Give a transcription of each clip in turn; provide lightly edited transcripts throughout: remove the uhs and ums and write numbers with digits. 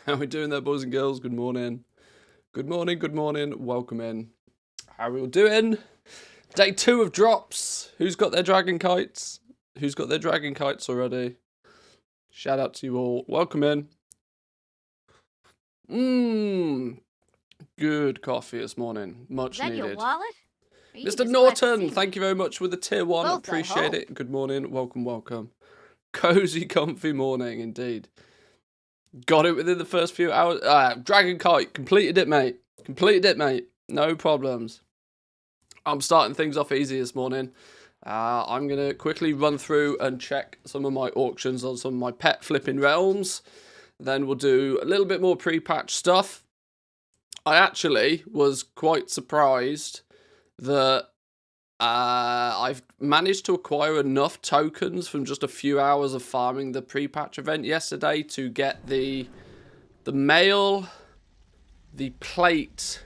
How we doing there, boys and girls? Good morning. Good morning, good morning. Welcome in. How we all doing? Day 2 of drops. Who's got their dragon kites? Who's got their dragon kites already? Shout out to you all. Welcome in. Good coffee this morning. Much Is that needed. your wallet? Or you Mr. just glad to Norton, see thank me? you very much with the tier 1. Both, I Appreciate hope. it. Good morning. Welcome, welcome. Cozy, comfy morning, indeed. Got it within the first few hours. Dragon kite. Completed it, mate. Completed it, mate. No problems. I'm starting things off easy this morning. I'm going to quickly run through and check some of my auctions on some of my pet flipping realms. Then we'll do a little bit more pre-patch stuff. I actually was quite surprised that I've managed to acquire enough tokens from just a few hours of farming the pre-patch event yesterday to get the mail, the plate,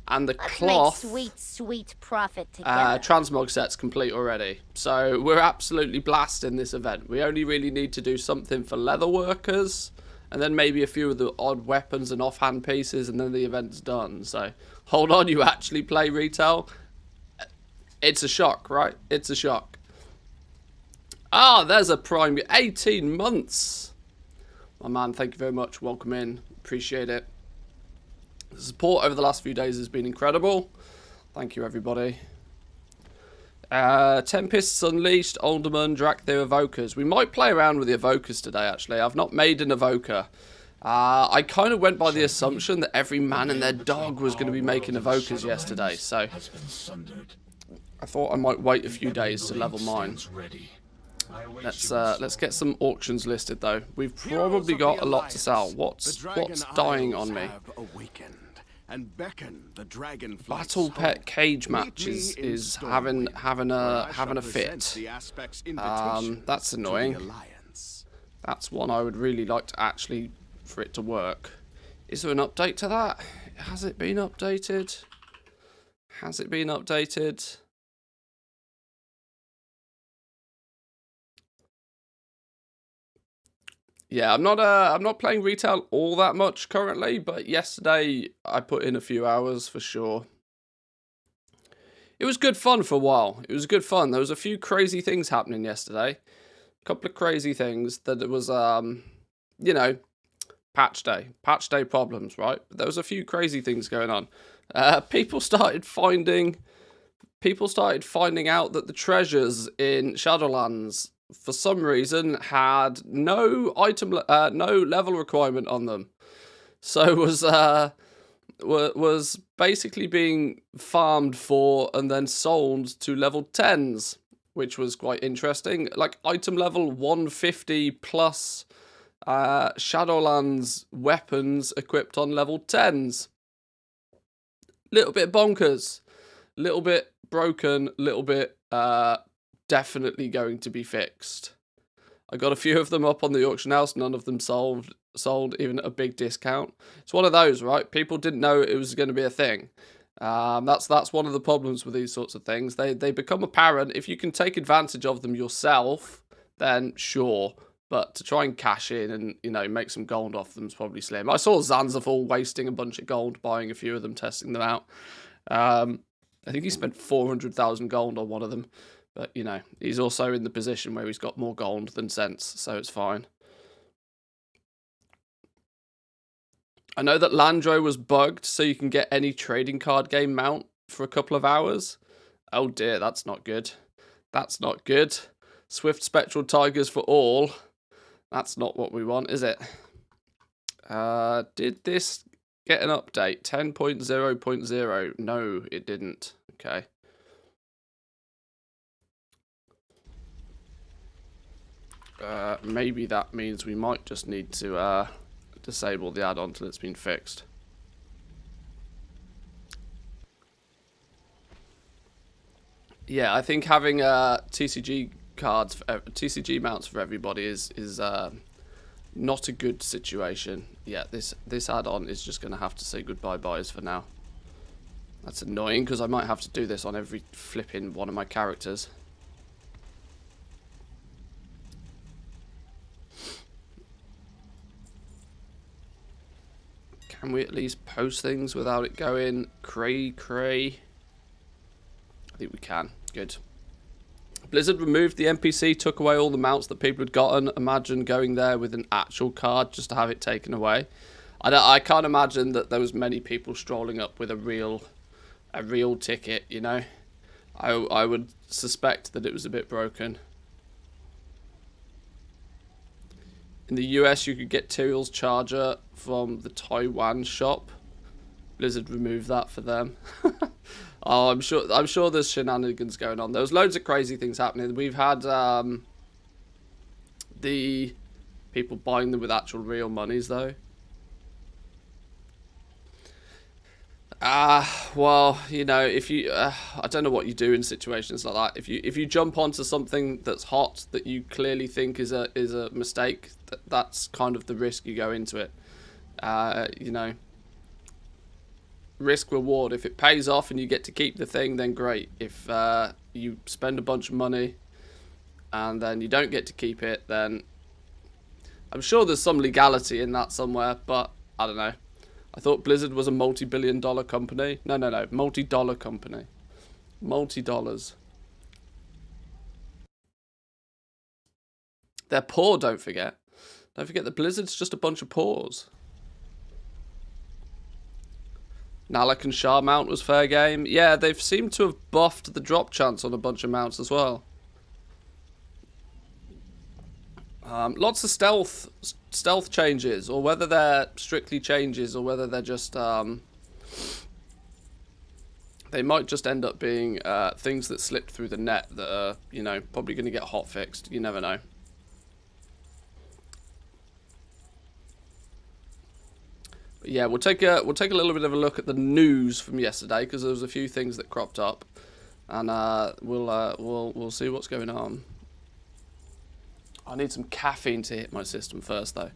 and the Let's cloth make sweet, sweet profit together. transmog sets complete already. So we're absolutely blasting this event. We only really need to do something for leather workers, and then maybe a few of the odd weapons and offhand pieces, and then the event's done. So hold on, you actually play retail? It's a shock, right? It's a shock. There's a prime. 18 months. My man, thank you very much. Welcome in. Appreciate it. The support over the last few days has been incredible. Thank you, everybody. Tempests Unleashed, Alderman, Drakthir Evokers. We might play around with the Evokers today, actually. I've not made an Evoker. I kind of went by the assumption that every man and their dog was going to be making Evokers yesterday, so I thought I might wait a few days to level mine. Let's get some auctions listed though. We've probably got a lot to sell. What's dying on me? Battle Pet Cage Match is having a fit. That's annoying. That's one I would really like to actually for it to work. Is there an update to that? Has it been updated? Has it been updated? Yeah, I'm not playing retail all that much currently, but yesterday I put in a few hours for sure. It was good fun for a while. It was good fun. There was a few crazy things happening yesterday. A couple of crazy things that it was, you know, patch day problems, right? But there was a few crazy things going on. People started finding out that the treasures in Shadowlands, for some reason, had no level requirement on them, so was basically being farmed for and then sold to level 10s, which was quite interesting. Like item level 150 plus Shadowlands weapons equipped on level 10s. Little bit bonkers, little bit broken, little bit definitely going to be fixed. I got a few of them up on the auction house. None of them sold even at a big discount. It's one of those, right? People didn't know it was going to be a thing. That's one of the problems with these sorts of things. They become apparent. If you can take advantage of them yourself, then sure. But to try and cash in and, you know, make some gold off them is probably slim. I saw Zanzafall wasting a bunch of gold buying a few of them, testing them out. I think he spent 400,000 gold on one of them. But, you know, he's also in the position where he's got more gold than sense, so it's fine. I know that Landro was bugged, so you can get any trading card game mount for a couple of hours. Oh dear, that's not good. That's not good. Swift Spectral Tigers for all. That's not what we want, is it? Did this get an update? 10.0.0. No, it didn't. Okay. Maybe that means we might just need to disable the add-on till it's been fixed. Yeah, I think having TCG cards, TCG mounts for everybody is not a good situation. Yeah, this add-on is just going to have to say goodbye-byes for now. That's annoying because I might have to do this on every flipping one of my characters. Can we at least post things without it going cray? I think we can. Good. Blizzard removed the NPC, took away all the mounts that people had gotten. Imagine going there with an actual card just to have it taken away. I can't imagine that there was many people strolling up with a real ticket, you know. I would suspect that it was a bit broken. In the US, you could get Tyrell's charger from the Taiwan shop. Blizzard removed that for them. Oh, I'm sure there's shenanigans going on. There was loads of crazy things happening. We've had the people buying them with actual real monies, though. Well, you know, if you, I don't know what you do in situations like that. If you jump onto something that's hot that you clearly think is a mistake, that's kind of the risk you go into it. You know, risk reward. If it pays off and you get to keep the thing, then great. If you spend a bunch of money and then you don't get to keep it, then I'm sure there's some legality in that somewhere, but I don't know. I thought Blizzard was a multi-billion-dollar company. No, multi-dollar company. Multi-dollars. They're poor, don't forget. Don't forget that Blizzard's just a bunch of poors. Nalak and Shah mount was fair game. Yeah, they've seemed to have buffed the drop chance on a bunch of mounts as well. Lots of stealth changes, or whether they're strictly changes, or whether they're just they might just end up being things that slipped through the net that are, you know, probably going to get hot fixed. You never know. But yeah, we'll take a little bit of a look at the news from yesterday, because there was a few things that cropped up, and we'll see what's going on. I need some caffeine to hit my system first, though.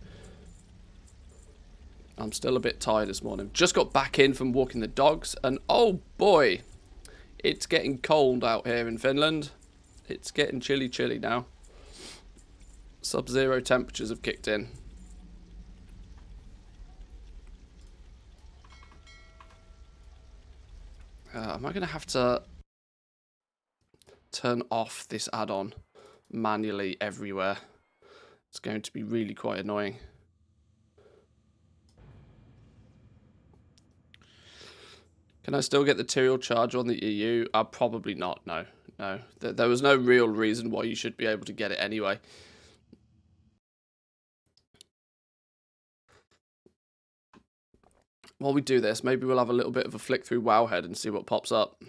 I'm still a bit tired this morning. Just got back in from walking the dogs, and oh boy, it's getting cold out here in Finland. It's getting chilly now. Sub-zero temperatures have kicked in. Am I going to have to turn off this add-on manually everywhere? It's going to be really quite annoying. Can I still get the Tyrell charger on the EU? Probably not, no. There was no real reason why you should be able to get it anyway. While we do this, maybe we'll have a little bit of a flick through Wowhead and see what pops up.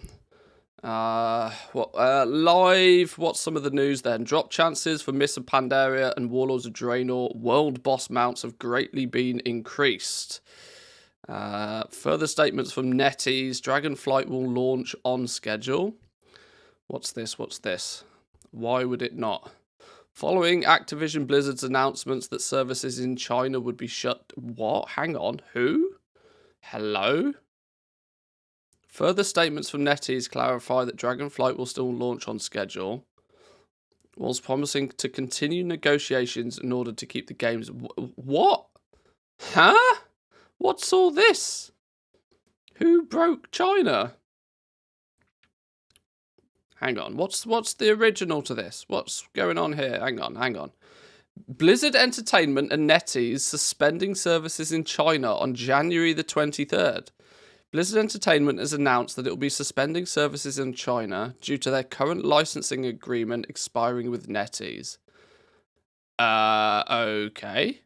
Live, what's some of the news then? Drop chances for Mists of Pandaria and Warlords of Draenor world boss mounts have greatly been increased. Further statements from NetEase. Dragonflight will launch on schedule. What's this? Why would it not? Following Activision Blizzard's announcements that services in China would be shut. What? Hang on. Who? Hello? Further statements from NetEase clarify that Dragonflight will still launch on schedule, whilst promising to continue negotiations in order to keep the games. What? Huh? What's all this? Who broke China? Hang on. What's the original to this? What's going on here? Hang on. Blizzard Entertainment and NetEase suspending services in China on January the 23rd. Blizzard Entertainment has announced that it will be suspending services in China due to their current licensing agreement expiring with NetEase. Okay.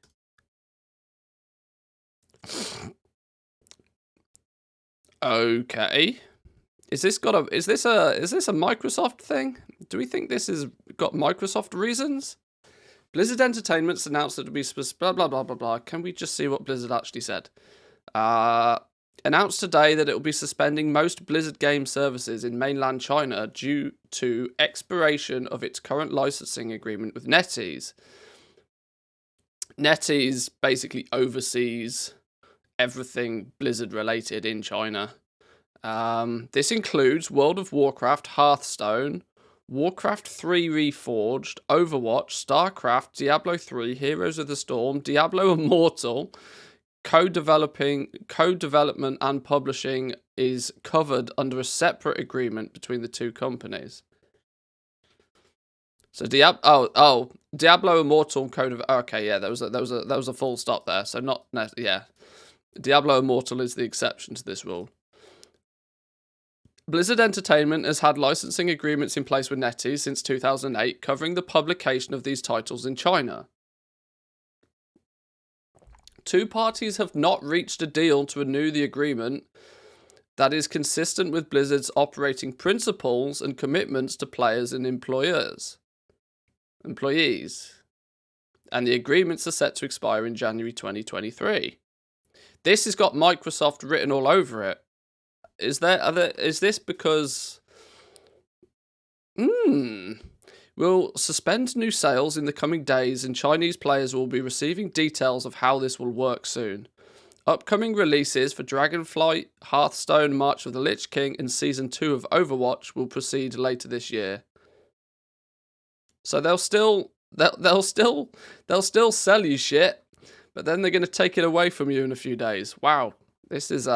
Okay. Is this a Microsoft thing? Do we think this has got Microsoft reasons? Blizzard Entertainment's announced that it will be blah blah blah blah blah. Can we just see what Blizzard actually said? Announced today that it will be suspending most Blizzard game services in mainland China due to expiration of its current licensing agreement with NetEase. NetEase basically oversees everything Blizzard related in China. This includes World of Warcraft, Hearthstone, Warcraft 3 Reforged, Overwatch, StarCraft, Diablo 3, Heroes of the Storm, Diablo Immortal, co-development and publishing is covered under a separate agreement between the two companies. So Diablo Immortal code. Okay, yeah, that was a full stop there. So not yeah, Diablo Immortal is the exception to this rule. Blizzard Entertainment has had licensing agreements in place with NetEase since 2008, covering the publication of these titles in China. Two parties have not reached a deal to renew the agreement that is consistent with Blizzard's operating principles and commitments to players and employees. And the agreements are set to expire in January 2023. This has got Microsoft written all over it. Is this because we'll suspend new sales in the coming days and Chinese players will be receiving details of how this will work soon. Upcoming releases for Dragonflight, Hearthstone, March of the Lich King and Season 2 of Overwatch will proceed later this year. So they'll still sell you shit, but then they're going to take it away from you in a few days. Wow. This is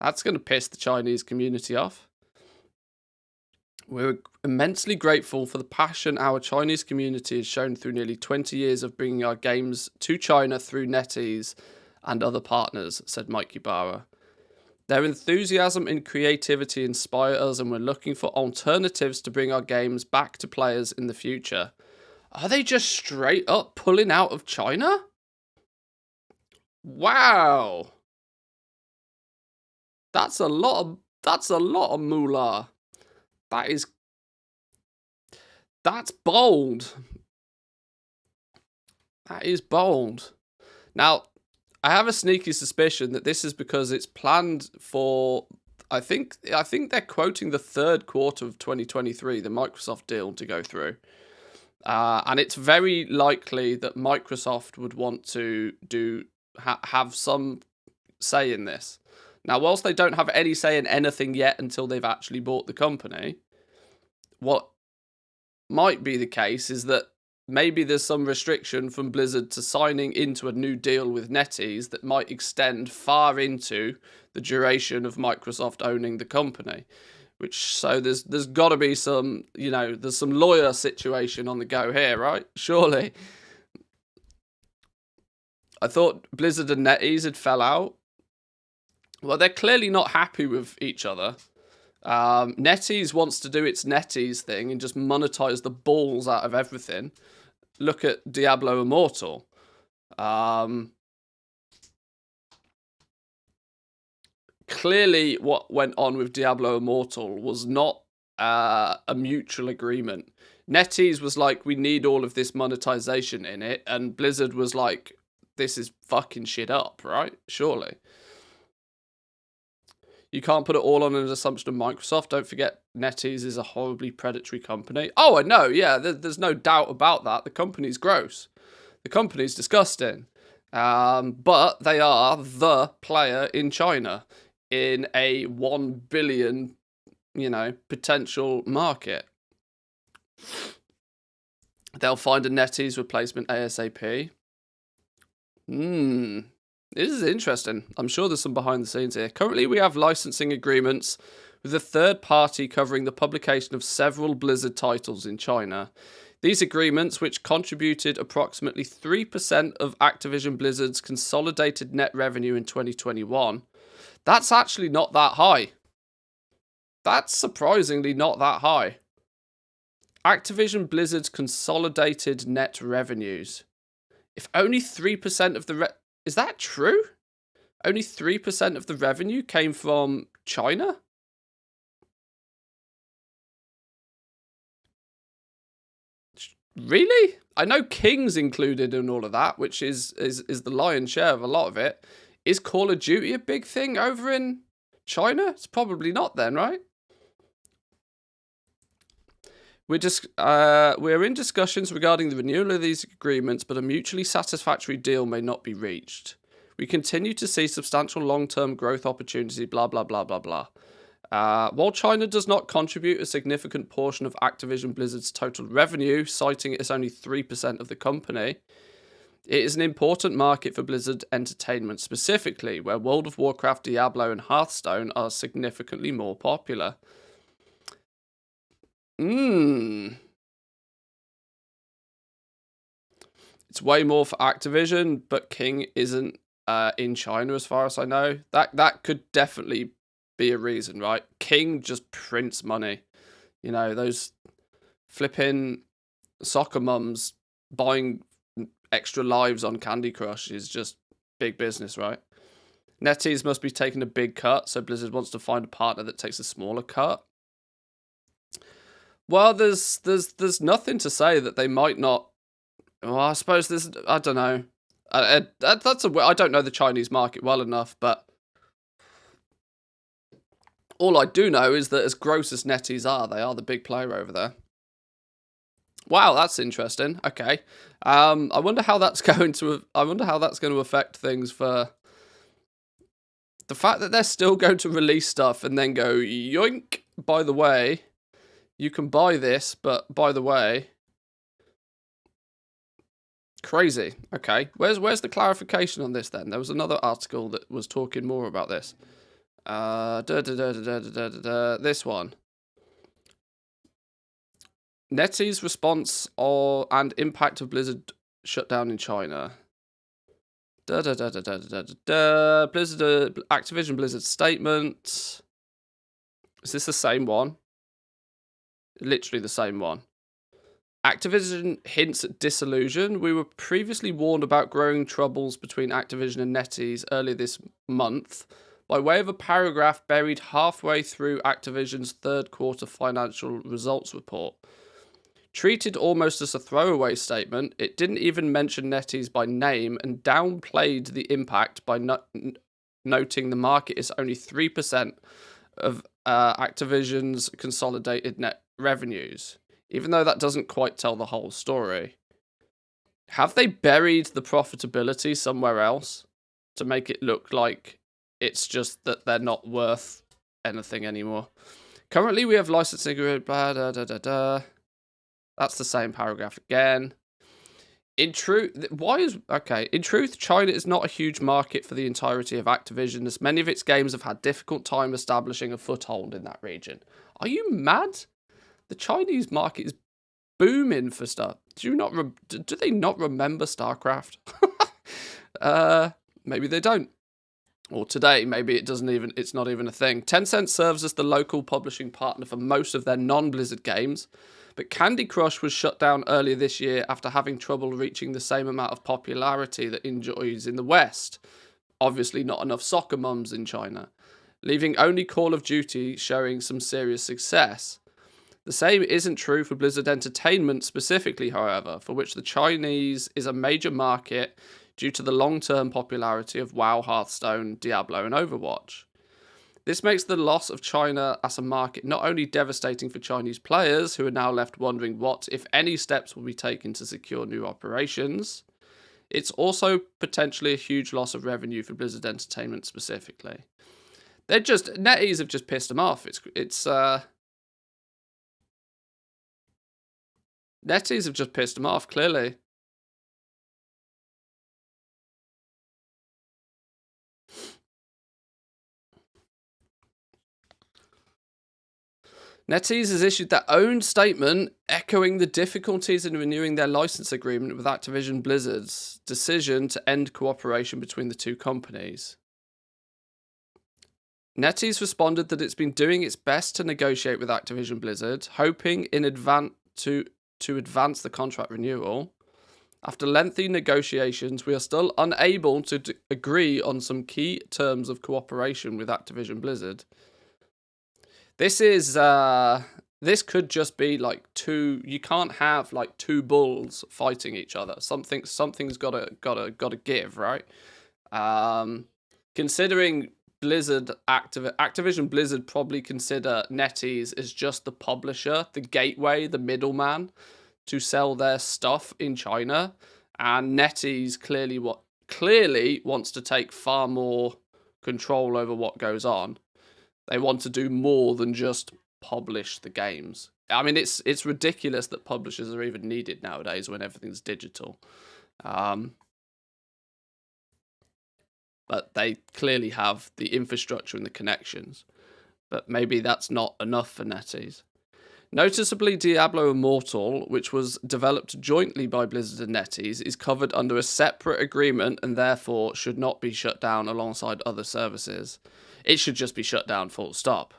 that's going to piss the Chinese community off. We're immensely grateful for the passion our Chinese community has shown through nearly 20 years of bringing our games to China through NetEase and other partners, said Mike Ybarra. Their enthusiasm and creativity inspire us, and we're looking for alternatives to bring our games back to players in the future. Are they just straight up pulling out of China? Wow. That's a lot of moolah. That's bold. That is bold. Now, I have a sneaky suspicion that this is because it's planned for, I think they're quoting the third quarter of 2023, the Microsoft deal to go through. And it's very likely that Microsoft would want to have some say in this. Now, whilst they don't have any say in anything yet until they've actually bought the company, what might be the case is that maybe there's some restriction from Blizzard to signing into a new deal with NetEase that might extend far into the duration of Microsoft owning the company. So there's got to be some, there's some lawyer situation on the go here, right? Surely. I thought Blizzard and NetEase had fell out. Well, they're clearly not happy with each other. NetEase wants to do its NetEase thing and just monetize the balls out of everything. Look at Diablo Immortal. Clearly, what went on with Diablo Immortal was not a mutual agreement. NetEase was like, we need all of this monetization in it, and Blizzard was like, this is fucking shit up, right? Surely. You can't put it all on an assumption of Microsoft. Don't forget, NetEase is a horribly predatory company. Oh, I know, yeah, there's no doubt about that. The company's gross. The company's disgusting. But they are the player in China in a 1 billion, potential market. They'll find a NetEase replacement ASAP. This is interesting. I'm sure there's some behind the scenes here. Currently, we have licensing agreements with a third party covering the publication of several Blizzard titles in China. These agreements, which contributed approximately 3% of Activision Blizzard's consolidated net revenue in 2021, that's actually not that high. That's surprisingly not that high. Activision Blizzard's consolidated net revenues. If only 3% of the is that true? Only 3% of the revenue came from China? Really? I know King's included in all of that, which is the lion's share of a lot of it. Is Call of Duty a big thing over in China? It's probably not then, right? We're in discussions regarding the renewal of these agreements, but a mutually satisfactory deal may not be reached. We continue to see substantial long-term growth opportunity, blah, blah, blah, blah, blah. While China does not contribute a significant portion of Activision Blizzard's total revenue, citing it's only 3% of the company, It is an important market for Blizzard Entertainment, specifically where World of Warcraft, Diablo, and Hearthstone are significantly more popular. It's way more for Activision, but King isn't in China as far as I know. That could definitely be a reason, right? King just prints money. You know, those flipping soccer mums buying extra lives on Candy Crush is just big business, right? NetEase must be taking a big cut, so Blizzard wants to find a partner that takes a smaller cut. Well, there's nothing to say that they might not. Well, I suppose there's. I don't know. I don't know the Chinese market well enough, but all I do know is that as gross as NetEase are, they are the big player over there. Wow, that's interesting. Okay, I wonder how that's going to. I wonder how that's going to affect things for the fact that they're still going to release stuff and then go yoink. By the way, you can buy this, but by the way, crazy. Okay, where's the clarification on this then? There was another article that was talking more about this. This one. NetEase response and impact of Blizzard shutdown in China. Blizzard, Activision Blizzard statement. Is this the same one? Literally the same one. Activision hints at disillusion. We were previously warned about growing troubles between Activision and NetEase earlier this month by way of a paragraph buried halfway through Activision's third quarter financial results report. Treated almost as a throwaway statement, it didn't even mention NetEase by name and downplayed the impact by noting the market is only 3% of Activision's consolidated net revenues, even though that doesn't quite tell the whole story. Have they buried the profitability somewhere else to make it look like it's just that they're not worth anything anymore? Currently, we have licensing agreement, blah, da, da, da, da. That's the same paragraph again. In truth, in truth, China is not a huge market for the entirety of Activision, as many of its games have had difficult time establishing a foothold in that region. Are you mad? The Chinese market is booming for stuff. Do they not remember StarCraft? Maybe they don't. Or today, maybe it's not even a thing. Tencent serves as the local publishing partner for most of their non-Blizzard games, but Candy Crush was shut down earlier this year after having trouble reaching the same amount of popularity that it enjoys in the West. Obviously not enough soccer mums in China, leaving only Call of Duty showing some serious success. The same isn't true for Blizzard Entertainment specifically, however, for which the Chinese is a major market due to the long-term popularity of WoW, Hearthstone, Diablo, and Overwatch. This makes the loss of China as a market not only devastating for Chinese players, who are now left wondering what, if any, steps will be taken to secure new operations, it's also potentially a huge loss of revenue for Blizzard Entertainment specifically. NetEase have just pissed them off. NetEase have just pissed them off, clearly. NetEase has issued their own statement echoing the difficulties in renewing their license agreement with Activision Blizzard's decision to end cooperation between the two companies. NetEase responded that it's been doing its best to negotiate with Activision Blizzard, hoping in advance to advance the contract renewal. After lengthy negotiations, we are still unable to agree on some key terms of cooperation with Activision Blizzard. This could just be like you can't have like two bulls fighting each other. Something's gotta give, right? Considering Activision Blizzard probably consider NetEase as just the publisher, the gateway, the middleman to sell their stuff in China, and NetEase clearly wants to take far more control over what goes on. They want to do more than just publish the games. I mean, it's ridiculous that publishers are even needed nowadays when everything's digital. but they clearly have the infrastructure and the connections. But maybe that's not enough for NetEase. Noticeably, Diablo Immortal, which was developed jointly by Blizzard and NetEase, is covered under a separate agreement and therefore should not be shut down alongside other services. It should just be shut down full stop.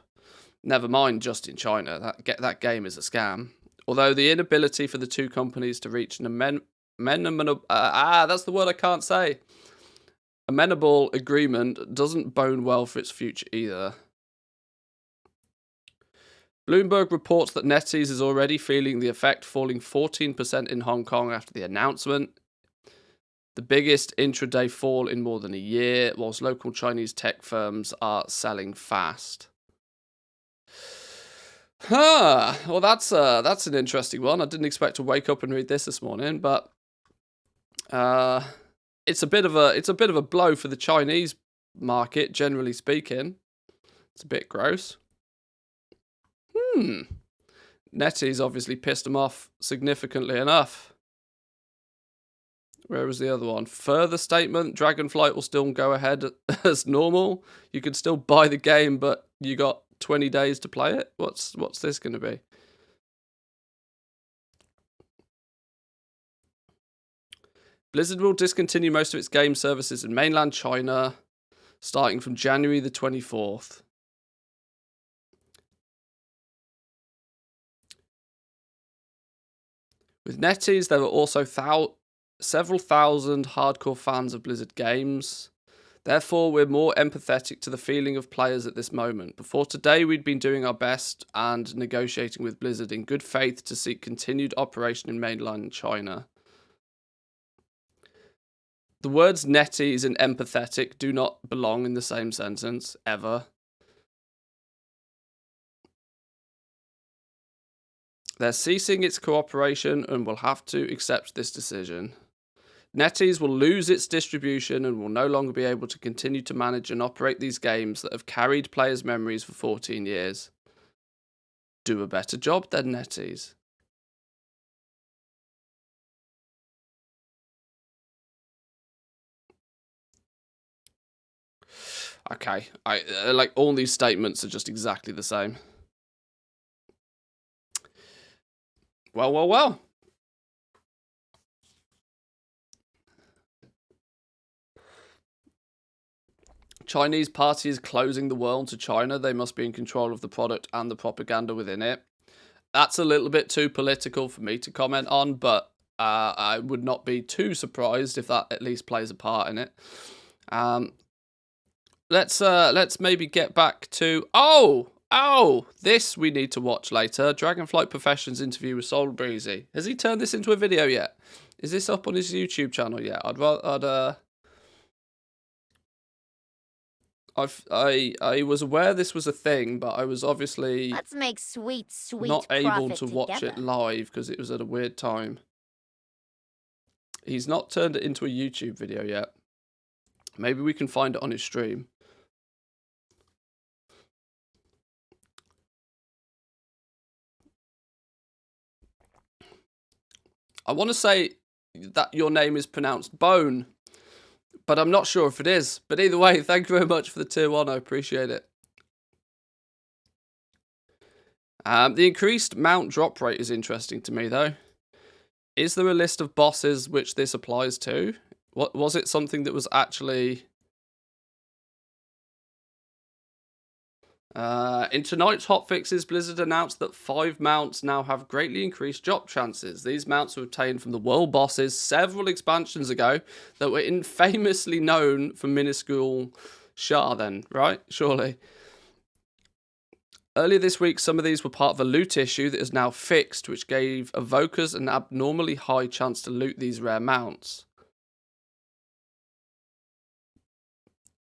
Never mind just in China, that game is a scam. Although the inability for the two companies to reach an that's the word I can't say. Amenable agreement doesn't bode well for its future either. Bloomberg reports that NetEase is already feeling the effect, falling 14% in Hong Kong after the announcement. The biggest intraday fall in more than a year, whilst local Chinese tech firms are selling fast. Well, that's an interesting one. I didn't expect to wake up and read this morning, but it's a bit of a blow for the Chinese market, generally speaking. It's a bit gross. NetEase obviously pissed them off significantly enough. Where was the other one? Further statement, Dragonflight will still go ahead as normal. You can still buy the game, but you got 20 days to play it. What's this going to be? Blizzard will discontinue most of its game services in mainland China starting from January the 24th. With NetEase, there were also several thousand hardcore fans of Blizzard games. Therefore, we're more empathetic to the feeling of players at this moment. Before today, we'd been doing our best and negotiating with Blizzard in good faith to seek continued operation in mainland China. The words NetEase and empathetic do not belong in the same sentence, ever. They're ceasing its cooperation and will have to accept this decision. NetEase will lose its distribution and will no longer be able to continue to manage and operate these games that have carried players' memories for 14 years. Do a better job then, NetEase. Okay, like all these statements are just exactly the same. Well. Chinese party is closing the world to China. They must be in control of the product and the propaganda within it. That's a little bit too political for me to comment on, but I would not be too surprised if that at least plays a part in it. Let's maybe get back to this we need to watch later. Dragonflight Professions interview with Soul Breezy. Has he turned this into a video yet? Is this up on his YouTube channel yet? I was aware this was a thing, but I was obviously Let's make sweet not able to profit watch it live because it was at a weird time. He's not turned it into a YouTube video yet. Maybe we can find it on his stream. I want to say that your name is pronounced Bone, but I'm not sure if it is. But either way, thank you very much for the tier 1. I appreciate it. The increased mount drop rate is interesting to me, though. Is there a list of bosses which this applies to? What was it something that was actually... in tonight's hotfixes, Blizzard announced that 5 mounts now have greatly increased drop chances. These mounts were obtained from the world bosses several expansions ago that were infamously known for minuscule Shah then, right? Surely. Earlier this week, some of these were part of a loot issue that is now fixed, which gave evokers an abnormally high chance to loot these rare mounts.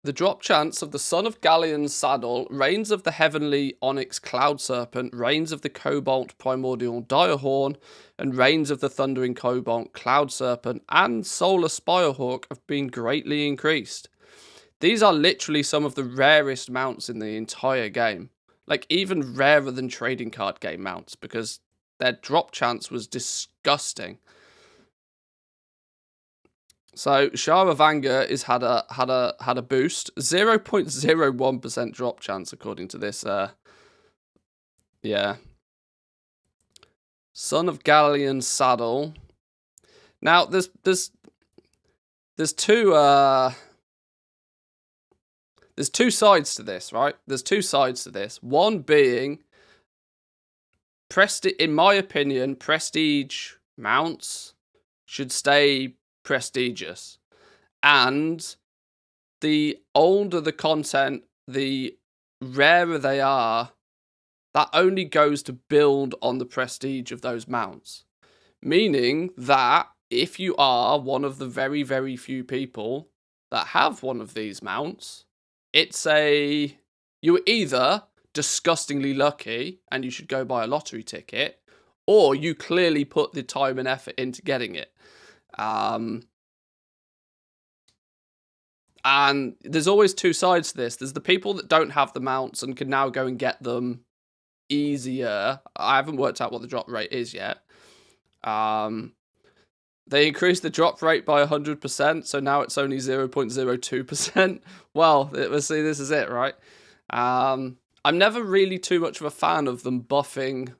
The drop chance of the Son of Galleon's Saddle, Reigns of the Heavenly Onyx Cloud Serpent, Reigns of the Cobalt Primordial Direhorn, and Reigns of the Thundering Cobalt Cloud Serpent, and Solar Spirehawk have been greatly increased. These are literally some of the rarest mounts in the entire game. Like, even rarer than trading card game mounts, because their drop chance was disgusting. So Shah of Anger is had a boost, 0.01% drop chance according to this. Yeah. Son of Galleon Saddle. Now there's two sides to this, right? There's two sides to this. One being in my opinion, prestige mounts should stay prestigious. And the older the content, the rarer they are, that only goes to build on the prestige of those mounts. Meaning that if you are one of the very, very few people that have one of these mounts, you're either disgustingly lucky and you should go buy a lottery ticket, or you clearly put the time and effort into getting it. And there's always two sides to this. There's the people that don't have the mounts and can now go and get them easier. I haven't worked out what the drop rate is yet. They increased the drop rate by 100%, so now it's only 0.02%. Well, let's see, this is it, right? I'm never really too much of a fan of them buffing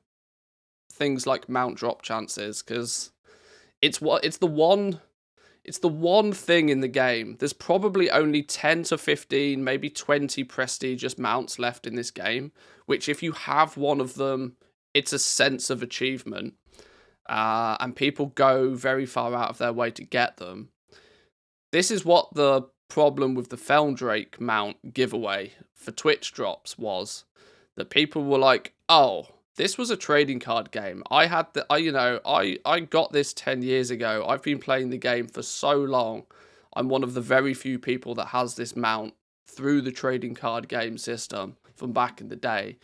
things like mount drop chances, because it's the one thing in the game. There's probably only 10 to 15, maybe 20 prestigious mounts left in this game, which if you have one of them, it's a sense of achievement. And people go very far out of their way to get them. This is what the problem with the Feldrake mount giveaway for Twitch drops was. That people were like, oh, this was a trading card game. I got this 10 years ago. I've been playing the game for so long. I'm one of the very few people that has this mount through the trading card game system from back in the day.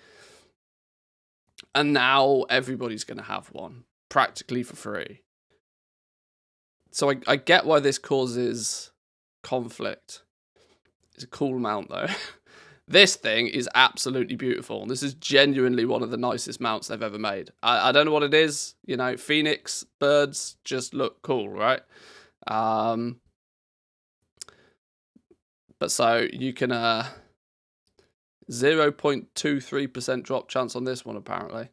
And now everybody's going to have one, practically for free. So I get why this causes conflict. It's a cool mount, though. This thing is absolutely beautiful. This is genuinely one of the nicest mounts they've ever made. I don't know what it is. You know, Phoenix birds just look cool, right? But so you can 0.23% drop chance on this one, apparently.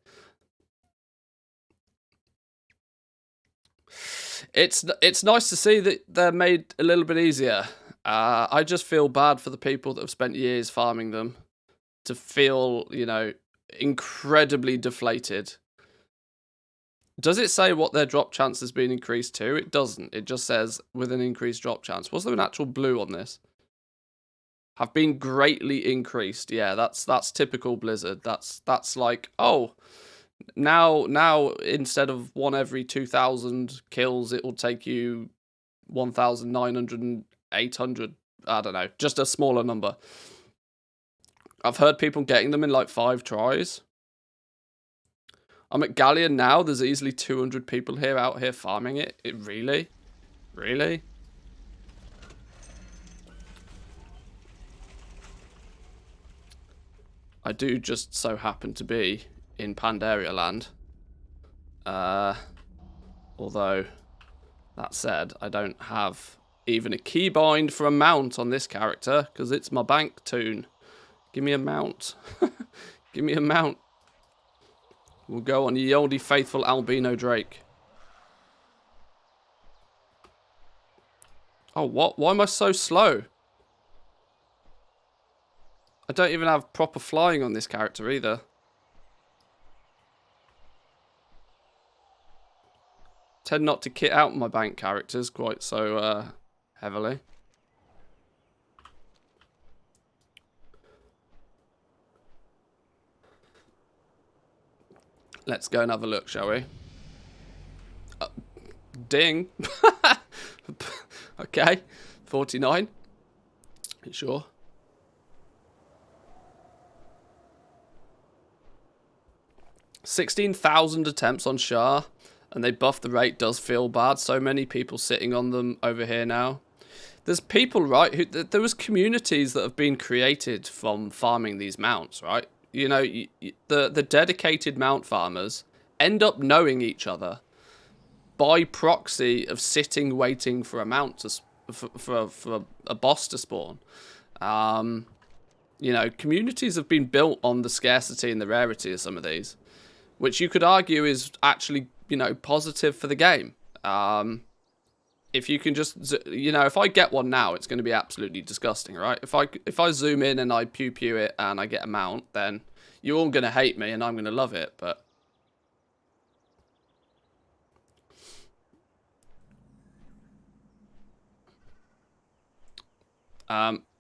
It's nice to see that they're made a little bit easier. I just feel bad for the people that have spent years farming them to feel, incredibly deflated. Does it say what their drop chance has been increased to? It doesn't. It just says with an increased drop chance. Was there an actual blue on this? Have been greatly increased. Yeah, that's typical Blizzard. That's like, oh, now instead of 1 every 2,000 kills, it will take you 1,900 and 800. I don't know, just a smaller number. I've heard people getting them in like 5 tries. I'm at Galleon now. There's easily 200 people out here farming it. Really? I do just so happen to be in Pandaria land. Although, that said, I don't have even a keybind for a mount on this character, because it's my bank toon. Give me a mount. Give me a mount. We'll go on ye olde faithful Albino Drake. Oh, what? Why am I so slow? I don't even have proper flying on this character either. Tend not to kit out my bank characters quite so heavily. Let's go and have a look, shall we? Ding. Okay. 49. Sure. $16,000 attempts on Shah, and they buffed the rate. Does feel bad. So many people sitting on them over here now. There's people, right? There was communities that have been created from farming these mounts, right? You know, the dedicated mount farmers end up knowing each other by proxy of sitting waiting for a mount for a boss to spawn. You know, communities have been built on the scarcity and the rarity of some of these, which you could argue is actually, you know, positive for the game. If you can just, you know, if I get one now, it's going to be absolutely disgusting, right? If I zoom in and I pew it and I get a mount, then you're all going to hate me and I'm going to love it, but...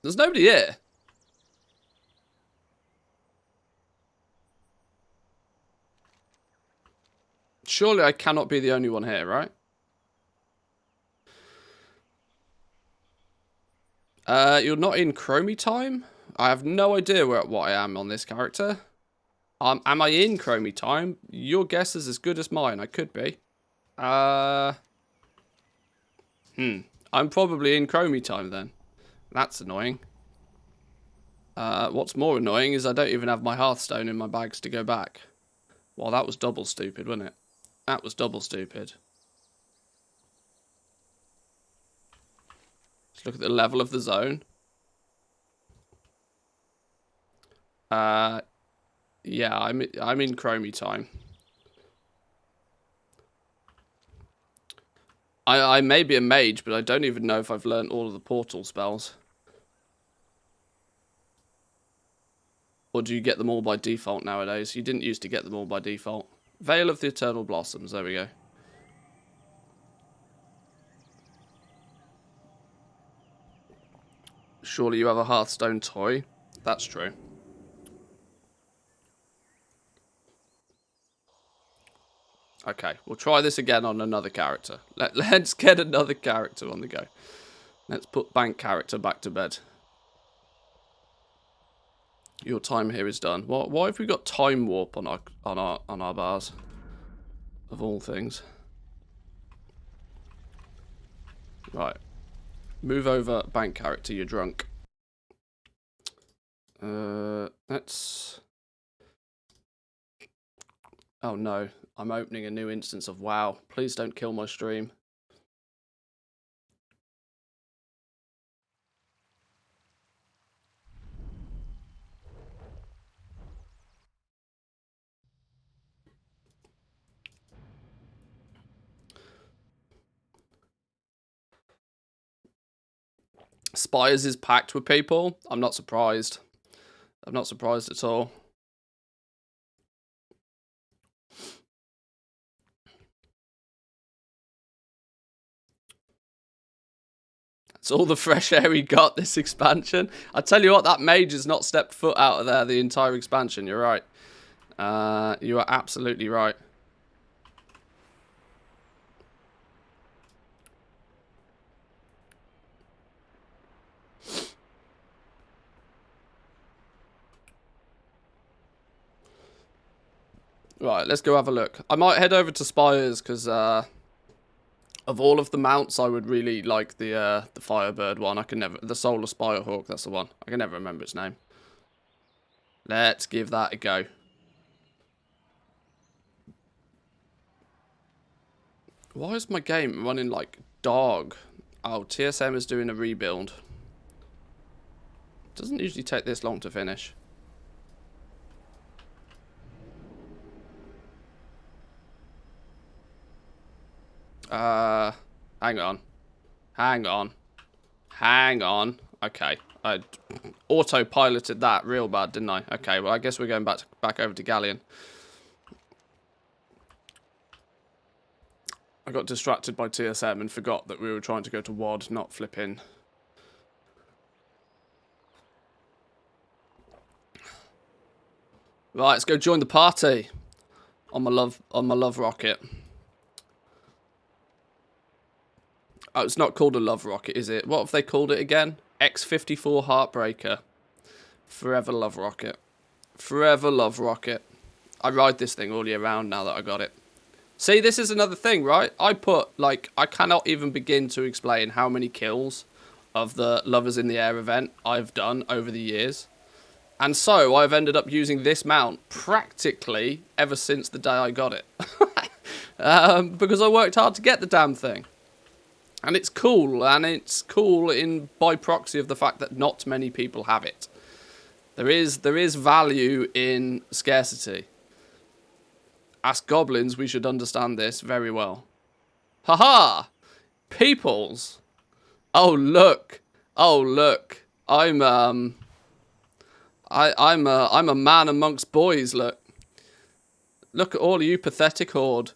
there's nobody here. Surely I cannot be the only one here, right? You're not in Chromie time? I have no idea what I am on this character. Am I in Chromie time? Your guess is as good as mine. I could be. I'm probably in Chromie time then. That's annoying. What's more annoying is I don't even have my Hearthstone in my bags to go back. Well, that was double stupid, wasn't it? That was double stupid. Let's look at the level of the zone. Yeah, I'm in Chromie time. I may be a mage, but I don't even know if I've learnt all of the portal spells. Or do you get them all by default nowadays? You didn't used to get them all by default. Veil of the Eternal Blossoms, there we go. Surely you have a Hearthstone toy. That's true. Okay, we'll try this again on another character. Let's get another character on the go. Let's put bank character back to bed. Your time here is done. Why have we got time warp on our bars? Of all things. Right. Move over, bank character, you're drunk. Let's... Oh no, I'm opening a new instance of WoW. Please don't kill my stream. Spires is packed with people. I'm not surprised. I'm not surprised at all. That's all the fresh air he got this expansion. I tell you what, that mage has not stepped foot out of there the entire expansion. You're right. You are absolutely right. Right, let's go have a look. I might head over to Spires because of all of the mounts, I would really like the Firebird one. The Solar Spirehawk, that's the one. I can never remember its name. Let's give that a go. Why is my game running like dog? Oh, TSM is doing a rebuild. Doesn't usually take this long to finish. Hang on. Okay, I autopiloted that real bad, didn't I? Okay, well, I guess we're going back over to Galleon. I got distracted by TSM and forgot that we were trying to go to WOD, not flipping. Right, let's go join the party on my love rocket. Oh, it's not called a love rocket, is it? What have they called it again? X54 Heartbreaker. Forever love rocket. Forever love rocket. I ride this thing all year round now that I got it. See, this is another thing, right? I cannot even begin to explain how many kills of the Lovers in the Air event I've done over the years. And so I've ended up using this mount practically ever since the day I got it. Because I worked hard to get the damn thing. And it's cool, and it's cool in by proxy of the fact that not many people have it. There is value in scarcity. As goblins, we should understand this very well. Haha! Peoples! Oh look! Oh look! I'm a man amongst boys. Look! Look at all of you, pathetic horde.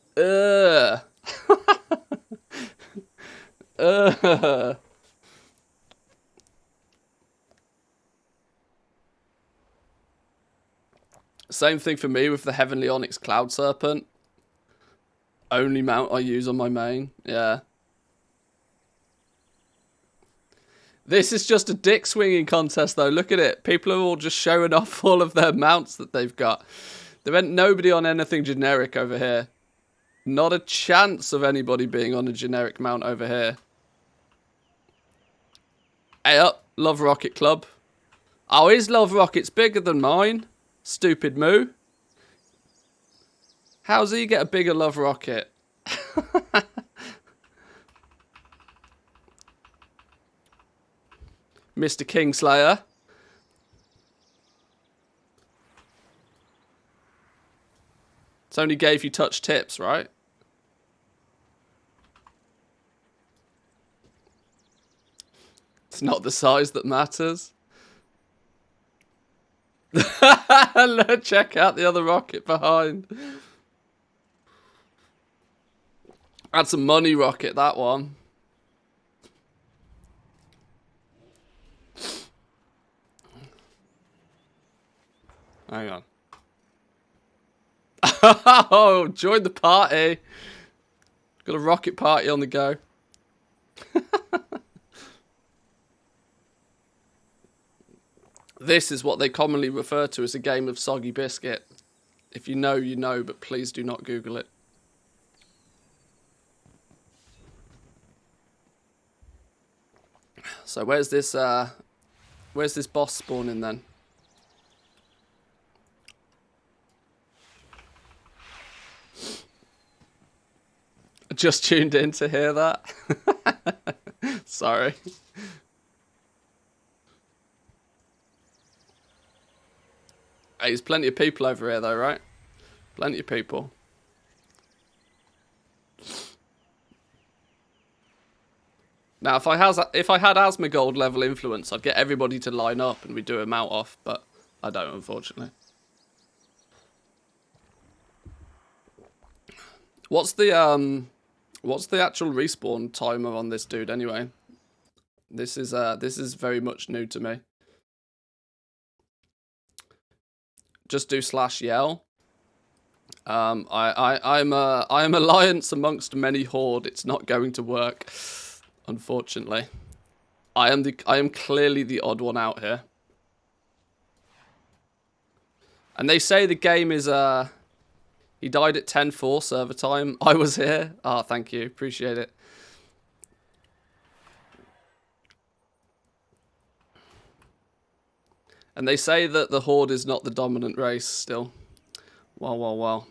Same thing for me with the Heavenly Onyx Cloud Serpent. Only mount I use on my main. Yeah. This is just a dick swinging contest though. Look at it. People are all just showing off all of their mounts that they've got. There ain't nobody on anything generic over here. Not a chance of anybody being on a generic mount over here. Hey up, Love Rocket Club. Oh, his Love Rocket's bigger than mine. Stupid moo. How's he get a bigger Love Rocket? Mr. Kingslayer. It's only gay if you touch tips, right? It's not the size that matters. Check out the other rocket behind. That's a money rocket, that one. Hang on. Oh, join the party. Got a rocket party on the go. This is what they commonly refer to as a game of soggy biscuit. If you know, you know, but please do not Google it. So where's this boss spawning then? Just tuned in to hear that. Sorry. Hey, there's plenty of people over here though, right? Plenty of people. Now, if I had Asmongold level influence, I'd get everybody to line up and we'd do a mount off, but I don't, unfortunately. What's the actual respawn timer on this dude anyway? This is very much new to me. Just do /yell. I'm alliance amongst many horde. It's not going to work, unfortunately. I am clearly the odd one out here. And they say the game is he died at 10:04 server time. I was here. Ah, thank you. Appreciate it. And they say that the Horde is not the dominant race still. Well, well, well.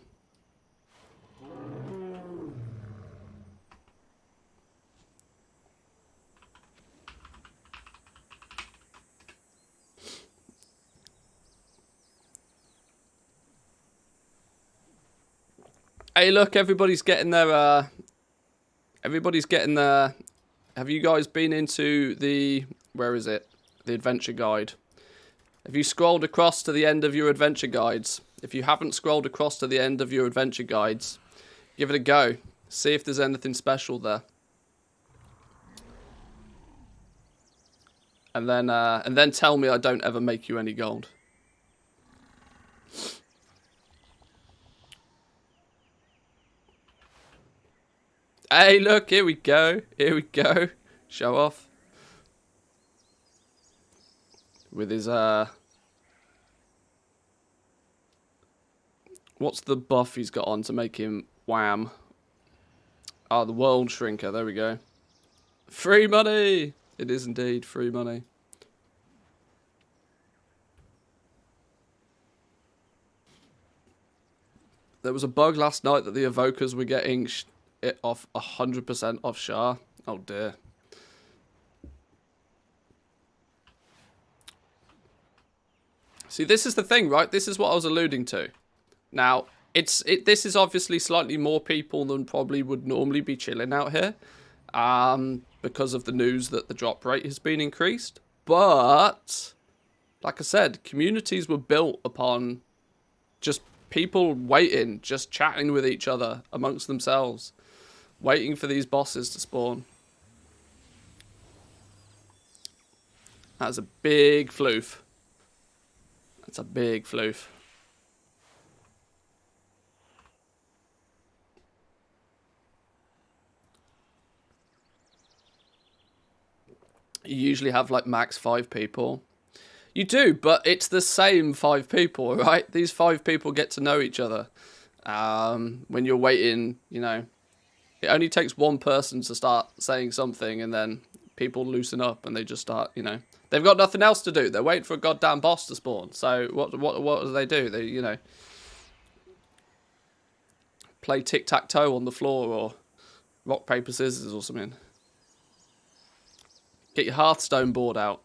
Hey, look, everybody's getting their, have you guys been into the, where is it? The adventure guide. Have you scrolled across to the end of your adventure guides? If you haven't scrolled across to the end of your adventure guides, give it a go. See if there's anything special there. And then tell me I don't ever make you any gold. Hey, look, here we go. Here we go. Show off. With his, what's the buff he's got on to make him wham? Ah, the World Shrinker. There we go. Free money! It is indeed free money. There was a bug last night that the evokers were getting it off 100% off Char. Oh dear. See, this is the thing, right? This is what I was alluding to. Now, this is obviously slightly more people than probably would normally be chilling out here, because of the news that the drop rate has been increased. But, like I said, communities were built upon just people waiting, just chatting with each other amongst themselves, waiting for these bosses to spawn. That's a big floof. That's a big floof. You usually have like max 5 people. You do, but it's the same 5 people, right? These 5 people get to know each other. When you're waiting, you know, it only takes one person to start saying something, and then people loosen up and they just start, you know, they've got nothing else to do. They're waiting for a goddamn boss to spawn. So what do they do? They, you know, play tic-tac-toe on the floor or rock, paper, scissors or something. Get your Hearthstone board out.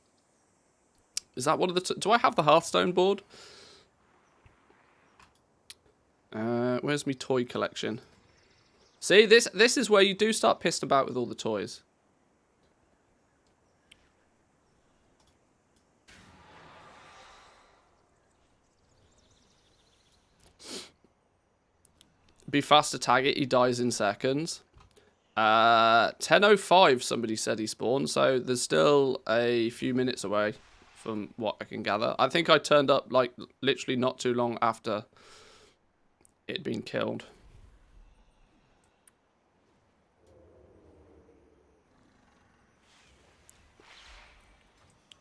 Is that one of the... do I have the Hearthstone board? Where's my toy collection? See, this is where you do start pissed about with all the toys. Be fast to tag it, he dies in seconds. 10:05 somebody said he spawned, so there's still a few minutes away from what I can gather. I think I turned up like literally not too long after it'd been killed.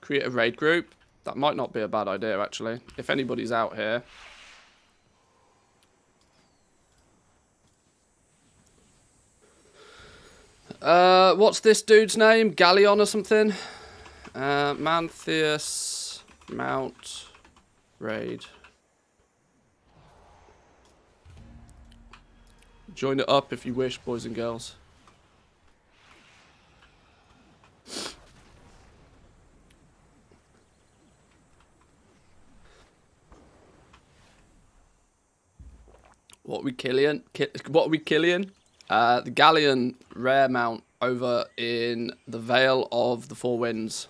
Create a raid group. That might not be a bad idea, actually. If anybody's out here. What's this dude's name? Galleon or something? Mantheus Mount Raid. Join it up if you wish, boys and girls. What are we killing? What are we killing? The Galleon rare mount over in the Vale of the Four Winds.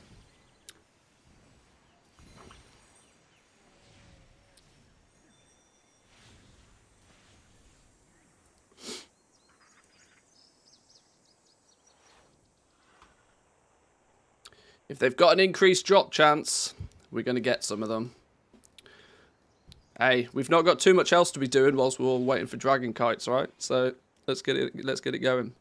If they've got an increased drop chance, we're going to get some of them. Hey, we've not got too much else to be doing whilst we're all waiting for dragon kites, right? So let's get it going.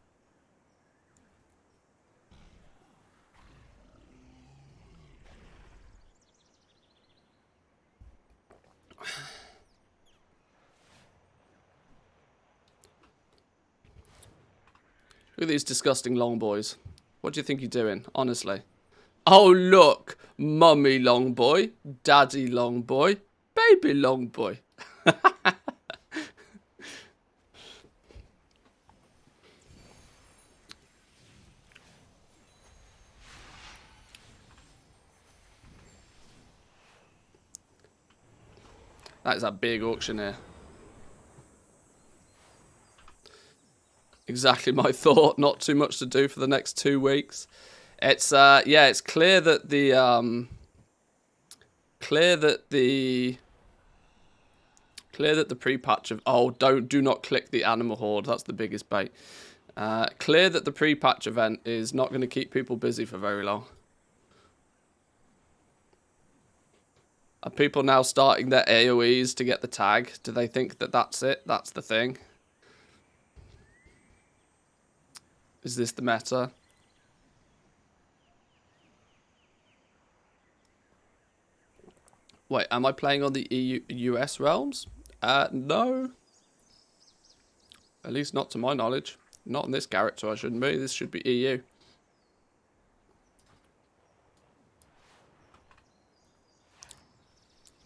Look at these disgusting long boys. What do you think you're doing, honestly? Oh, look. Mummy long boy. Daddy long boy. Baby long boy. That is a big auction here. Exactly my thought. Not too much to do for the next 2 weeks. It's yeah, it's clear that the pre-patch of do not click the animal horde. That's the biggest bait. Clear that the pre-patch event is not going to keep people busy for very long. Are people now starting their AoEs to get the tag? Do they think that that's it? That's the thing? Is this the meta? Wait, am I playing on the US realms? No. At least not to my knowledge. Not on this character, I shouldn't be. This should be EU.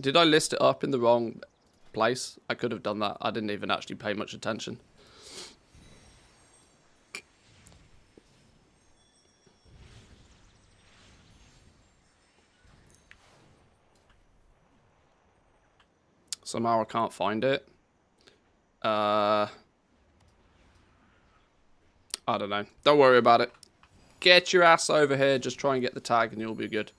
Did I list it up in the wrong place? I could have done that. I didn't even actually pay much attention. Somehow I can't find it. I don't know. Don't worry about it. Get your ass over here. Just try and get the tag and you'll be good.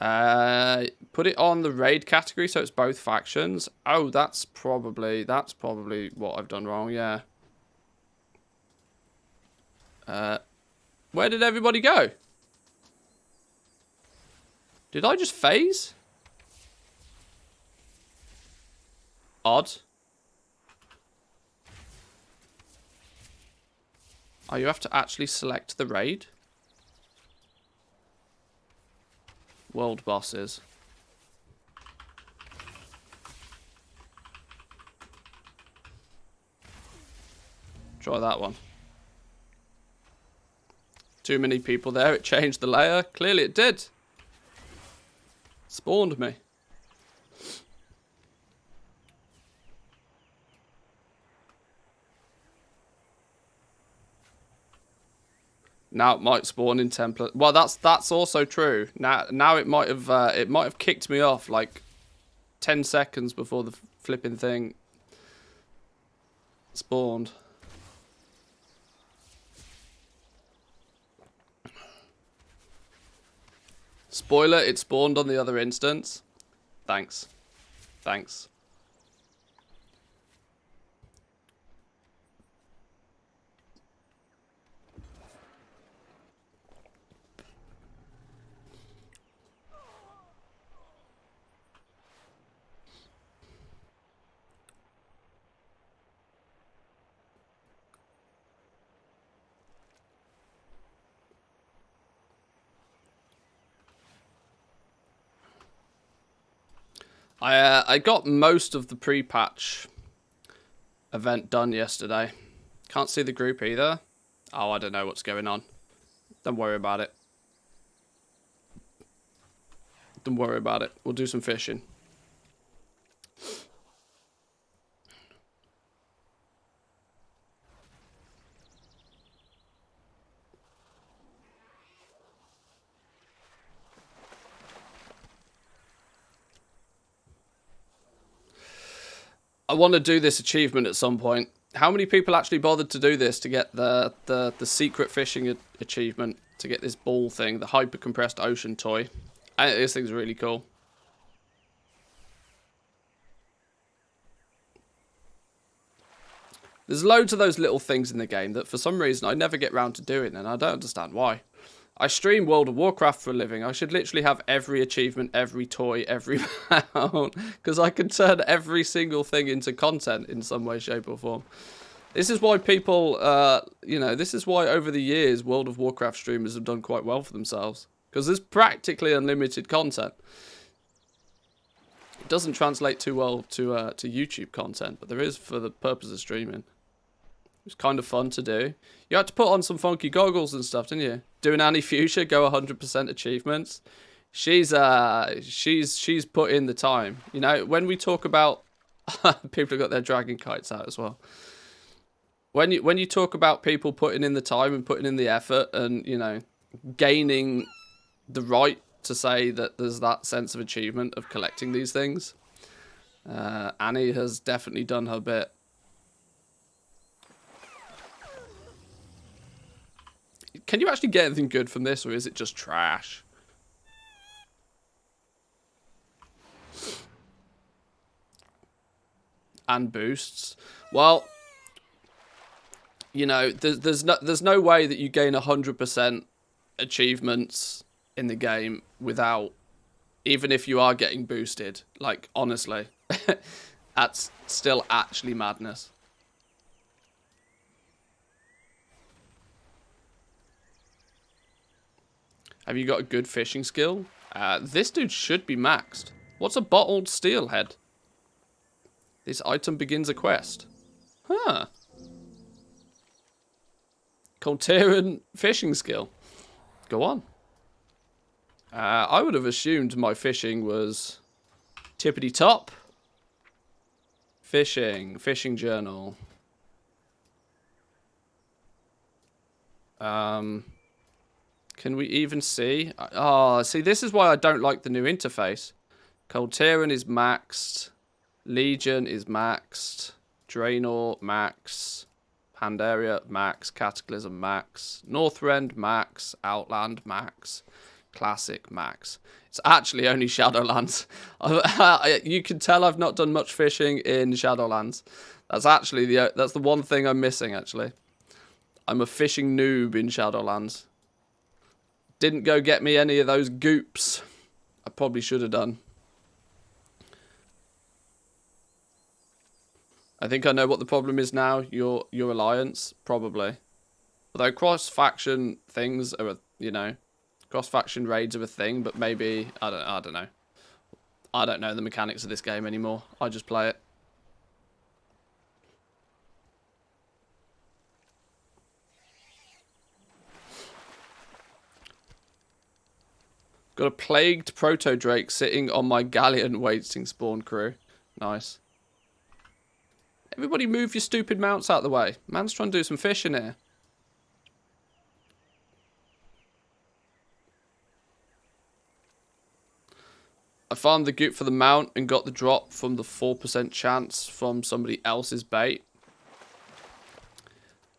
Put it on the raid category so it's both factions. Oh, that's probably what I've done wrong, yeah. Where did everybody go? Did I just phase? Odd. Oh, you have to actually select the raid? World bosses. Try that one. Too many people there. It changed the layer. Clearly it did. Spawned me. Now it might spawn in template. Well, that's also true. Now it might have kicked me off like 10 seconds before the flipping thing spawned. Spoiler, it spawned on the other instance. Thanks. Thanks. I got most of the pre-patch event done yesterday. Can't see the group either. Oh, I don't know what's going on. Don't worry about it. Don't worry about it. We'll do some fishing. I want to do this achievement at some point. How many people actually bothered to do this to get the secret fishing achievement, to get this ball thing, the hyper compressed ocean toy? This thing's really cool. There's loads of those little things in the game that for some reason I never get round to doing, and I don't understand why. I stream World of Warcraft for a living. I should literally have every achievement, every toy, every mount, because I can turn every single thing into content in some way, shape or form. This is why people, you know, this is why over the years World of Warcraft streamers have done quite well for themselves, because there's practically unlimited content. It doesn't translate too well to YouTube content, but there is for the purpose of streaming. It's kind of fun to do. You had to put on some funky goggles and stuff, didn't you? Doing Annie Fuchsia, go 100% achievements. She's put in the time. You know, when we talk about people have got their dragon kites out as well. When you talk about people putting in the time and putting in the effort and, you know, gaining the right to say that there's that sense of achievement of collecting these things, Annie has definitely done her bit. Can you actually get anything good from this, or is it just trash? And boosts. Well, you know, there's no way that you gain 100% achievements in the game without, even if you are getting boosted. Like, honestly, that's still actually madness. Have you got a good fishing skill? This dude should be maxed. What's a bottled steelhead? This item begins a quest. Huh. Colteran fishing skill. Go on. I would have assumed my fishing was tippity top. Fishing journal. Can we even see? Oh, see, this is why I don't like the new interface. Cold Tyran is maxed. Legion is maxed. Draenor, max. Pandaria, max. Cataclysm, max. Northrend, max. Outland, max. Classic, max. It's actually only Shadowlands. You can tell I've not done much fishing in Shadowlands. That's actually that's the one thing I'm missing, actually. I'm a fishing noob in Shadowlands. Didn't go get me any of those goops. I probably should have done. I think I know what the problem is now. Your alliance, probably. Although cross-faction things are, cross-faction raids are a thing, but maybe I don't know. I don't know the mechanics of this game anymore. I just play it. Got a plagued proto-drake sitting on my galleon waiting spawn crew. Nice. Everybody move your stupid mounts out of the way. Man's trying to do some fishing here. I farmed the goop for the mount and got the drop from the 4% chance from somebody else's bait.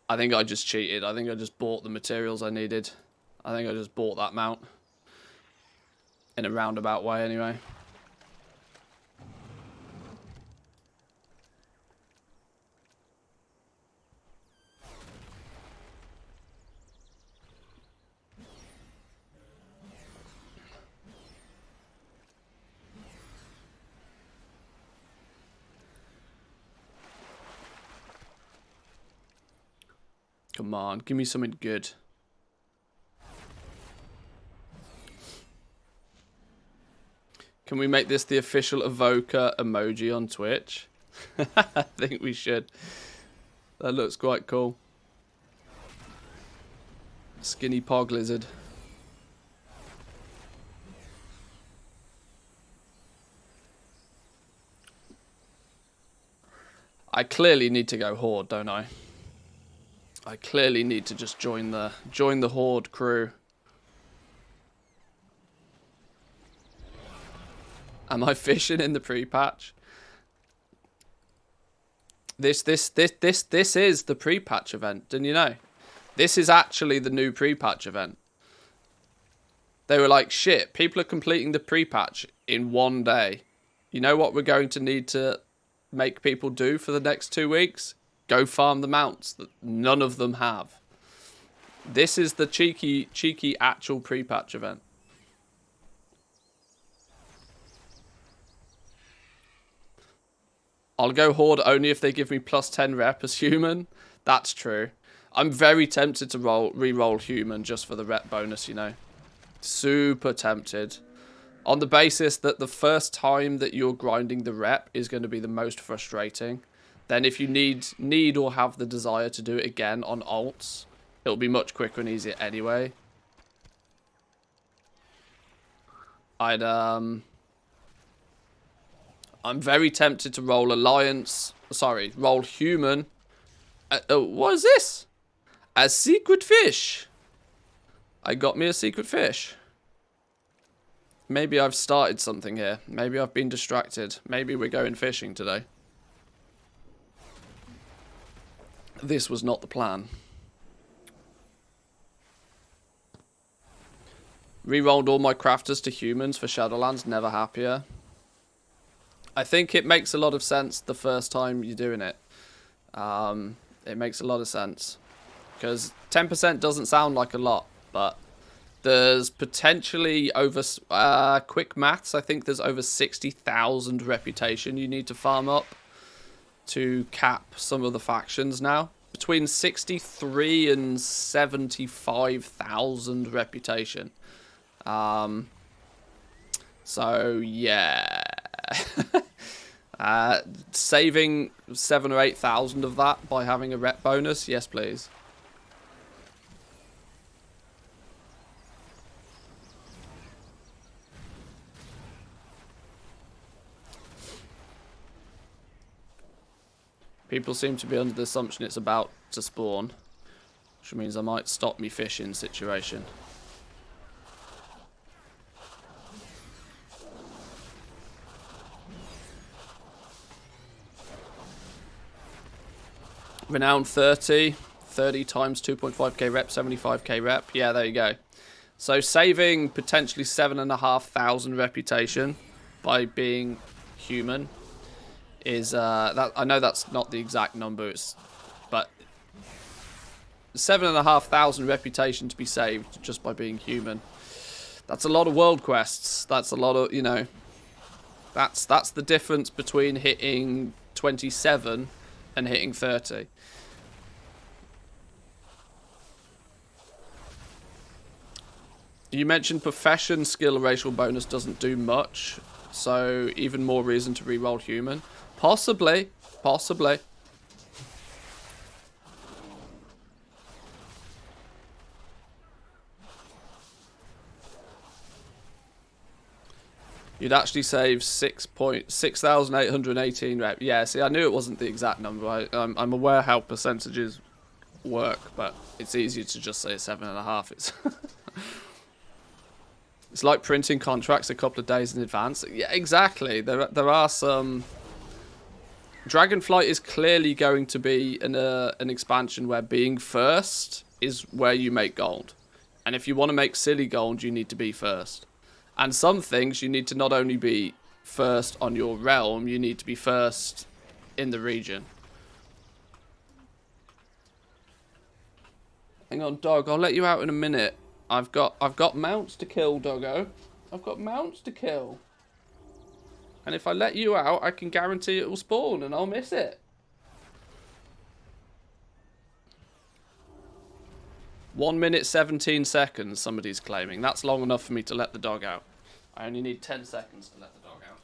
I think I just cheated. I think I just bought the materials I needed. I think I just bought that mount. In a roundabout way, anyway. Come on, give me something good. Can we make this the official Evoker emoji on Twitch? I think we should. That looks quite cool. Skinny pog lizard. I clearly need to go Horde, don't I? I clearly need to just join the Horde crew. Am I fishing in the pre-patch? This is the pre-patch event, didn't you know? This is actually the new pre-patch event. They were like, shit, people are completing the pre-patch in one day. You know what we're going to need to make people do for the next 2 weeks? Go farm the mounts that none of them have. This is the cheeky actual pre-patch event. I'll go Horde only if they give me plus 10 rep as human. That's true. I'm very tempted to re-roll human just for the rep bonus, you know. Super tempted. On the basis that the first time that you're grinding the rep is going to be the most frustrating. Then if you need or have the desire to do it again on alts, it'll be much quicker and easier anyway. I'm very tempted to roll alliance. Sorry, roll human. What is this? A secret fish. I got me a secret fish. Maybe I've started something here. Maybe I've been distracted. Maybe we're going fishing today. This was not the plan. Rerolled all my crafters to humans for Shadowlands. Never happier. I think it makes a lot of sense the first time you're doing it. It makes a lot of sense. Because 10% doesn't sound like a lot, but there's potentially over, quick maths, I think there's over 60,000 reputation you need to farm up to cap some of the factions now. Between 63 and 75,000 reputation. So, yeah. Saving 7,000 or 8,000 of that by having a rep bonus, yes please. People seem to be under the assumption it's about to spawn, which means I might stop me fishing situation. Renown 30. 30 times 2.5k rep, 75k rep. Yeah, there you go. So saving potentially 7,500 reputation by being human is that I know that's not the exact number, but 7,500 reputation to be saved just by being human. That's a lot of world quests. That's a lot of, you know, that's the difference between hitting 27 and hitting 30. You mentioned profession skill racial bonus doesn't do much, so even more reason to reroll human. Possibly, possibly. You'd actually save 6,818 rep. Yeah, see, I knew it wasn't the exact number. I'm aware how percentages work, but it's easier to just say 7.5. It's it's like printing contracts a couple of days in advance. Yeah, exactly. There are some. Dragonflight is clearly going to be an expansion where being first is where you make gold, and if you want to make silly gold, you need to be first. And some things you need to not only be first on your realm, you need to be first in the region. Hang on, dog. I'll let you out in a minute. I've got mounts to kill, doggo. I've got mounts to kill. And if I let you out, I can guarantee it will spawn and I'll miss it. One minute 17 seconds, somebody's claiming. That's long enough for me to let the dog out. I only need 10 seconds to let the dog out.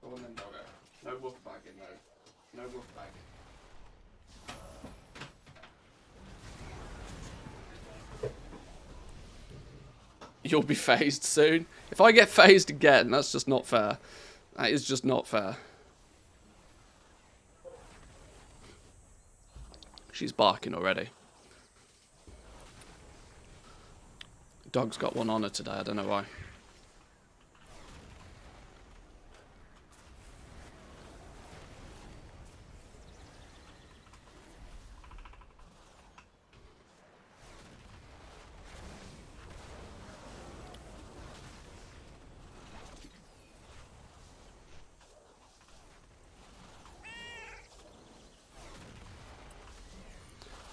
Go on then, doggo. No wolf bagging, no. No wolf bagging. You'll be phased soon. If I get phased again, that's just not fair. That is just not fair. She's barking already. Dog's got one on her today, I don't know why.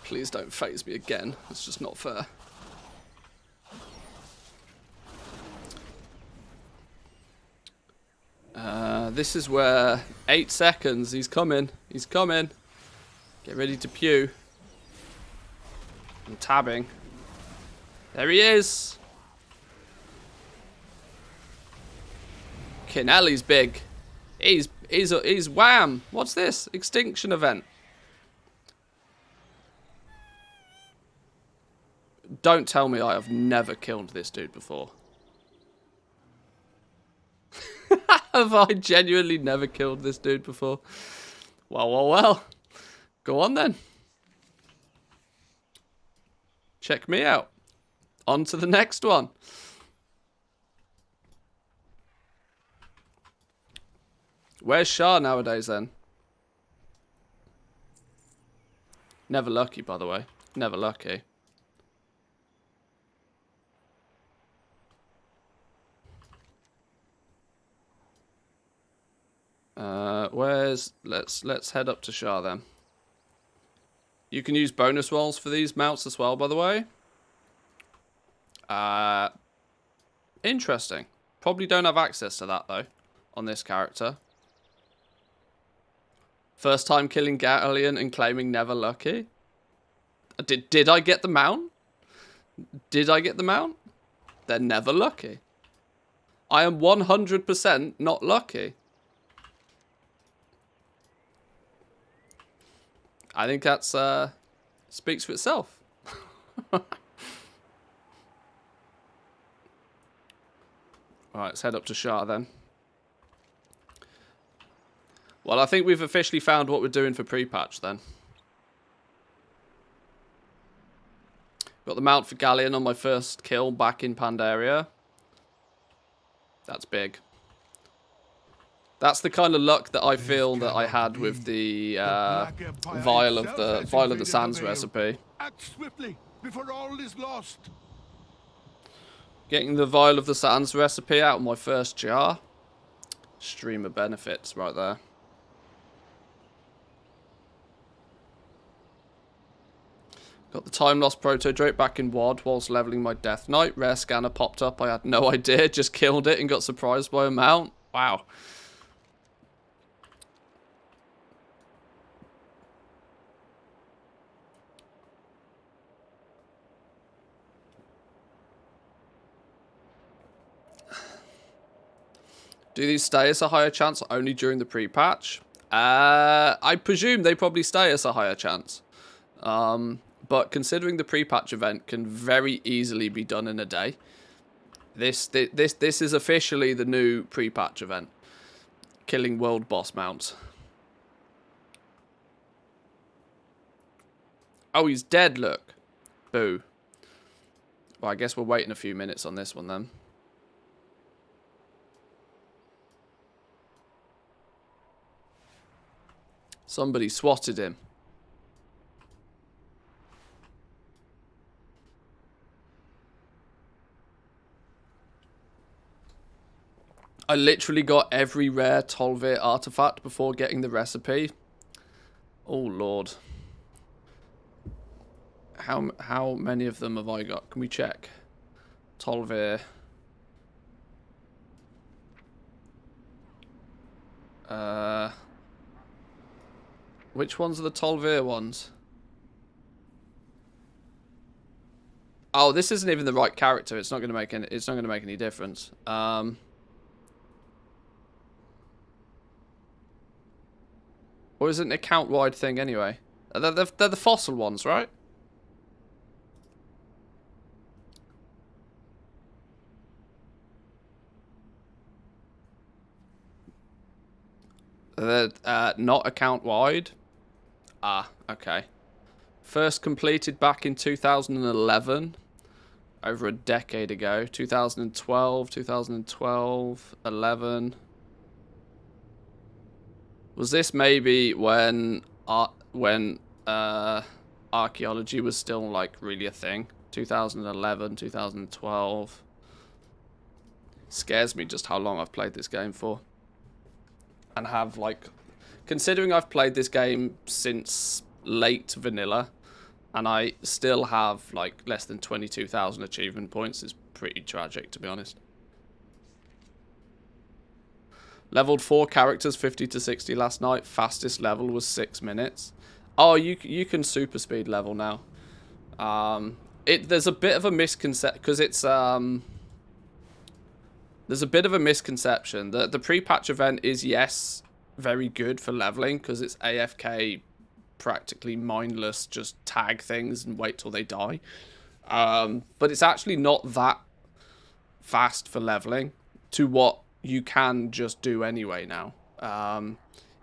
Please don't phase me again. It's just not fair. This is where 8 seconds. He's coming. He's coming. Get ready to pew. I'm tabbing. There he is. Kinelli's big. He's wham. What's this? Extinction event. Don't tell me I have never killed this dude before. Have I genuinely never killed this dude before? Well, well, well. Go on then. Check me out. On to the next one. Where's Shah nowadays then? Never lucky, by the way. Never lucky. Let's head up to Shah then. You can use bonus rolls for these mounts as well, by the way. Interesting. Probably don't have access to that though on this character. First time killing Galleon and claiming never lucky. Did I get the mount? Did I get the mount? They're never lucky. I am 100% not lucky. I think that's speaks for itself. Alright, let's head up to Shah then. Well, I think we've officially found what we're doing for pre-patch then. Got the mount for Galleon on my first kill back in Pandaria. That's big. That's the kind of luck that I feel that I had with the vial of the Sands recipe. Act swiftly before all is lost. Getting the vial of the Sands recipe out of my first jar. Stream of benefits right there. Got the time lost proto drake back in WoD whilst leveling my Death Knight. Rare scanner popped up. I had no idea. Just killed it and got surprised by a mount. Wow. Do these stay as a higher chance only during the pre-patch? I presume they probably stay as a higher chance. But considering the pre-patch event can very easily be done in a day, this is officially the new pre-patch event. Killing world boss mounts. Oh, he's dead, look. Boo. Well, I guess we're waiting a few minutes on this one then. Somebody swatted him. I literally got every rare Tol'vir artifact before getting the recipe. Oh lord. How many of them have I got? Can we check? Tol'vir. Which ones are the Tol'vir ones? Oh, this isn't even the right character. It's not going to make any. It's not going to make any difference. Or is it an account-wide thing anyway? They're the fossil ones, right? They're not account-wide. Ah, okay. First completed back in 2011. Over a decade ago. 2012, 11. Was this maybe when archaeology was still like really a thing? 2011, 2012. Scares me just how long I've played this game for. And have like, considering I've played this game since late vanilla, and I still have like less than 22,000 achievement points, is pretty tragic, to be honest. Leveled 4 characters 50 to 60 last night. Fastest level was 6 minutes. Oh, you can super speed level now. There's a bit of a misconception because it's there's a bit of a misconception that the pre-patch event is, yes, very good for leveling because it's AFK, practically mindless, just tag things and wait till they die. But it's actually not that fast for leveling to what you can just do anyway now.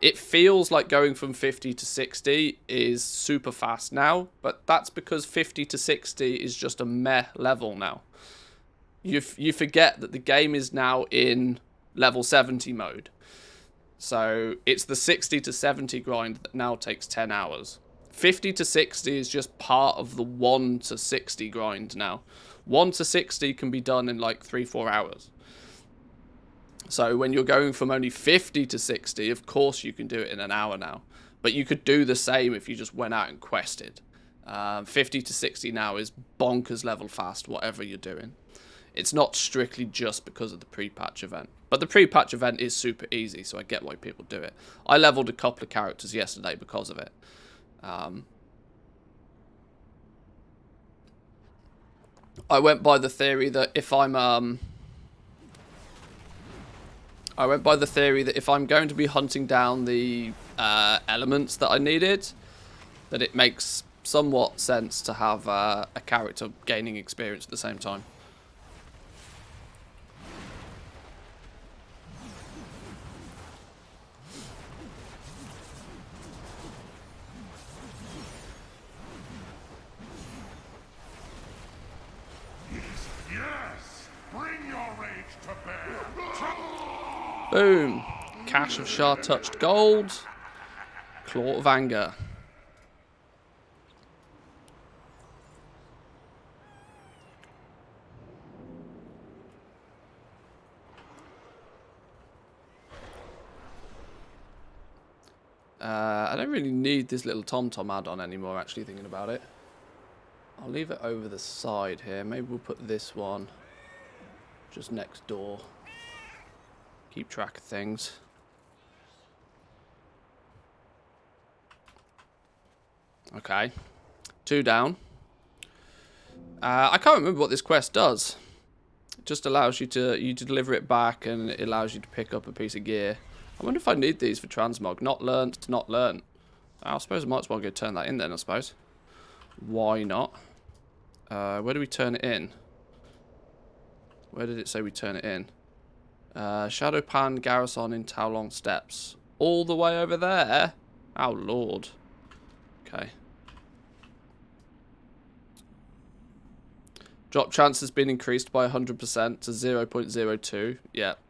It feels like going from 50 to 60 is super fast now, but that's because 50 to 60 is just a meh level now. You forget that the game is now in level 70 mode. So it's the 60 to 70 grind that now takes 10 hours. 50 to 60 is just part of the 1 to 60 grind now. 1 to 60 can be done in like 3-4 hours. So when you're going from only 50 to 60, of course you can do it in an hour now. But you could do the same if you just went out and quested. 50 to 60 now is bonkers level fast, whatever you're doing. It's not strictly just because of the pre-patch event. But the pre-patch event is super easy, so I get why people do it. I leveled a couple of characters yesterday because of it. I went by the theory that if I'm going to be hunting down the elements that I needed, that it makes somewhat sense to have a character gaining experience at the same time. Boom. cache of Shah-touched gold. Claw of Anger. I don't really need this little TomTom add-on anymore, actually, thinking about it. I'll leave it over the side here. Maybe we'll put this one just next door. Keep track of things. Okay. 2 down. I can't remember what this quest does. It just allows you to deliver it back, and it allows you to pick up a piece of gear. I wonder if I need these for transmog. Not learnt, not learnt. I suppose I might as well go turn that in then, I suppose. Why not? Where do we turn it in? Where did it say we turn it in? Shadowpan Garrison in Taolong Steps. All the way over there? Oh, Lord. Okay. Drop chance has been increased by 100% to 0.02.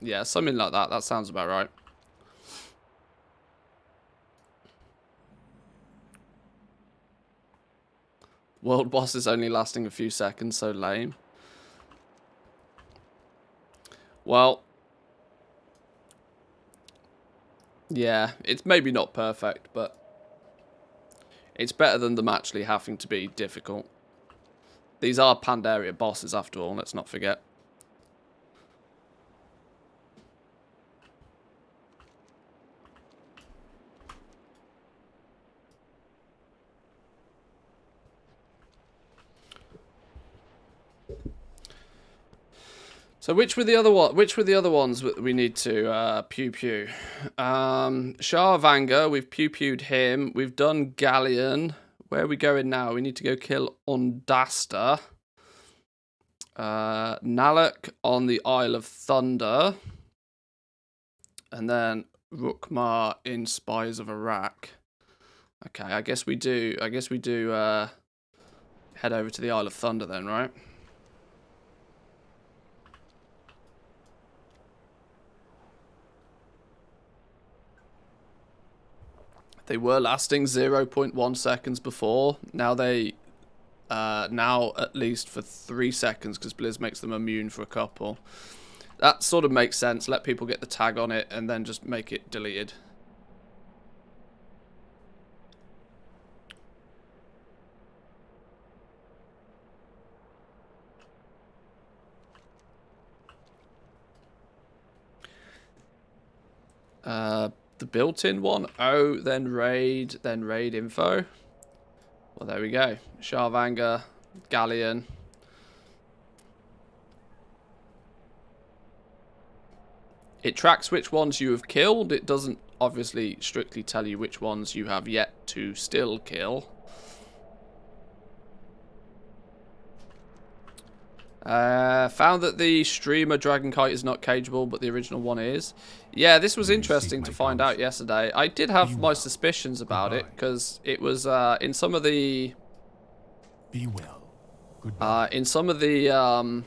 Yeah, something like that. That sounds about right. World boss is only lasting a few seconds, so lame. Well, yeah, it's maybe not perfect, but it's better than them actually having to be difficult. These are Pandaria bosses after all, let's not forget. So which were the other ones that we need to pew pew? Shah of Anger, we've pew pewed him. We've done Galleon. Where are we going now? We need to go kill Ondasta. Nalak on the Isle of Thunder. And then Rukmar in Spies of Iraq. Okay, I guess we do head over to the Isle of Thunder then, right? They were lasting 0.1 seconds before. Now now at least for 3 seconds, because Blizz makes them immune for a couple. That sort of makes sense. Let people get the tag on it and then just make it deleted. The built-in one. Oh, then raid info. Well, there we go. Shah of Anger, Galleon. It tracks which ones you have killed. It doesn't obviously strictly tell you which ones you have yet to still kill. Found that the streamer Dragon Kite is not cageable, but the original one is. Yeah, this was interesting to find out yesterday. I did have my suspicions about it, because it was in some of the... Be well. In some of the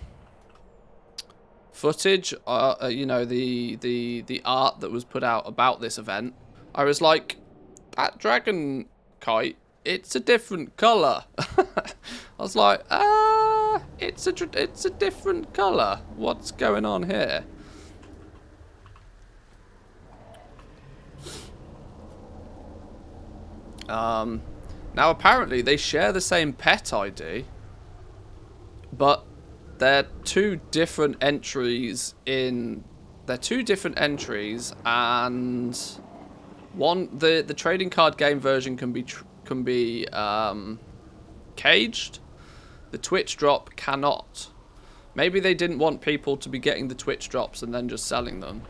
footage, you know, the art that was put out about this event, I was like, that Dragon Kite, it's a different colour. I was like, it's a different colour. What's going on here? Now apparently they share the same pet ID, but they're two different entries in. They're two different entries, and one the trading card game version can be caged. The Twitch drop cannot. Maybe they didn't want people to be getting the Twitch drops and then just selling them,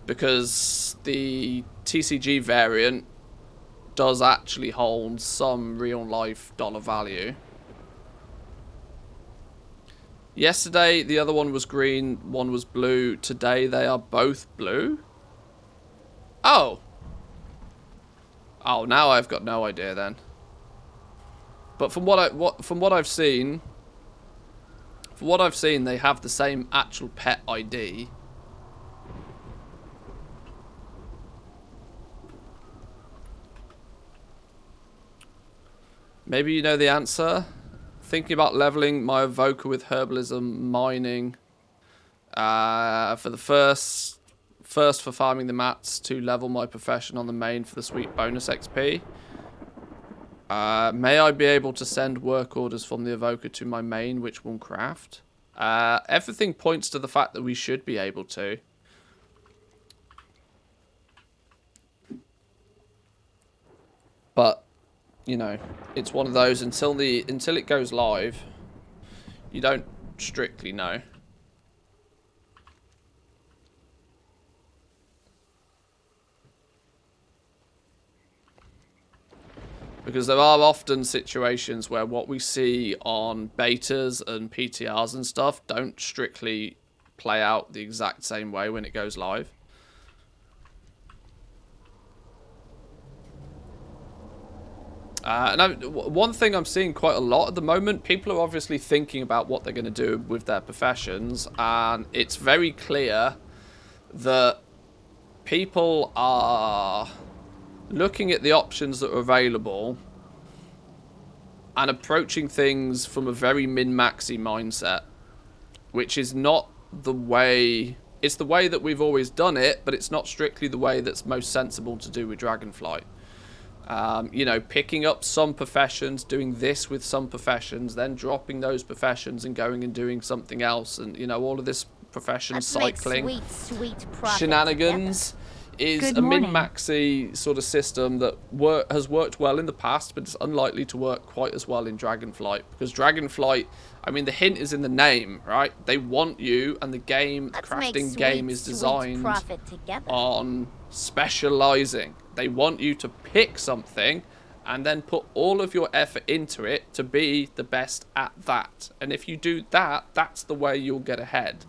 because the TCG variant does actually hold some real-life dollar value. Yesterday, the other one was green, one was blue. Today, they are both blue. Oh. Oh, now I've got no idea then. But from what I've seen, they have the same actual pet ID. Maybe you know the answer. Thinking about leveling my evoker with herbalism mining. For the first for farming the mats to level my profession on the main for the sweet bonus XP. May I be able to send work orders from the evoker to my main, which will craft? Everything points to the fact that we should be able to. But, you know, it's one of those until it goes live, you don't strictly know. Because there are often situations where what we see on betas and PTRs and stuff don't strictly play out the exact same way when it goes live. One thing I'm seeing quite a lot at the moment, people are obviously thinking about what they're going to do with their professions, and it's very clear that people are looking at the options that are available and approaching things from a very min-maxy mindset, which is not the way... It's the way that we've always done it, but it's not strictly the way that's most sensible to do with Dragonflight. You know, picking up some professions, doing this with some professions, then dropping those professions and going and doing something else, and, you know, all of this profession cycling sweet shenanigans together. is Good a morning. min-maxy sort of system that has worked well in the past, but it's unlikely to work quite as well in Dragonflight, because Dragonflight, I mean, the hint is in the name, right? They want you, and the game, the crafting game is designed on specializing. They want you to pick something and then put all of your effort into it to be the best at that. And if you do that, that's the way you'll get ahead.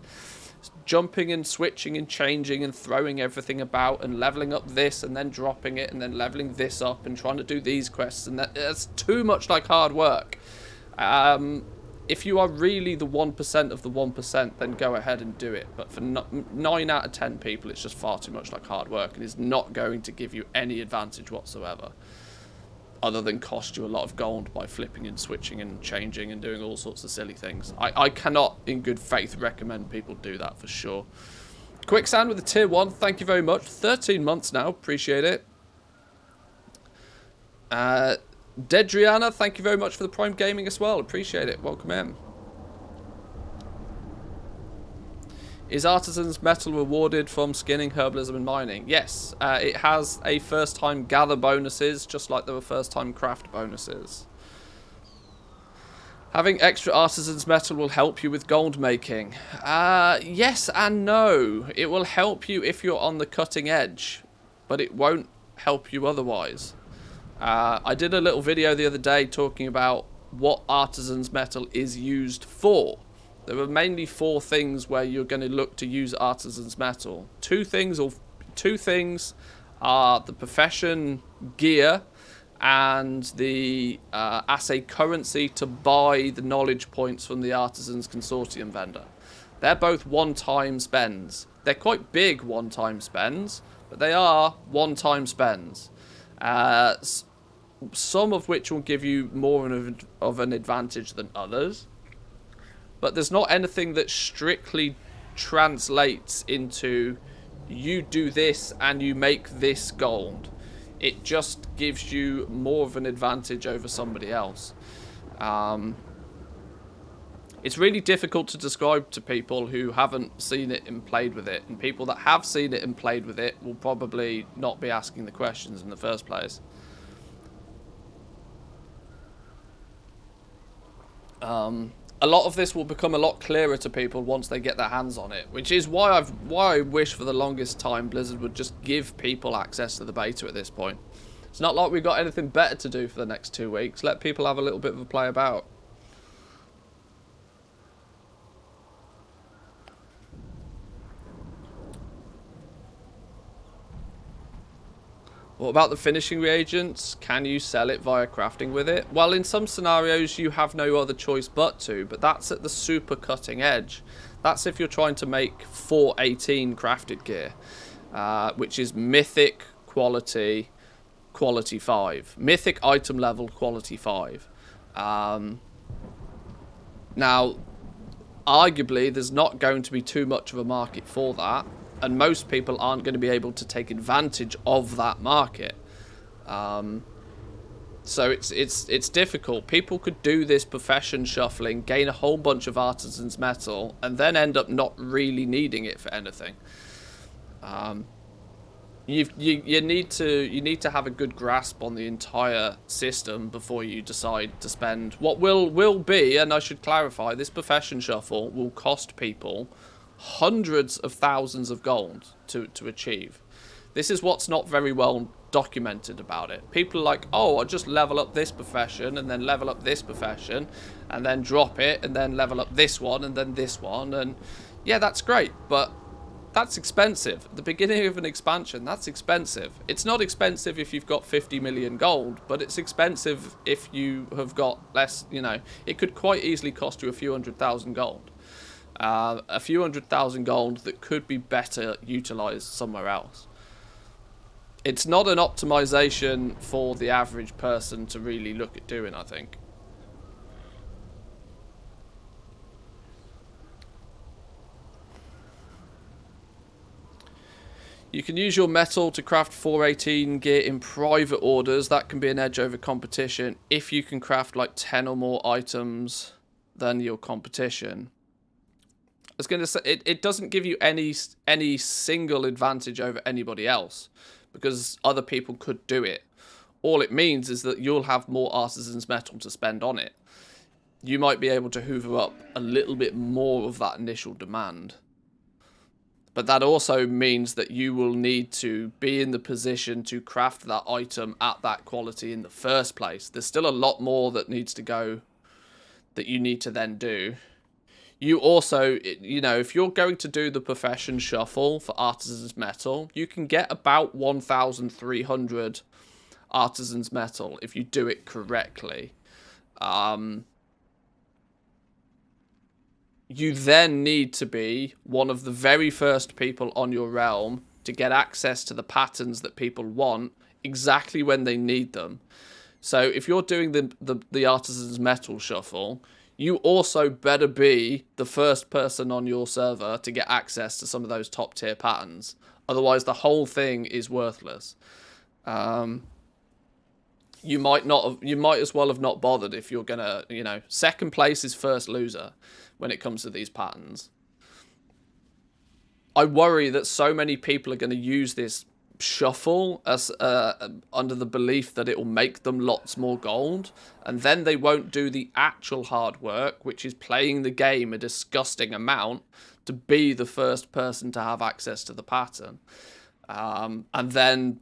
Jumping and switching and changing and throwing everything about and leveling up this and then dropping it and then leveling this up and trying to do these quests, and that's too much like hard work. If you are really the 1% of the 1%, then go ahead and do it. But for 9 out of 10 people, it's just far too much like hard work, and is not going to give you any advantage whatsoever, other than cost you a lot of gold by flipping and switching and changing and doing all sorts of silly things. I cannot, in good faith, recommend people do that for sure. Quicksand with a tier 1, thank you very much. 13 months now, appreciate it. Dedriana, thank you very much for the Prime Gaming as well. Appreciate it. Welcome in. Is Artisan's Metal rewarded from skinning, herbalism, and mining? Yes. It has a first-time gather bonuses, just like there were first-time craft bonuses. Having extra Artisan's Metal will help you with gold making. Yes and no. It will help you if you're on the cutting edge, but it won't help you otherwise. I did a little video the other day talking about what Artisan's Metal is used for. There are mainly 4 things where you're going to look to use Artisan's Metal. Two things are the profession gear and the assay currency to buy the knowledge points from the Artisans Consortium vendor. They're both one-time spends. They're quite big one-time spends, but they are one-time spends. Some of which will give you more of an advantage than others. But there's not anything that strictly translates into you do this and you make this gold. It just gives you more of an advantage over somebody else. It's really difficult to describe to people who haven't seen it and played with it. And people that have seen it and played with it will probably not be asking the questions in the first place. A lot of this will become a lot clearer to people once they get their hands on it, which is why I wish for the longest time Blizzard would just give people access to the beta at this point. It's not like we've got anything better to do for the next 2 weeks. Let people have a little bit of a play about. What about the finishing reagents? Can you sell it via crafting with it? Well, in some scenarios you have no other choice but to, but that's at the super cutting edge. That's if you're trying to make 418 crafted gear, which is mythic quality, quality 5. Mythic item level quality 5. Now, arguably, there's not going to be too much of a market for that, and most people aren't going to be able to take advantage of that market. So it's difficult. People could do this profession shuffling, gain a whole bunch of artisan's metal, and then end up not really needing it for anything. You need to have a good grasp on the entire system before you decide to spend what will be, and I should clarify, this profession shuffle will cost people hundreds of thousands of gold to achieve. This is what's not very well documented about it. People are like, oh, I'll just level up this profession and then level up this profession and then drop it and then level up this one and then this one, and yeah, that's great, but that's expensive. At the beginning of an expansion, that's expensive. It's not expensive if you've got 50 million gold, but it's expensive if you have got less, you know. It could quite easily cost you a few 100,000 gold. A few 100,000 gold that could be better utilized somewhere else. It's not an optimization for the average person to really look at doing, I think. You can use your metal to craft 418 gear in private orders. That can be an edge over competition if you can craft like 10 or more items than your competition. I was going to say, it doesn't give you any single advantage over anybody else, because other people could do it. All it means is that you'll have more artisan's metal to spend on it. You might be able to hoover up a little bit more of that initial demand. But that also means that you will need to be in the position to craft that item at that quality in the first place. There's still a lot more that needs to go, that you need to then do. You also, you know, if you're going to do the profession shuffle for artisan's metal, you can get about 1,300 artisan's metal if you do it correctly. You then need to be one of the very first people on your realm to get access to the patterns that people want exactly when they need them. So if you're doing the artisan's metal shuffle, you also better be the first person on your server to get access to some of those top tier patterns. Otherwise, the whole thing is worthless. You might as well have not bothered if you're gonna, you know, second place is first loser when it comes to these patterns. I worry that so many people are going to use this shuffle as under the belief that it will make them lots more gold, and then they won't do the actual hard work, which is playing the game a disgusting amount to be the first person to have access to the pattern, and then,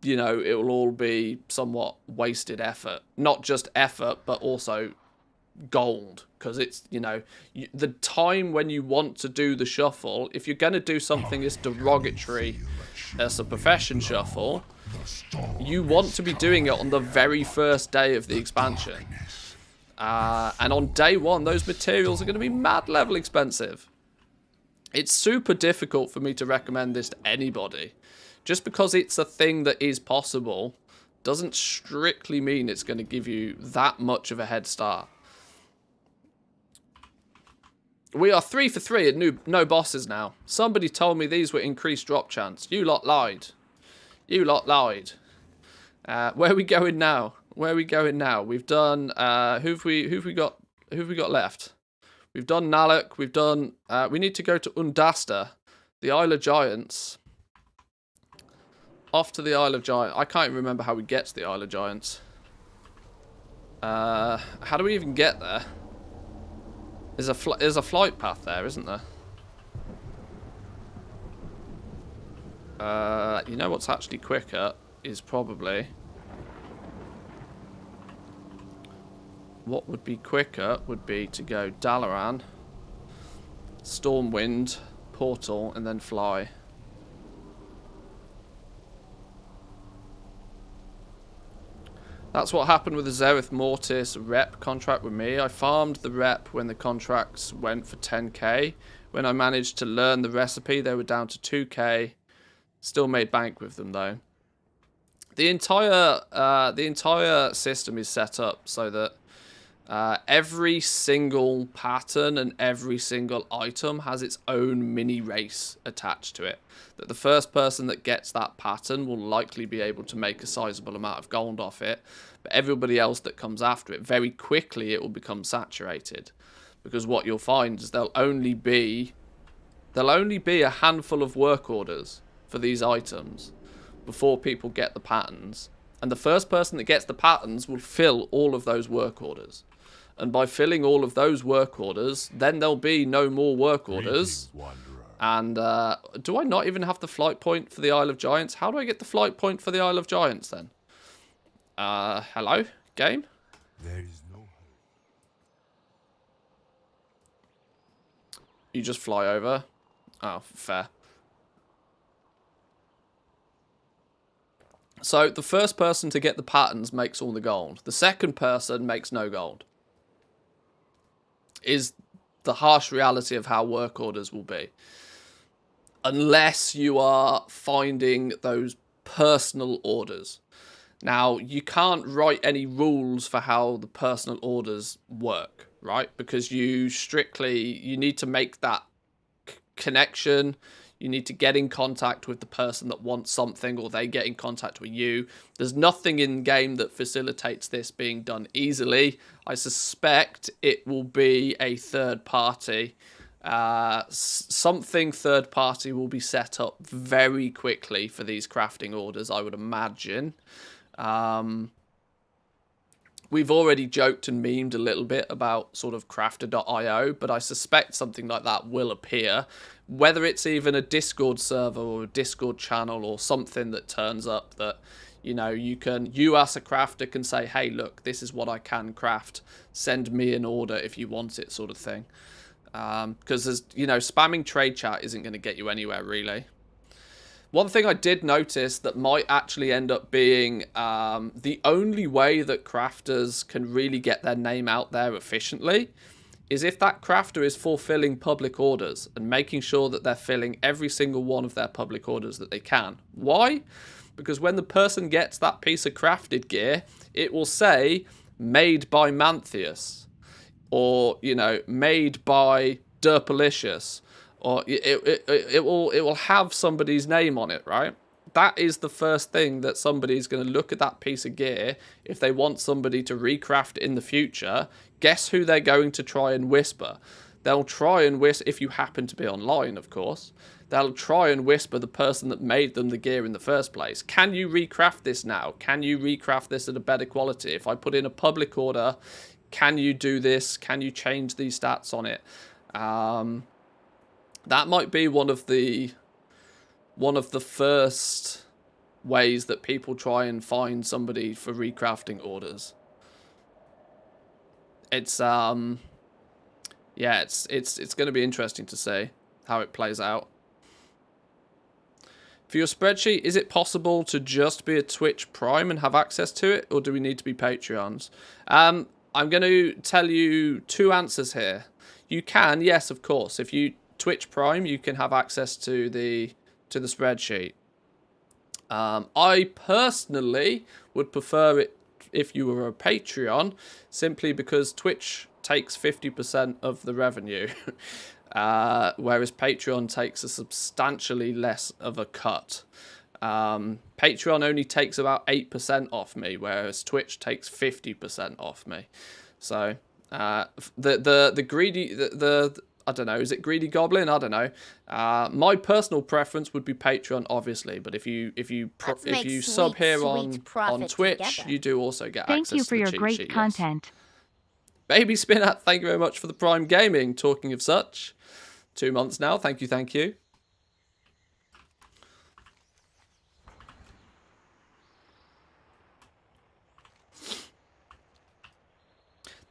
you know, it will all be somewhat wasted effort. Not just effort, but also gold, because it's, you know, the time when you want to do the shuffle, if you're going to do something as derogatory as a profession shuffle, you want to be doing it on the very first day of the expansion, and on day one those materials are going to be mad level expensive. It's super difficult for me to recommend this to anybody. Just because it's a thing that is possible doesn't strictly mean it's going to give you that much of a head start. We are 3 for 3 and no bosses now. Somebody told me these were increased drop chance. You lot lied. You lot lied. Where are we going now? Where are we going now? We've done. Who've we got left? We've done Naluk. We've done. We need to go to Undasta, the Isle of Giants. Off to the Isle of Giants. I can't even remember how we get to the Isle of Giants. How do we even get there? There's a flight path there, isn't there? You know what's actually quicker is probably... What would be quicker would be to go Dalaran, Stormwind, Portal, and then fly. That's what happened with the Zereth Mortis rep contract with me. I farmed the rep when the contracts went for 10k. When I managed to learn the recipe, they were down to 2k. Still made bank with them, though. the entire system is set up so that every single pattern and every single item has its own mini race attached to it. That the first person that gets that pattern will likely be able to make a sizable amount of gold off it, but everybody else that comes after it, very quickly it will become saturated, because what you'll find is there'll only be a handful of work orders for these items before people get the patterns, and the first person that gets the patterns will fill all of those work orders. And by filling all of those work orders, then there'll be no more work orders. And do I not even have the flight point for the Isle of Giants? How do I get the flight point for the Isle of Giants then? Hello, game? There is no hope. You just fly over. Oh, fair. So the first person to get the patterns makes all the gold. The second person makes no gold. Is the harsh reality of how work orders will be. Unless you are finding those personal orders. Now, you can't write any rules for how the personal orders work, right? Because you need to make that connection. You need to get in contact with the person that wants something, or they get in contact with you. There's nothing in game that facilitates this being done easily. I suspect it will be a third party. Something third party will be set up very quickly for these crafting orders, I would imagine. We've already joked and memed a little bit about sort of crafter.io, but I suspect something like that will appear. Whether it's even a Discord server or a Discord channel or something that turns up that, you as a crafter can say, hey, look, this is what I can craft. Send me an order if you want it, sort of thing. Because, spamming trade chat isn't going to get you anywhere, really. One thing I did notice that might actually end up being the only way that crafters can really get their name out there efficiently is if that crafter is fulfilling public orders and making sure that they're filling every single one of their public orders that they can. Why? Because when the person gets that piece of crafted gear, it will say, made by Mantheus, or, made by Derpalicious, or it will have somebody's name on it, right? That is the first thing that somebody's going to look at that piece of gear. If they want somebody to recraft it in the future, guess who they're going to try and whisper? They'll try and whisper, if you happen to be online, of course, they'll try and whisper the person that made them the gear in the first place. Can you recraft this now? Can you recraft this at a better quality? If I put in a public order, can you do this? Can you change these stats on it? That might be one of the first ways that people try and find somebody for recrafting orders. It's going to be interesting to see how it plays out. For your spreadsheet, is it possible to just be a Twitch Prime and have access to it, or do we need to be Patreons? I'm going to tell you two answers here. You can, yes, of course. If you Twitch Prime, you can have access to the spreadsheet. I personally would prefer it if you were a Patreon, simply because Twitch takes 50% of the revenue, whereas Patreon takes a substantially less of a cut. Patreon only takes about 8% off me, whereas Twitch takes 50% off me. So the greedy I don't know, is it Greedy Goblin? I don't know. My personal preference would be Patreon, obviously, but if you sub here on Twitch, together. You do also get Thank access you to for the your cheat great sheet, yes. content. Baby Spinat, thank you very much for the Prime Gaming. Talking of such, 2 months now. Thank you.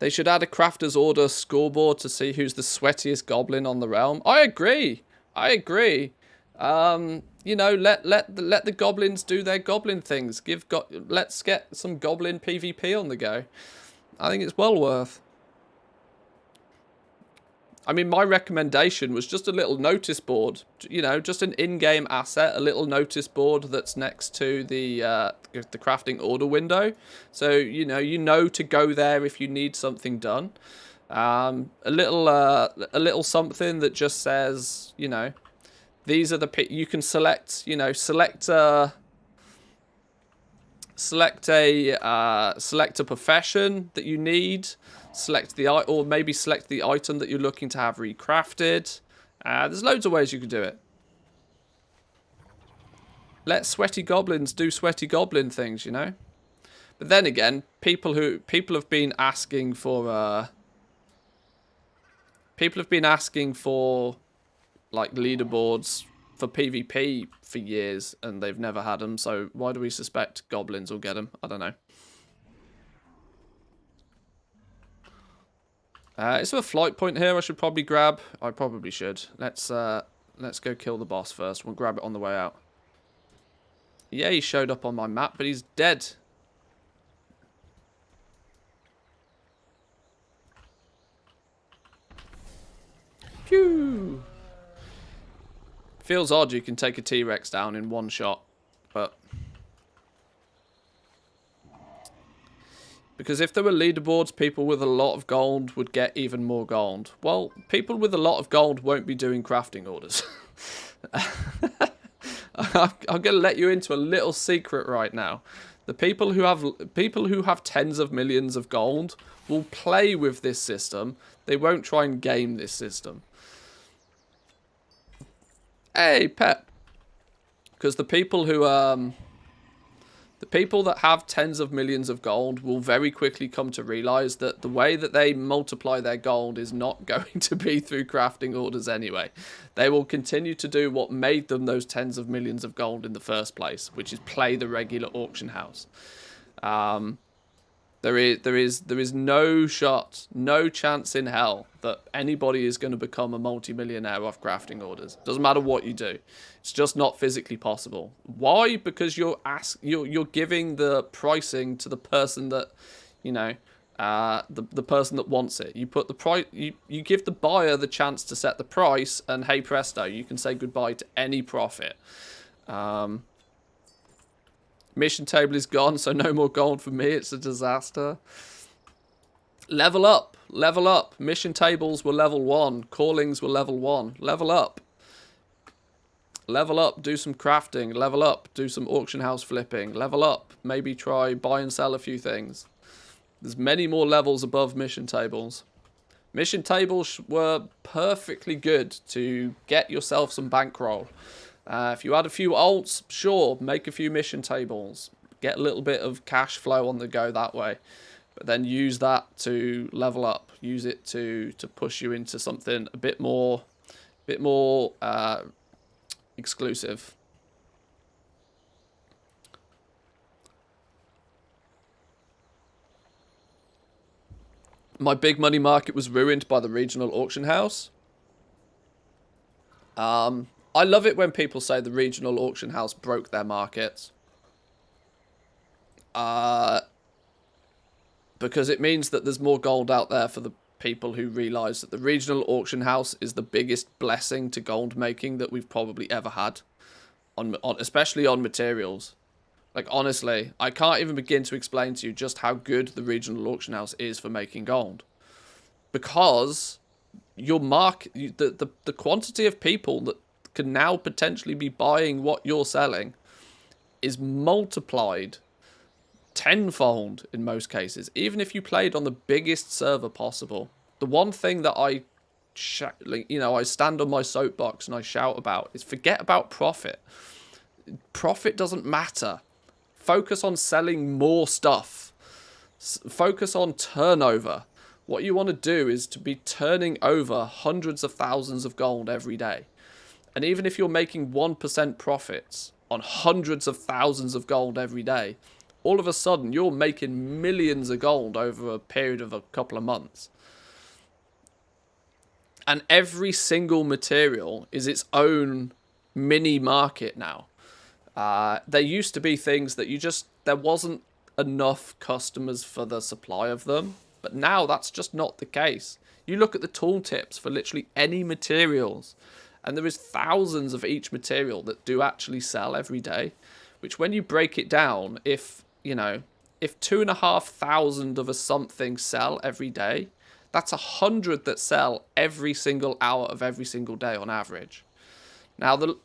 They should add a crafter's order scoreboard to see who's the sweatiest goblin on the realm. I agree. Let the goblins do their goblin things. Let's get some goblin PvP on the go. I think it's well worth. I mean, my recommendation was just a little notice board, you know, just an in-game asset, a little notice board that's next to the crafting order window. So, you know to go there if you need something done. A little something that just says, you know, these are the you can select, you know, select a profession that you need. Select the or maybe select the item that you're looking to have recrafted. There's loads of ways you could do it. Let sweaty goblins do sweaty goblin things, you know. But then again, people have been asking for like leaderboards for PvP for years, and they've never had them. So why do we suspect goblins will get them? I don't know. Is there a flight point here I should probably grab? I probably should. Let's go kill the boss first. We'll grab it on the way out. Yeah, he showed up on my map, but he's dead. Phew. Feels odd you can take a T-Rex down in one shot, but... Because if there were leaderboards, people with a lot of gold would get even more gold. Well, people with a lot of gold won't be doing crafting orders. I'm going to let you into a little secret right now. The people who have tens of millions of gold will play with this system. They won't try and game this system. Hey, pet. Because the people that have tens of millions of gold will very quickly come to realize that the way that they multiply their gold is not going to be through crafting orders anyway. They will continue to do what made them those tens of millions of gold in the first place, which is play the regular auction house. There is no shot, no chance in hell that anybody is going to become a multi-millionaire off crafting orders. Doesn't matter what you do. It's just not physically possible. Why? Because you're giving the pricing to the person that, you know, the person that wants it. You put the price, you give the buyer the chance to set the price, and hey presto, you can say goodbye to any profit. Mission table is gone, so no more gold for me. It's a disaster. Level up. Level up. Mission tables were level 1. Callings were level 1. Level up. Level up. Do some crafting. Level up. Do some auction house flipping. Level up. Maybe try buy and sell a few things. There's many more levels above mission tables. Mission tables were perfectly good to get yourself some bankroll. If you had a few alts, sure, make a few mission tables. Get a little bit of cash flow on the go that way. But then use that to level up. Use it to push you into something a bit more exclusive. My big money market was ruined by the regional auction house. I love it when people say the regional auction house broke their markets. Because it means that there's more gold out there for the people who realise that the regional auction house is the biggest blessing to gold making that we've probably ever had. Especially on materials. Like, honestly, I can't even begin to explain to you just how good the regional auction house is for making gold. Because your the quantity of people that can now potentially be buying what you're selling is multiplied tenfold in most cases. Even if you played on the biggest server possible. The one thing that I stand on my soapbox and I shout about is forget about profit. Profit doesn't matter. Focus on selling more stuff. Focus on turnover. What you want to do is to be turning over hundreds of thousands of gold every day. And even if you're making 1% profits on hundreds of thousands of gold every day, all of a sudden you're making millions of gold over a period of a couple of months. And every single material is its own mini market now. There used to be things that there wasn't enough customers for the supply of them. But now that's just not the case. You look at the tooltips for literally any materials, and there is thousands of each material that do actually sell every day, which when you break it down, if 2,500 of a something sell every day, that's 100 that sell every single hour of every single day on average. Now, the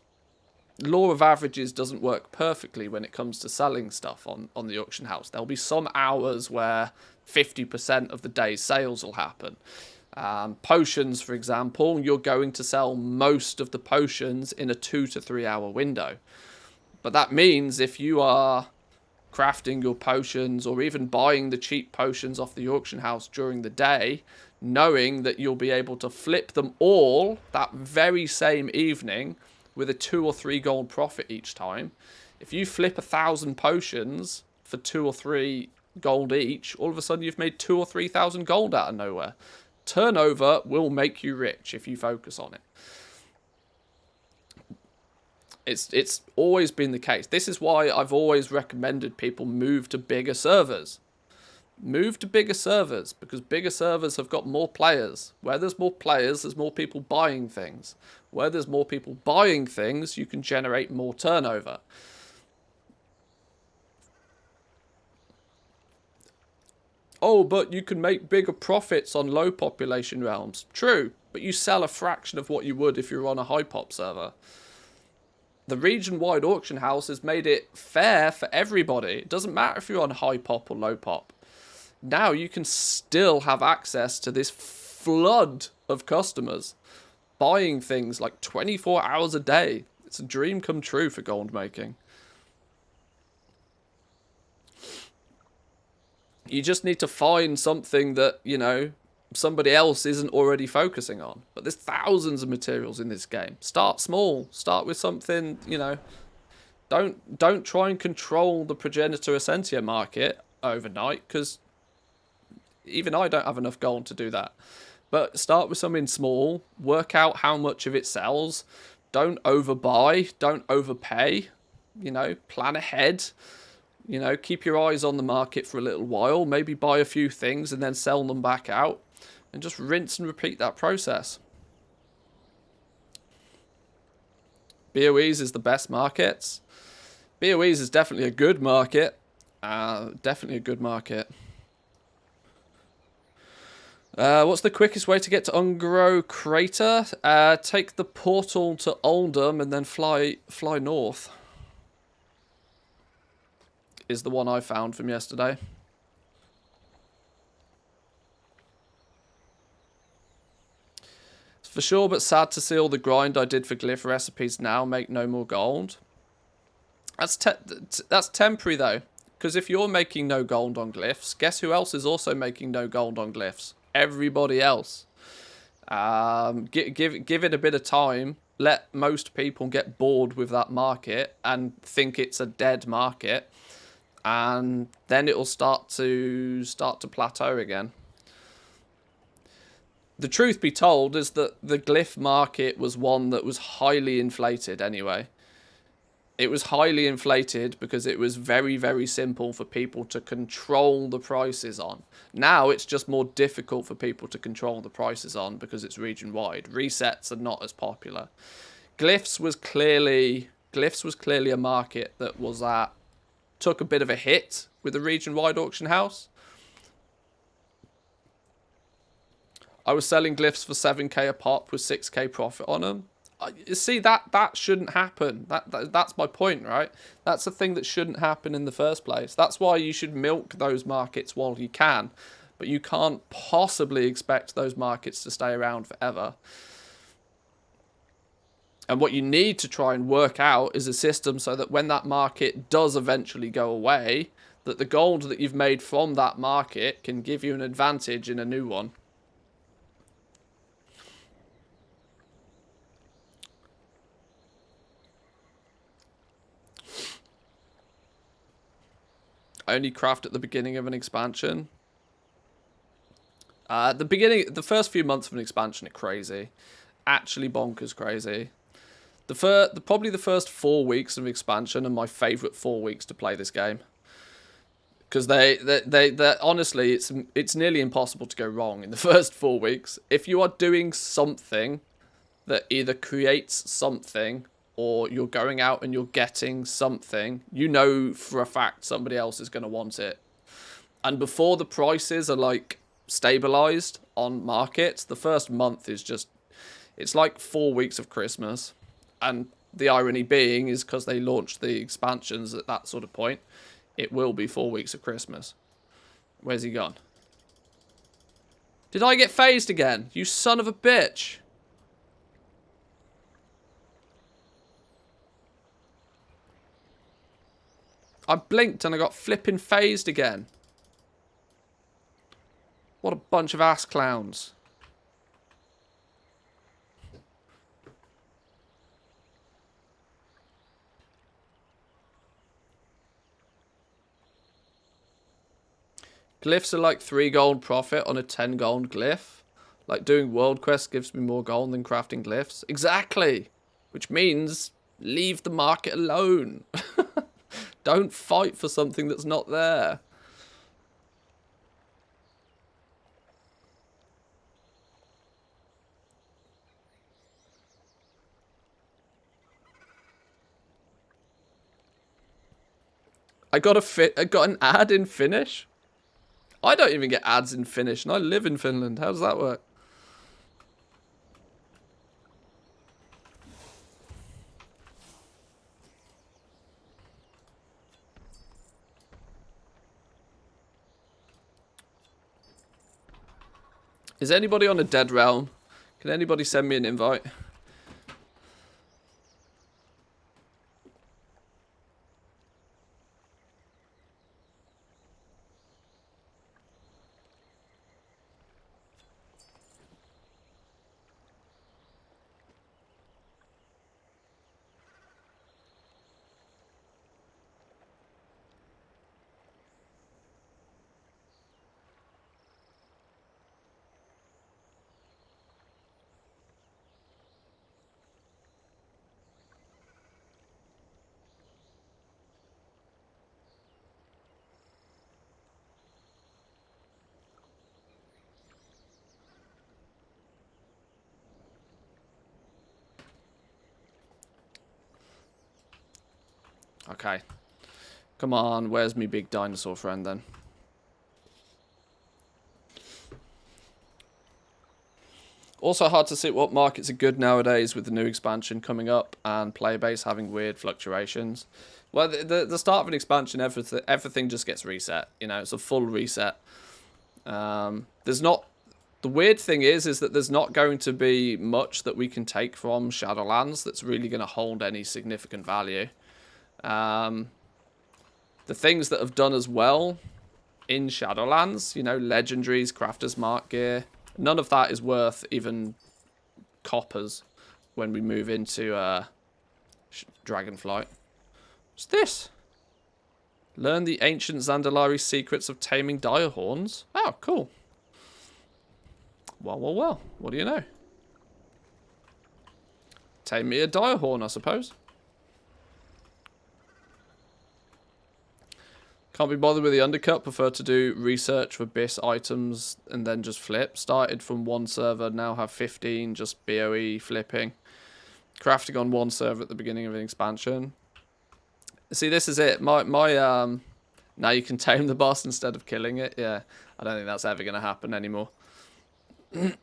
law of averages doesn't work perfectly when it comes to selling stuff on the auction house. There'll be some hours where 50% of the day's sales will happen. Potions, for example, you're going to sell most of the potions in a 2 to 3 hour window. But that means if you are crafting your potions or even buying the cheap potions off the auction house during the day, knowing that you'll be able to flip them all that very same evening with a 2 or 3 gold profit each time. If you flip 1,000 potions for 2 or 3 gold each, all of a sudden you've made 2,000 or 3,000 gold out of nowhere. Turnover will make you rich if you focus on it. It's always been the case. This is why I've always recommended people move to bigger servers. Move to bigger servers, because bigger servers have got more players. Where there's more players, there's more people buying things. Where there's more people buying things, you can generate more turnover. Oh, but you can make bigger profits on low population realms. True, but you sell a fraction of what you would if you were on a high pop server. The region-wide auction house has made it fair for everybody. It doesn't matter if you're on high pop or low pop. Now you can still have access to this flood of customers buying things like 24 hours a day. It's a dream come true for gold making. You just need to find something that, somebody else isn't already focusing on. But there's thousands of materials in this game. Start small. Start with something, Don't try and control the Progenitor Essentia market overnight, because even I don't have enough gold to do that. But start with something small. Work out how much of it sells. Don't overbuy. Don't overpay. Plan ahead. Keep your eyes on the market for a little while. Maybe buy a few things and then sell them back out. And just rinse and repeat that process. BOEs is the best markets. BOEs is definitely a good market. Definitely a good market. What's the quickest way to get to Ungro Crater? Take the portal to Oldham and then fly north. Is the one I found from yesterday. It's for sure, but sad to see all the grind I did for glyph recipes now make no more gold. That's temporary though, because if you're making no gold on glyphs, guess who else is also making no gold on glyphs? Everybody else. Give it a bit of time. Let most people get bored with that market and think it's a dead market, and then it will start to plateau again. The truth be told is that the glyph market was one that was highly inflated anyway. It was highly inflated because it was very, very simple for people to control the prices on. Now it's just more difficult for people to control the prices on because it's region-wide. Resets are not as popular. Glyphs was clearly a market that took a bit of a hit with the region-wide auction house. I was selling glyphs for 7k a pop with 6k profit on them. You see, that shouldn't happen. That's my point, right? That's a thing that shouldn't happen in the first place. That's why you should milk those markets while you can. But you can't possibly expect those markets to stay around forever. And what you need to try and work out is a system so that when that market does eventually go away, that the gold that you've made from that market can give you an advantage in a new one. Only craft at the beginning of an expansion. The first few months of an expansion are crazy. Actually bonkers crazy. Probably the first 4 weeks of expansion are my favourite 4 weeks to play this game. Because they honestly, it's nearly impossible to go wrong in the first 4 weeks. If you are doing something that either creates something or you're going out and you're getting something, you know for a fact somebody else is going to want it. And before the prices are like stabilized on markets, the first month is just, it's like 4 weeks of Christmas. And the irony being is because they launched the expansions at that sort of point, it will be 4 weeks of Christmas. Where's he gone? Did I get phased again? You son of a bitch. I blinked and I got flipping phased again. What a bunch of ass clowns. Glyphs are like 3 gold profit on a 10 gold glyph. Like doing world quests gives me more gold than crafting glyphs. Exactly. Which means leave the market alone. Don't fight for something that's not there. I got an ad in Finnish. I don't even get ads in Finnish, and I live in Finland. How does that work? Is anybody on a dead realm? Can anybody send me an invite? Okay. Come on, where's me big dinosaur friend then? Also hard to see what markets are good nowadays with the new expansion coming up and player base having weird fluctuations. Well, the start of an expansion, everything just gets reset. You know, it's a full reset. There's not... The weird thing is that there's not going to be much that we can take from Shadowlands that's really going to hold any significant value. The things that have done as well in Shadowlands, you know, legendaries, crafters mark gear, none of that is worth even coppers when we move into Dragonflight. What's this? Learn the ancient Zandalari secrets of taming direhorns. Oh, cool. Well. What do you know? Tame me a direhorn, I suppose. Can't be bothered with the undercut. Prefer to do research for BIS items and then just flip. Started from one server, now have 15, just BOE flipping. Crafting on one server at the beginning of an expansion. See, this is it. Now you can tame the boss instead of killing it. Yeah, I don't think that's ever going to happen anymore. This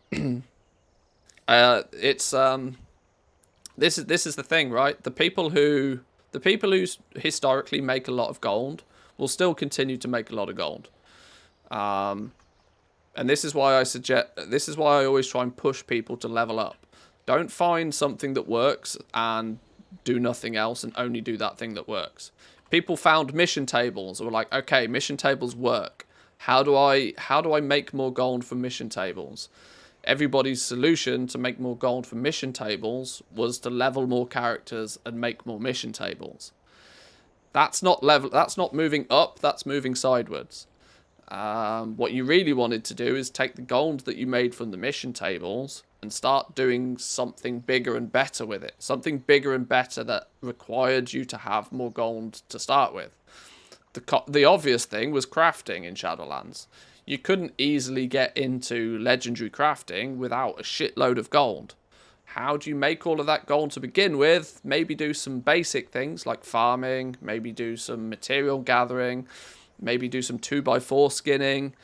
is the thing, right? The people who historically make a lot of gold will still continue to make a lot of gold. And this is why I always try and push people to level up. Don't find something that works and do nothing else and only do that thing that works. People found mission tables and were like, okay, mission tables work. How do I make more gold from mission tables? Everybody's solution to make more gold from mission tables was to level more characters and make more mission tables. That's not moving up, that's moving sideways. What you really wanted to do is take the gold that you made from the mission tables and start doing something bigger and better with it. Something bigger and better that required you to have more gold to start with. the obvious thing was crafting in Shadowlands. You couldn't easily get into legendary crafting without a shitload of gold. How do you make all of that gold to begin with? Maybe do some basic things like farming, maybe do some material gathering, maybe do some 2x4 skinning,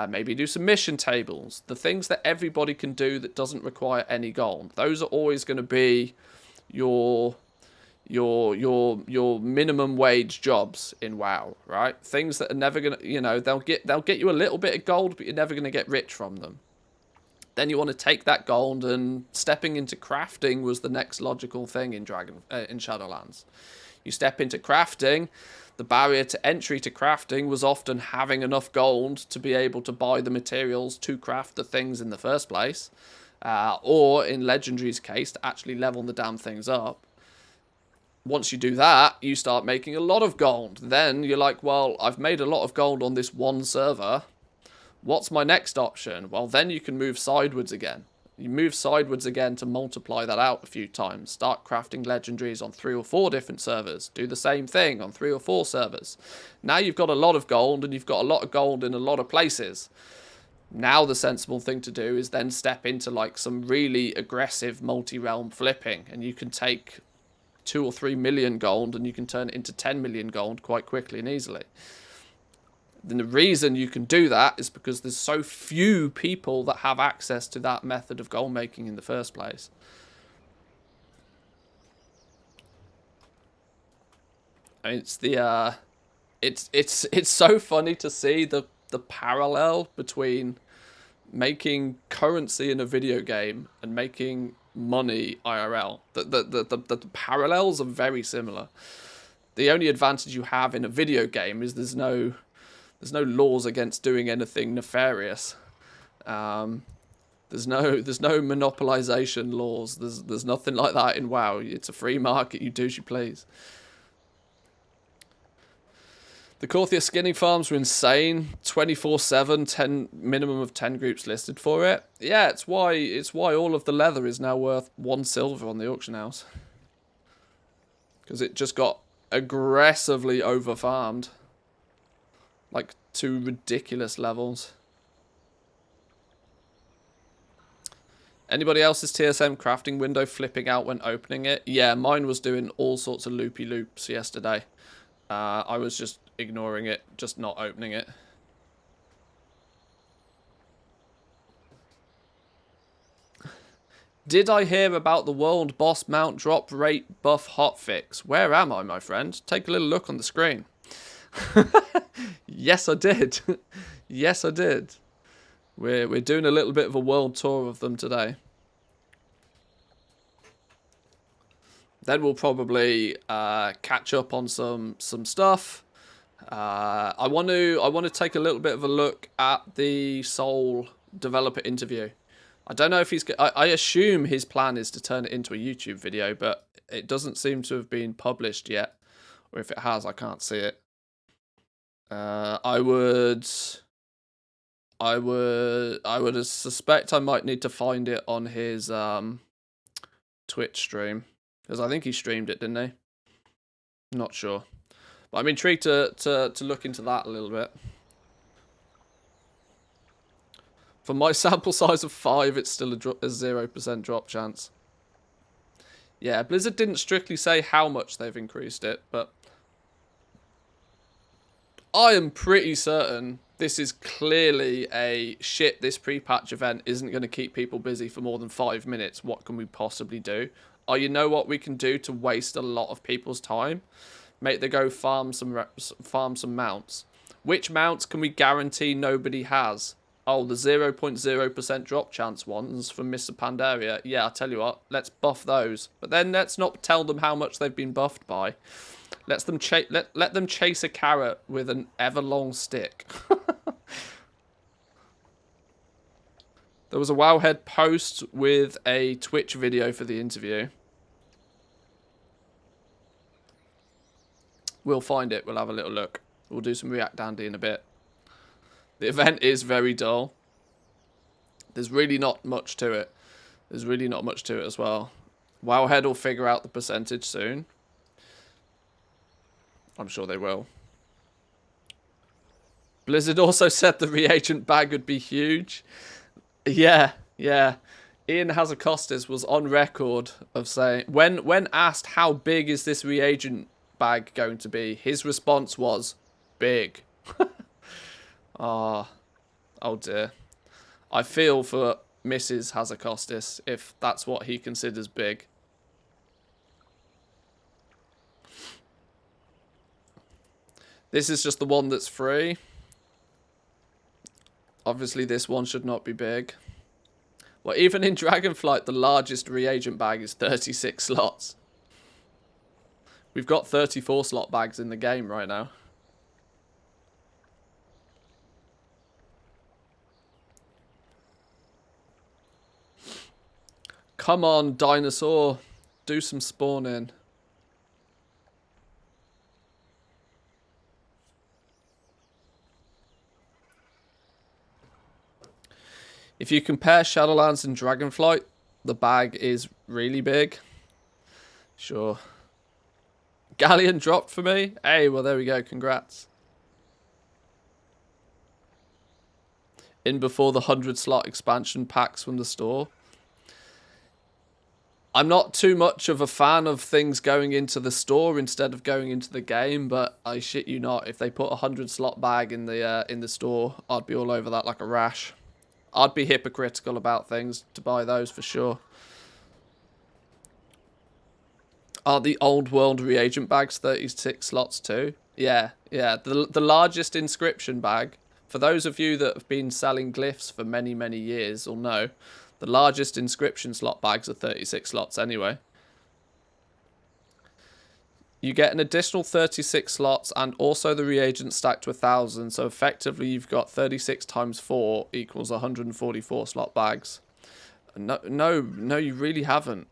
maybe do some mission tables. The things that everybody can do that doesn't require any gold. Those are always going to be your minimum wage jobs in WoW, right? Things that are never gonna, you know, they'll get you a little bit of gold, but you're never gonna get rich from them. Then you want to take that gold, and stepping into crafting was the next logical thing in Shadowlands. You step into crafting, the barrier to entry to crafting was often having enough gold to be able to buy the materials to craft the things in the first place, or in Legendary's case, to actually level the damn things up. Once you do that, you start making a lot of gold. Then you're like, well, I've made a lot of gold on this one server. What's my next option? Well, then you can move sidewards again. You move sidewards again to multiply that out a few times. Start crafting legendaries on 3 or 4 different servers. Do the same thing on 3 or 4 servers. Now you've got a lot of gold, and you've got a lot of gold in a lot of places. Now the sensible thing to do is then step into like some really aggressive multi-realm flipping, and you can take 2 or 3 million gold and you can turn it into 10 million gold quite quickly and easily. Then the reason you can do that is because there's so few people that have access to that method of gold making in the first place. And it's the it's so funny to see the parallel between making currency in a video game and making money IRL. The parallels are very similar. The only advantage you have in a video game is there's no laws against doing anything nefarious. There's no monopolization laws. There's nothing like that in WoW. It's a free market. You do as you please. The Korthia skinning farms were insane. 24/7, minimum of 10 groups listed for it. Yeah, it's why all of the leather is now worth 1 silver on the auction house. Because it just got aggressively over farmed. Like, to ridiculous levels. Anybody else's TSM crafting window flipping out when opening it? Yeah, mine was doing all sorts of loopy loops yesterday. I was just ignoring it, just not opening it. Did I hear about the world boss mount drop rate buff hotfix? Where am I, my friend? Take a little look on the screen. Yes, I did. Yes, I did. We're doing a little bit of a world tour of them today. Then we'll probably catch up on some stuff. I want to take a little bit of a look at the Soul developer interview. I don't know if he's. I assume his plan is to turn it into a YouTube video, but it doesn't seem to have been published yet, or if it has, I can't see it. I would suspect I might need to find it on his Twitch stream, because I think he streamed it, didn't he? Not sure, but I'm intrigued to look into that a little bit. For my sample size of 5, it's still a 0% drop chance. Yeah, Blizzard didn't strictly say how much they've increased it, but I am pretty certain this is clearly a shit, this pre-patch event isn't going to keep people busy for more than 5 minutes. What can we possibly do? Oh, you know what we can do to waste a lot of people's time? Make them go farm some mounts. Which mounts can we guarantee nobody has? Oh, the 0.0% drop chance ones from Mr. Pandaria. Yeah, I'll tell you what, let's buff those. But then let's not tell them how much they've been buffed by. Let them chase a carrot with an everlong stick. There was a Wowhead post with a Twitch video for the interview. We'll find it. We'll have a little look. We'll do some React Dandy in a bit. The event is very dull. There's really not much to it. There's really not much to it as well. Wowhead will figure out the percentage soon. I'm sure they will. Blizzard also said the reagent bag would be huge. Yeah, yeah. Ian Hazakostas was on record of saying, when asked how big is this reagent bag going to be, his response was, big. Oh dear. I feel for Mrs. Hazakostas if that's what he considers big. This is just the one that's free. Obviously this one should not be big. Well, even in Dragonflight, the largest reagent bag is 36 slots. We've got 34 slot bags in the game right now. Come on, dinosaur. Do some spawning. If you compare Shadowlands and Dragonflight, the bag is really big. Sure. Galleon dropped for me? Hey, well there we go, congrats. In before the 100 slot expansion packs from the store. I'm not too much of a fan of things going into the store instead of going into the game, but I shit you not, if they put a 100 slot bag in the store, I'd be all over that like a rash. I'd be hypocritical about things to buy those for sure. Are the old world reagent bags 36 slots too? Yeah. The largest inscription bag, for those of you that have been selling glyphs for many, many years will know, the largest inscription slot bags are 36 slots anyway. You get an additional 36 slots and also the reagent stacked to 1,000. So effectively you've got 36 times 4 equals 144 slot bags. No, you really haven't.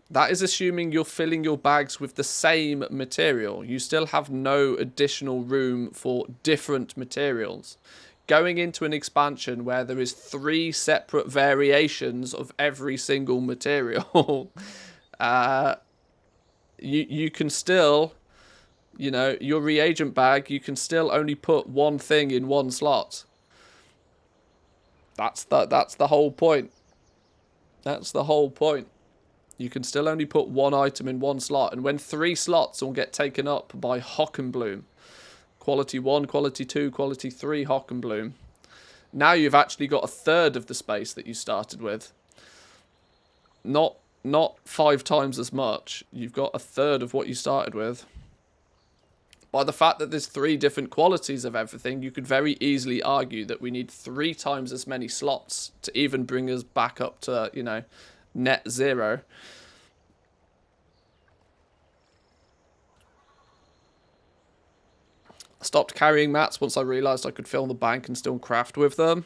That is assuming you're filling your bags with the same material. You still have no additional room for different materials. Going into an expansion where there is 3 separate variations of every single material, you can still, you know, your reagent bag, you can still only put one thing in one slot. That's the whole point. That's the whole point. You can still only put one item in one slot, and when 3 slots will get taken up by Hockenbloom, quality 1, quality 2, quality 3 Hockenbloom, now you've actually got a third of the space that you started with. Not 5 times as much. You've got a third of what you started with. By the fact that there's 3 different qualities of everything, you could very easily argue that we need 3 times as many slots to even bring us back up to, you know, net 0. I stopped carrying mats once I realised I could fill the bank and still craft with them.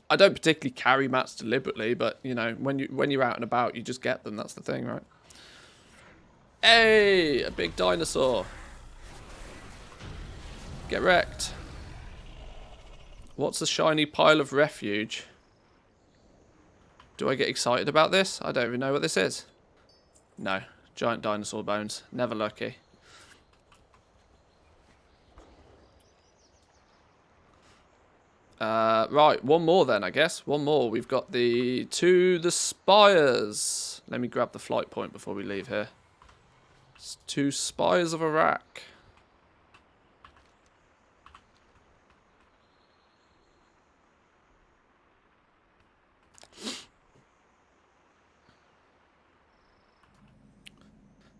I don't particularly carry mats deliberately, but you know, when you're out and about, you just get them. That's the thing, right? Hey, a big dinosaur. Get wrecked. What's a shiny pile of refuge? Do I get excited about this? I don't even know what this is. No, giant dinosaur bones. Never lucky. Right, one more then, I guess. One more. We've got the To the Spires. Let me grab the flight point before we leave here. It's 2 Spires of Iraq.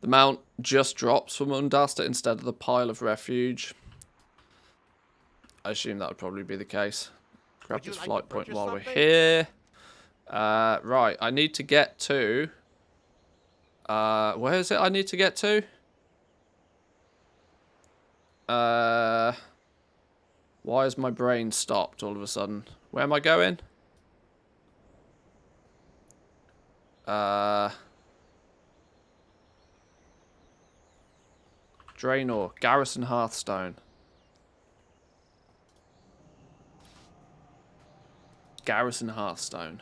The mount just drops from Undasta instead of the pile of refuge. I assume that would probably be the case. Grab this flight point while we're here. Right, I need to get to... where is it I need to get to? Why has my brain stopped all of a sudden? Where am I going? Draenor, Garrison Hearthstone. Garrison Hearthstone.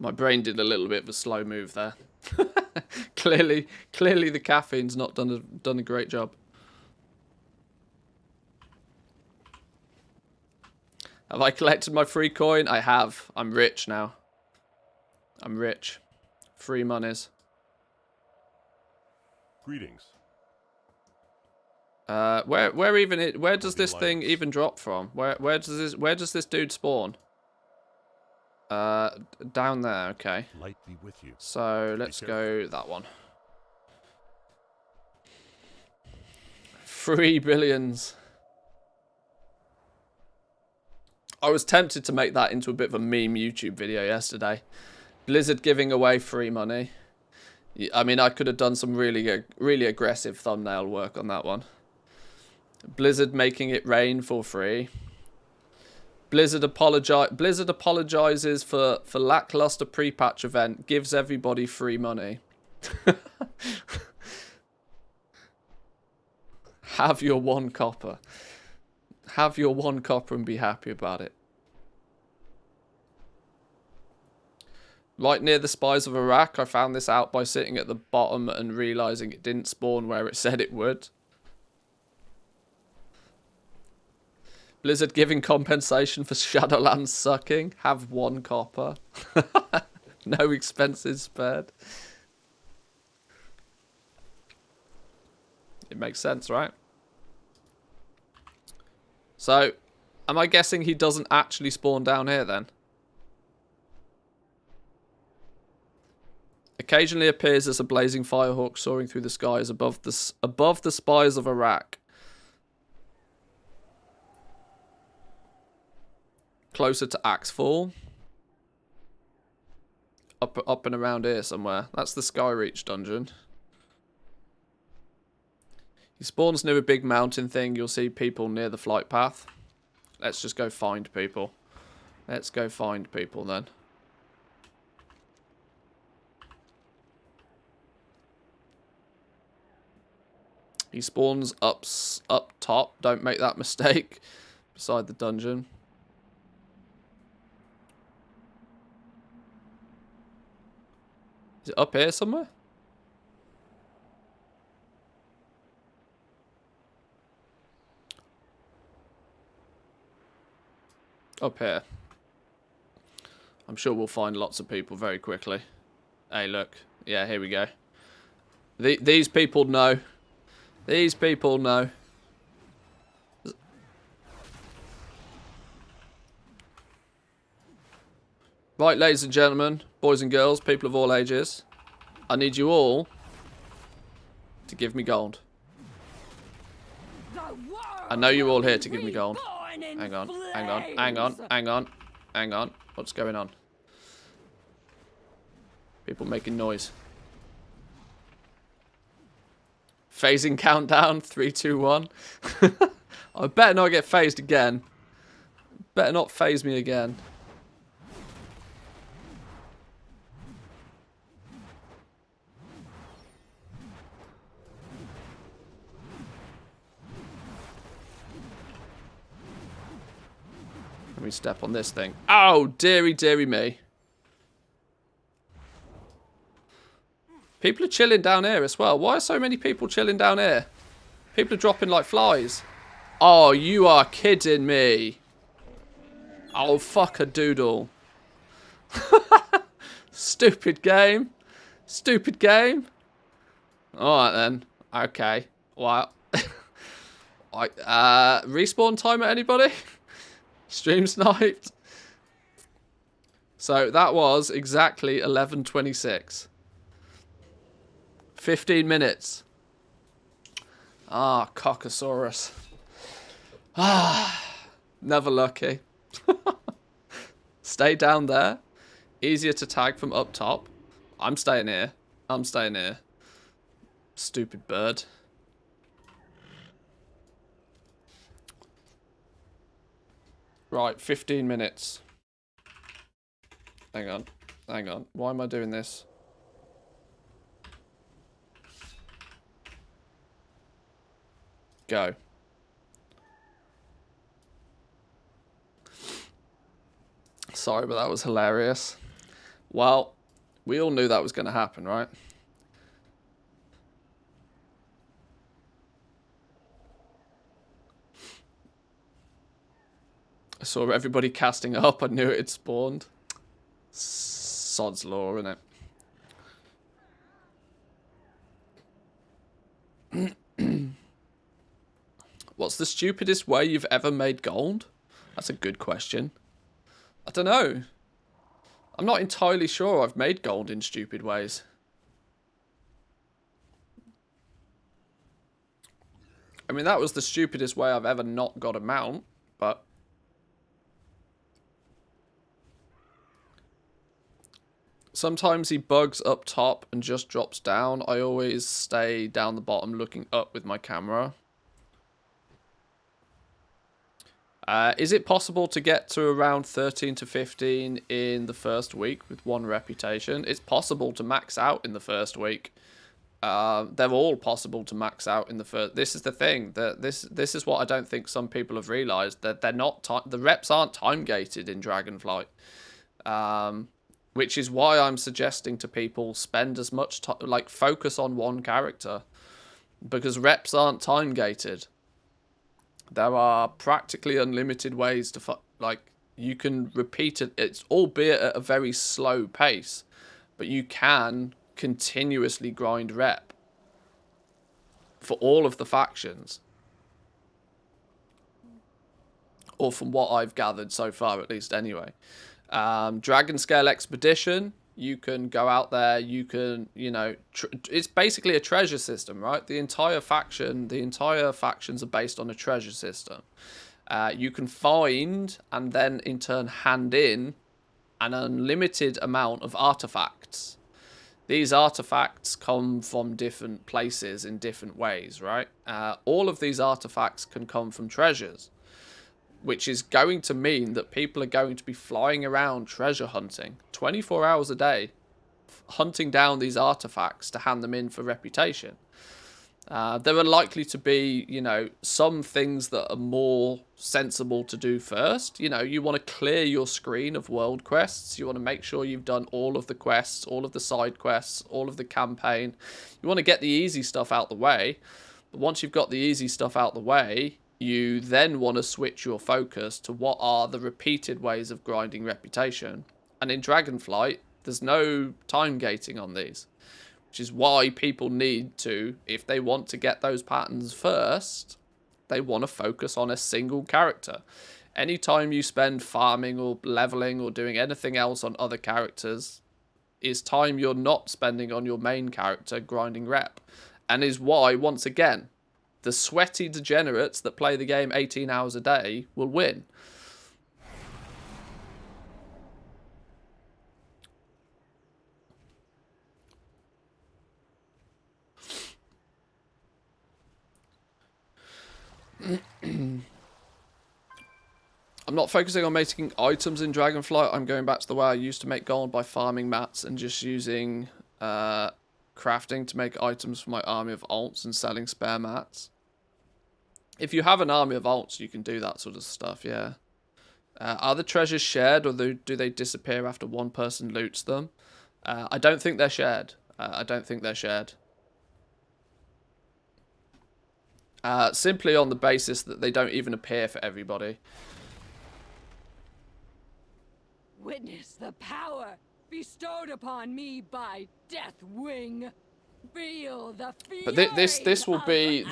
My brain did a little bit of a slow move there. clearly the caffeine's not done a great job. Have I collected my free coin? I have. I'm rich now. I'm rich. Free monies. Greetings. Where does this thing even drop from? Where does this dude spawn? Down there, okay. Light be with you. So let's go that one. 3 billions. I was tempted to make that into a bit of a meme YouTube video yesterday. Blizzard giving away free money. I mean, I could have done some really aggressive thumbnail work on that one. Blizzard making it rain for free. Blizzard apologizes for lackluster pre-patch event. Gives everybody free money. Have your 1 copper. Have your 1 copper and be happy about it. Right near the Spies of Iraq, I found this out by sitting at the bottom and realizing it didn't spawn where it said it would. Blizzard giving compensation for Shadowlands sucking. Have 1 copper. No expenses spared. It makes sense, right? So, am I guessing he doesn't actually spawn down here then? Occasionally appears as a blazing firehawk soaring through the skies above the Spies of Iraq. Closer to Axefall. Up and around here somewhere. That's the Skyreach dungeon. He spawns near a big mountain thing. You'll see people near the flight path. Let's just go find people. Let's go find people then. He spawns up top. Don't make that mistake. Beside the dungeon. Is it up here somewhere? Up here. I'm sure we'll find lots of people very quickly. Hey, look. Yeah, here we go. These people know. These people know. Right, ladies and gentlemen, boys and girls, people of all ages, I need you all to give me gold. I know you're all here to give me gold. Hang on, hang on, hang on, hang on, hang on. What's going on? People making noise. Phasing countdown, 3, 2, 1. I better not get phased again. Better not phase me again. Let me step on this thing. Oh, dearie, dearie me. People are chilling down here as well. Why are so many people chilling down here? People are dropping like flies. Oh, you are kidding me. Oh, fuck a doodle. Stupid game. Stupid game. Alright then. Okay. Well. Respawn timer, anybody? Stream sniped. So that was exactly 11:26. 15 minutes. Ah, Cockosaurus. Ah, never lucky. Stay down there. Easier to tag from up top. I'm staying here. I'm staying here. Stupid bird. Right, 15 minutes. Hang on. Hang on. Why am I doing this? Go. Sorry, but that was hilarious. Well, we all knew that was going to happen, right? I saw everybody casting up. I knew it had spawned. Sod's law, innit? What's the stupidest way you've ever made gold? That's a good question. I don't know. I'm not entirely sure I've made gold in stupid ways. I mean, that was the stupidest way I've ever not got a mount, but... Sometimes he bugs up top and just drops down. I always stay down the bottom looking up with my camera. Is it possible to get to around 13 to 15 in the first week with 1 reputation? It's possible to max out in the first week. They're all possible to max out in the first. This is the thing. This is what I don't think some people have realized, that they're not the reps aren't time gated in Dragonflight. Which is why I'm suggesting to people spend as much time, like focus on one character, because reps aren't time gated. There are practically unlimited ways to like you can repeat it. It's albeit at a very slow pace, but you can continuously grind rep for all of the factions. Or from what I've gathered so far, at least anyway. Dragon Scale Expedition, you can go out there, you can, you know, it's basically a treasure system, right? The entire factions are based on a treasure system. You can find and then in turn hand in an unlimited amount of artifacts. These artifacts come from different places in different ways, right? All of these artifacts can come from treasures, which is going to mean that people are going to be flying around treasure hunting 24 hours a day, hunting down these artifacts to hand them in for reputation. There are likely to be, you know, some things that are more sensible to do first. You know, you want to clear your screen of world quests. You want to make sure you've done all of the quests, all of the side quests, all of the campaign. You want to get the easy stuff out the way. But once you've got the easy stuff out the way, you then want to switch your focus to what are the repeated ways of grinding reputation. And in Dragonflight, there's no time gating on these, which is why people need to, if they want to get those patterns first, they want to focus on a single character. Anytime you spend farming or leveling or doing anything else on other characters is time you're not spending on your main character grinding rep. And is why, once again, the sweaty degenerates that play the game 18 hours a day will win. I'm not focusing on making items in Dragonflight. I'm going back to the way I used to make gold by farming mats and just using crafting to make items for my army of alts and selling spare mats. If you have an army of alts, you can do that sort of stuff, yeah. Are the treasures shared, or do they disappear after one person loots them? I don't think they're shared. I don't think they're shared. Simply on the basis that they don't even appear for everybody. Witness the power bestowed upon me by Deathwing. Feel the fury. But this will be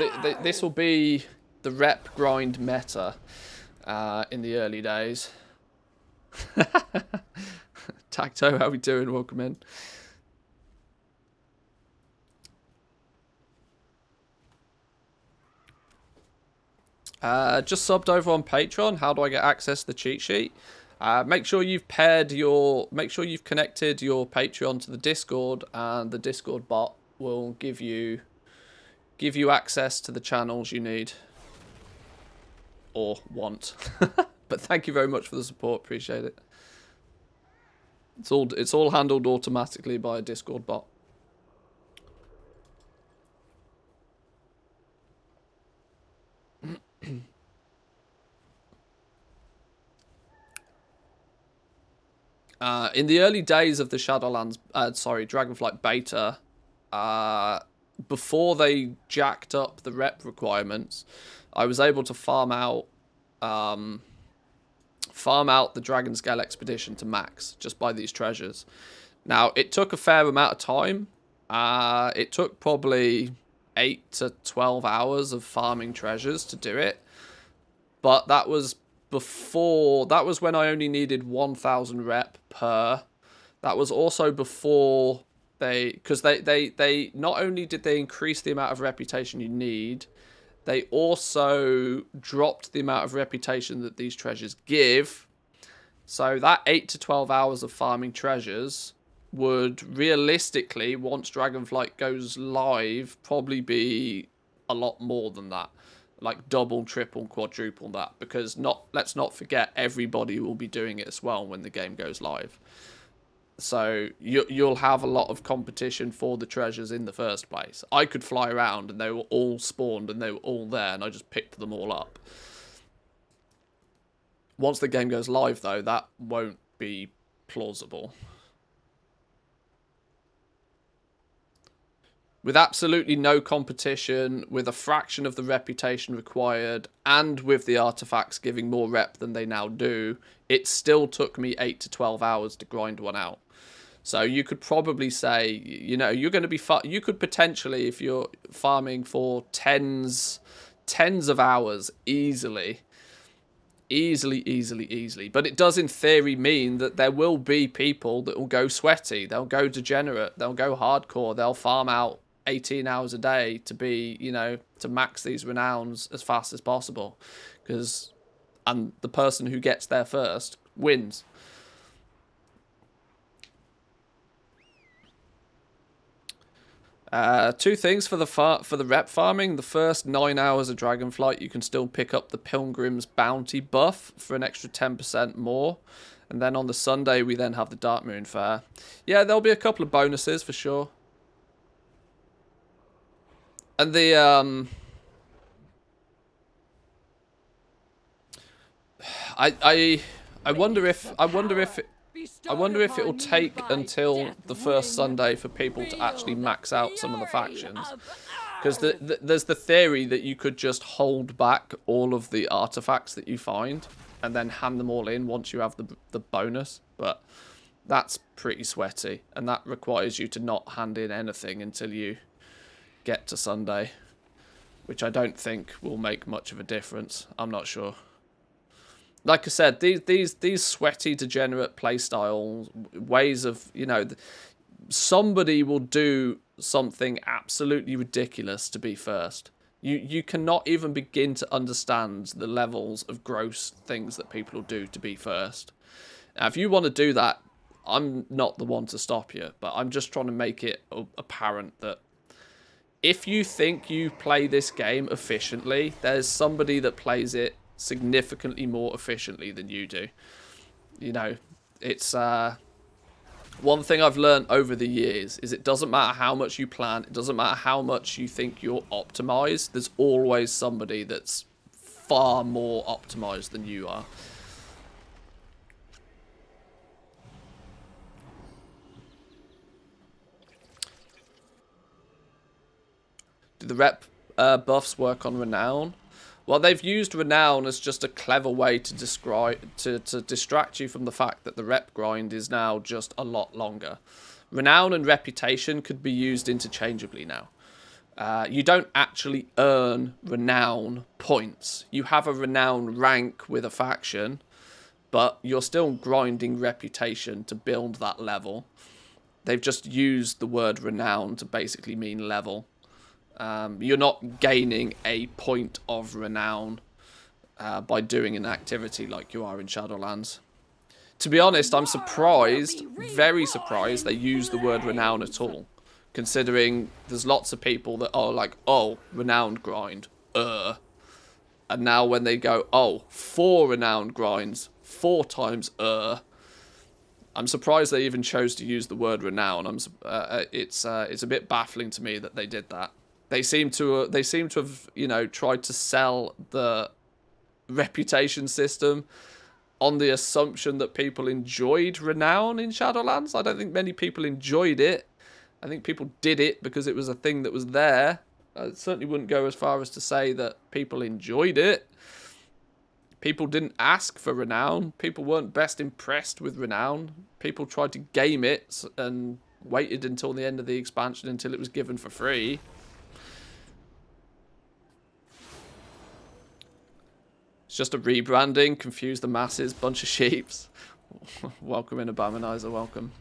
this will be the rep grind meta in the early days. Tacto, how we doing? Welcome in. Just subbed over on Patreon. How do I get access to the cheat sheet? Make sure you've connected your Patreon to the Discord, and the Discord bot will give you access to the channels you need or want. But thank you very much for the support. Appreciate it. It's all handled automatically by a Discord bot. In the early days of the Shadowlands, Dragonflight beta, before they jacked up the rep requirements, I was able to farm out the Dragonscale Expedition to max just by these treasures. Now, it took a fair amount of time. It took probably 8 to 12 hours of farming treasures to do it. But that was when I only needed 1,000 rep per. That was also before because they not only did they increase the amount of reputation you need, they also dropped the amount of reputation that these treasures give. So that 8 to 12 hours of farming treasures would realistically, once Dragonflight goes live, probably be a lot more than that. Like double, triple, quadruple that. Because let's not forget, everybody will be doing it as well when the game goes live. So you'll have a lot of competition for the treasures in the first place. I could fly around and they were all spawned and they were all there and I just picked them all up. Once the game goes live though, that won't be plausible. With absolutely no competition, with a fraction of the reputation required, and with the artifacts giving more rep than they now do, it still took me 8 to 12 hours to grind one out. So you could probably say, you know, you're going to be you could potentially, if you're farming for tens of hours, easily. But it does in theory mean that there will be people that will go sweaty, they'll go degenerate, they'll go hardcore, they'll farm out 18 hours a day to be, you know, to max these renowns as fast as possible, and the person who gets there first wins. Two things for the rep farming. The first 9 hours of Dragonflight, you can still pick up the Pilgrim's Bounty buff for an extra 10% more. And then on the Sunday, we then have the Darkmoon Fair. Yeah, there'll be a couple of bonuses for sure. And the I wonder if it will take until the first Sunday for people to actually max out some of the factions, because there's the theory that you could just hold back all of the artifacts that you find and then hand them all in once you have the bonus, but that's pretty sweaty, and that requires you to not hand in anything until you get to Sunday, which I don't think will make much of a difference. I'm not sure. Like I said, these sweaty, degenerate playstyles, ways of, you know, somebody will do something absolutely ridiculous to be first. You cannot even begin to understand the levels of gross things that people will do to be first. Now, if you want to do that, I'm not the one to stop you, but I'm just trying to make it apparent that if you think you play this game efficiently, there's somebody that plays it significantly more efficiently than you do. You know, it's one thing I've learned over the years is it doesn't matter how much you plan, it doesn't matter how much you think you're optimized, there's always somebody that's far more optimized than you are. Do the rep buffs work on Renown? Well, they've used Renown as just a clever way to distract you from the fact that the rep grind is now just a lot longer. Renown and Reputation could be used interchangeably now. You don't actually earn Renown points. You have a Renown rank with a faction, but you're still grinding Reputation to build that level. They've just used the word Renown to basically mean level. You're not gaining a point of renown by doing an activity like you are in Shadowlands. To be honest, I'm surprised, very surprised, they use the word renown at all. Considering there's lots of people that are like, oh, renowned grind, And now when they go, oh, 4 renowned grinds, 4 times, I'm surprised they even chose to use the word renown. It's a bit baffling to me that they did that. They seem to have, you know, tried to sell the reputation system on the assumption that people enjoyed Renown in Shadowlands. I don't think many people enjoyed it. I think people did it because it was a thing that was there. I certainly wouldn't go as far as to say that people enjoyed it. People didn't ask for Renown. People weren't best impressed with Renown. People tried to game it and waited until the end of the expansion until it was given for free. It's just a rebranding, confuse the masses, bunch of sheeps. Welcome in, Abamanizer, welcome.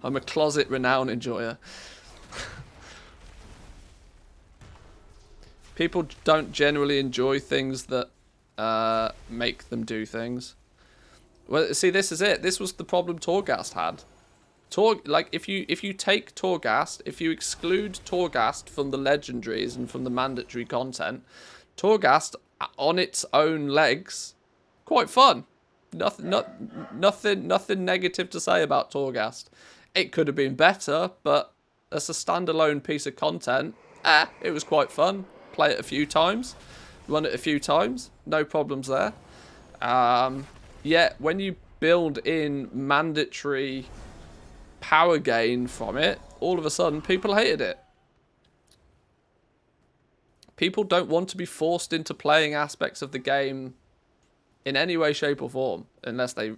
I'm a closet Renown enjoyer. People don't generally enjoy things that make them do things. Well, see, this is it. This was the problem Torghast had. Like if you take Torghast, if you exclude Torghast from the legendaries and from the mandatory content, Torghast on its own legs, quite fun. Nothing negative to say about Torghast. It could have been better, but as a standalone piece of content, it was quite fun. Play it a few times, run it a few times, no problems there. Yet when you build in mandatory power gain from it, all of a sudden people hated it. People don't want to be forced into playing aspects of the game in any way, shape or form, unless they,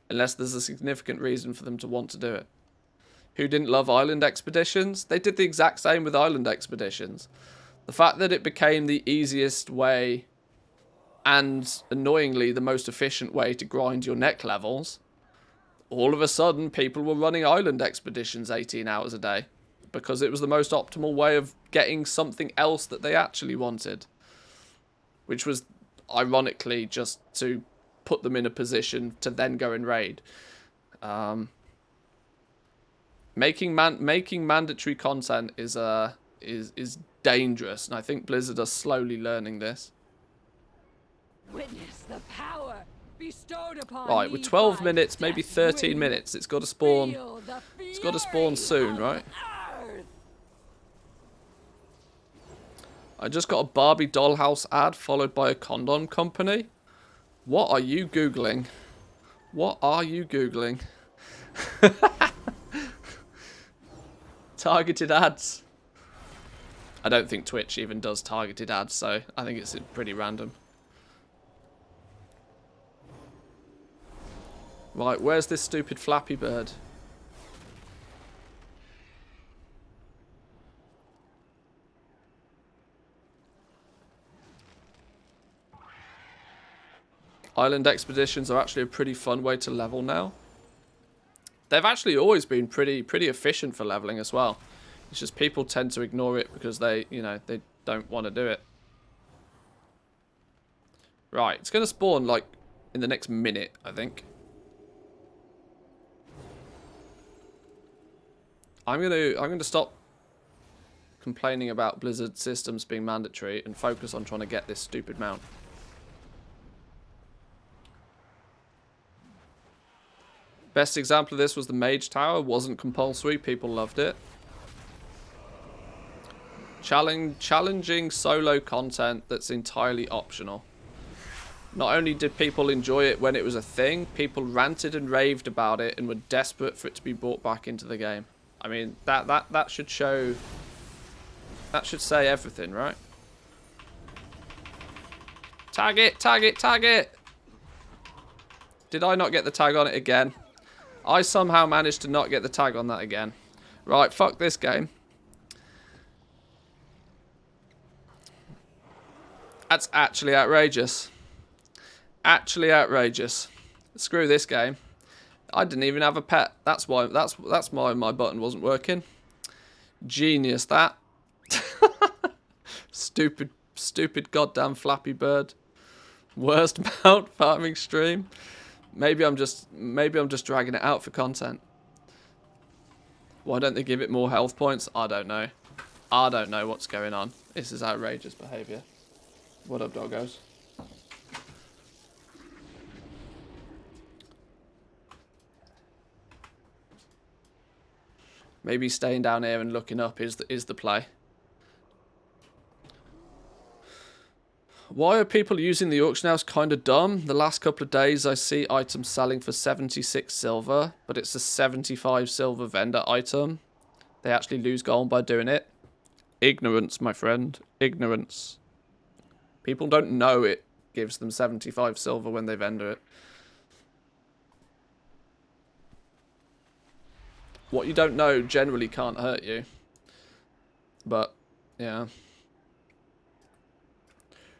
unless there's a significant reason for them to want to do it. Who didn't love Island Expeditions? They did the exact same with Island Expeditions. The fact that it became the easiest way and annoyingly the most efficient way to grind your neck levels, all of a sudden people were running Island Expeditions 18 hours a day because it was the most optimal way of getting something else that they actually wanted, which was ironically just to put them in a position to then go and raid. Making mandatory content is dangerous, and I think Blizzard are slowly learning this. Witness the power bestowed upon Right, with 12 minutes, maybe 13 minutes, it's got to spawn. It's got to spawn soon, right? I just got a Barbie dollhouse ad followed by a condom company. What are you Googling? What are you Googling? Targeted ads. I don't think Twitch even does targeted ads, so I think it's pretty random. Right, where's this stupid Flappy Bird? Island Expeditions are actually a pretty fun way to level now. They've actually always been pretty efficient for leveling as well. It's just people tend to ignore it because they don't want to do it. Right, it's going to spawn like in the next minute, I think. I'm going to stop complaining about Blizzard systems being mandatory and focus on trying to get this stupid mount. Best example of this was the Mage Tower. Wasn't compulsory. People loved it. Challenging solo content that's entirely optional. Not only did people enjoy it when it was a thing, people ranted and raved about it and were desperate for it to be brought back into the game. I mean, that should show... That should say everything, right? Tag it! Tag it! Tag it! Did I not get the tag on it again? I somehow managed to not get the tag on that again. Right, fuck this game. That's actually outrageous. Actually outrageous. Screw this game. I didn't even have a pet. That's why my button wasn't working. Genius that. Stupid goddamn Flappy Bird. Worst mount farming stream. Maybe I'm just dragging it out for content. Why don't they give it more health points? I don't know. I don't know what's going on. This is outrageous behaviour. What up, doggos? Maybe staying down here and looking up is the play. Why are people using the auction house kind of dumb? The last couple of days I see items selling for 76 silver, but it's a 75 silver vendor item. They actually lose gold by doing it. Ignorance, my friend. Ignorance. People don't know it gives them 75 silver when they vendor it. What you don't know generally can't hurt you. But, yeah.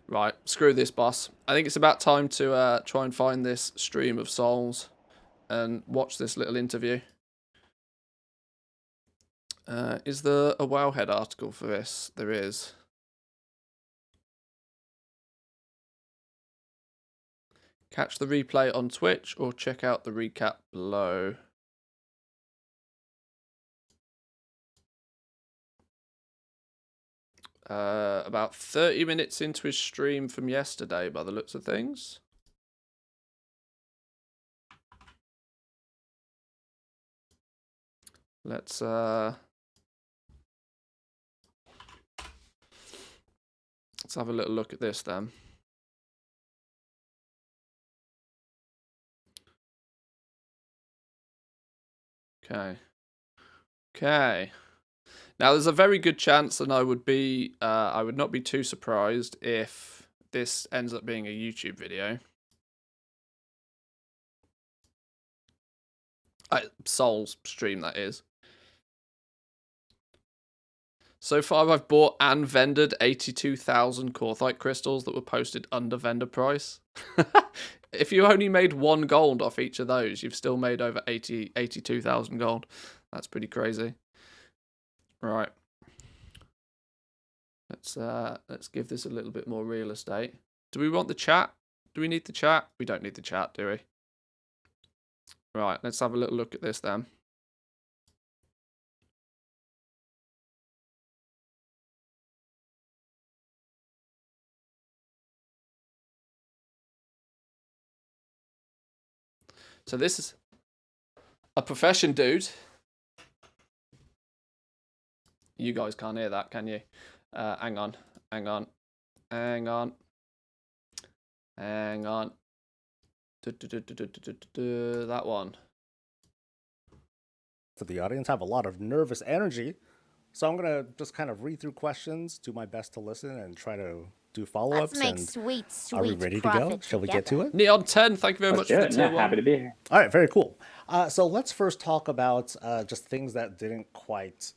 Right, screw this, boss. I think it's about time to try and find this stream of souls and watch this little interview. Is there a Wowhead article for this? There is. Catch the replay on Twitch or check out the recap below. About 30 minutes into his stream from yesterday by the looks of things. Let's have a little look at this then. Okay. Now, there's a very good chance, and I would not be too surprised if this ends up being a YouTube video. Souls stream, that is. So far, I've bought and vendored 82,000 Korthite crystals that were posted under vendor price. If you only made 1 gold off each of those, you've still made over 82,000 gold. That's pretty crazy. Right. Let's give this a little bit more real estate. Do we want the chat? Do we need the chat? We don't need the chat, do we? Right, let's have a little look at this then. So this is a profession, dude. You guys can't hear that, can you? Hang on. That one. So the audience have a lot of nervous energy. So I'm going to just kind of read through questions, do my best to listen, and try to do follow-ups. Let's make and sweet are we ready to go? profit Shall we get to together. it? Neon 10, thank you very much for the tier 1. Happy to be here. All right, very cool. So let's first talk about just things that didn't quite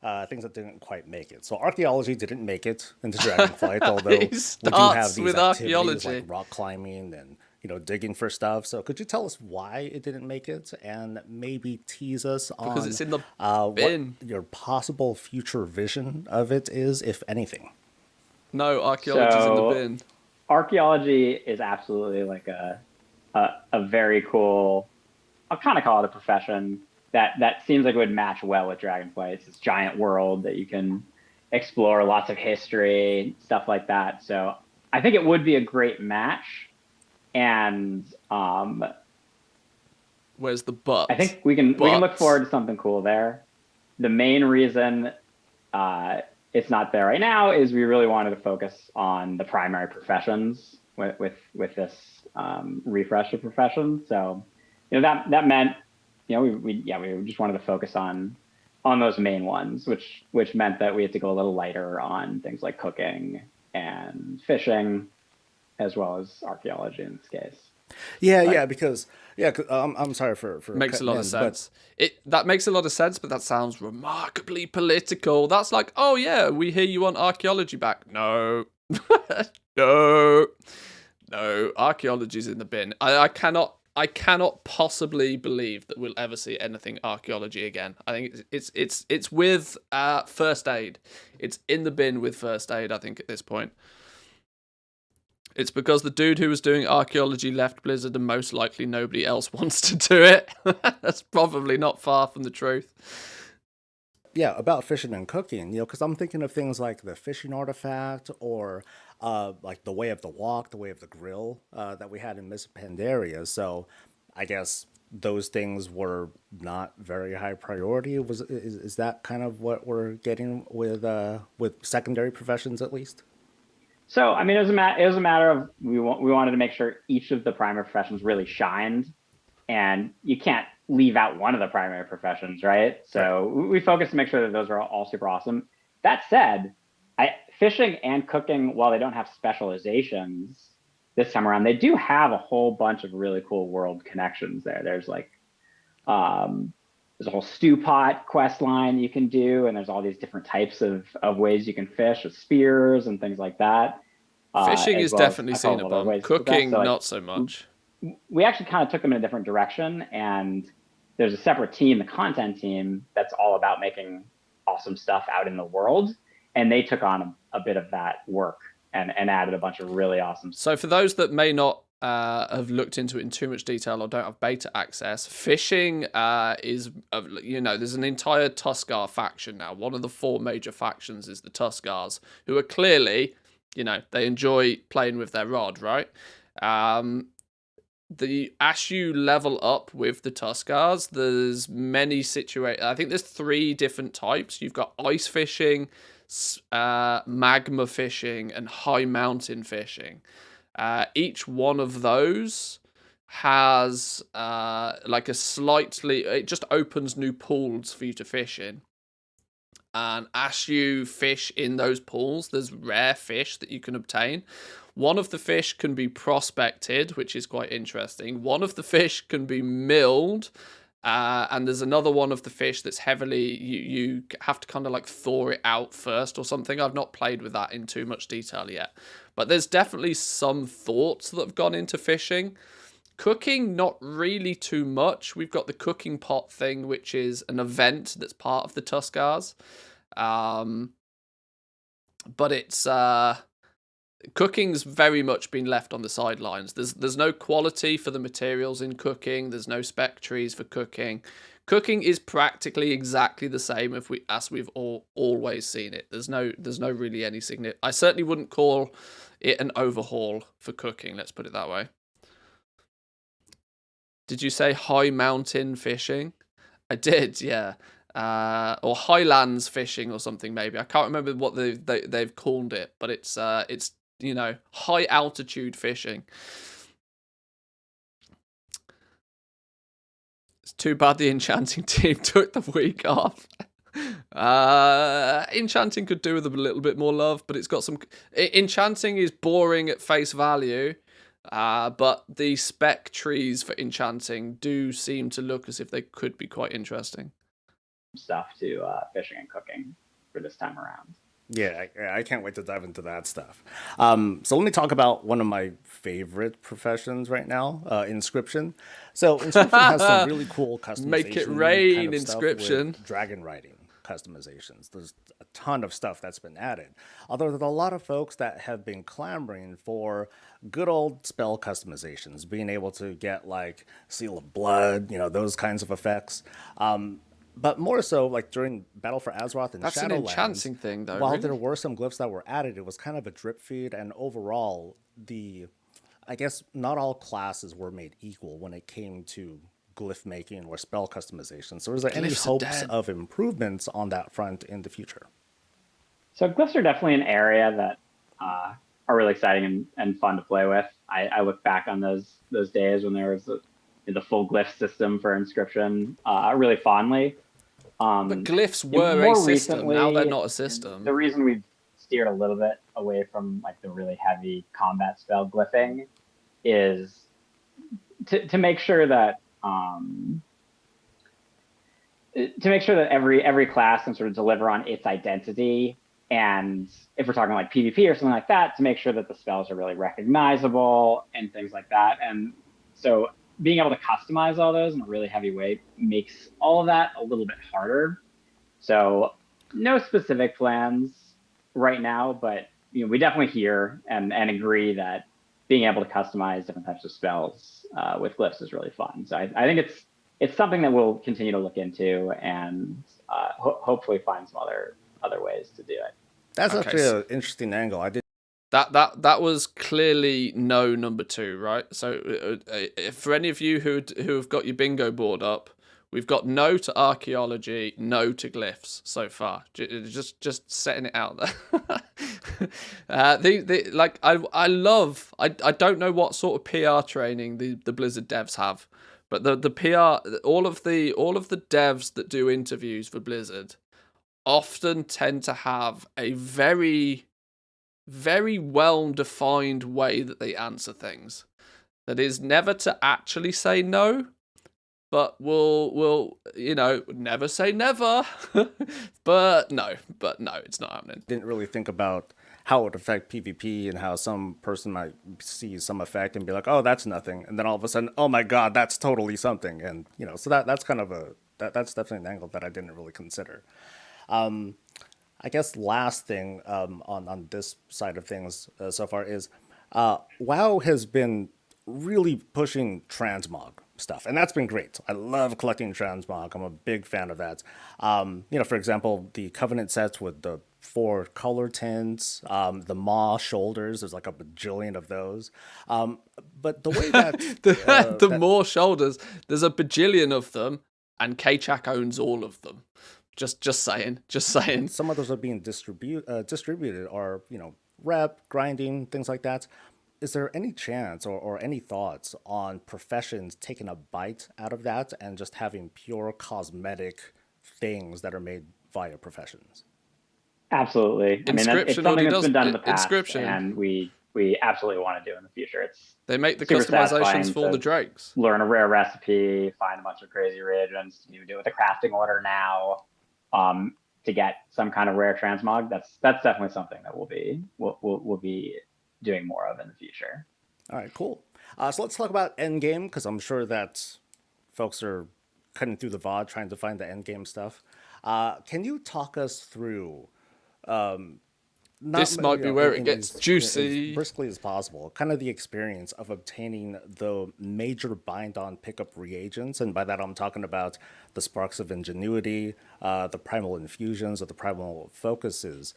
make it. So archaeology didn't make it into Dragonflight, although we do have these with activities archaeology. like rock climbing and digging for stuff. So could you tell us why it didn't make it, and maybe tease us on Because it's in the bin. what your possible future vision of it is, if anything? No, archaeology's in the So- bin. Archaeology is absolutely like a very cool. I'll kind of call it a profession that seems like it would match well with Dragonflight. It's this giant world that you can explore, lots of history, stuff like that. So I think it would be a great match. And Where's the but? I think we can look forward to something cool there. The main reason it's not there right now is we really wanted to focus on the primary professions with this refresh of professions. So that meant we just wanted to focus on those main ones, which meant that we had to go a little lighter on things like cooking and fishing, as well as archaeology in this case. I'm sorry for makes a cutting lot in, of sense. That makes a lot of sense, but that sounds remarkably political. That's like, oh yeah, we hear you want archaeology back. No, no, archaeology's in the bin. I cannot possibly believe that we'll ever see anything archaeology again. I think it's with first aid. It's in the bin with first aid, I think, at this point. It's because the dude who was doing archaeology left Blizzard, and most likely nobody else wants to do it. That's probably not far from the truth. Yeah, about fishing and cooking, because I'm thinking of things like the fishing artifact, or like the Way of the Walk, the Way of the Grill that we had in Miss Pandaria. So I guess those things were not very high priority. Is that kind of what we're getting with secondary professions, at least? So I mean, it was a matter of we wanted to make sure each of the primary professions really shined, and you can't leave out one of the primary professions, right? So we focused to make sure that those are all super awesome. That said, fishing and cooking, while they don't have specializations this time around, they do have a whole bunch of really cool world connections there. There's like there's a whole stew pot quest line you can do, and there's all these different types of ways you can fish with spears and things like that. Fishing is definitely a seen a couple other bump. ways to do that. Cooking, So, like, not so much. we actually kind of took them in a different direction, and there's a separate team, the content team, that's all about making awesome stuff out in the world, and they took on a bit of that work and added a bunch of really awesome stuff. So for those that may not have looked into it in too much detail or don't have beta access, fishing is, there's an entire Tuskar faction now. One of the 4 major factions is the Tuskars, who are clearly, they enjoy playing with their rod, right? As you level up with the Tuskars, there's many situations. I think there's 3 different types. You've got ice fishing, magma fishing, and high mountain fishing. Each one of those has it just opens new pools for you to fish in. And as you fish in those pools, there's rare fish that you can obtain. One of the fish can be prospected, which is quite interesting. One of the fish can be milled. And there's another one of the fish that's heavily, you have to kind of like thaw it out first or something. I've not played with that in too much detail yet. But there's definitely some thoughts that have gone into fishing. Cooking, not really too much. We've got the cooking pot thing, which is an event that's part of the Tuskars. But it's... cooking's very much been left on the sidelines. There's no quality for the materials in cooking. There's no spec trees for cooking. Cooking is practically exactly the same as we've always seen it. There's no really any significant. I certainly wouldn't call it an overhaul for cooking. Let's put it that way. Did you say high mountain fishing? I did, yeah. Or highlands fishing or something maybe. I can't remember what they've called it, but it's high altitude fishing. It's too bad the enchanting team took the week off. Enchanting could do with a little bit more love, but it's got some... Enchanting is boring at face value, but the spec trees for enchanting do seem to look as if they could be quite interesting. Stuff to fishing and cooking for this time around. Yeah, I can't wait to dive into that stuff. So let me talk about one of my favorite professions right now, Inscription. So Inscription has some really cool customization. Make it rain, kind of Inscription. With dragon riding customizations. There's a ton of stuff that's been added. Although there's a lot of folks that have been clamoring for good old spell customizations, being able to get like Seal of Blood, those kinds of effects. But more so, like during Battle for Azeroth and Shadowlands. That's an enchanting thing, though. While really? there were some glyphs that were added, it was kind of a drip feed, and overall, I guess not all classes were made equal when it came to glyph making or spell customization. So, is there any hopes of improvements on that front in the future? So, glyphs are definitely an area that are really exciting and fun to play with. I look back on those days when there was the full glyph system for Inscription really fondly. But glyphs were a system. Recently, now they're not a system. The reason we've steered a little bit away from like the really heavy combat spell glyphing is to make sure that every class can sort of deliver on its identity. And if we're talking like PvP or something like that, to make sure that the spells are really recognizable and things like that. And so being able to customize all those in a really heavy way makes all of that a little bit harder. So no specific plans right now, but we definitely hear and agree that being able to customize different types of spells with glyphs is really fun. So I think it's something that we'll continue to look into and hopefully find some other ways to do it. That's actually an interesting angle. I did. That was clearly no number 2, right? So for any of you who have got your bingo board up, We've got no to archaeology, no to glyphs so far. Just setting it out there. I don't know what sort of PR training the Blizzard devs have, but the PR, all of the devs that do interviews for Blizzard often tend to have a very, very well-defined way that they answer things. That is never to actually say no, but will never say never. but no, it's not happening. Didn't really think about how it would affect PvP and how some person might see some effect and be like, oh, that's nothing. And then all of a sudden, oh my God, that's totally something. And, so that's kind of that's definitely an angle that I didn't really consider. I guess last thing on this side of things so far is WoW has been really pushing transmog stuff, and that's been great. I love collecting transmog. I'm a big fan of that. For example, the Covenant sets with the 4 color tints, the Maw shoulders, there's like a bajillion of those. But the way that the Maw shoulders, there's a bajillion of them, and K-Chak owns all of them. Just saying. Some of those are being distributed or, rep, grinding, things like that. Is there any chance or any thoughts on professions taking a bite out of that and just having pure cosmetic things that are made via professions? Absolutely. I mean, it's something that's been done in the past, and we absolutely want to do in the future. They make the customizations for the drakes. Learn a rare recipe, find a bunch of crazy reagents. You do it with a crafting order now to get some kind of rare transmog. That's definitely something that we'll be doing more of in the future. All right, cool. So let's talk about endgame, because I'm sure that folks are cutting through the VOD trying to find the endgame stuff. Can you talk us through this might be where it gets juicy. As briskly as possible, kind of the experience of obtaining the major bind-on pickup reagents, and by that I'm talking about the Sparks of Ingenuity, the Primal Infusions, or the Primal Focuses,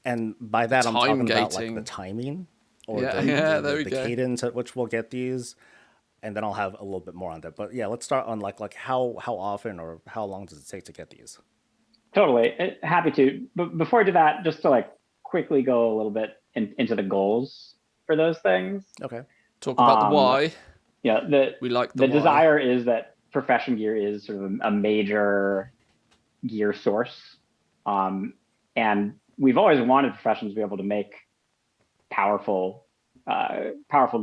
and by that I'm talking about like the timing, or the cadence at which we'll get these, and then I'll have a little bit more on that. But yeah, let's start on like how often or how long does it take to get these? Totally. Happy to. But before I do that, just to like quickly go a little bit into the goals for those things. Okay. Talk about the why. Yeah. We like the desire is that profession gear is sort of a major gear source. And we've always wanted professions to be able to make powerful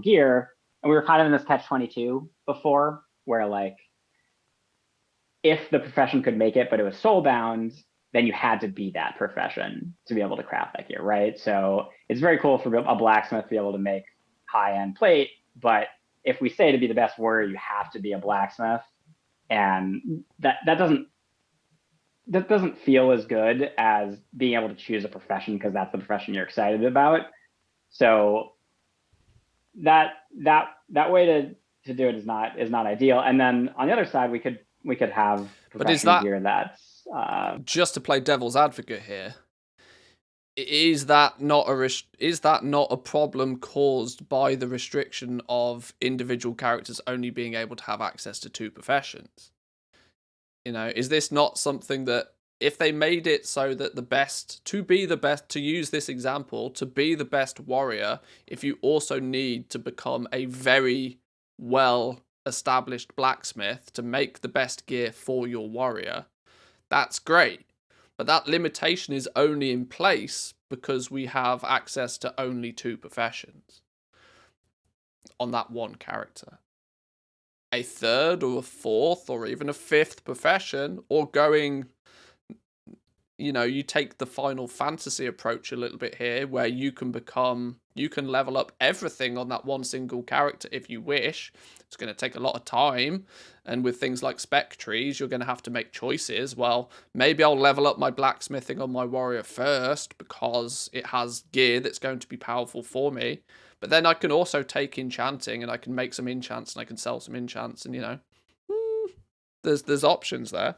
gear. And we were kind of in this catch-22 before, where like, if the profession could make it, but it was soul-bound, then you had to be that profession to be able to craft that gear, right? So it's very cool for a blacksmith to be able to make high-end plate, but if we say to be the best warrior, you have to be a blacksmith, and that doesn't feel as good as being able to choose a profession because that's the profession you're excited about. So that way to do it is not ideal. And then on the other side, we could have profession gear that's just to play devil's advocate here. Is that not a problem caused by the restriction of individual characters only being able to have access to 2 professions? Is this not something that if they made it so that to use this example, to be the best warrior, if you also need to become a very well established blacksmith to make the best gear for your warrior, that's great. But that limitation is only in place because we have access to only 2 professions on that one character. A third or a fourth or even a 5th profession, or going, you take the Final Fantasy approach a little bit here, where you can level up everything on that one single character if you wish. It's going to take a lot of time, and with things like spec trees, you're going to have to make choices. Well, maybe I'll level up my blacksmithing on my warrior first because it has gear that's going to be powerful for me. But then I can also take enchanting, and I can make some enchants, and I can sell some enchants, and there's options there.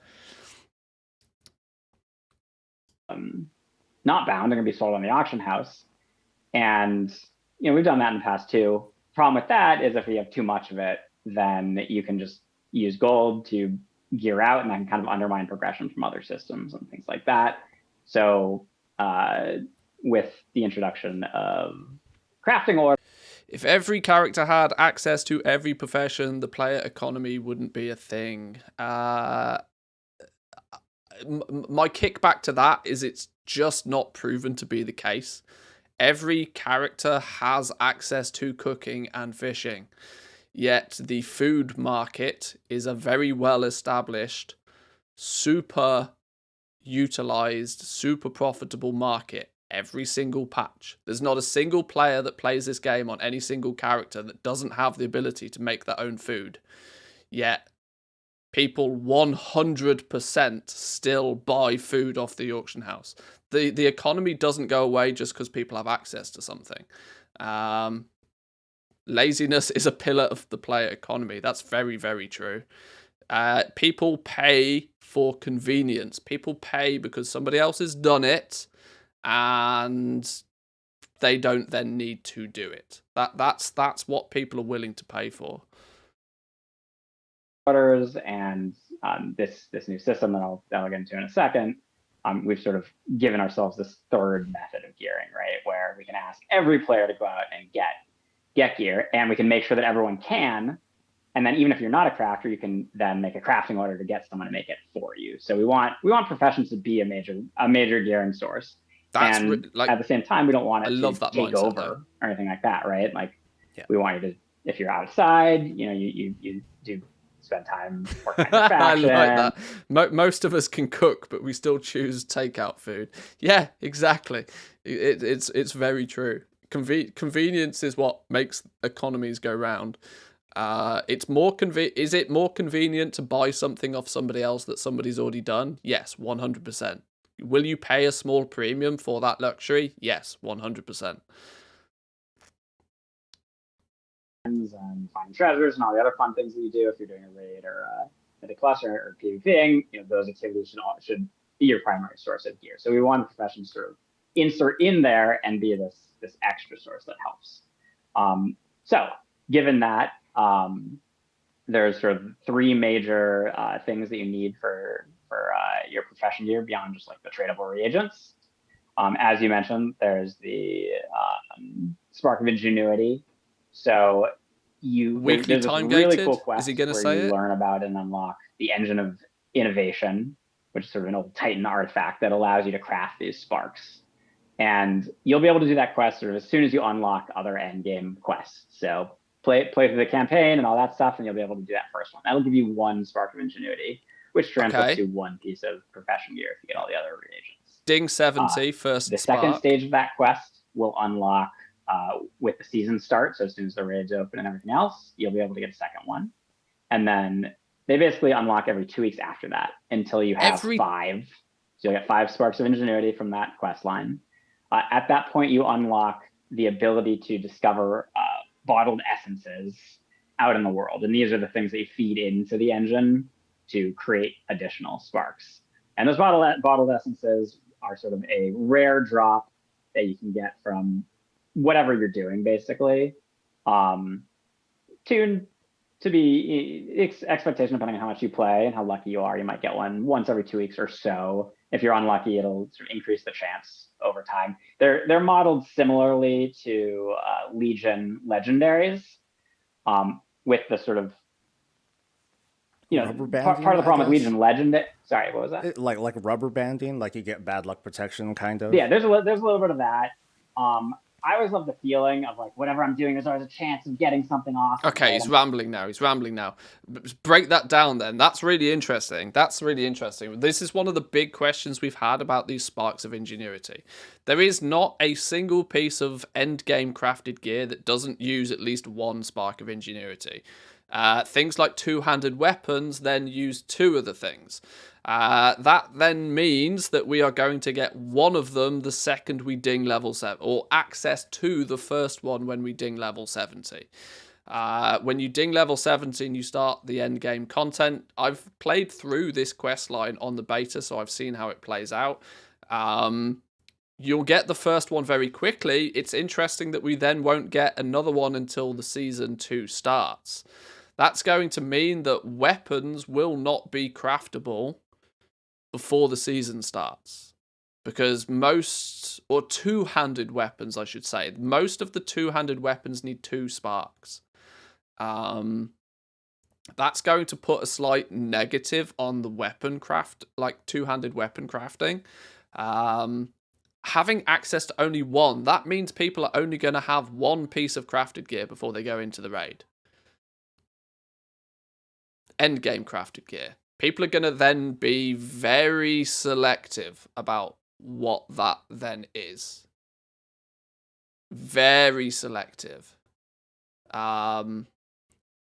Not bound, they're going to be sold on the auction house, and we've done that in the past too. Problem with that is if you have too much of it, then you can just use gold to gear out, and that can kind of undermine progression from other systems and things like that. So with the introduction of crafting order. If every character had access to every profession, the player economy wouldn't be a thing. My kickback to that is it's just not proven to be the case. Every character has access to cooking and fishing, yet the food market is a very well established, super utilized, super profitable market. Every single patch. There's not a single player that plays this game on any single character that doesn't have the ability to make their own food. Yet, people 100% still buy food off the auction house. The economy doesn't go away just because people have access to something. Laziness is a pillar of the player economy. That's very, very true. People pay for convenience. People pay because somebody else has done it, and they don't then need to do it. That's what people are willing to pay for. And this new system that I'll get into in a second, we've sort of given ourselves this third method of gearing, right? Where we can ask every player to go out and get gear, and we can make sure that everyone can. And then even if you're not a crafter, you can then make a crafting order to get someone to make it for you. So we want professions to be a major gearing source. That's and like, at the same time, we don't want it to take over or anything like that, right? Like, we want you to, if you're outside, you do spend time working on your faction. I like that. Most of us can cook, but we still choose takeout food. Yeah, exactly. It's very true. Convenience is what makes economies go round. It's more Is it more convenient to buy something off somebody else that somebody's already done? Yes, 100%. Will you pay a small premium for that luxury? Yes, 100%. And find treasures and all the other fun things that you do if you're doing a raid or a cluster or PvPing, those activities should be your primary source of gear. So we want professions to sort of insert in there and be this extra source that helps. So given that, there's sort of three major things that you need for your profession gear beyond just like the tradable reagents. As you mentioned, there's the Spark of Ingenuity. So weekly time really gated. Cool quest is he going to where say you it? Learn about and unlock the Engine of Innovation, which is sort of an old Titan artifact that allows you to craft these sparks. And you'll be able to do that quest sort of as soon as you unlock other end game quests. So play through the campaign and all that stuff, and you'll be able to do that first one. That'll give you one Spark of Ingenuity, which translates to one piece of profession gear if you get all the other reagents. Ding 70, first The spark. second stage of that quest will unlock with the season start. So as soon as the raids open and everything else, you'll be able to get a second one. And then they basically unlock every 2 weeks after that until you have 5. So you'll get 5 Sparks of Ingenuity from that quest line. At that point, you unlock the ability to discover bottled essences out in the world. And these are the things that you feed into the engine to create additional sparks. And those bottled essences are sort of a rare drop that you can get from whatever you're doing, basically. Tuned to be expectation depending on how much you play and how lucky you are. You might get one once every 2 weeks or so. If you're unlucky, it'll sort of increase the chance over time. They're modeled similarly to Legion legendaries, with the sort of part of the problem with Legion Legend. Sorry, what was that? Like rubber banding, like you get bad luck protection, kind of. Yeah, there's a little bit of that. I always love the feeling of like whatever I'm doing, there's always a chance of getting something off. Okay, he's rambling now. Break that down then. That's really interesting. This is one of the big questions we've had about these Sparks of Ingenuity. There is not a single piece of end game crafted gear that doesn't use at least one Spark of Ingenuity. Things like two-handed weapons then use 2 of the things. That then means that we are going to get one of them the second we ding level 7, or access to the first one when we ding level 70. When you ding level 70 and you start the end game content, I've played through this quest line on the beta, so I've seen how it plays out. You'll get the first one very quickly. It's interesting that we then won't get another one until the season 2 starts. That's going to mean that weapons will not be craftable before the season starts. Because most, or two-handed weapons, I should say, most of the two-handed weapons need 2 sparks. That's going to put a slight negative on the weapon craft, like two-handed weapon crafting. Having access to only 1, that means people are only going to have 1 piece of crafted gear before they go into the raid. Endgame crafted gear. People are going to then be very selective about what that then is. Very selective.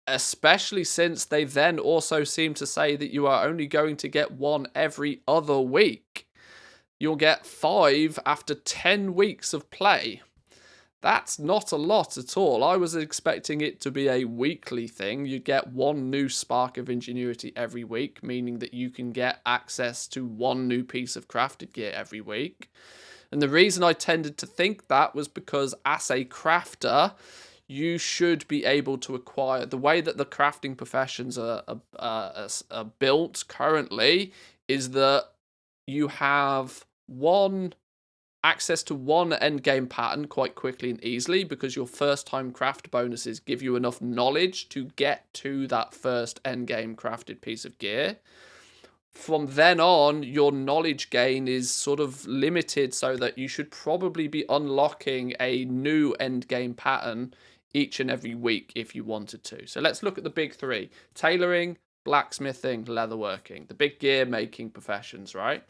Especially since they then also seem to say that you are only going to get 1 every other week. You'll get 5 after 10 weeks of play. That's not a lot at all. I was expecting it to be a weekly thing. You get 1 new spark of ingenuity every week, meaning that you can get access to 1 new piece of crafted gear every week. And the reason I tended to think that was because as a crafter, you should be able to acquire, the way that the crafting professions are built currently is that you have access to 1 endgame pattern quite quickly and easily, because your first time craft bonuses give you enough knowledge to get to that first endgame crafted piece of gear. From then on, your knowledge gain is sort of limited, so that you should probably be unlocking a new endgame pattern each and every week if you wanted to. So let's look at the big 3. Tailoring, blacksmithing, leatherworking. The big gear making professions, right?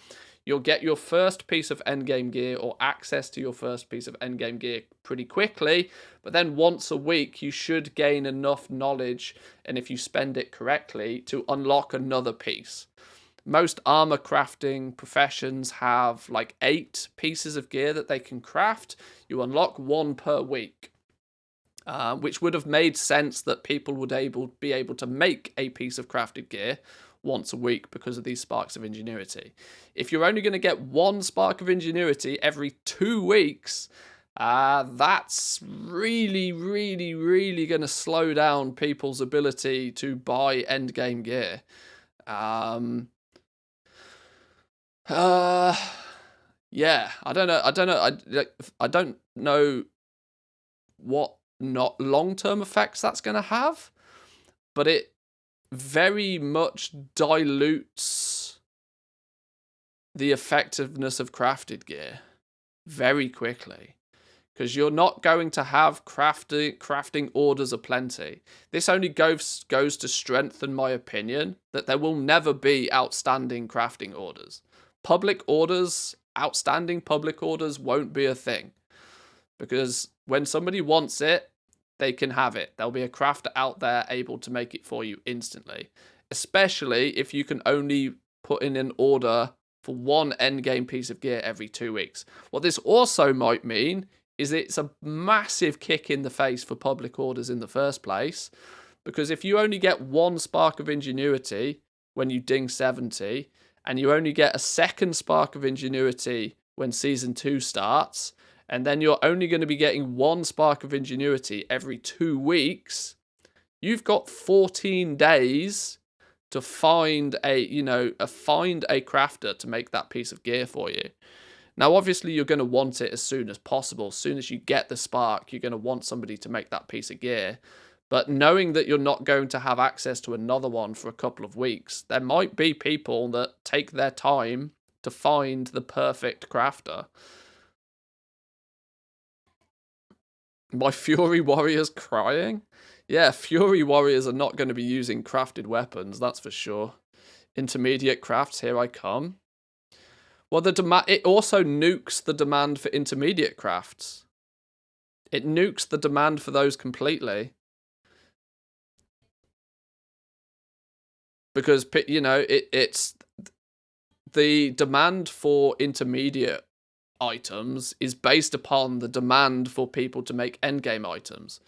You'll get your first piece of endgame gear, or access to your first piece of endgame gear, pretty quickly, but then once a week you should gain enough knowledge, and if you spend it correctly, to unlock another piece. Most armor crafting professions have like 8 pieces of gear that they can craft. You unlock 1 per week, which would have made sense that people would be able to make a piece of crafted gear once a week because of these sparks of ingenuity. If you're only going to get 1 spark of ingenuity every 2 weeks, that's really, really, really going to slow down people's ability to buy endgame gear. Yeah, I don't know what not long-term effects that's going to have, but it very much dilutes the effectiveness of crafted gear very quickly, because you're not going to have crafting orders aplenty. This only goes to strengthen my opinion that there will never be outstanding crafting orders. Outstanding public orders won't be a thing, because when somebody wants it, they can have it. There'll be a crafter out there able to make it for you instantly, especially if you can only put in an order for 1 endgame piece of gear every 2 weeks. What this also might mean is it's a massive kick in the face for public orders in the first place, because if you only get 1 spark of ingenuity when you ding 70, and you only get a 2nd spark of ingenuity when season 2 starts, and then you're only going to be getting 1 spark of ingenuity every 2 weeks, you've got 14 days to find a crafter to make that piece of gear for you. Now, obviously, you're going to want it as soon as possible. As soon as you get the spark, you're going to want somebody to make that piece of gear. But knowing that you're not going to have access to another one for a couple of weeks, there might be people that take their time to find the perfect crafter. My Fury Warriors crying? Yeah, Fury Warriors are not going to be using crafted weapons, that's for sure. Intermediate crafts, here I come. Well, it also nukes the demand for intermediate crafts. It nukes the demand for those completely. Because, it's the demand for intermediate items is based upon the demand for people to make endgame items.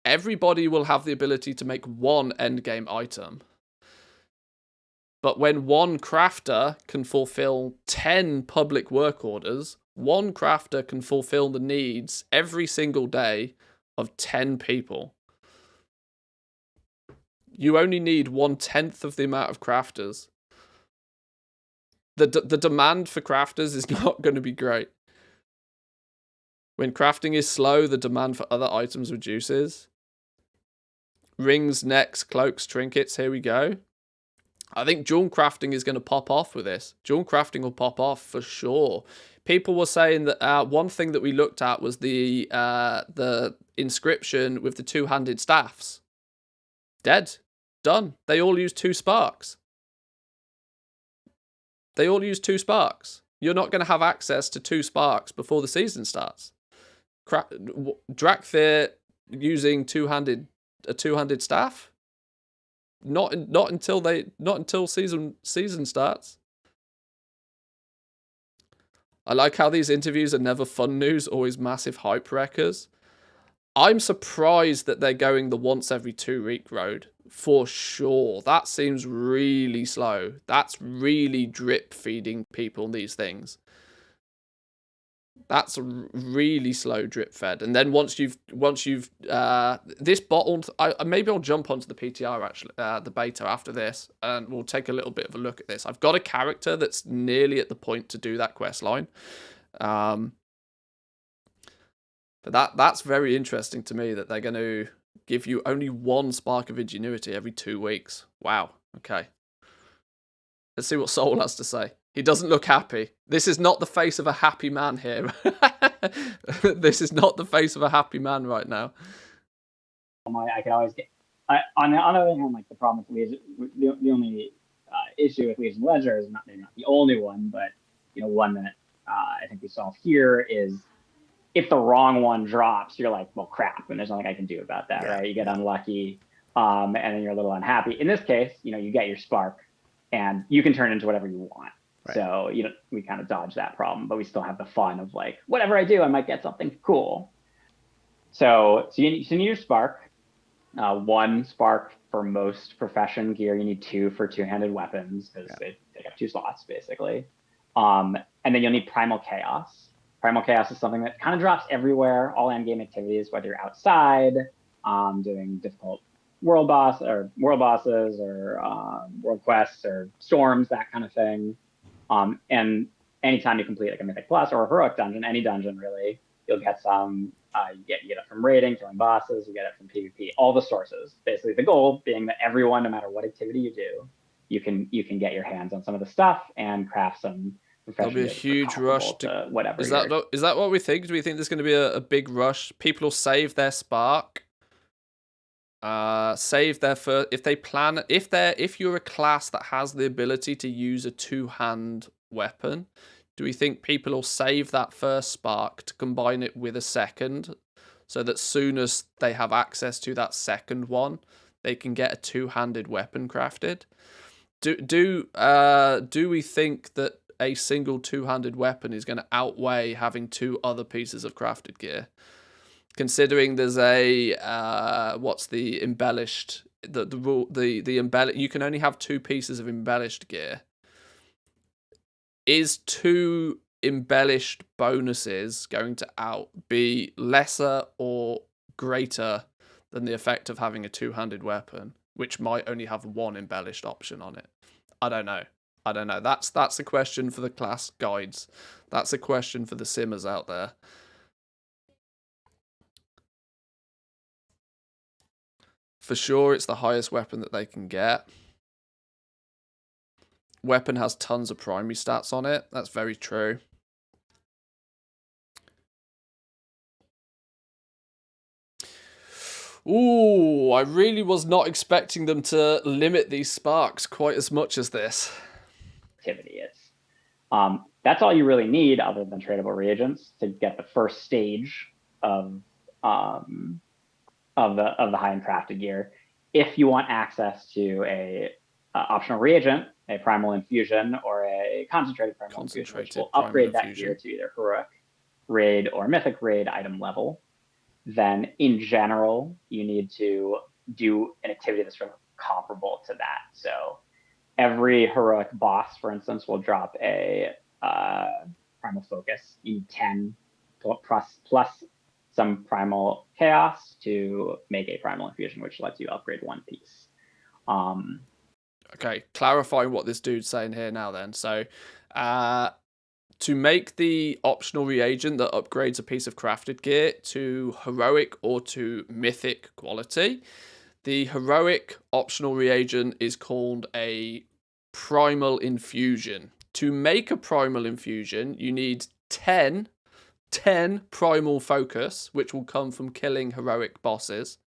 Everybody will have the ability to make 1 endgame item. But when 1 crafter can fulfill 10 public work orders, 1 crafter can fulfill the needs every single day of 10 people. You only need 1/10 of the amount of crafters. The demand for crafters is not going to be great. When crafting is slow, the demand for other items reduces. Rings, necks, cloaks, trinkets, here we go. I think jewel crafting is going to pop off with this. Jewel crafting will pop off for sure. People were saying that one thing that we looked at was the inscription with the two-handed staffs. Dead. Done. They all use 2 sparks. They all use 2 sparks. You're not going to have access to 2 sparks before the season starts. Drakthir using a two-handed staff? Not until season starts. I like how these interviews are never fun news, always massive hype wreckers. I'm surprised that they're going the once every 2 week road for sure. That seems really slow. That's really drip feeding people these things. That's really slow drip fed. And then once you've this bottled, maybe I'll jump onto the PTR actually, the beta after this, and we'll take a little bit of a look at this. I've got a character that's nearly at the point to do that quest line. But that's very interesting to me that they're going to give you only 1 spark of ingenuity every 2 weeks. Wow. Okay. Let's see what Soul has to say. He doesn't look happy. This is not the face of a happy man here. This is not the face of a happy man right now. I could always get. On the other hand, like the problem with Legion, the only issue with Legion Ledger is maybe not the only one, but one that I think we saw here is if the wrong one drops, you're like, well, crap, and there's nothing I can do about that, right? You get unlucky, and then you're a little unhappy. In this case, you get your spark, and you can turn it into whatever you want. Right. So we kind of dodge that problem, but we still have the fun of like, whatever I do, I might get something cool. So you need your spark. 1 spark for most profession gear. You need 2 for two-handed weapons because they take up 2 slots basically. And then you'll need Primal Chaos. Primal Chaos is something that kind of drops everywhere, all end game activities, whether you're outside, doing difficult world bosses or world quests or storms, that kind of thing. And anytime you complete like a Mythic Plus or a Heroic dungeon, any dungeon really, you'll get some. You get it from raiding, killing bosses. You get it from PvP. All the sources. Basically, the goal being that everyone, no matter what activity you do, you can get your hands on some of the stuff and craft some. There'll be a huge rush to whatever. Is that what we think? Do we think there's going to be a big rush? People will save their spark. Save their first. If you're a class that has the ability to use a 2-hand weapon, do we think people will save that first spark to combine it with a second, so that soon as they have access to that second one, they can get a 2-handed weapon crafted? Do we think that a single 2-handed weapon is going to outweigh having 2 other pieces of crafted gear? Considering there's a what's the embellished the rule the embellish, you can only have 2 pieces of embellished gear. Is 2 embellished bonuses going to be lesser or greater than the effect of having a 2-handed weapon, which might only have 1 embellished option on it? I don't know. That's a question for the class guides. That's a question for the simmers out there. For sure, it's the highest weapon that they can get. Weapon has tons of primary stats on it. That's very true. Ooh, I really was not expecting them to limit these sparks quite as much as this. Activity is. That's all you really need, other than tradable reagents, to get the first stage of the high-end crafted gear. If you want access to a optional reagent, a primal infusion, or a concentrated primal infusion, which will upgrade that gear to either heroic raid or mythic raid item level, then in general you need to do an activity that's sort of comparable to that. So every heroic boss, for instance, will drop a primal focus. You need 10 plus some primal chaos to make a primal infusion, which lets you upgrade 1 piece. Okay, clarifying what this dude's saying here now then. So, to make the optional reagent that upgrades a piece of crafted gear to heroic or to mythic quality, the heroic optional reagent is called a primal infusion. To make a primal infusion, you need 10 primal focus, which will come from killing heroic bosses.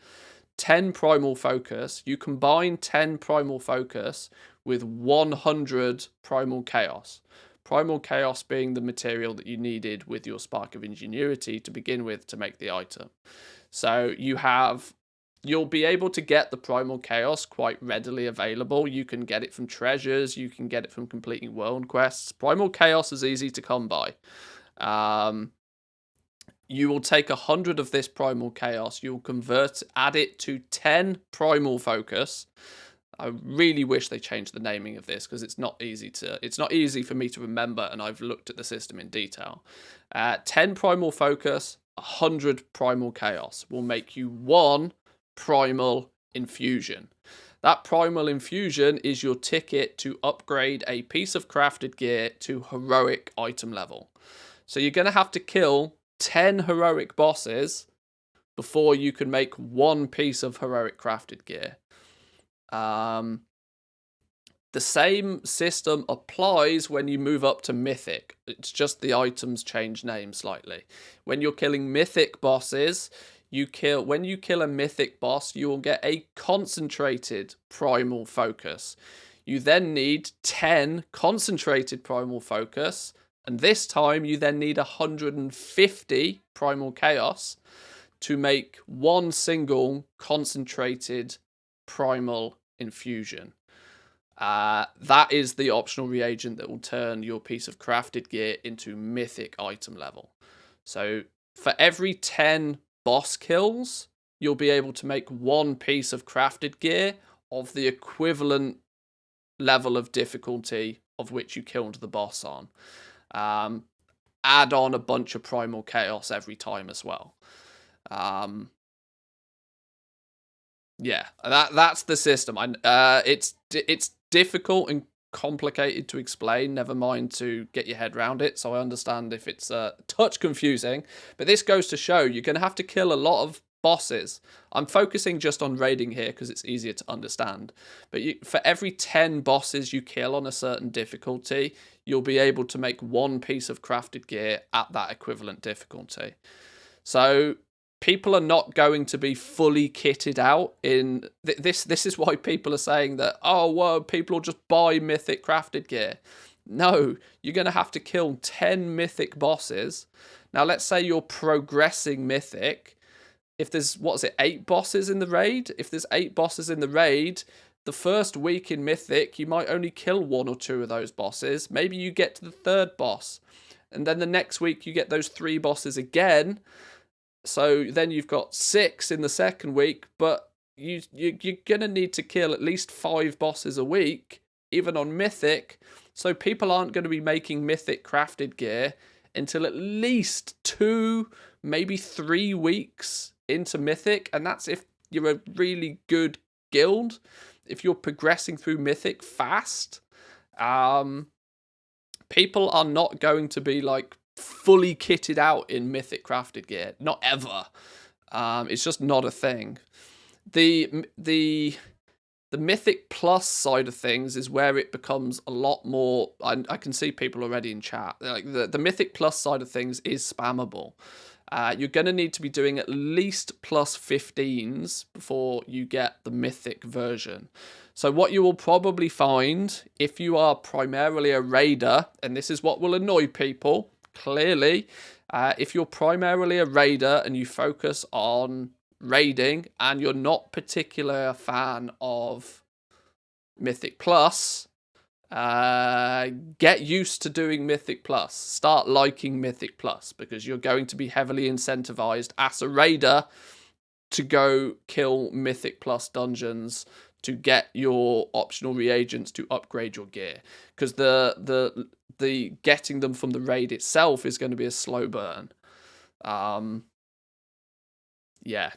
10 primal focus. You combine 10 primal focus with 100 primal chaos. Primal chaos being the material that you needed with your spark of ingenuity to begin with to make the item. So you'll be able to get the primal chaos quite readily available. You can get it from treasures, you can get it from completing world quests. Primal chaos is easy to come by. You will take 100 of this primal chaos, you'll add it to 10 primal focus. I really wish they changed the naming of this because it's not easy for me to remember, and I've looked at the system in detail. 10 primal focus, 100 primal chaos will make you 1 primal infusion. That primal infusion is your ticket to upgrade a piece of crafted gear to heroic item level. So you're going to have to kill 10 heroic bosses before you can make 1 piece of heroic crafted gear. The same system applies when you move up to mythic. It's just the items change name slightly. When you're killing mythic bosses, when you kill a mythic boss, you will get a concentrated primal focus. You then need 10 concentrated primal focus, and this time you then need 150 primal chaos to make 1 single concentrated primal infusion. That is the optional reagent that will turn your piece of crafted gear into mythic item level. So for every 10 boss kills, you'll be able to make 1 piece of crafted gear of the equivalent level of difficulty of which you killed the boss on. Add on a bunch of primal chaos every time as well. Yeah, that's the system. It's difficult and complicated to explain, never mind to get your head around it, so I understand if it's a touch confusing, but this goes to show you're going to have to kill a lot of bosses. I'm focusing just on raiding here because it's easier to understand, but for every 10 bosses you kill on a certain difficulty, you'll be able to make 1 piece of crafted gear at that equivalent difficulty. So people are not going to be fully kitted out in this. This is why people are saying that, oh, well, people will just buy mythic crafted gear. No, you're going to have to kill 10 mythic bosses. Now, let's say you're progressing mythic. If there's, 8 bosses in the raid? If there's 8 bosses in the raid, the first week in mythic, you might only kill 1 or 2 of those bosses. Maybe you get to the 3rd boss. And then the next week, you get those 3 bosses again. So then you've got 6 in the 2nd week, but you're going to need to kill at least 5 bosses a week, even on Mythic. So people aren't going to be making Mythic crafted gear until at least 2, maybe 3 weeks into Mythic. And that's if you're a really good guild. If you're progressing through Mythic fast, people are not going to be like fully kitted out in Mythic crafted gear. Not ever. It's just not a thing. The Mythic Plus side of things is where it becomes a lot more. I can see people already in chat. Like the Mythic Plus side of things is spammable. You're going to need to be doing at least plus 15s before you get the Mythic version. So what you will probably find if you are primarily a raider, and this is what will annoy people, clearly, if you're primarily a raider and you focus on raiding and you're not particularly a fan of Mythic Plus, get used to doing Mythic Plus. Start liking Mythic Plus because you're going to be heavily incentivized as a raider to go kill Mythic Plus dungeons to get your optional reagents to upgrade your gear, because the getting them from the raid itself is going to be a slow burn. yeah,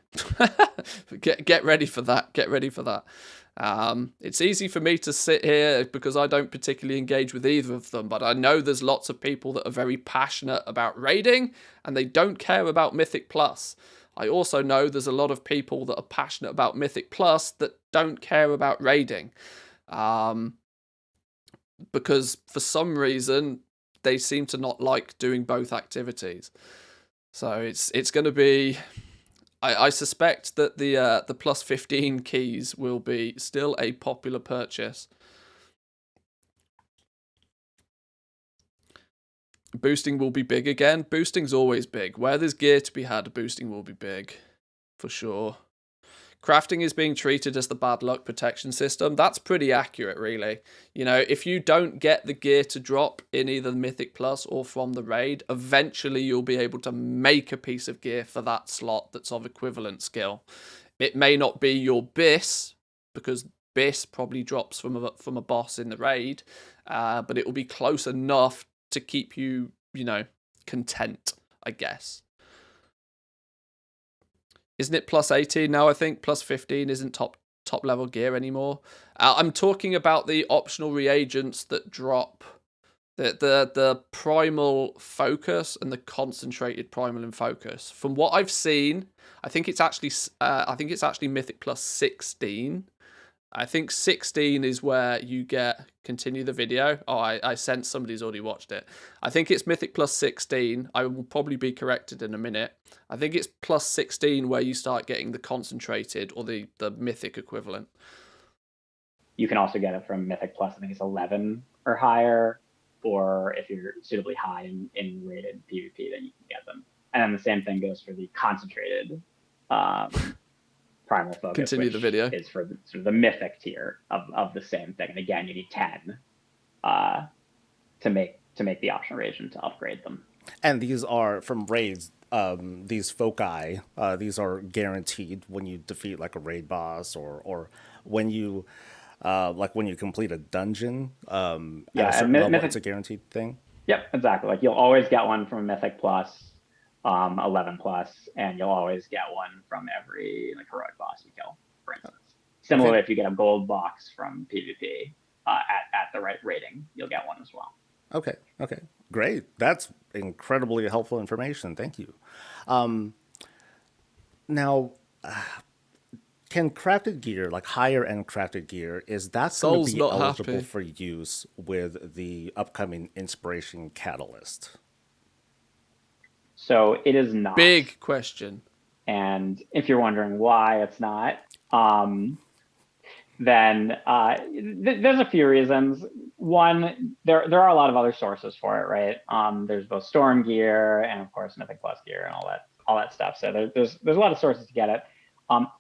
get ready for that. Get ready for that. It's easy for me to sit here because I don't particularly engage with either of them, but I know there's lots of people that are very passionate about raiding and they don't care about Mythic Plus. I also know there's a lot of people that are passionate about Mythic Plus that don't care about raiding. Because for some reason they seem to not like doing both activities. So it's going to be, I suspect that the plus 15 keys will be still a popular purchase. Boosting will be big again. Boosting's always big. Where there's gear to be had, boosting will be big, for sure. Crafting is being treated as the bad luck protection system. That's pretty accurate, really. You know, if you don't get the gear to drop in either Mythic Plus or from the raid, eventually you'll be able to make a piece of gear for that slot that's of equivalent skill. It may not be your BIS, because BIS probably drops from a boss in the raid, but it will be close enough to keep you, you know, content, I guess. Isn't it plus 18 now? I think plus 15 isn't top level gear anymore. I'm talking about the optional reagents that drop the primal focus and the concentrated primal and focus. From what I've seen, I think it's actually Mythic plus 16. I think 16 is where you get continue the video. Oh, I sense somebody's already watched it. I think it's Mythic plus 16. I will probably be corrected in a minute. I think it's plus 16 where you start getting the concentrated or the Mythic equivalent. You can also get it from Mythic Plus, I think it's 11 or higher, or if you're suitably high in rated PvP, then you can get them. And then the same thing goes for the concentrated primal focus. Continue the video. Is for the, sort of the mythic tier of the same thing. And again, you need 10 to make the optional reagent to upgrade them. And these are from raids. These foci, these are guaranteed when you defeat like a raid boss or when you when you complete a dungeon. At a certain level, it's a guaranteed thing. Yep, exactly. Like you'll always get one from Mythic Plus, 11 plus, and you'll always get one from every like heroic boss you kill, for instance. Similarly, if you get a gold box from PvP at the right rating, you'll get one as well. Okay, great. That's incredibly helpful information. Thank you. Now, can crafted gear, like higher end crafted gear, is that going to be eligible for use with the upcoming Inspiration Catalyst? So it is not. Big question. And if you're wondering why it's not, then there's a few reasons. One, there are a lot of other sources for it, right? There's both Storm gear and of course Mythic Plus gear and all that stuff. So there's a lot of sources to get it.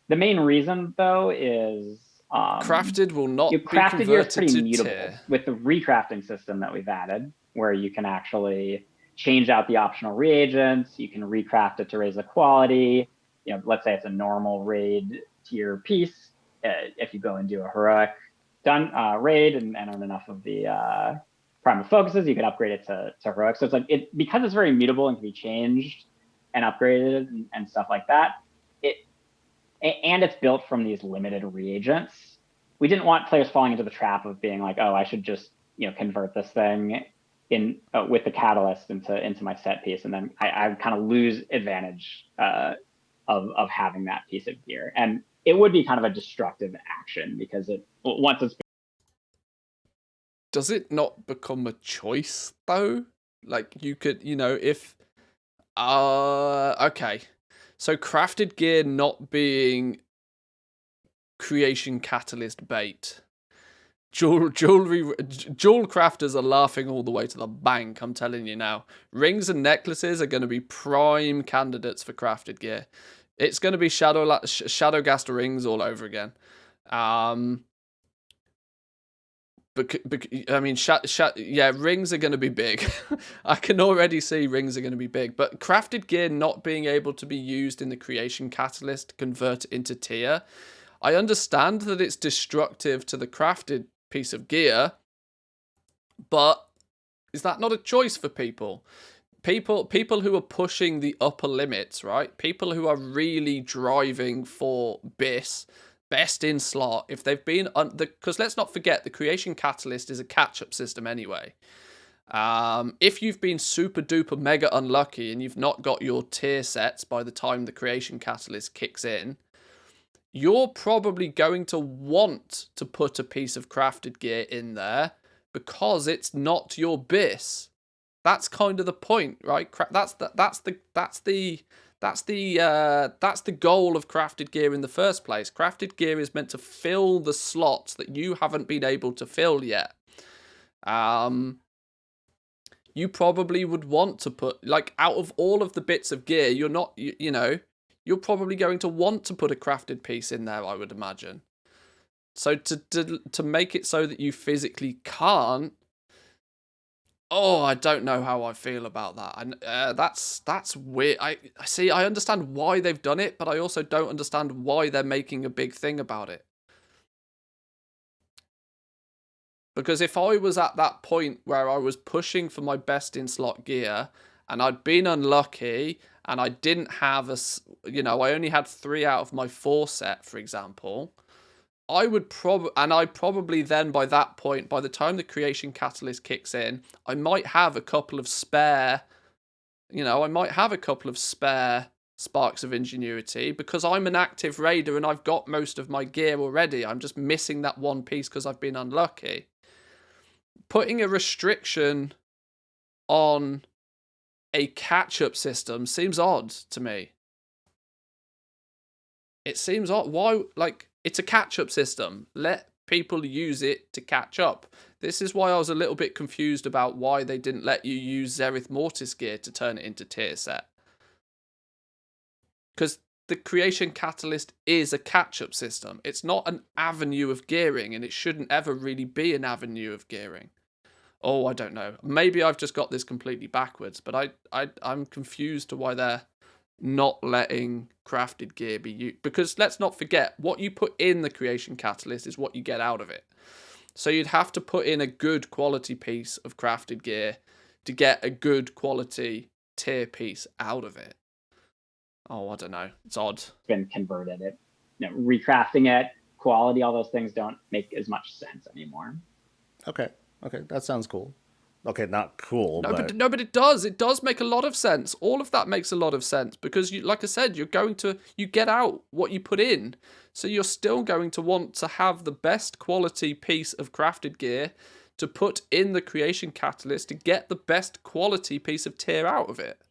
The main reason though is crafted will not be crafted gear is pretty to mutable tier. with the recrafting system that we've added, where you can actually change out the optional reagents. You can recraft it to raise the quality. You know, let's say it's a normal raid tier piece. If you go and do a heroic raid and earn enough of the primal focuses, you can upgrade it to heroic. So it's like because it's very mutable and can be changed and upgraded and stuff like that. And it's built from these limited reagents. We didn't want players falling into the trap of being like, oh, I should just convert this thing in with the catalyst into my set piece, and then I kind of lose advantage of having that piece of gear. And it would be kind of a destructive action because once it's. Does it not become a choice though? Like you could, if okay. So crafted gear not being creation catalyst bait. Jewel crafters are laughing all the way to the bank, I'm telling you now. Rings and necklaces are going to be prime candidates for crafted gear. It's going to be Shadowgast rings all over again. Rings are going to be big. I can already see rings are going to be big. But crafted gear not being able to be used in the creation catalyst to convert it into tier. I understand that it's destructive to the crafted piece of gear, but is that not a choice for people? people who are pushing the upper limits, right? People who are really driving for best in slot. If they've been because let's not forget the creation catalyst is a catch-up system anyway. If you've been super duper mega unlucky and you've not got your tier sets by the time the creation catalyst kicks in, you're probably going to want to put a piece of crafted gear in there because it's not your BIS. That's kind of the point, right? That's the goal of crafted gear in the first place. Crafted gear is meant to fill the slots that you haven't been able to fill yet. You probably would want to put, like, out of all of the bits of gear, you're not, you know, you're probably going to want to put a crafted piece in there, I would imagine. So to make it so that you physically can't, oh, I don't know how I feel about that. And that's weird. I see. I understand why they've done it, but I also don't understand why they're making a big thing about it. Because if I was at that point where I was pushing for my best in slot gear and I'd been unlucky and I didn't have I only had 3 out of my 4 set, for example, I'd probably then by that point, by the time the creation catalyst kicks in, I might have a couple of spare, sparks of ingenuity because I'm an active raider and I've got most of my gear already. I'm just missing that one piece because I've been unlucky. Putting a restriction on a catch-up system seems odd to me. It seems odd. Why, it's a catch-up system. Let people use it to catch up. This is why I was a little bit confused about why they didn't let you use Zereth Mortis gear to turn it into tier set. Because the creation catalyst is a catch-up system. It's not an avenue of gearing, and it shouldn't ever really be an avenue of gearing. Oh, I don't know. Maybe I've just got this completely backwards, but I'm confused to why they're not letting crafted gear be used. Because let's not forget, what you put in the creation catalyst is what you get out of it. So you'd have to put in a good quality piece of crafted gear to get a good quality tier piece out of it. Oh, I don't know. It's odd. Been converted. Recrafting it, quality, all those things don't make as much sense anymore. Okay, that sounds cool. Okay, not cool, but it does. It does make a lot of sense. All of that makes a lot of sense because, like I said, you get out what you put in. So you're still going to want to have the best quality piece of crafted gear to put in the creation catalyst to get the best quality piece of tier out of it.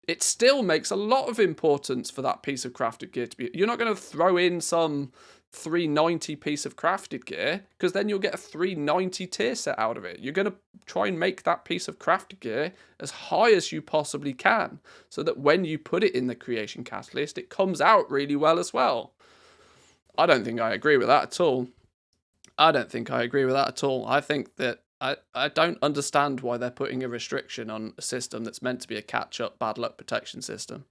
It still makes a lot of importance for that piece of crafted gear to be. You're not going to throw in some 390 piece of crafted gear because then you'll get a 390 tier set out of it. You're going to try and make that piece of crafted gear as high as you possibly can so that when you put it in the creation catalyst, it comes out really well as well. I don't think I agree with that at all. I think that I don't understand why they're putting a restriction on a system that's meant to be a catch-up bad luck protection system.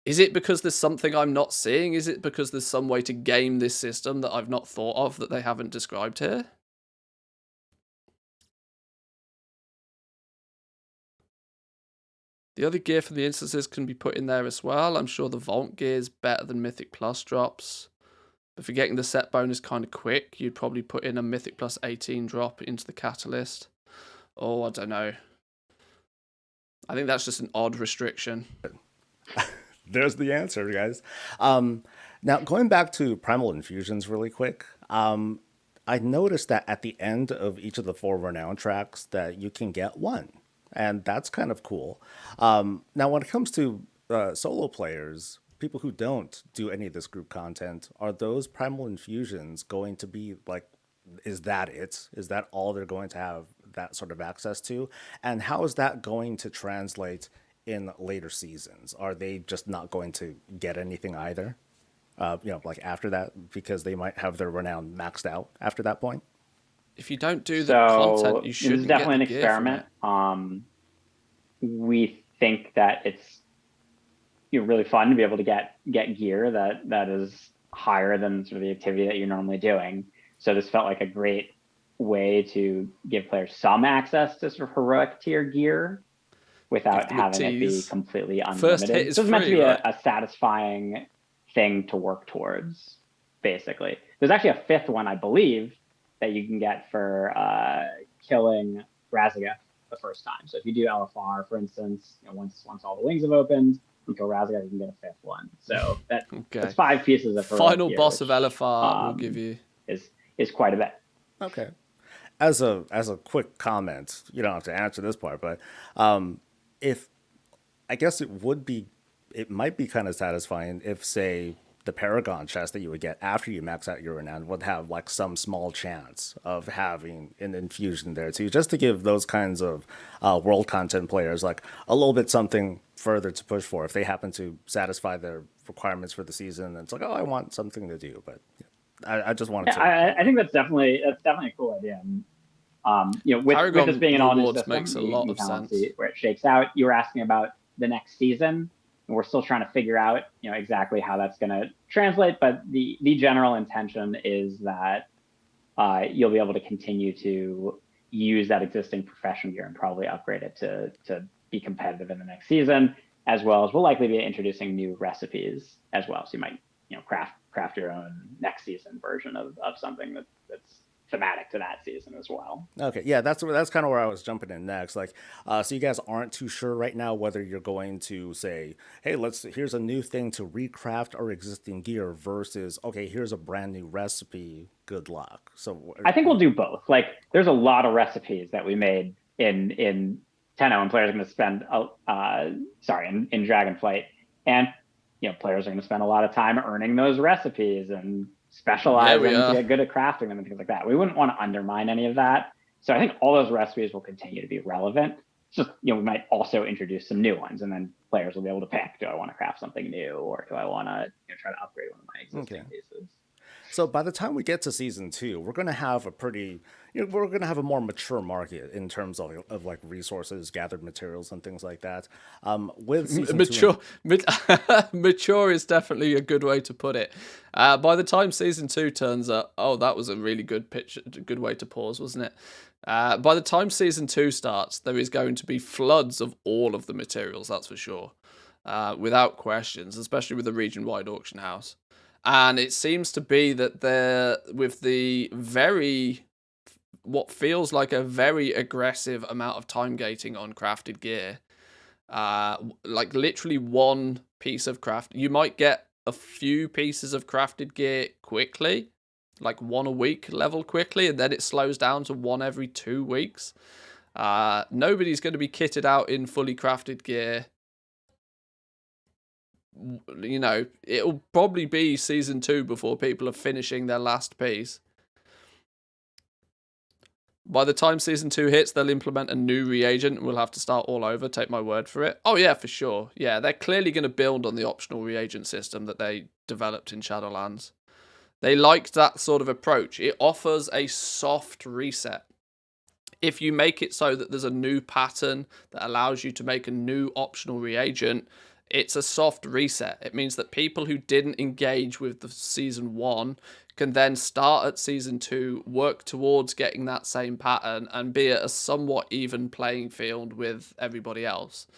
Is it because there's something I'm not seeing? Is it because there's some way to game this system that I've not thought of that they haven't described here? The other gear for the instances can be put in there as well. I'm sure the Vault gear is better than Mythic Plus drops. But for getting the set bonus kind of quick, you'd probably put in a Mythic Plus 18 drop into the Catalyst. Oh, I don't know. I think that's just an odd restriction. There's the answer, guys. Now, going back to Primal Infusions really quick, I noticed that at the end of each of the 4 Renown tracks that you can get 1. And that's kind of cool. Now, when it comes to solo players, people who don't do any of this group content, are those Primal Infusions going to be like, is that it? Is that all they're going to have that sort of access to? And how is that going to translate in later seasons? Are they just not going to get anything either? Like after that, because they might have their renown maxed out after that point? If you don't do the content, you shouldn't. It's definitely an experiment. We think that it's really fun to be able to get gear that is higher than sort of the activity that you're normally doing. So this felt like a great way to give players some access to sort of heroic tier gear without Give them a having it be tease. completely unlimited. First hit is so it's meant to free, be right? a satisfying thing to work towards, basically. There's actually a fifth one, I believe, that you can get for killing Razageth the first time. So if you do LFR, for instance, once all the wings have opened, you kill Razageth, you can get a fifth one. So that's 5 pieces of heroic Final gear, boss of which, LFR will give you. is quite a bit. Okay. As a quick comment, you don't have to answer this part, but if I guess it might be kind of satisfying if, say, the Paragon chest that you would get after you max out your renown would have like some small chance of having an infusion there too, just to give those kinds of world content players like a little bit something further to push for if they happen to satisfy their requirements for the season. And it's like, oh, I want something to do, but I just wanted to. I think that's definitely a cool idea. And, with this being an all-new system, makes a lot of kind sense. See where it shakes out. You were asking about the next season, and we're still trying to figure out, exactly how that's going to translate. But the general intention is that you'll be able to continue to use that existing profession gear and probably upgrade it to be competitive in the next season, as well as we'll likely be introducing new recipes as well. So you might, craft your own next season version of something that's thematic to that season as well. Okay, yeah, that's kind of where I was jumping in next. Like, so you guys aren't too sure right now whether you're going to say, hey, here's a new thing to recraft our existing gear versus, okay, here's a brand new recipe. Good luck. So I think we'll do both. Like, there's a lot of recipes that we made in Tenno, and players are going to spend, in Dragonflight, and players are going to spend a lot of time earning those recipes and specializing to get good at crafting them and things like that. We wouldn't want to undermine any of that. So I think all those recipes will continue to be relevant. It's just, we might also introduce some new ones, and then players will be able to pick, do I want to craft something new, or do I want to try to upgrade one of my existing pieces? So by the time we get to season 2, we're going to have we're going to have a more mature market in terms of like resources, gathered materials, and things like that. With season mature, mature is definitely a good way to put it. By the time season 2 turns up, that was a really good pitch, good way to pause, wasn't it? By the time season 2 starts, there is going to be floods of all of the materials, that's for sure, without questions, especially with the region-wide auction house. And it seems to be that they're with what feels like a very aggressive amount of time gating on crafted gear. Like literally one piece of craft. You might get a few pieces of crafted gear quickly, like one a week level quickly, and then it slows down to one every 2 weeks. Nobody's going to be kitted out in fully crafted gear. It'll probably be season 2 before people are finishing their last piece. By the time season 2 hits, they'll implement a new reagent and we'll have to start all over, take my word for it. Oh yeah, for sure. Yeah, they're clearly going to build on the optional reagent system that they developed in Shadowlands. They liked that sort of approach. It offers a soft reset. If you make it so that there's a new pattern that allows you to make a new optional reagent, it's a soft reset. It means that people who didn't engage with the season 1 can then start at season 2, work towards getting that same pattern, and be at a somewhat even playing field with everybody else.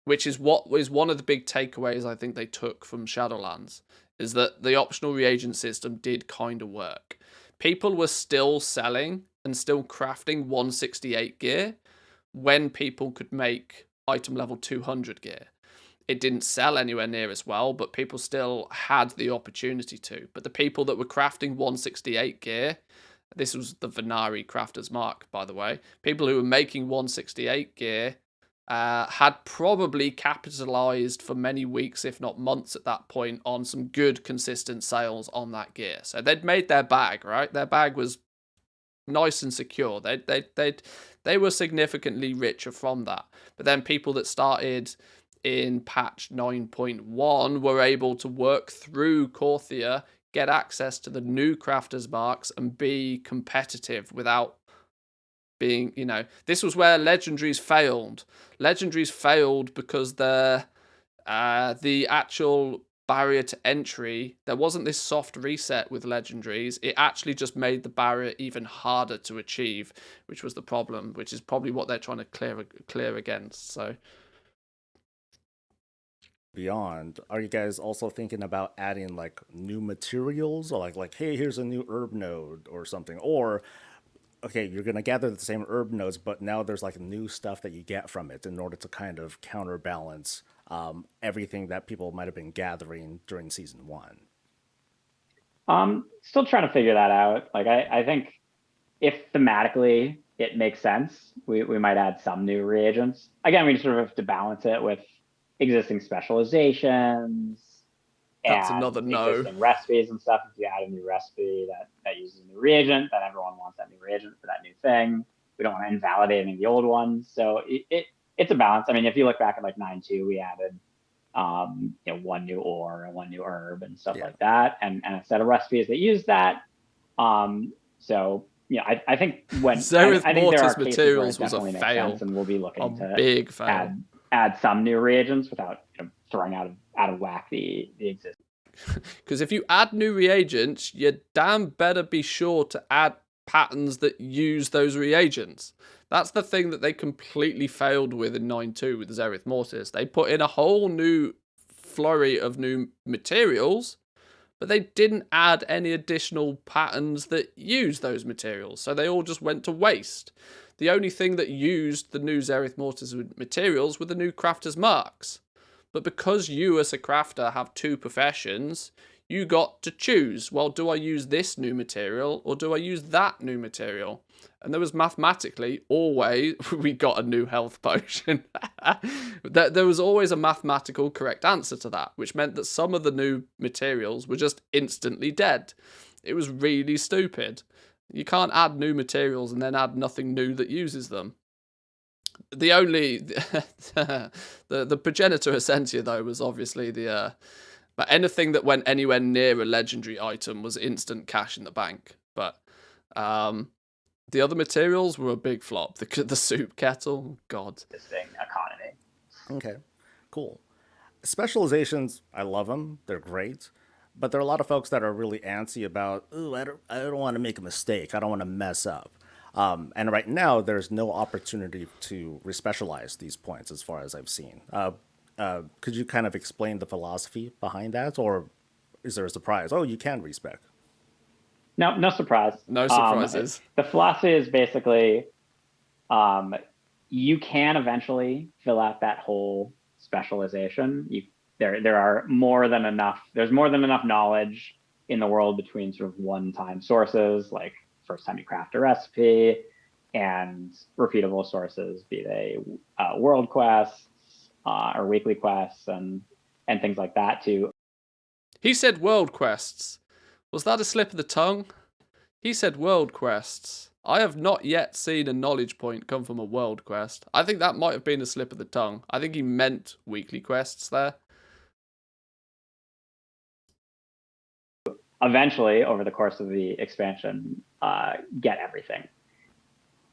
Which is what was one of the big takeaways I think they took from Shadowlands, is that the optional reagent system did kind of work. People were still selling and still crafting 168 gear when people could make item level 200 gear. It didn't sell anywhere near as well, but people still had the opportunity to. But the people that were crafting 168 gear, this was the Venari Crafter's Mark, by the way, people who were making 168 gear had probably capitalized for many weeks, if not months at that point, on some good consistent sales on that gear. So they'd made their bag, right? Their bag was nice and secure. They were significantly richer from that. But then people that started in patch 9.1 were able to work through Korthia, get access to the new Crafter's Marks, and be competitive without being, this was where Legendaries failed. Legendaries failed because the actual barrier to entry. There wasn't this soft reset with legendaries. It actually just made the barrier even harder to achieve, which was the problem, which is probably what they're trying to clear against. So Beyond, are you guys also thinking about adding like new materials, or like hey, here's a new herb node or something? Or okay, you're gonna gather the same herb nodes, but now there's like new stuff that you get from it in order to kind of counterbalance everything that people might have been gathering during season 1. Still trying to figure that out. Like I think if thematically it makes sense, we might add some new reagents. Again, we sort of have to balance it with existing specializations. That's and another no. Existing recipes and stuff. If you add a new recipe that uses a new reagent, then everyone wants that new reagent for that new thing. We don't want to invalidate any of the old ones. So it's a balance. I mean, if you look back at like 9.2, we added one new ore and one new herb and stuff like that, and a set of recipes that use that. So I think when Zereth I think there are Mortis materials was a makes fail. sense, and we'll be looking to big fail. add some new reagents without throwing out of whack the existing. Because if you add new reagents, you damn better be sure to add patterns that use those reagents. That's the thing that they completely failed with in 9.2 with Zereth Mortis. They put in a whole new flurry of new materials, but they didn't add any additional patterns that use those materials. So they all just went to waste. The only thing that used the new Zereth Mortis materials were the new crafter's marks. But because you as a crafter have 2 professions, you got to choose, well, do I use this new material or do I use that new material? And there was mathematically always, we got a new health potion. There was always a mathematical correct answer to that, which meant that some of the new materials were just instantly dead. It was really stupid. You can't add new materials and then add nothing new that uses them. The only the progenitor essentia though was obviously but anything that went anywhere near a legendary item was instant cash in the bank. But the other materials were a big flop. The soup kettle, God. Existing economy. Okay, cool. Specializations, I love them. They're great. But there are a lot of folks that are really antsy about, ooh, I don't want to make a mistake. I don't want to mess up. And right now, there's no opportunity to respecialize these points as far as I've seen. Could you kind of explain the philosophy behind that? Or is there a surprise? Oh, you can respec. No surprise. No surprises. The philosophy is basically you can eventually fill out that whole specialization. There are more than enough. There's more than enough knowledge in the world between sort of one-time sources, like first time you craft a recipe, and repeatable sources, be they world quests or weekly quests and things like that too. He said world quests. Was that a slip of the tongue? He said world quests. I have not yet seen a knowledge point come from a world quest. I think that might have been a slip of the tongue. I think he meant weekly quests there. Eventually, over the course of the expansion, get everything.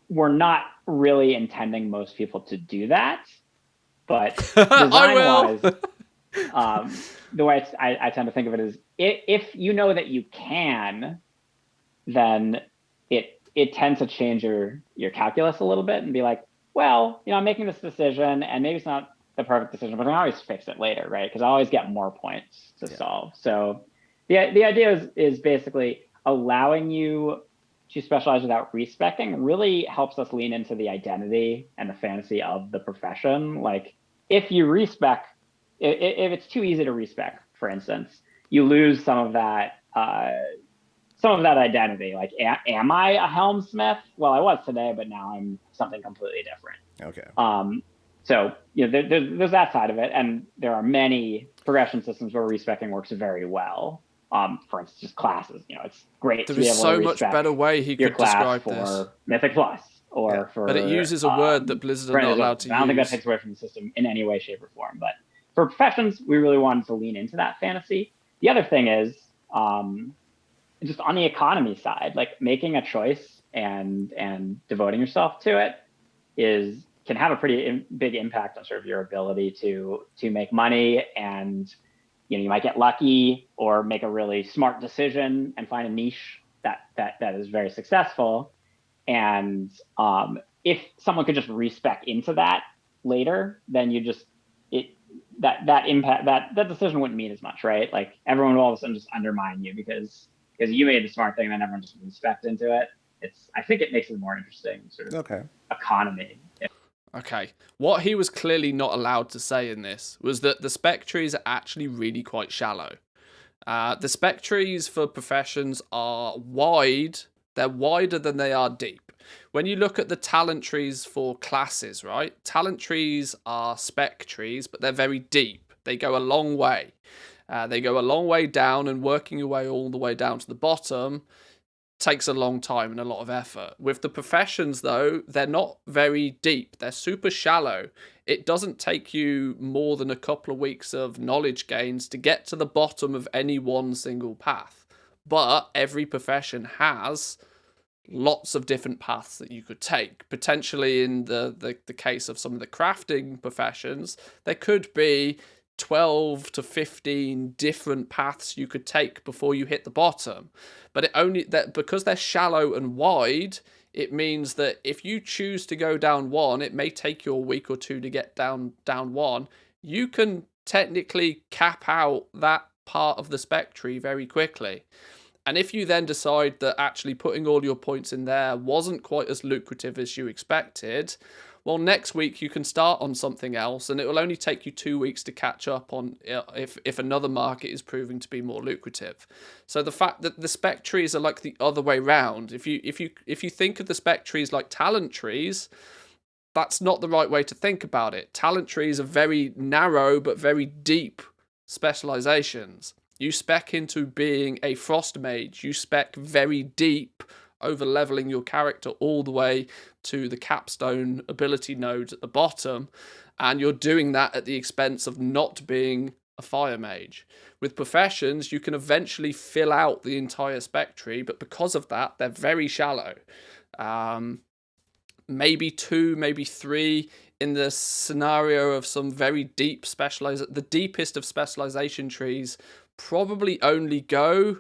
We're not really intending most people to do that, but design-wise, the way I tend to think of it is, if you know that you can, then it tends to change your calculus a little bit and be like, well, I'm making this decision, and maybe it's not the perfect decision, but I can always fix it later, right? Because I always get more points to solve. So the idea is basically allowing you to specialize without respecing really helps us lean into the identity and the fantasy of the profession. Like if you respec, if it's too easy to respec, for instance, you lose some of that identity. Like, am I a helmsmith? Well, I was today, but now I'm something completely different. Okay. So there's that side of it, and there are many progression systems where respecing works very well. For instance, just classes. It's great to be able to so much better way he could describe this for Mythic Plus or for. But it uses a word that Blizzard are not allowed to use. I don't think that takes away from the system in any way, shape, or form. But for professions, we really wanted to lean into that fantasy. The other thing is just on the economy side, like making a choice and devoting yourself to it can have a pretty big impact on sort of your ability to make money and you might get lucky or make a really smart decision and find a niche that is very successful. And if someone could just respec into that later, then that decision wouldn't mean as much, right? Like everyone will all of a sudden just undermine you because you made the smart thing, and then everyone just respect into it. I think it makes it a more interesting sort of economy. Okay. What he was clearly not allowed to say in this was that the spec trees are actually really quite shallow. The spec trees for professions are wide. They're wider than they are deep. When you look at the talent trees for classes, right? Talent trees are spec trees, but they're very deep. They go a long way. They go a long way down, and working your way all the way down to the bottom takes a long time and a lot of effort. With the professions, though, they're not very deep. They're super shallow. It doesn't take you more than a couple of weeks of knowledge gains to get to the bottom of any one single path. But every profession has lots of different paths that you could take. Potentially in the case of some of the crafting professions, there could be 12 to 15 different paths you could take before you hit the bottom. But because they're shallow and wide, it means that if you choose to go down one, it may take you a week or two to get down one. You can technically cap out that part of the spec tree very quickly. And if you then decide that actually putting all your points in there wasn't quite as lucrative as you expected, well, next week you can start on something else, and it will only take you 2 weeks to catch up on if another market is proving to be more lucrative. So the fact that the spec trees are like the other way round, if you think of the spec trees like talent trees, that's not the right way to think about it. Talent trees are very narrow but very deep specializations. You spec into being a frost mage. You spec very deep, over leveling your character all the way to the capstone ability nodes at the bottom, and you're doing that at the expense of not being a fire mage. With professions, you can eventually fill out the entire spec tree, but because of that, they're very shallow. Maybe 2, maybe 3 in the scenario of some very deep the deepest of specialization trees probably only go,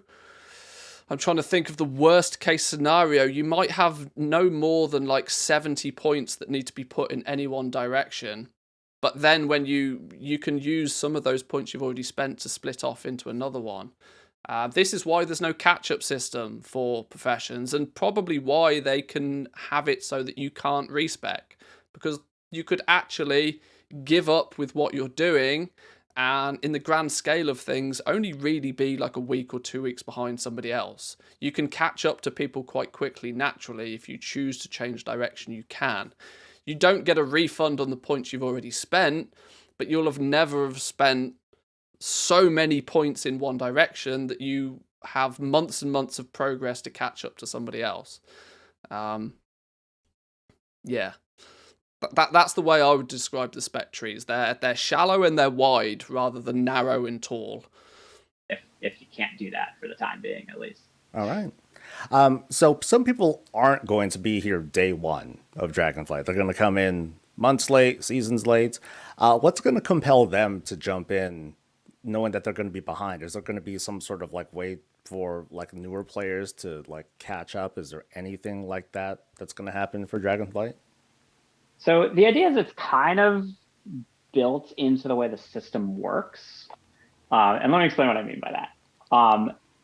I'm trying to think of the worst case scenario. You might have no more than like 70 points that need to be put in any one direction. But then when you can use some of those points you've already spent to split off into another one. This is why there's no catch-up system for professions, and probably why they can have it so that you can't respec. Because you could actually give up with what you're doing, and in the grand scale of things, only really be like a week or 2 weeks behind somebody else. You can catch up to people quite quickly, naturally. If you choose to change direction, you can. You don't get a refund on the points you've already spent, but you'll have never spent so many points in one direction that you have months and months of progress to catch up to somebody else. Yeah. That's the way I would describe the spec trees. They're shallow and they're wide rather than narrow and tall. If you can't do that for the time being, at least. All right. So some people aren't going to be here day one of Dragonflight. They're going to come in months late, seasons late. What's going to compel them to jump in knowing that they're going to be behind? Is there going to be some sort of like way for like newer players to like catch up? Is there anything like that that's going to happen for Dragonflight? So the idea is it's kind of built into the way the system works. And let me explain what I mean by that.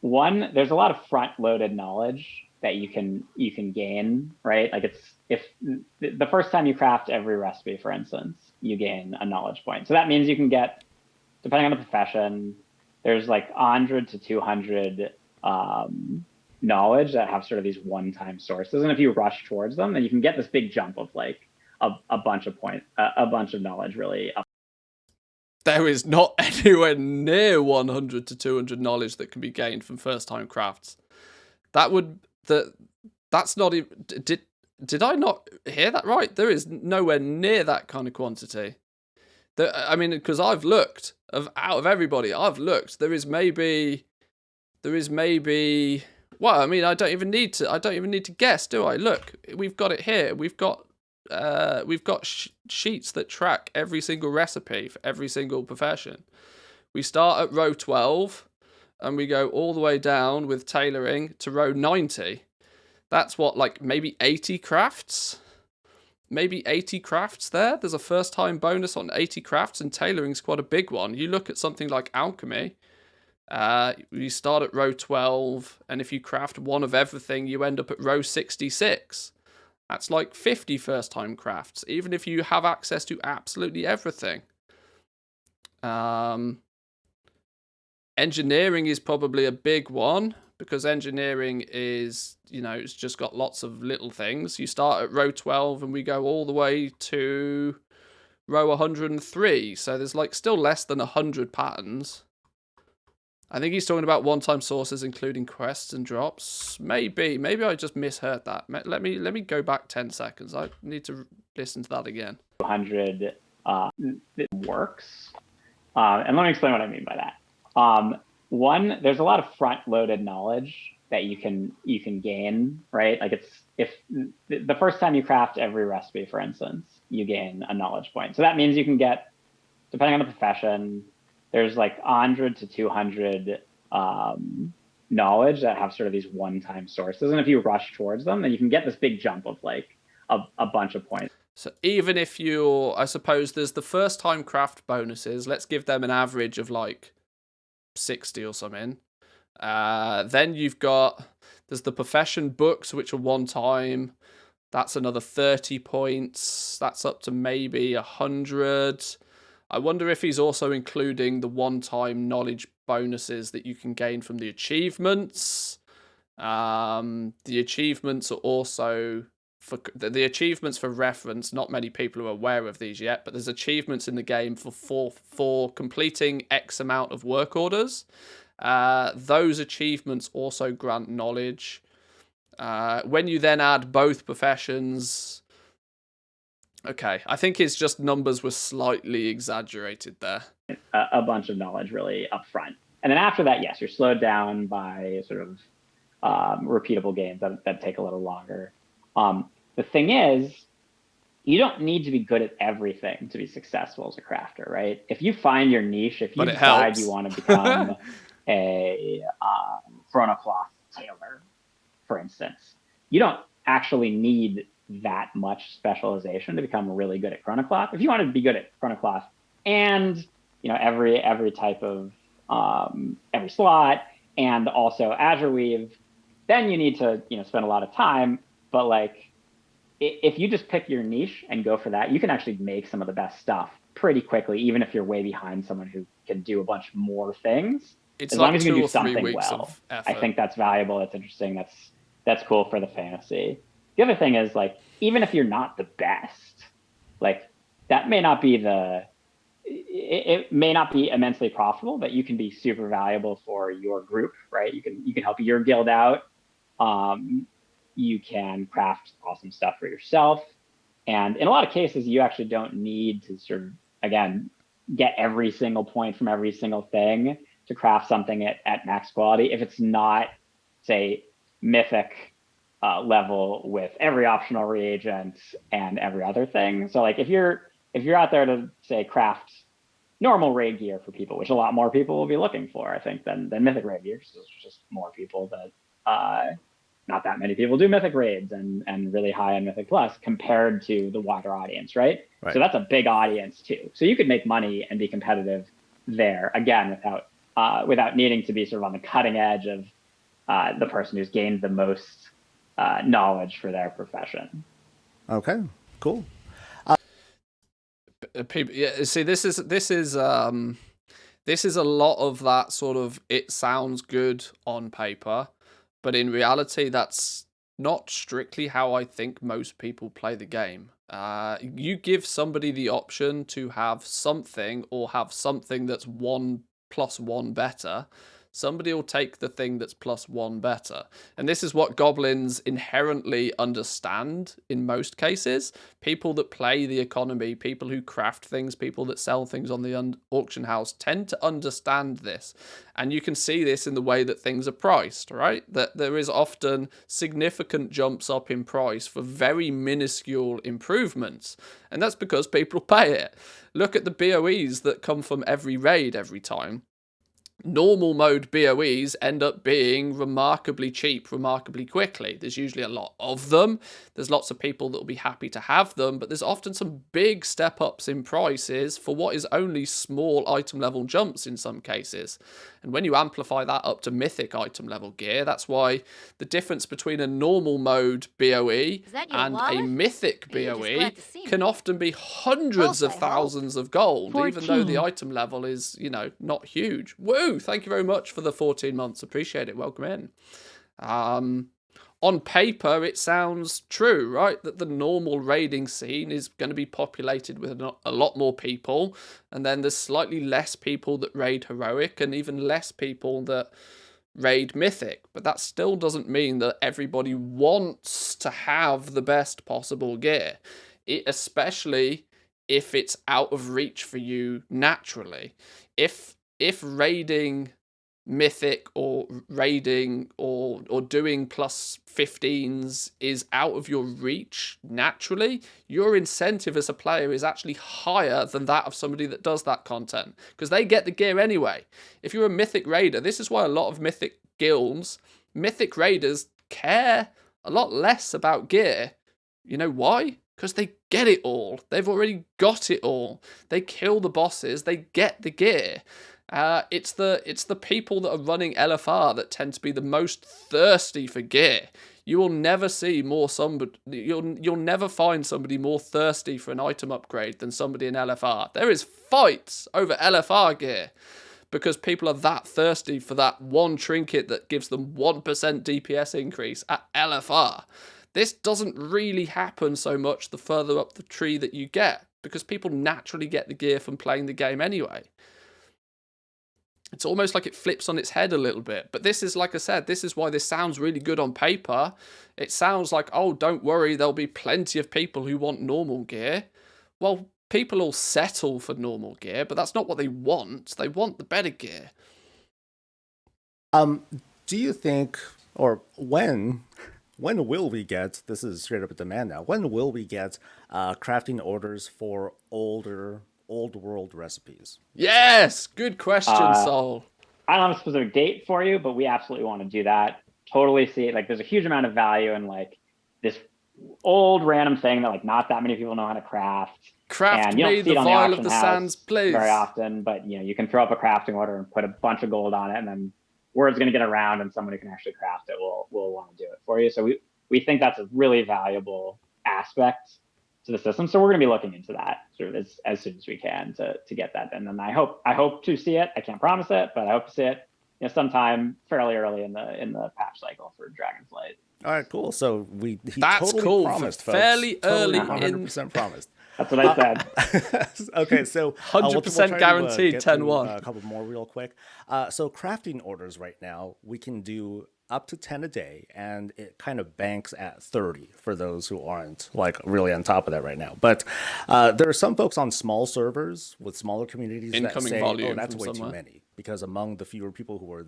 One, there's a lot of front-loaded knowledge that you can gain, right? Like if the first time you craft every recipe, for instance, you gain a knowledge point. So that means you can get, depending on the profession, there's like 100 to 200 knowledge that have sort of these one-time sources. And if you rush towards them, then you can get this big jump of like a bunch of points, a bunch of knowledge really. There is not anywhere near 100 to 200 knowledge that can be gained from first-time crafts. That's not even... Did I not hear that right? There is nowhere near that kind of quantity. I mean, because I've looked, out of everybody, I've looked. There is maybe... Well, I mean, I don't even need to guess, do I? Look, we've got it here. We've got sheets that track every single recipe for every single profession. We start at row 12 and we go all the way down with tailoring to row 90. That's what, like maybe 80 crafts? Maybe 80 crafts there? There's a first time bonus on 80 crafts, and tailoring's quite a big one. You look at something like alchemy, you start at row 12, and if you craft one of everything, you end up at row 66. That's like 50 first time crafts, even if you have access to absolutely everything. Engineering is probably a big one, because engineering is, you know, it's just got lots of little things. You start at row 12 and we go all the way to row 103. So there's like still less than 100 patterns. I think he's talking about one-time sources, including quests and drops. Maybe I just misheard that. Let me go back 10 seconds. I need to listen to that again. 100 works. And let me explain what I mean by that. One, there's a lot of front-loaded knowledge that you can gain, right? Like if the first time you craft every recipe, for instance, you gain a knowledge point. So that means you can get, depending on the profession, there's like 100 to 200 knowledge that have sort of these one-time sources. And if you rush towards them, then you can get this big jump of like a bunch of points. So even if you're, I suppose there's the first time craft bonuses, let's give them an average of like 60 or something. Then there's the profession books, which are one time. That's another 30 points. That's up to maybe 100. I wonder if he's also including the one-time knowledge bonuses that you can gain from the achievements. The achievements are also for the achievements for reference. Not many people are aware of these yet, but there's achievements in the game for completing X amount of work orders. Those achievements also grant knowledge. When you then add both professions, okay, I think it's just numbers were slightly exaggerated there. A bunch of knowledge really up front. And then after that, yes, you're slowed down by sort of repeatable games that take a little longer. The thing is, you don't need to be good at everything to be successful as a crafter, right? If you find your niche, if you decide you want to become a chronocloth tailor, for instance, you don't actually need that much specialization to become really good at chronocloth. If you want to be good at chronocloth and, you know, every type of every slot and also Azure Weave, then you need to, you know, spend a lot of time. But like, if you just pick your niche and go for that, you can actually make some of the best stuff pretty quickly, even if you're way behind someone who can do a bunch more things. It's as like long as you 2 can or do 3 something weeks well, of effort. I think that's valuable. That's interesting. That's cool for the fantasy. The other thing is, like, even if you're not the best, like, that may not be it may not be immensely profitable, but you can be super valuable for your group, right? You can help your guild out. You can craft awesome stuff for yourself. And in a lot of cases, you actually don't need to sort of, again, get every single point from every single thing to craft something at max quality. If it's not, say, mythic level with every optional reagent and every other thing. So like if you're out there to, say, craft normal raid gear for people, which a lot more people will be looking for, I think, than mythic raid gear. So there's just more people that not that many people do mythic raids and really high on Mythic Plus compared to the wider audience, right? So that's a big audience too. So you could make money and be competitive there, again, without needing to be sort of on the cutting edge of the person who's gained the most knowledge for their profession. Okay, cool. People, yeah, see, this is a lot of that sort of, it sounds good on paper, but in reality, that's not strictly how I think most people play the game. You give somebody the option to have something or have something that's 1 + 1 better. Somebody will take the thing that's +1 better. And this is what goblins inherently understand in most cases. People that play the economy, people who craft things, people that sell things on the auction house tend to understand this. And you can see this in the way that things are priced, right? That there is often significant jumps up in price for very minuscule improvements. And that's because people pay it. Look at the BOEs that come from every raid every time. Normal mode BOEs end up being remarkably cheap, remarkably quickly. There's usually a lot of them. There's lots of people that will be happy to have them, but there's often some big step ups in prices for what is only small item level jumps in some cases. And when you amplify that up to mythic item level gear, that's why the difference between a normal mode BOE and a mythic BOE can often be hundreds of thousands of gold, even though the item level is, you know, not huge. Woo! Thank you very much for the 14 months. Appreciate it. Welcome in. On paper, it sounds true, right? That the normal raiding scene is going to be populated with a lot more people, and then there's slightly less people that raid heroic, and even less people that raid mythic. But that still doesn't mean that everybody wants to have the best possible gear, especially if it's out of reach for you naturally. If raiding mythic or raiding or doing +15s is out of your reach naturally, your incentive as a player is actually higher than that of somebody that does that content, because they get the gear anyway. If you're a mythic raider, this is why a lot of mythic guilds, mythic raiders care a lot less about gear. You know why? Because they get it all. They've already got it all. They kill the bosses, they get the gear. It's the people that are running LFR that tend to be the most thirsty for gear. You will never see you'll never find somebody more thirsty for an item upgrade than somebody in LFR. There is fights over LFR gear because people are that thirsty for that one trinket that gives them 1% DPS increase at LFR. This doesn't really happen so much the further up the tree that you get, because people naturally get the gear from playing the game anyway. It's almost like it flips on its head a little bit. But this is, like I said, this is why this sounds really good on paper. It sounds like, oh, don't worry, there'll be plenty of people who want normal gear. Well, people will settle for normal gear, but that's not what they want. They want the better gear. Do you think, or when will we get, this is straight up a demand now, when will we get crafting orders for old world recipes? Yes, good question, Soul. I don't have a specific date for you, but we absolutely want to do that. Totally see it. Like, there's a huge amount of value in like this old random thing that like not that many people know how to craft. Craft me the Vial of the Sands, please. Very often, but you know, you can throw up a crafting order and put a bunch of gold on it, and then word's going to get around, and someone who can actually craft it will want to do it for you. So we think that's a really valuable aspect to the system. So we're going to be looking into that sort of as soon as we can to get that in. And I hope to see it. I can't promise it, but I hope to see it, you know, sometime fairly early in the patch cycle for Dragonflight. All right, cool. So that's totally cool. Promised, fairly folks. Totally early 100% promised. That's what I said. Okay, so 100% guaranteed. 10-1. A couple more real quick. So crafting orders right now, we can do up to 10 a day, and it kind of banks at 30 for those who aren't like really on top of that right now. But there are some folks on small servers with smaller communities that say, oh, that's way too many, because among the fewer people who are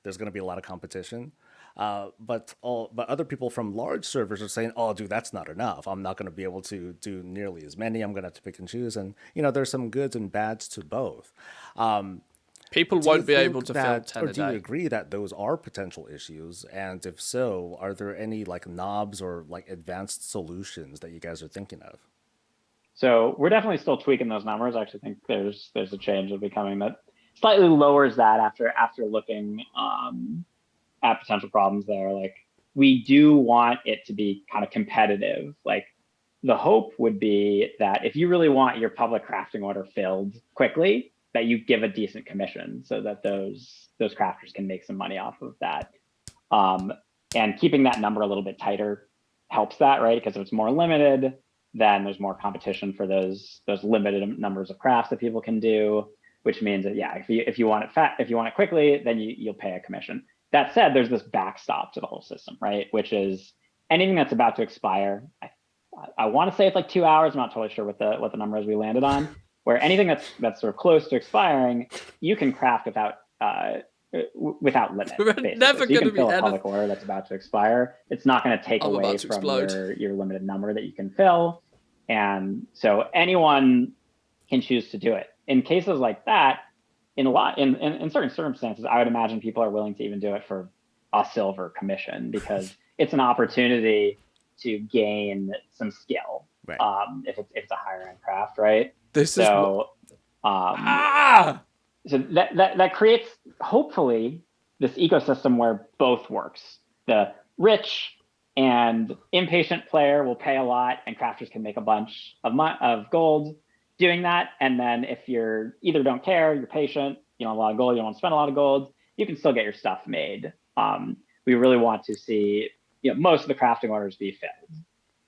there's going to be a lot of competition. But other people from large servers are saying, oh, dude, that's not enough. I'm not going to be able to do nearly as many. I'm going to have to pick and choose. And, you know, there's some goods and bads to both. People won't be able to fill 10 a day. Do you agree that those are potential issues? And if so, are there any like knobs or like advanced solutions that you guys are thinking of? So we're definitely still tweaking those numbers. I actually think there's a change that'll be coming that slightly lowers that after looking at potential problems there. Like, we do want it to be kind of competitive. Like, the hope would be that if you really want your public crafting order filled quickly, that you give a decent commission so that those crafters can make some money off of that. And keeping that number a little bit tighter helps that, right? Because if it's more limited, then there's more competition for those limited numbers of crafts that people can do. which means that if you want it quickly, then you'll pay a commission. That said, there's this backstop to the whole system, right? Which is anything that's about to expire. I want to say it's like 2 hours. I'm not totally sure what the number is we landed on. Where anything that's sort of close to expiring, you can craft without limit. Basically. Never so you going to can fill be a public order that's about to expire. It's not going to take away from your limited number that you can fill, and so anyone can choose to do it. In cases like that, in certain circumstances, I would imagine people are willing to even do it for a silver commission because it's an opportunity to gain some skill. Right. If it's a higher end craft, right? So that creates hopefully this ecosystem where both works. The rich and impatient player will pay a lot, and crafters can make a bunch of gold doing that. And then if you're either don't care, you're patient, you know, a lot of gold, you don't want to spend a lot of gold, you can still get your stuff made. We really want to see, you know, most of the crafting orders be filled.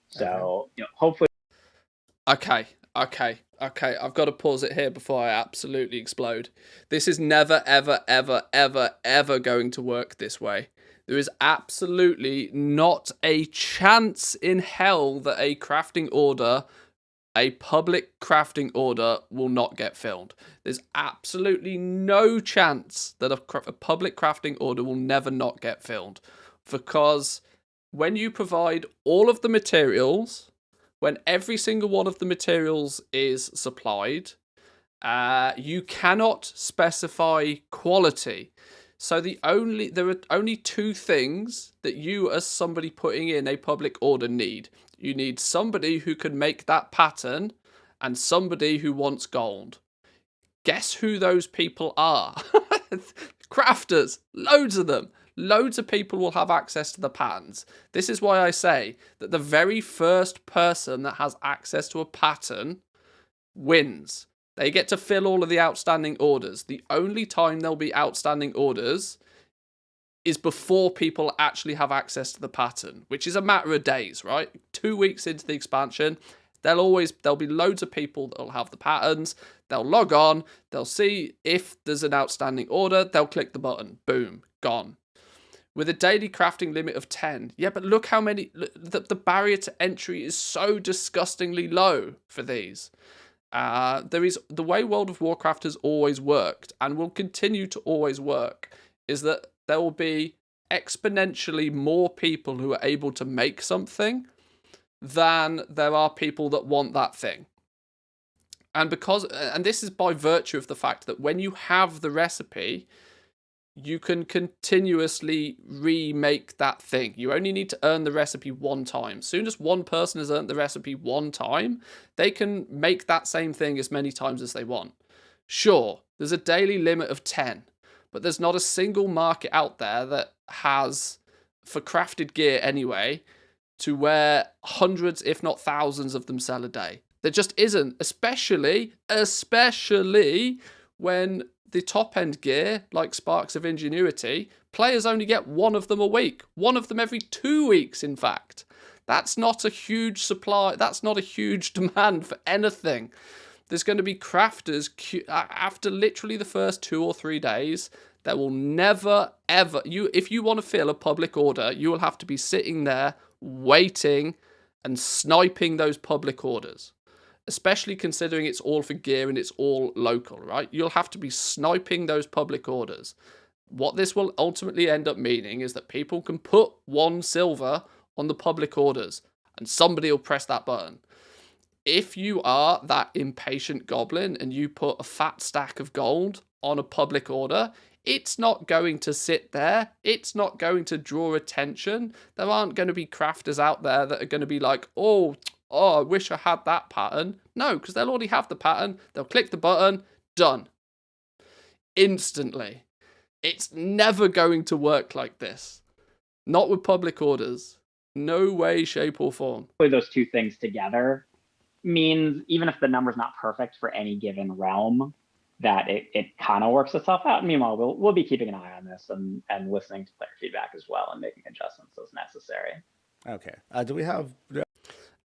So, you know, hopefully. Okay. I've got to pause it here before I absolutely explode. This is never, ever, ever, ever, ever going to work this way. There is absolutely not a chance in hell that a public crafting order will not get filled. There's absolutely no chance that a public crafting order will never not get filled. Because when you provide all of the materials, when every single one of the materials is supplied, you cannot specify quality. So there are only two things that you as somebody putting in a public order need. You need somebody who can make that pattern and somebody who wants gold. Guess who those people are? Crafters, loads of them. Loads of people will have access to the patterns. This is why I say that the very first person that has access to a pattern wins. They get to fill all of the outstanding orders. The only time there'll be outstanding orders is before people actually have access to the pattern, which is a matter of days, right? 2 weeks into the expansion, there'll be loads of people that'll have the patterns. They'll log on, they'll see if there's an outstanding order, they'll click the button, boom, gone. With a daily crafting limit of 10. Yeah, but look how many... The barrier to entry is so disgustingly low for these. There is the way World of Warcraft has always worked and will continue to always work is that there will be exponentially more people who are able to make something than there are people that want that thing. And this is by virtue of the fact that when you have the recipe, you can continuously remake that thing. You only need to earn the recipe one time. As soon as one person has earned the recipe one time, they can make that same thing as many times as they want. Sure, there's a daily limit of 10, but there's not a single market out there that has, for crafted gear anyway, to where hundreds, if not thousands of them sell a day. There just isn't, especially when the top-end gear, like Sparks of Ingenuity, players only get one of them a week. One of them every 2 weeks, in fact. That's not a huge supply. That's not a huge demand for anything. There's going to be crafters, after literally the first 2 or 3 days, there will never, ever... If you want to fill a public order, you will have to be sitting there, waiting, and sniping those public orders. Especially considering it's all for gear and it's all local, right? You'll have to be sniping those public orders. What this will ultimately end up meaning is that people can put 1 silver on the public orders and somebody will press that button. If you are that impatient goblin and you put a fat stack of gold on a public order, it's not going to sit there. It's not going to draw attention. There aren't going to be crafters out there that are going to be like, oh, I wish I had that pattern. No, because they'll already have the pattern. They'll click the button, done. Instantly. It's never going to work like this. Not with public orders. No way, shape, or form. Those two things together means even if the number's not perfect for any given realm, that it kind of works itself out. Meanwhile, we'll be keeping an eye on this and listening to player feedback as well and making adjustments as necessary. Okay. Do we have...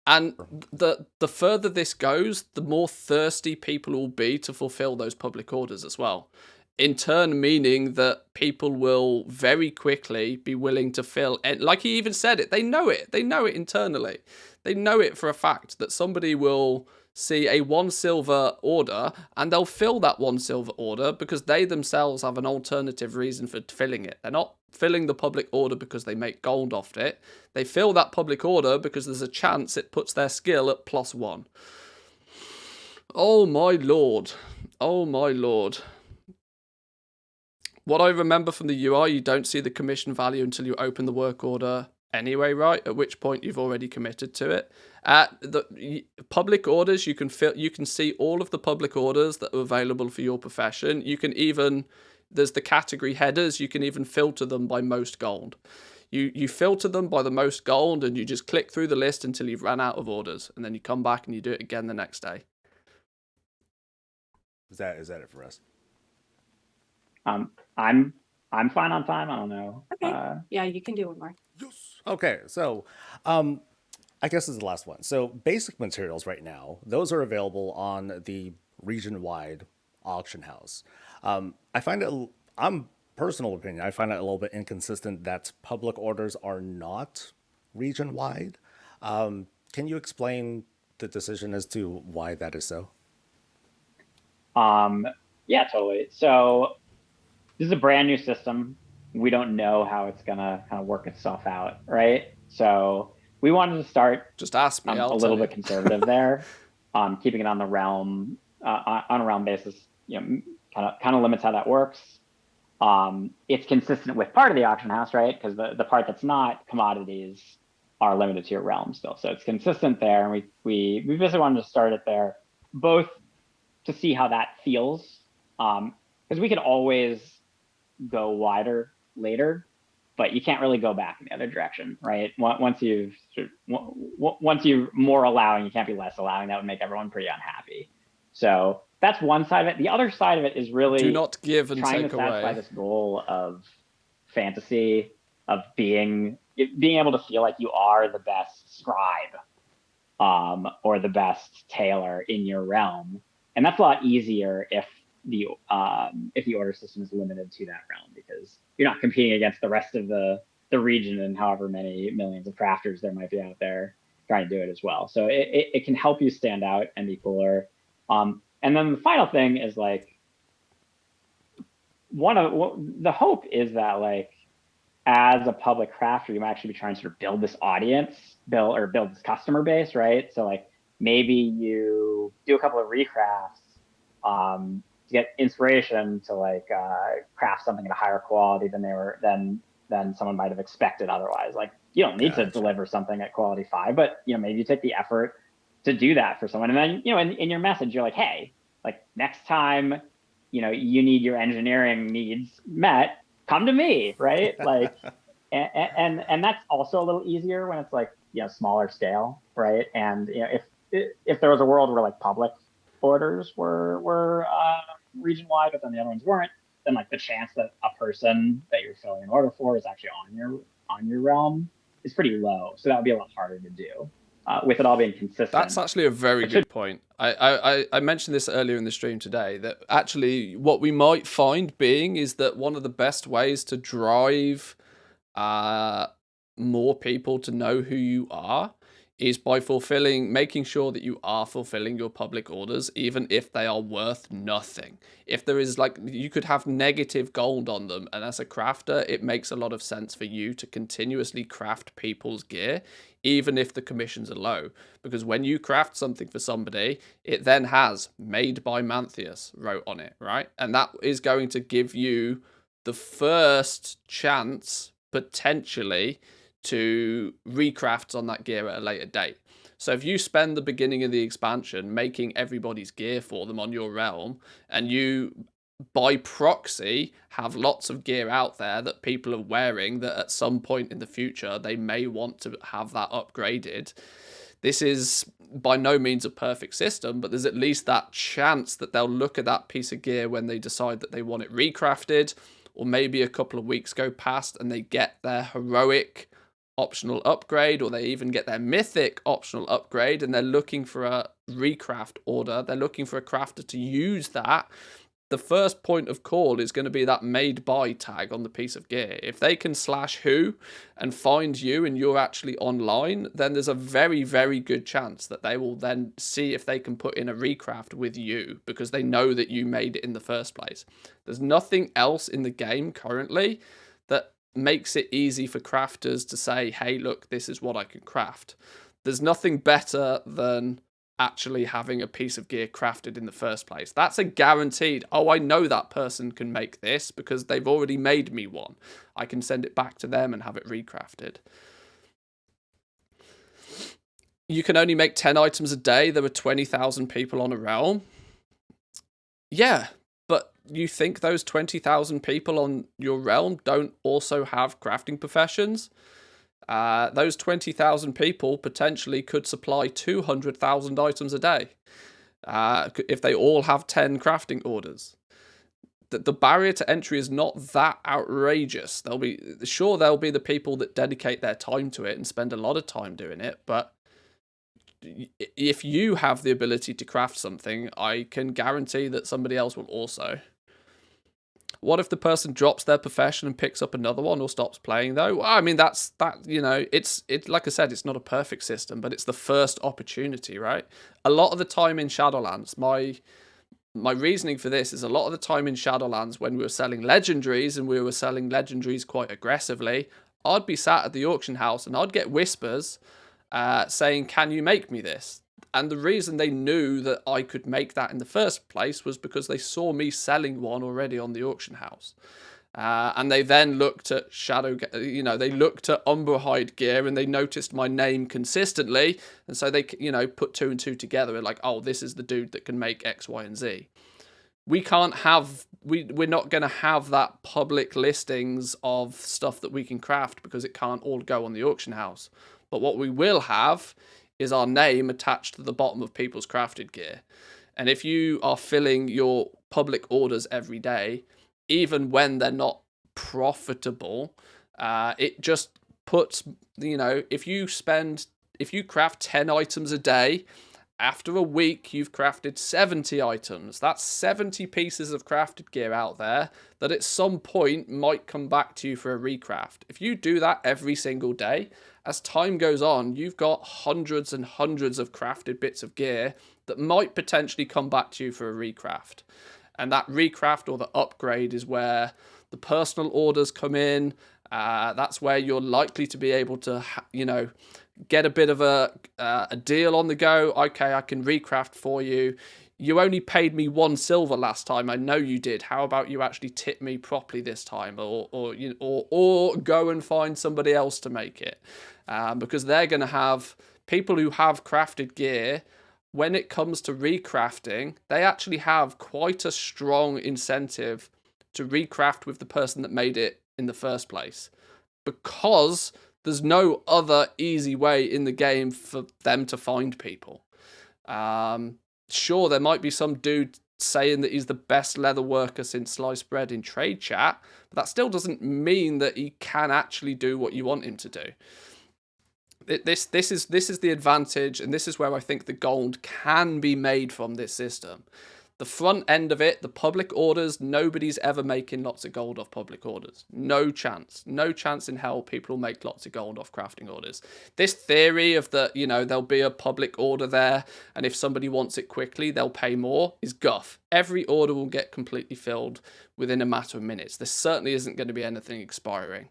And the further this goes, the more thirsty people will be to fulfill those public orders as well. In turn, meaning that people will very quickly be willing to fill. And like he even said it, they know it. They know it internally. They know it for a fact that somebody will see a 1 silver order and they'll fill that 1 silver order because they themselves have an alternative reason for filling it. They're not filling the public order because they make gold off it. They fill that public order because there's a chance it puts their skill at +1. Oh my lord. Oh my lord. What I remember from the UI, you don't see the commission value until you open the work order anyway, right? At which point you've already committed to it. At the public orders, you can see all of the public orders that are available for your profession. You can even, there's the category headers, you can even filter them by most gold. You filter them by the most gold and you just click through the list until you've run out of orders. And then you come back and you do it again the next day. Is that it for us? I'm fine on time. I don't know. Okay. Yeah, you can do one more. Okay, so I guess this is the last one. So basic materials right now, those are available on the region-wide auction house. I find it, personal opinion, I find it a little bit inconsistent that public orders are not region-wide. Can you explain the decision as to why that is so? Yeah, totally. So this is a brand new system. We don't know how it's gonna kind of work itself out, right? So we wanted to start just ask me. a little bit conservative there, keeping it on the realm on a realm basis. You know, kind of limits how that works. It's consistent with part of the auction house, right? Because the part that's not commodities are limited to your realm still. So it's consistent there, and we basically wanted to start it there, both to see how that feels, because we could always go wider later, but you can't really go back in the other direction, right? Once you're more allowing, you can't be less allowing. That would make everyone pretty unhappy. So that's one side of it. The other side of it is really do not give and trying take to satisfy away this goal of fantasy, of being able to feel like you are the best scribe, or the best tailor in your realm, and that's a lot easier if the order system is limited to that realm, because you're not competing against the rest of the region and however many millions of crafters there might be out there trying to do it as well. So it can help you stand out and be cooler. And then the final thing is like, the hope is that like, as a public crafter, you might actually be trying to sort of build this audience, build this customer base, right? So like maybe you do a couple of recrafts, to get inspiration to like craft something at a higher quality than someone might have expected otherwise. Like you don't need to deliver something at quality 5, but maybe you take the effort to do that for someone. And then in your message, you're like, hey, like next time you need your engineering needs met, come to me, right? Like and that's also a little easier when it's like smaller scale, right? And if there was a world where like public orders were region-wide, but then the other ones weren't, then like the chance that a person that you're filling an order for is actually on your realm is pretty low. So that would be a lot harder to do with it all being consistent. That's actually a very good point. I mentioned this earlier in the stream today, that actually what we might find is that one of the best ways to drive more people to know who you are is by making sure that you are fulfilling your public orders, even if they are worth nothing. If there is you could have negative gold on them, and as a crafter, it makes a lot of sense for you to continuously craft people's gear, even if the commissions are low. Because when you craft something for somebody, it then has "made by Mantheus" wrote on it, right? And that is going to give you the first chance, potentially, to recraft on that gear at a later date. So if you spend the beginning of the expansion making everybody's gear for them on your realm, and you by proxy have lots of gear out there that people are wearing that at some point in the future they may want to have that upgraded, this is by no means a perfect system, but there's at least that chance that they'll look at that piece of gear when they decide that they want it recrafted, or maybe a couple of weeks go past and they get their heroic optional upgrade, or they even get their mythic optional upgrade, and they're looking for a recraft order, they're looking for a crafter to use that, the first point of call is going to be that made by tag on the piece of gear. If they can /who and find you and you're actually online, then there's a very, very good chance that they will then see if they can put in a recraft with you, because they know that you made it in the first place. There's nothing else in the game currently that makes it easy for crafters to say, hey, look, this is what I can craft. There's nothing better than actually having a piece of gear crafted in the first place. That's a guaranteed, oh, I know that person can make this because they've already made me one. I can send it back to them and have it recrafted. You can only make 10 items a day. There were 20,000 people on a realm. Yeah, but you think those 20,000 people on your realm don't also have crafting professions? Those 20,000 people potentially could supply 200,000 items a day if they all have 10 crafting orders. The barrier to entry is not that outrageous. There'll be the people that dedicate their time to it and spend a lot of time doing it, but if you have the ability to craft something, I can guarantee that somebody else will also. What if the person drops their profession and picks up another one or stops playing though? Well, I mean, it's like I said, it's not a perfect system, but it's the first opportunity, right? A lot of the time in Shadowlands, my reasoning for this is a lot of the time in Shadowlands when we were selling legendaries, and we were selling legendaries quite aggressively, I'd be sat at the auction house and I'd get whispers saying, can you make me this? And the reason they knew that I could make that in the first place was because they saw me selling one already on the auction house. And they then looked at they looked at Umberhide gear and they noticed my name consistently. And so they, put two and two together and like, oh, this is the dude that can make X, Y, and Z. We're not going to have that public listings of stuff that we can craft because it can't all go on the auction house. But what we will have is our name attached to the bottom of people's crafted gear. And if you are filling your public orders every day, even when they're not profitable, it just puts, if you craft 10 items a day, after a week, you've crafted 70 items. That's 70 pieces of crafted gear out there that at some point might come back to you for a recraft. If you do that every single day, as time goes on, you've got hundreds and hundreds of crafted bits of gear that might potentially come back to you for a recraft. And that recraft or the upgrade is where the personal orders come in. That's where you're likely to be able to, get a bit of a deal on the go. Okay, I can recraft for you. You only paid me 1 silver last time. I know you did. How about you actually tip me properly this time, or go and find somebody else to make it, because they're going to have people who have crafted gear. When it comes to recrafting, they actually have quite a strong incentive to recraft with the person that made it in the first place, because there's no other easy way in the game for them to find people. Sure, there might be some dude saying that he's the best leather worker since sliced bread in trade chat, but that still doesn't mean that he can actually do what you want him to do. This is the advantage, and this is where I think the gold can be made from this system. The front end of it, the public orders, nobody's ever making lots of gold off public orders. No chance. No chance in hell people will make lots of gold off crafting orders. This theory of that, there'll be a public order there, and if somebody wants it quickly, they'll pay more, is guff. Every order will get completely filled within a matter of minutes. There certainly isn't going to be anything expiring.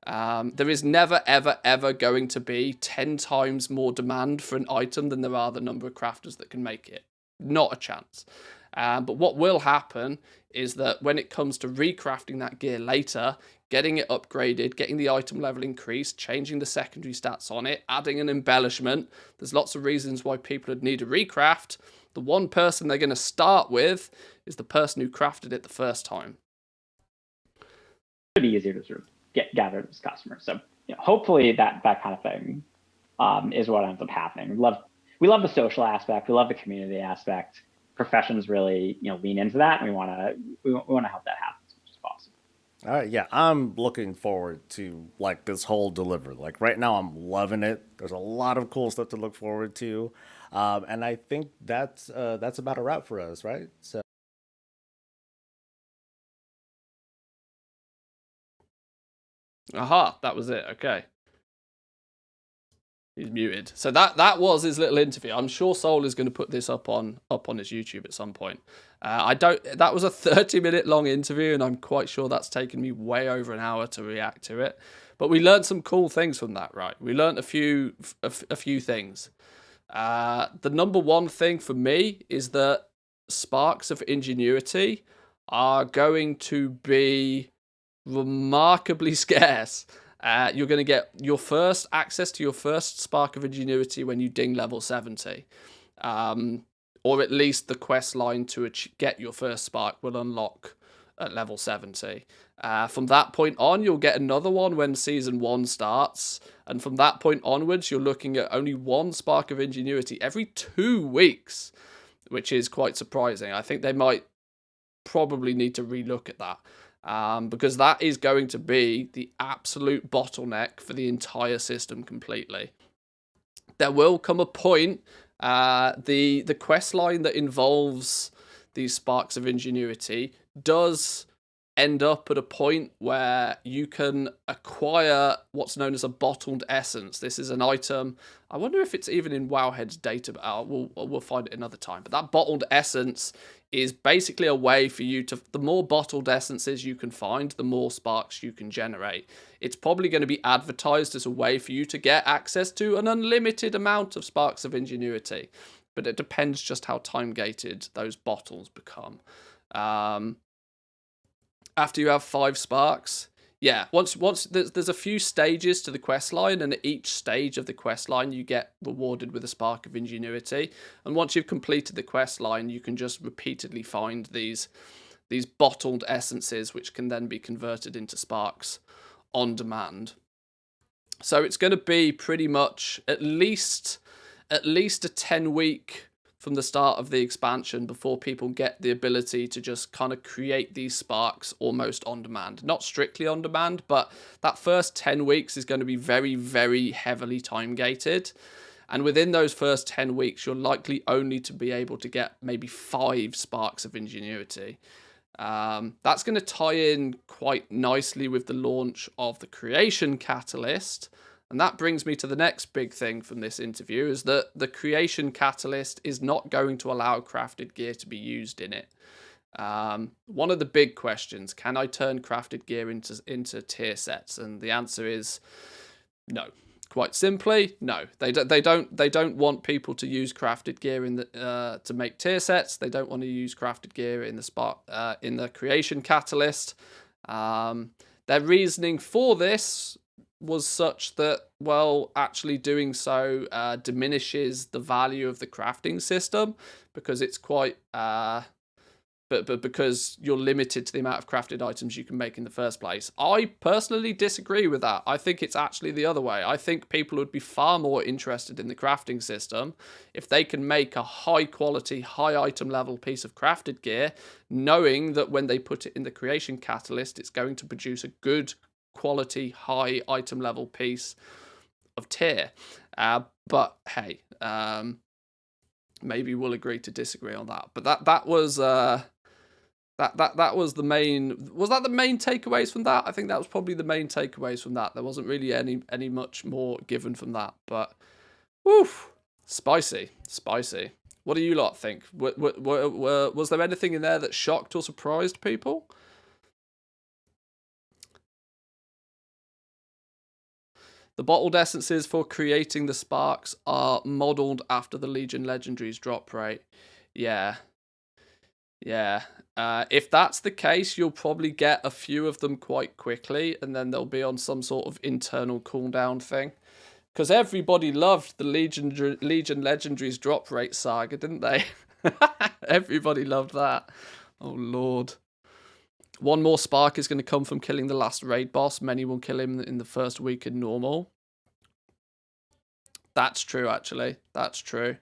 There is never, ever, ever going to be 10 times more demand for an item than there are the number of crafters that can make it. Not a chance. But what will happen is that when it comes to recrafting that gear later, getting it upgraded, getting the item level increased, changing the secondary stats on it, adding an embellishment, there's lots of reasons why people would need a recraft. The one person they're going to start with is the person who crafted it the first time. Pretty easier to sort of gather those customers. So hopefully that kind of thing is what ends up happening. We love the social aspect. We love the community aspect. Professions really lean into that, and we want to help that happen as much as possible. All right, yeah, I'm looking forward to like this whole delivery. Like right now, I'm loving it. There's a lot of cool stuff to look forward to, and I think that's about a wrap for us, right? So, Aha, that was it. Okay. He's muted. So that was his little interview. I'm sure Soul is going to put this up on his YouTube at some point. I don't. That was a 30-minute long interview, and I'm quite sure that's taken me way over an hour to react to it. But we learned some cool things from that, right? We learned a few things. The number one thing for me is that sparks of ingenuity are going to be remarkably scarce. You're going to get your first access to your first spark of ingenuity when you ding level 70. Or at least the quest line to get your first spark will unlock at level 70. From that point on, you'll get another one when Season 1 starts. And from that point onwards, you're looking at only one spark of ingenuity every 2 weeks, which is quite surprising. I think they might probably need to relook at that. Because that is going to be the absolute bottleneck for the entire system completely. There will come a point, the quest line that involves these sparks of ingenuity does end up at a point where you can acquire what's known as a bottled essence. This is an item. I wonder if it's even in Wowhead's data. We'll find it another time. But that bottled essence is basically a way for you to, the more bottled essences you can find, the more sparks you can generate. It's probably going to be advertised as a way for you to get access to an unlimited amount of sparks of ingenuity. But it depends just how time-gated those bottles become. After you have 5 sparks, yeah, once there's a few stages to the quest line, and at each stage of the quest line you get rewarded with a spark of ingenuity. And once you've completed the quest line, you can just repeatedly find these bottled essences, which can then be converted into sparks on demand. So it's going to be pretty much at least a 10-week from the start of the expansion before people get the ability to just kind of create these sparks almost on demand. Not strictly on demand, but that first 10 weeks is going to be very, very heavily time gated. And within those first 10 weeks, you're likely only to be able to get maybe 5 sparks of ingenuity. That's going to tie in quite nicely with the launch of the Creation Catalyst. And that brings me to the next big thing from this interview, is that the Creation Catalyst is not going to allow crafted gear to be used in it. One of the big questions, can I turn crafted gear into tier sets? And the answer is no. Quite simply, no. They don't want people to use crafted gear in the to make tier sets. They don't want to use crafted gear in the Creation Catalyst. Their reasoning for this was such that, well, actually doing so diminishes the value of the crafting system, because it's quite but because you're limited to the amount of crafted items you can make in the first place. I personally disagree with that. I think it's actually the other way. I think people would be far more interested in the crafting system if they can make a high quality, high item level piece of crafted gear, knowing that when they put it in the Creation Catalyst, it's going to produce a good quality, high item level piece of tier. But hey, maybe we'll agree to disagree on that. But that was that was the main. Was that the main takeaways from that? I think that was probably the main takeaways from that. There wasn't really any much more given from that. But woof, spicy. What do you lot think? Was there anything in there that shocked or surprised people? The bottled essences for creating the sparks are modelled after the Legion Legendaries drop rate. Yeah. If that's the case, you'll probably get a few of them quite quickly, and then they'll be on some sort of internal cooldown thing. Because everybody loved the Legion Legendaries drop rate saga, didn't they? Everybody loved that. Oh, Lord. One more spark is going to come from killing the last raid boss. Many will kill him in the first week in normal. That's true, actually. That's true.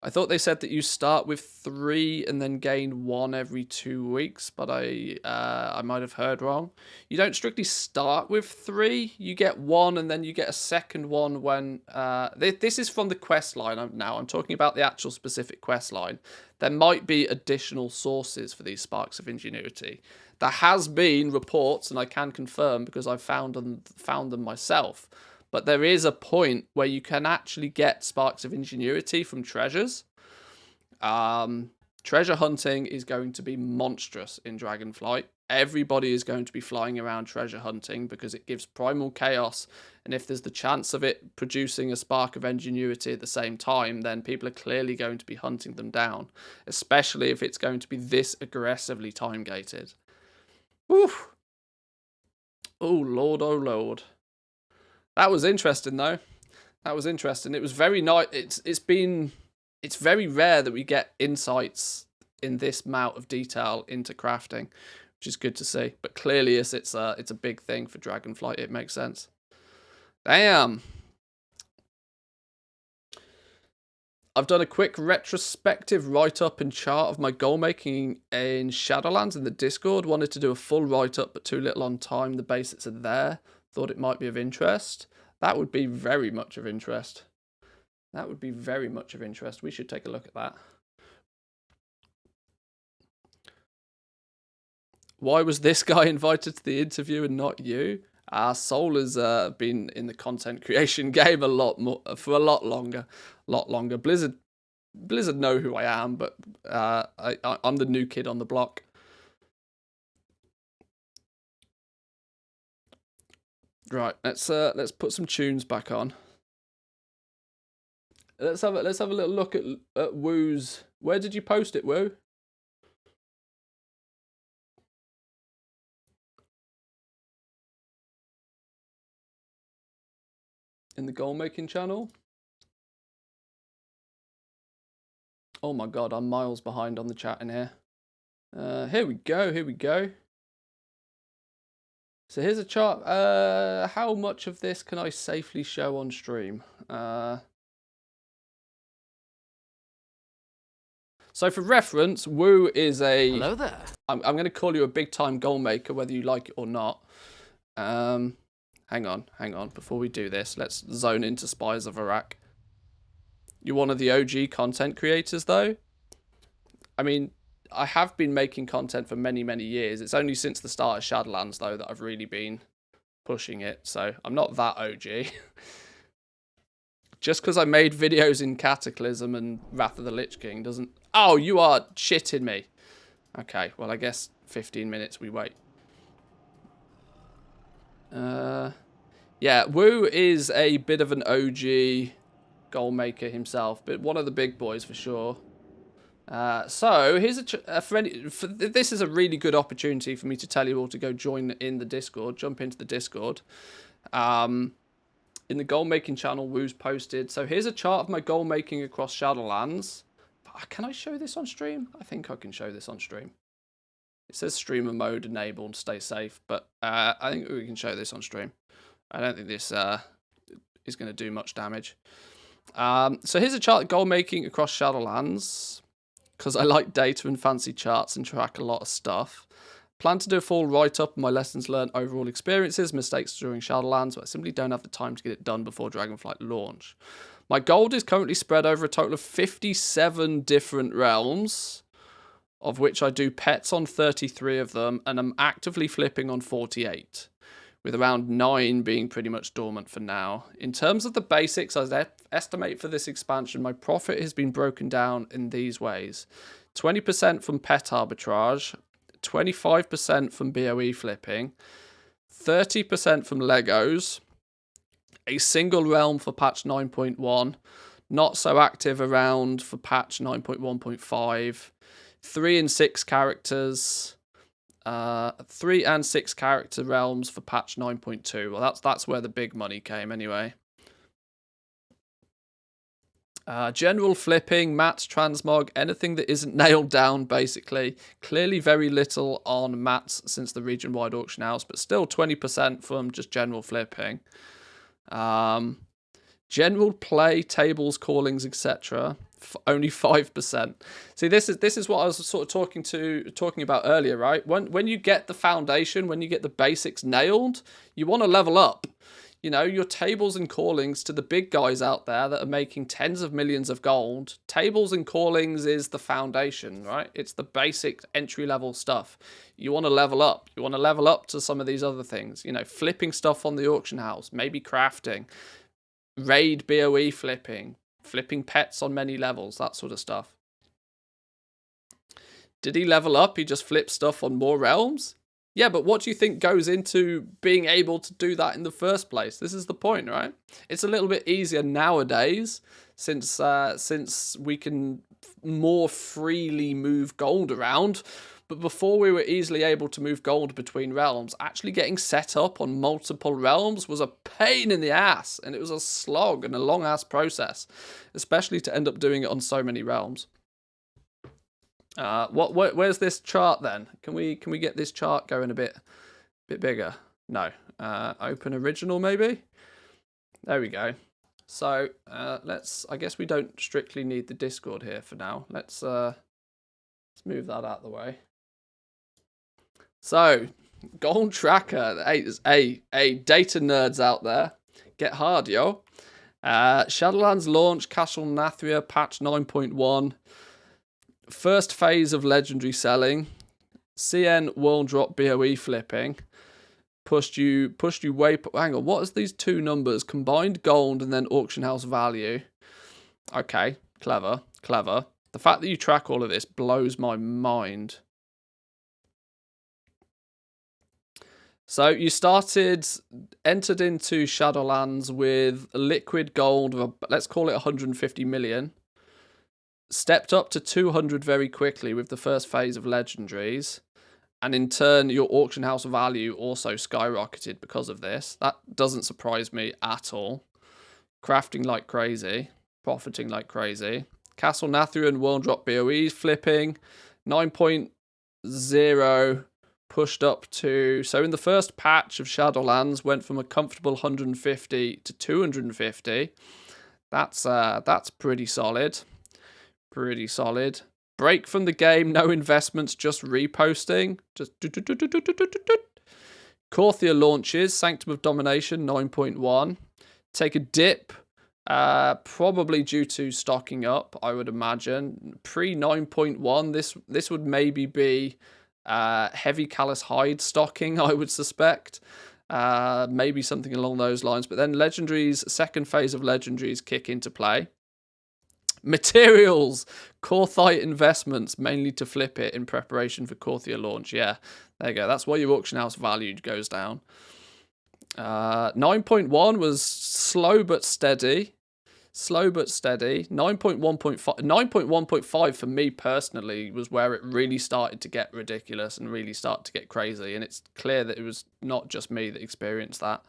I thought they said that you start with 3 and then gain 1 every 2 weeks, but I might have heard wrong. You don't strictly start with 3. You get 1 and then you get a second one when... this is from the quest line now. I'm talking about the actual specific quest line. There might be additional sources for these Sparks of Ingenuity. There has been reports, and I can confirm because I've found them myself. But there is a point where you can actually get Sparks of Ingenuity from treasures. Treasure hunting is going to be monstrous in Dragonflight. Everybody is going to be flying around treasure hunting because it gives primal chaos. And if there's the chance of it producing a Spark of Ingenuity at the same time, then people are clearly going to be hunting them down. Especially if it's going to be this aggressively time-gated. Woof. Oh, Lord, oh, Lord. That was interesting, though. That was interesting. It was very nice. It's very rare that we get insights in this amount of detail into crafting, which is good to see. But clearly, it's a big thing for Dragonflight. It makes sense. Damn. I've done a quick retrospective write-up and chart of my goal making in Shadowlands in the Discord. Wanted to do a full write-up, but too little on time. The basics are there. Thought it might be of interest. That would be very much of interest. That would be very much of interest. We should take a look at that. Why was this guy invited to the interview and not you? Soul has been in the content creation game a lot more for a lot longer. Blizzard know who I am, but I'm the new kid on the block. Right, let's put some tunes back on. Let's have a little look at Woo's. Where did you post it, Woo? In the goal making channel. Oh my god, I'm miles behind on the chat in here. Here we go. So here's a chart. How much of this can I safely show on stream? So for reference, Woo is a... Hello there. I'm going to call you a big-time goal maker, whether you like it or not. Hang on. Before we do this, let's zone into Spies of Iraq. You're one of the OG content creators, though. I mean, I have been making content for many, many years. It's only since the start of Shadowlands, though, that I've really been pushing it. So I'm not that OG. Just because I made videos in Cataclysm and Wrath of the Lich King doesn't... Oh, you are shitting me. Okay, well, I guess 15 minutes we wait. Yeah, Woo is a bit of an OG goal maker himself, but one of the big boys for sure. So here's this is a really good opportunity for me to tell you all to go join in the Discord, jump into the Discord. In the goal making channel, Woo's posted. So here's a chart of my goal making across Shadowlands. Can I show this on stream? I think I can show this on stream. It says streamer mode enabled, stay safe, but I think we can show this on stream. I don't think this is going to do much damage. So here's a chart of goal making across Shadowlands, because I like data and fancy charts and track a lot of stuff. Plan to do a full write-up of my lessons learned, overall experiences, mistakes during Shadowlands, but I simply don't have the time to get it done before Dragonflight launch. My gold is currently spread over a total of 57 different realms, of which I do pets on 33 of them, and I'm actively flipping on 48, with around 9 being pretty much dormant for now. In terms of the basics, I estimate for this expansion, my profit has been broken down in these ways. 20% from pet arbitrage, 25% from BOE flipping, 30% from Legos, a single realm for patch 9.1, not so active around for patch 9.1.5, 3 and 6 characters, 3 and 6 character realms for patch 9.2. Well, that's where the big money came anyway. General flipping, mats, transmog, anything that isn't nailed down, basically. Clearly very little on mats since the region-wide auction house, but still 20% from just general flipping. General play, tables, callings, etc. Only 5%. See, this is what I was sort of talking about earlier, right? When you get the foundation, when you get the basics nailed, you want to level up. You know, your tables and callings to the big guys out there that are making tens of millions of gold. Tables and callings is the foundation, right? It's the basic entry-level stuff. You want to level up. You want to level up to some of these other things. You know, flipping stuff on the auction house, maybe crafting, raid BOE flipping pets on many levels, that sort of stuff. Did he level up? He just flipped stuff on more realms? Yeah, but what do you think goes into being able to do that in the first place? This is the point, right? It's a little bit easier nowadays since we can more freely move gold around. But before we were easily able to move gold between realms, actually getting set up on multiple realms was a pain in the ass. And it was a slog and a long ass process, especially to end up doing it on so many realms. Where's this chart then? Can we get this chart going a bit bigger? No. Open original maybe? There we go. So I guess we don't strictly need the Discord here for now. Let's move that out of the way. So, Gold Tracker, hey, data nerds out there, get hard, yo. Shadowlands launch, Castle Nathria, patch 9.1. First phase of legendary selling. CN world drop BOE flipping. Pushed you way... Hang on, what is these two numbers? Combined gold and then auction house value. Okay, clever. The fact that you track all of this blows my mind. So you entered into Shadowlands with liquid gold of, let's call it 150 million. Stepped up to 200 very quickly with the first phase of legendaries. And in turn, your auction house value also skyrocketed because of this. That doesn't surprise me at all. Crafting like crazy. Profiting like crazy. Castle Nathria and World Drop BOEs flipping. 9.0 pushed up to... So in the first patch of Shadowlands, went from a comfortable 150 to 250. That's pretty solid. Pretty solid. Break from the game, no investments, just reposting. Just Korthia launches, Sanctum of Domination 9.1. Take a dip, probably due to stocking up, I would imagine. Pre 9.1, this would maybe be heavy callous hide stocking, I would suspect. Maybe something along those lines. But then legendaries, second phase of legendaries kick into play. Materials, Korthite investments, mainly to flip it in preparation for Korthia launch. Yeah, there you go. That's why your auction house value goes down. 9.1 was slow but steady. 9.1.5 for me personally was where it really started to get ridiculous and really start to get crazy. And it's clear that it was not just me that experienced that.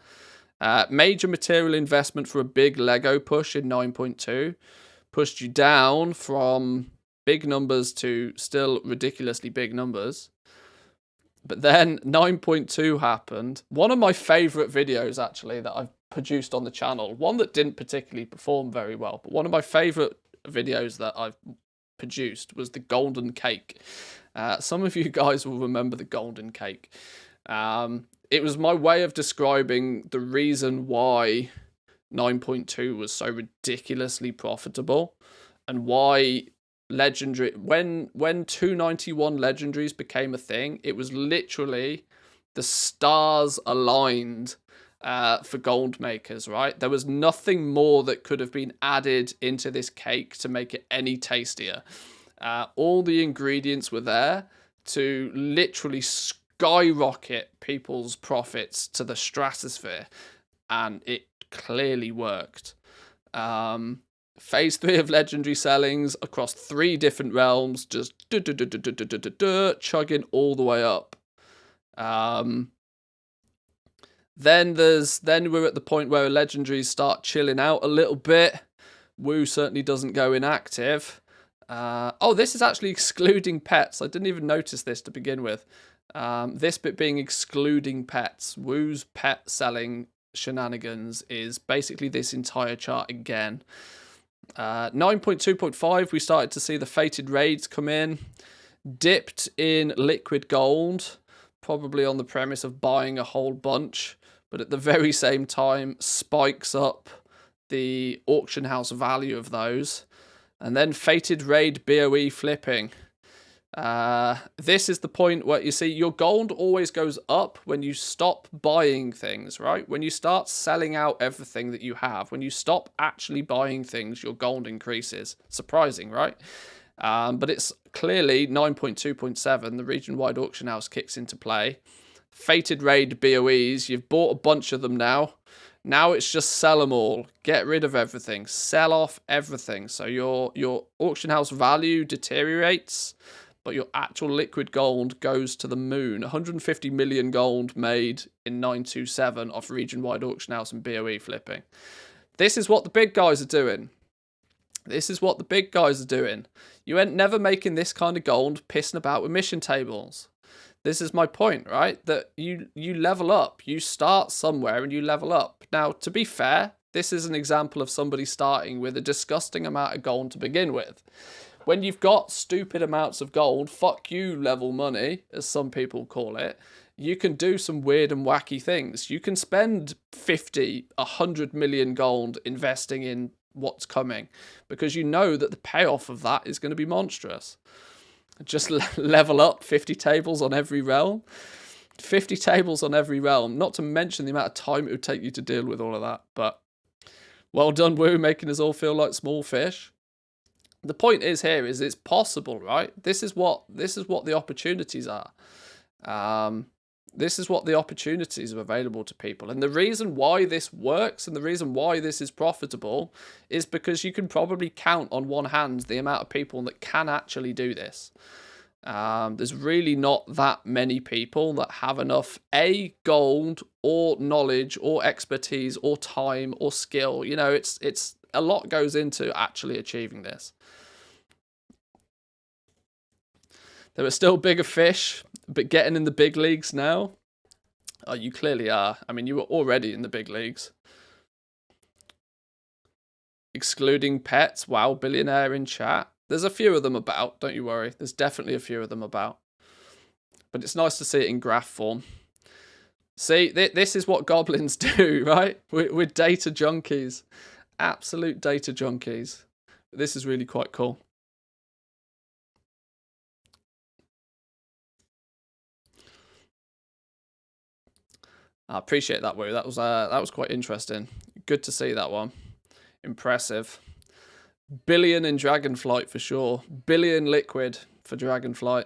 Major material investment for a big Lego push in 9.2. Pushed you down from big numbers to still ridiculously big numbers. But then 9.2 happened. One of my favourite videos, actually, that I've produced on the channel. One that didn't particularly perform very well. But one of my favourite videos that I've produced was the Golden Cake. Some of you guys will remember the Golden Cake. It was my way of describing the reason why 9.2 was so ridiculously profitable and why legendary when 291 legendaries became a thing, it was literally the stars aligned for gold makers, right? There was nothing more that could have been added into this cake to make it any tastier. All the ingredients were there to literally skyrocket people's profits to the stratosphere, and it clearly worked. Phase 3 of legendary sellings across 3 different realms, just chugging all the way up. Then we're at the point where legendaries start chilling out a little bit. Woo certainly doesn't go inactive. Oh, this is actually excluding pets. I didn't even notice this to begin with. This bit being excluding pets. Woo's pet selling shenanigans is basically this entire chart again. 9.2.5, we started to see the fated raids come in. Dipped in liquid gold, probably on the premise of buying a whole bunch, but at the very same time spikes up the auction house value of those. And then fated raid BOE flipping. This is the point where you see your gold always goes up when you stop buying things, right? When you start selling out everything that you have, when you stop actually buying things, your gold increases. Surprising, right? But it's clearly 9.2.7. The region-wide auction house kicks into play. Fated raid BOEs. You've bought a bunch of them now. Now it's just sell them all. Get rid of everything. Sell off everything. So your auction house value deteriorates, but your actual liquid gold goes to the moon. 150 million gold made in 927 off region-wide auction house and BOE flipping. This is what the big guys are doing. This is what the big guys are doing. You ain't never making this kind of gold pissing about with mission tables. This is my point, right? That you level up. You start somewhere and you level up. Now, to be fair, this is an example of somebody starting with a disgusting amount of gold to begin with. When you've got stupid amounts of gold, fuck you level money, as some people call it, you can do some weird and wacky things. You can spend 50, 100 million gold investing in what's coming, because you know that the payoff of that is going to be monstrous. Just level up 50 tables on every realm. 50 tables on every realm, not to mention the amount of time it would take you to deal with all of that. But well done, Woo, making us all feel like small fish. The point is here is it's possible, right? This is what the opportunities are. This is what the opportunities are available to people. And the reason why this works and the reason why this is profitable is because you can probably count on one hand the amount of people that can actually do this. There's really not that many people that have enough gold or knowledge or expertise or time or skill. You know, it's a lot goes into actually achieving this. There are still bigger fish, but getting in the big leagues now? Oh, you clearly are. I mean, you were already in the big leagues. Excluding pets. Wow, billionaire in chat. There's a few of them about, don't you worry. There's definitely a few of them about. But it's nice to see it in graph form. See, this is what goblins do, right? We're data junkies. Absolute data junkies. This is really quite cool. I appreciate that, Woo. That was quite interesting. Good to see that one. Impressive. Billion in Dragonflight for sure. Billion liquid for Dragonflight.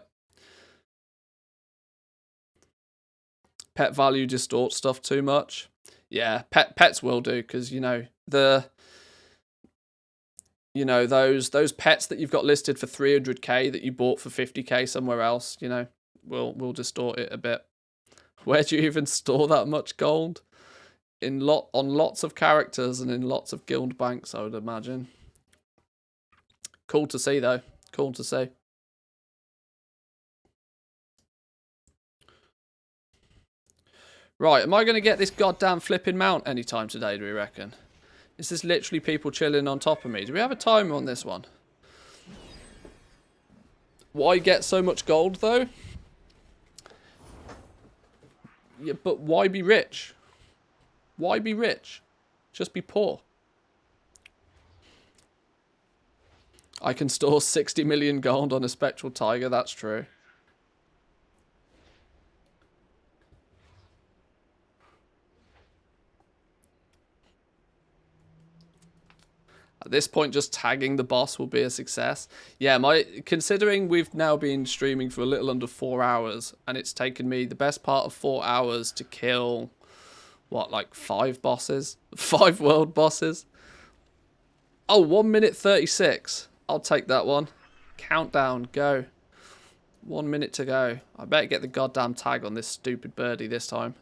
Pet value distorts stuff too much. Yeah, pets will do, because those pets that you've got listed for 300k that you bought for 50k somewhere else, will distort it a bit. Where do you even store that much gold? On lots of characters and in lots of guild banks, I would imagine. Cool to see, though. Cool to see. Right, am I going to get this goddamn flipping mount anytime today, do we reckon? Is this literally people chilling on top of me? Do we have a timer on this one? Why get so much gold, though? Yeah, but why be rich? Why be rich? Just be poor. I can store 60 million gold on a Spectral Tiger, that's true. At this point, just tagging the boss will be a success. Yeah, considering we've now been streaming for a little under 4 hours, and it's taken me the best part of 4 hours to kill, what, like 5 bosses? 5 world bosses? Oh, 1 minute 36. I'll take that one. Countdown, go. 1 minute to go. I better get the goddamn tag on this stupid birdie this time.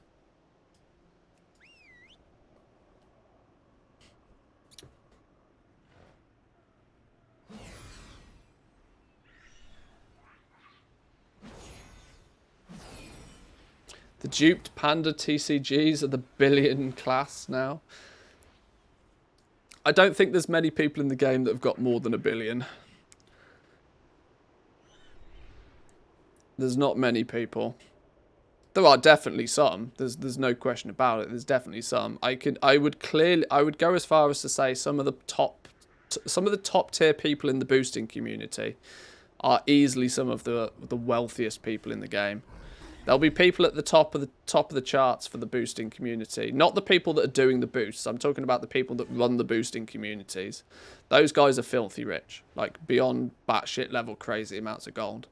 The duped panda TCGs are the billion class now. I don't think there's many people in the game that have got more than 1 billion. There's not many people. There are definitely some. There's no question about it. There's definitely some. I would go as far as to say some of the top tier people in the boosting community are easily some of the wealthiest people in the game. There'll be people at the top of the charts for the boosting community. Not the people that are doing the boosts. I'm talking about the people that run the boosting communities. Those guys are filthy rich. Like, beyond batshit level crazy amounts of gold.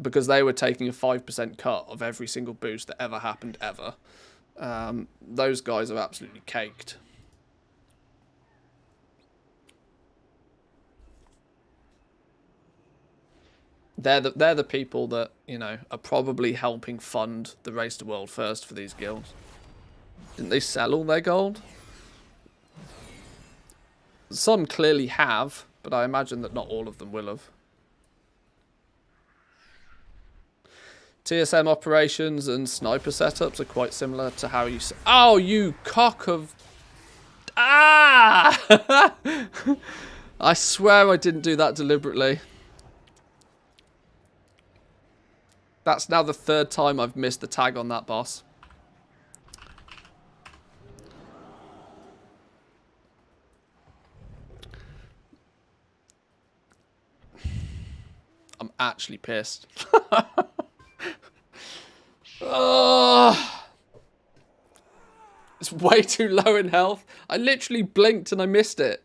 Because they were taking a 5% cut of every single boost that ever happened ever. Those guys are absolutely caked. They're the people that, you know, are probably helping fund the Race to World First for these guilds. Didn't they sell all their gold? Some clearly have, but I imagine that not all of them will have. TSM operations and sniper setups are quite similar to how you... Oh, you cock of... Ah! I swear I didn't do that deliberately. That's now the 3rd time I've missed the tag on that boss. I'm actually pissed. Oh, it's way too low in health. I literally blinked and I missed it.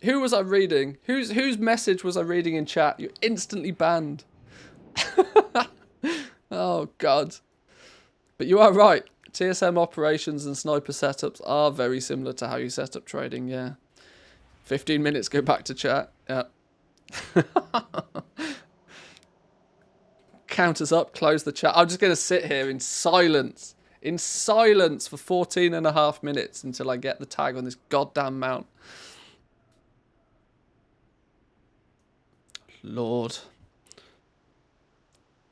Who was I reading? Whose message was I reading in chat? You're instantly banned. Oh, God. But you are right. TSM operations and sniper setups are very similar to how you set up trading, yeah. 15 minutes, go back to chat. Yeah. Counters up, close the chat. I'm just going to sit here in silence. In silence for 14.5 minutes until I get the tag on this goddamn mount. Lord.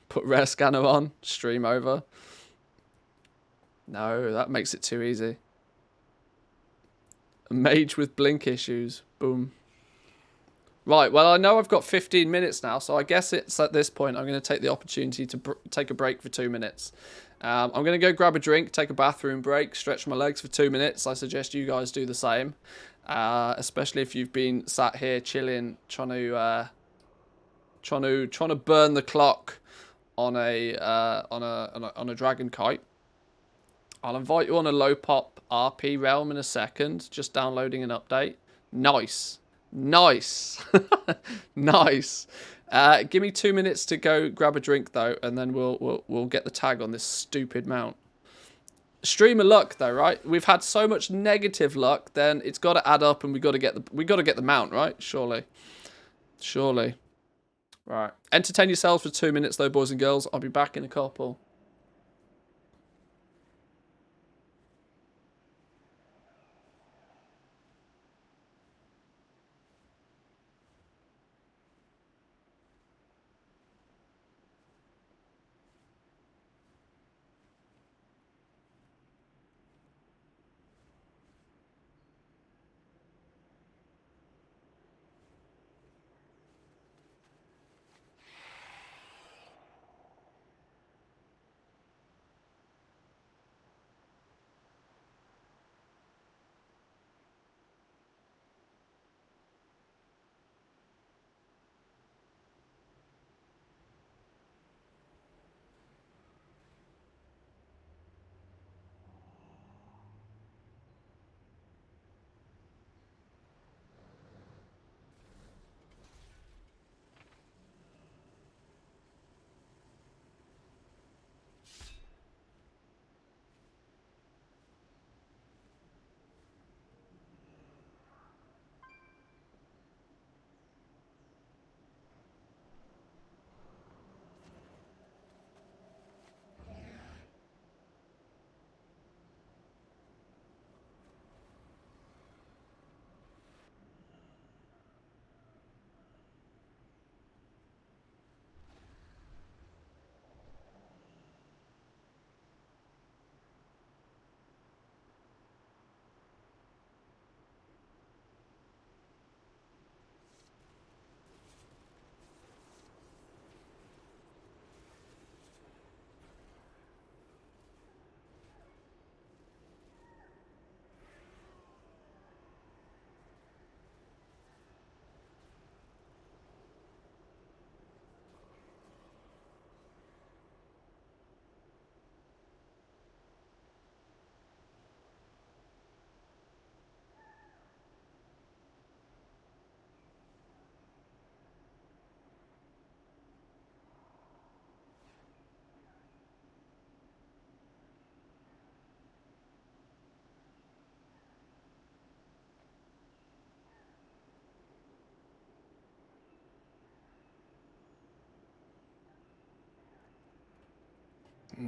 Put rare scanner on. Stream over. No, that makes it too easy. A mage with blink issues. Boom. Right, well, I know I've got 15 minutes now, so I guess it's at this point I'm going to take the opportunity to take a break for 2 minutes. I'm going to go grab a drink, take a bathroom break, stretch my legs for 2 minutes. I suggest you guys do the same, especially if you've been sat here chilling, trying to burn the clock on a dragon kite. I'll invite you on a low pop RP realm in a second. Just downloading an update. Nice. Nice. Nice. Give me 2 minutes to go grab a drink though, and then we'll get the tag on this stupid mount. Stream of luck though, right? We've had so much negative luck, then it's got to add up, and we got to get the mount, right? Surely. Surely. Right. Entertain yourselves for 2 minutes though, boys and girls. I'll be back in a couple.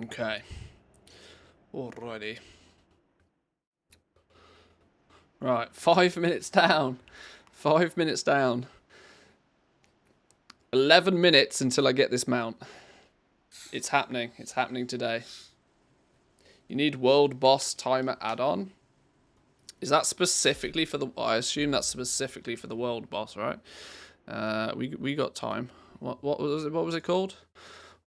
Okay. Alrighty. Right, 5 minutes down. 5 minutes down. 11 minutes until I get this mount. It's happening. It's happening today. You need World Boss Timer add-on. Is that specifically for the... I assume that's specifically for the World Boss, right? We got time. What was it called?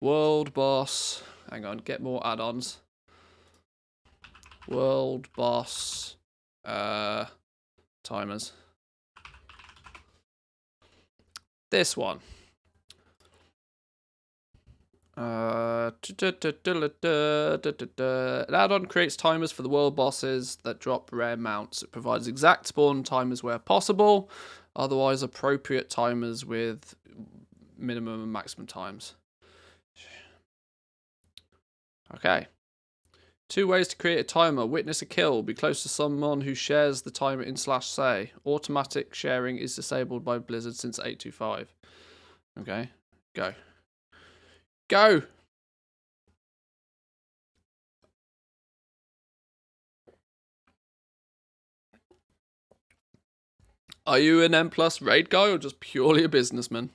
World Boss... Hang on, get more add-ons. World Boss... timers. This one. An add-on creates timers for the world bosses that drop rare mounts. It provides exact spawn timers where possible, otherwise appropriate timers with minimum and maximum times. Okay. 2 ways to create a timer. Witness a kill. Be close to someone who shares the timer in /say. Automatic sharing is disabled by Blizzard since 8.25. Okay. Go. Go! Are you an M+ raid guy or just purely a businessman?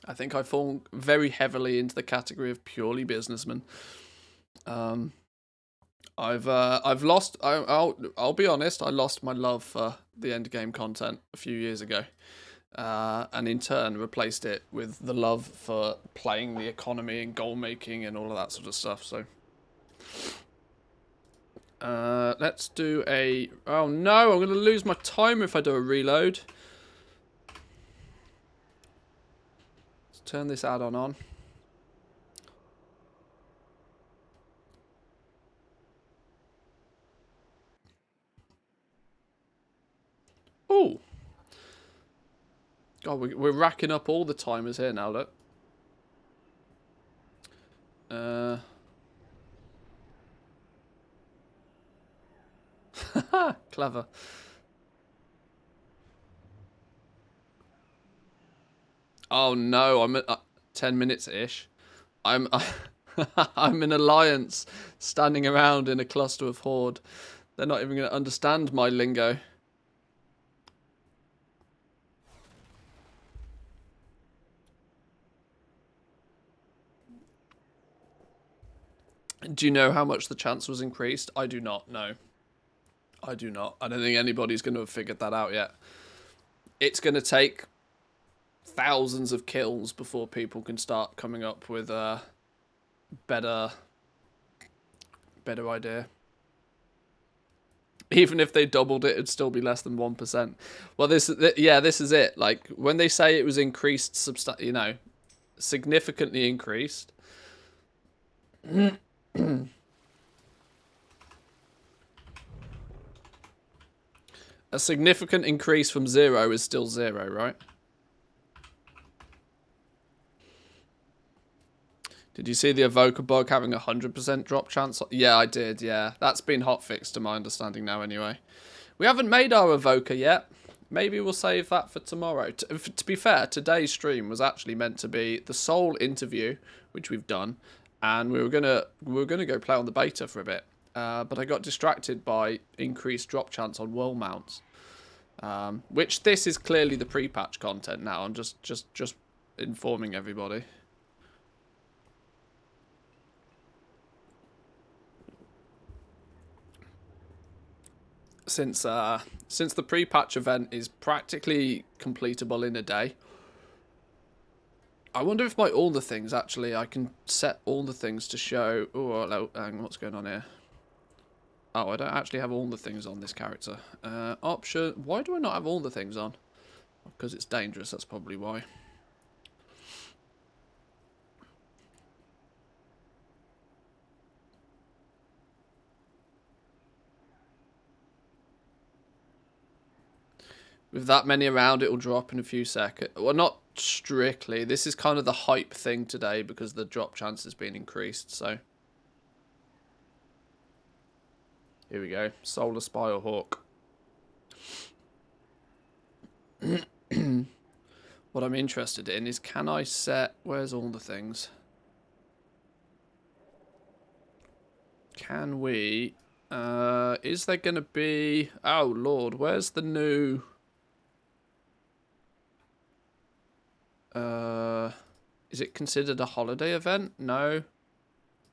I think I fall very heavily into the category of purely businessman. I've lost. I'll be honest. I lost my love for the end game content a few years ago, and in turn replaced it with the love for playing the economy and goal making and all of that sort of stuff. So, let's do a. Oh no! I'm gonna lose my timer if I do a reload. Let's turn this add-on on. Ooh. God, we're racking up all the timers here now, look. Clever. Oh no, I'm at 10 minutes-ish. I'm in alliance, standing around in a cluster of horde. They're not even going to understand my lingo. Do you know how much the chance was increased? I do not know. I do not. I don't think anybody's going to have figured that out yet. It's going to take thousands of kills before people can start coming up with a better idea. Even if they doubled it, it'd still be less than 1%. Well, this is it. Like, when they say it was increased, significantly increased. A significant increase from 0 is still 0, right? Did you see the Evoker bug having 100% drop chance? Yeah, I did, yeah. That's been hotfixed to my understanding now anyway. We haven't made our Evoker yet. Maybe we'll save that for tomorrow. To be fair, today's stream was actually meant to be the sole interview, which we've done, and we were gonna go play on the beta for a bit. But I got distracted by increased drop chance on world mounts. Which this is clearly the pre-patch content now. I'm just informing everybody. Since the pre-patch event is practically completable in a day. I wonder if my all the things actually I can set all the things to show. Oh, hello, hang on, what's going on here? Oh, I don't actually have all the things on this character. Option. Why do I not have all the things on? Because it's dangerous. That's probably why. With that many around, it will drop in a few seconds. Well, not strictly. This is kind of the hype thing today because the drop chance has been increased, so. Here we go. Solar Spy or Hawk. What I'm interested in is, can I set... Where's all the things? Can we... is there going to be... Oh, Lord, where's the new... Is it considered a holiday event? No.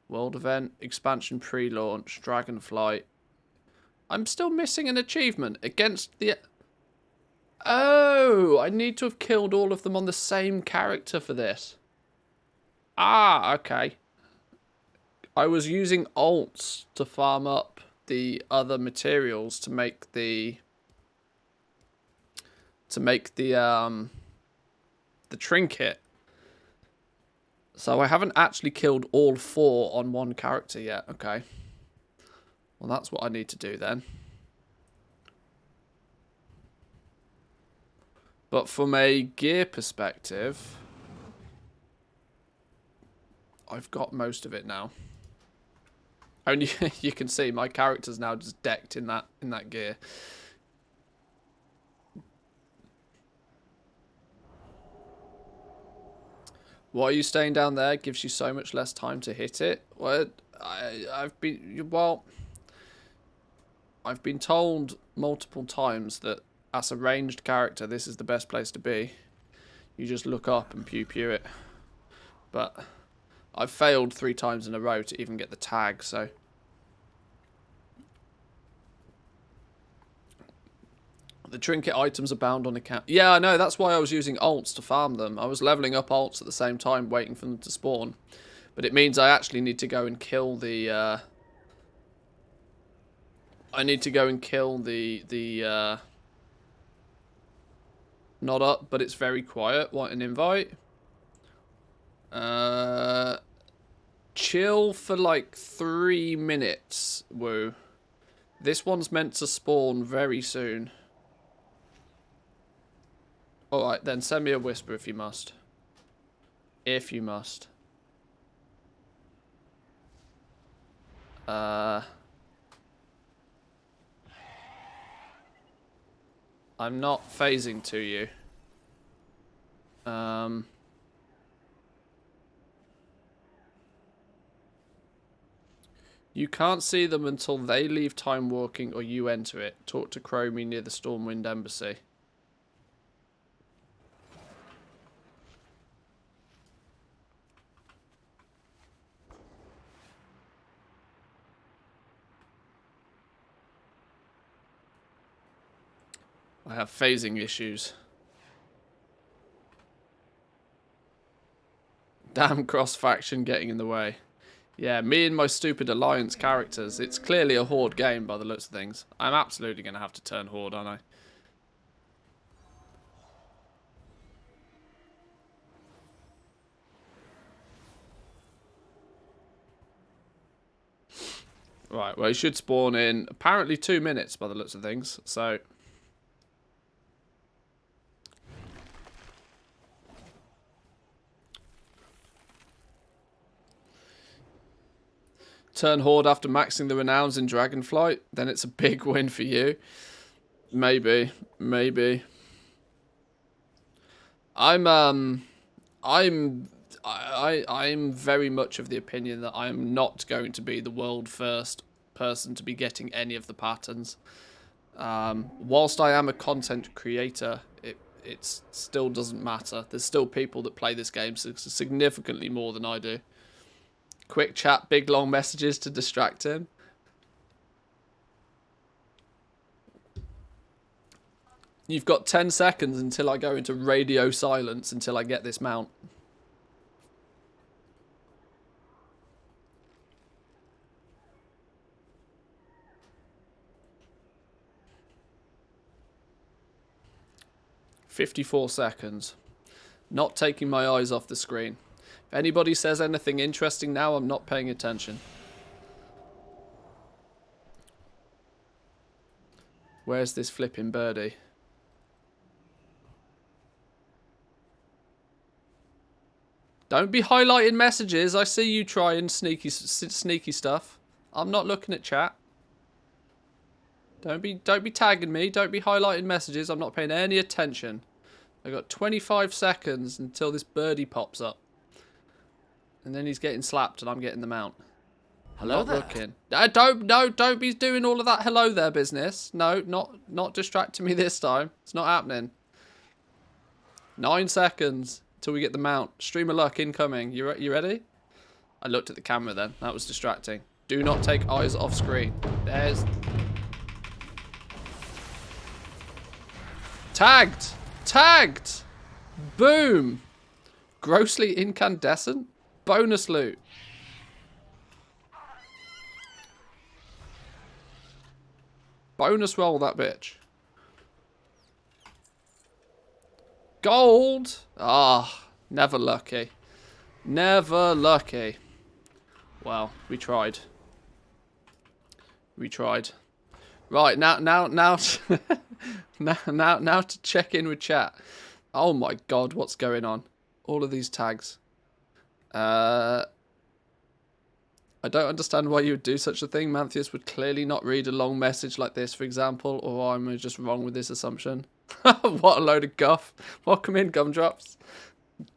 World event, expansion pre-launch, Dragonflight. I'm still missing an achievement against the... Oh, I need to have killed all of them on the same character for this. Ah, okay. I was using alts to farm up the other materials to make the trinket. So I haven't actually killed all 4 on one character yet. Okay. Well, that's what I need to do then. But from a gear perspective, I've got most of it now. Only you can see my character's now just decked in that gear. Why are you staying down there? It gives you so much less time to hit it. Well, I've been told multiple times that as a ranged character, this is the best place to be. You just look up and pew pew it. But I've failed 3 times in a row to even get the tag, so. The trinket items are bound on account. Yeah, I know, that's why I was using alts to farm them. I was leveling up alts at the same time, waiting for them to spawn. But it means I actually need to go and kill the, not up, but it's very quiet. Want an invite? Chill for like 3 minutes, woo. This one's meant to spawn very soon. Alright, then send me a whisper if you must. If you must. I'm not phasing to you. You can't see them until they leave time walking or you enter it. Talk to Chromie near the Stormwind Embassy. I have phasing issues. Damn cross-faction getting in the way. Yeah, me and my stupid alliance characters. It's clearly a horde game by the looks of things. I'm absolutely going to have to turn horde, aren't I? Right, well, he should spawn in apparently 2 minutes by the looks of things, so... Turn horde after maxing the renowns in Dragonflight, then it's a big win for you. Maybe, maybe. I'm very much of the opinion that I am not going to be the world first person to be getting any of the patterns. Whilst I am a content creator, it still doesn't matter. There's still people that play this game significantly more than I do. Quick chat, big long messages to distract him. You've got 10 seconds until I go into radio silence until I get this mount. "54 seconds. Not taking my eyes off the screen. If anybody says anything interesting now, I'm not paying attention. Where's this flipping birdie? Don't be highlighting messages. I see you trying sneaky stuff. I'm not looking at chat. Don't be tagging me. Don't be highlighting messages. I'm not paying any attention. I got 25 seconds until this birdie pops up. And then he's getting slapped and I'm getting the mount. Hello Not there. looking. Don't be doing all of that hello there business. No, not distracting me this time. It's not happening. 9 seconds till we get the mount. Stream of luck incoming. You ready? I looked at the camera then. That was distracting. Do not take eyes off screen. There's... Tagged! Tagged! Boom! Grossly incandescent? Bonus loot. Bonus roll that bitch. Gold! Ah, never lucky. Never lucky. Well, we tried. We tried. Right, now now to check in with chat. Oh my god, what's going on? All of these tags. I don't understand why you would do such a thing. Manthius would clearly not read a long message like this, for example, or I'm just wrong with this assumption. What a load of guff. Welcome in, Gumdrops.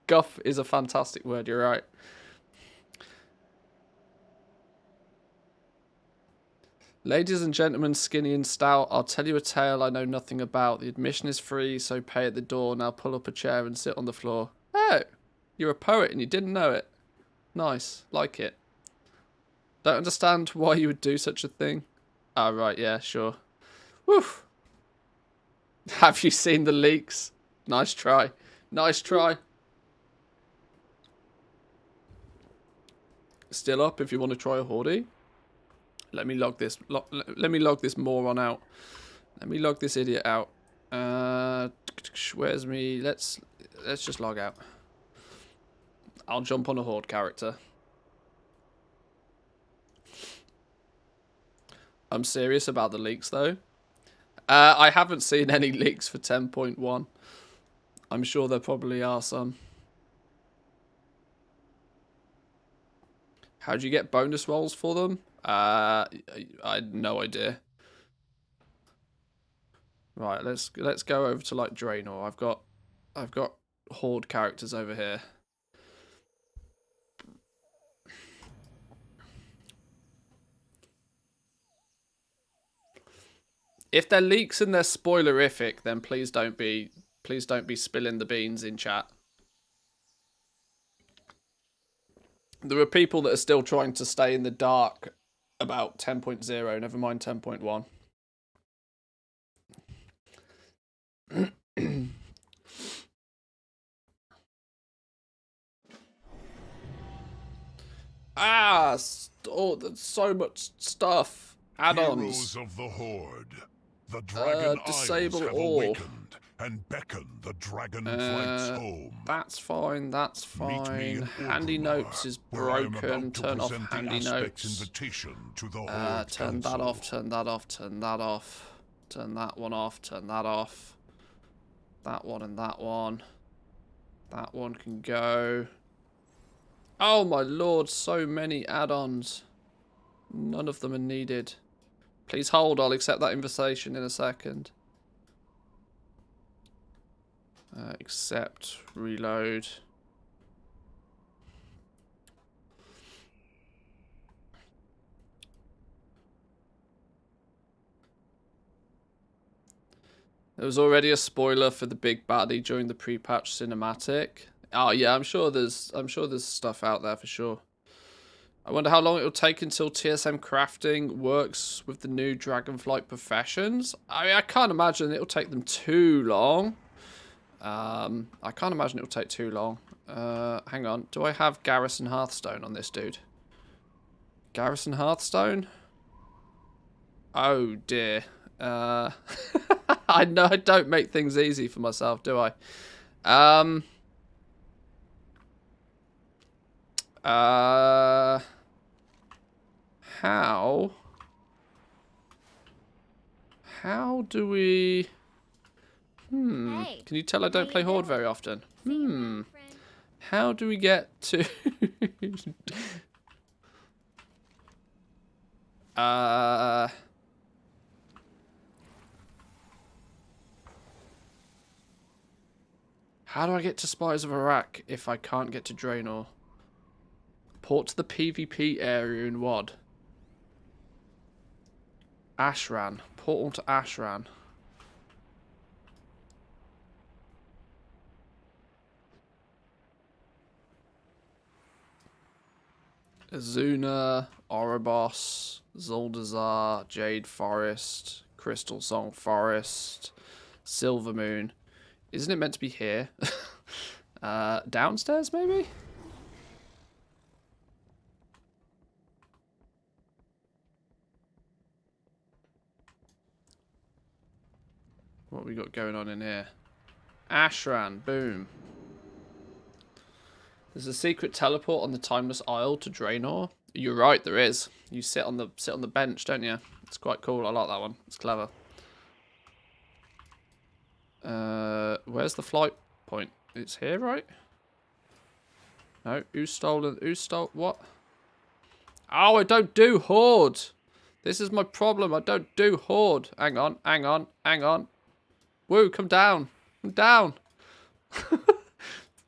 Guff is a fantastic word, you're right. Ladies and gentlemen, skinny and stout, I'll tell you a tale I know nothing about. The admission is free, so pay at the door. Now pull up a chair and sit on the floor. Oh, you're a poet and you didn't know it. Nice, like it. Don't understand why you would do such a thing. Ah, right, yeah, sure. Woof. Have you seen the leaks? Nice try. Nice try. Still up if you want to try a Horde. Let me log this. Let me log this moron out. Let me log this idiot out. Where's me? Let's just log out. I'll jump on a Horde character. I'm serious about the leaks though. I haven't seen any leaks for 10.1. I'm sure there probably are some. How do you get bonus rolls for them? I had no idea. Right, let's go over to like Draenor. I've got Horde characters over here. If they're leaks and they're spoilerific, then please don't be spilling the beans in chat. There are people that are still trying to stay in the dark about 10.0, never mind 10.1. Oh, there's so much stuff. Add-ons. Heroes of the Horde. The Dragon disable Isles have all. awakened and beckon the Dragonflight's home. That's fine, that's Meet me fine. in Handy Orgrimmar, notes is where I am broken. about to Turn off present the handy aspect's notes. invitation to the Horde Turn that Council. off, turn that off, turn that off. Turn that one off, turn that off. That one and that one. That one can go. Oh my lord, so many add-ons. None of them are needed. Please hold, I'll accept that invitation in a second. Accept, reload. There was already a spoiler for the big baddie during the pre-patch cinematic. Oh yeah, I'm sure there's stuff out there for sure. I wonder how long it will take until TSM crafting works with the new Dragonflight professions. I mean, I can't imagine it'll take them too long. I can't imagine it'll take too long. Hang on, do I have Garrison Hearthstone on this dude? Garrison Hearthstone? Oh dear. I know I don't make things easy for myself, do I? How do we... Hey, Can you tell I don't how play you Horde doing? very often? See you around, friend. How do we get to... How do I get to Spies of Iraq if I can't get to Draenor? Port to the PvP area in WoD. Ashran. Portal to Ashran. Azuna, Oribos, Zuldazar, Jade Forest, Crystal Song Forest, Silver Moon. Isn't it meant to be here? Downstairs, maybe? What we got going on in here? Ashran, boom. There's a secret teleport on the Timeless Isle to Draenor. You're right, there is. You sit on the bench, don't you? It's quite cool. I like that one. It's clever. Where's the flight point? It's here, right? No, who stole what? Oh, I don't do Horde. This is my problem. I don't do Horde. Hang on, hang on, hang on. Woo, come down. Come down.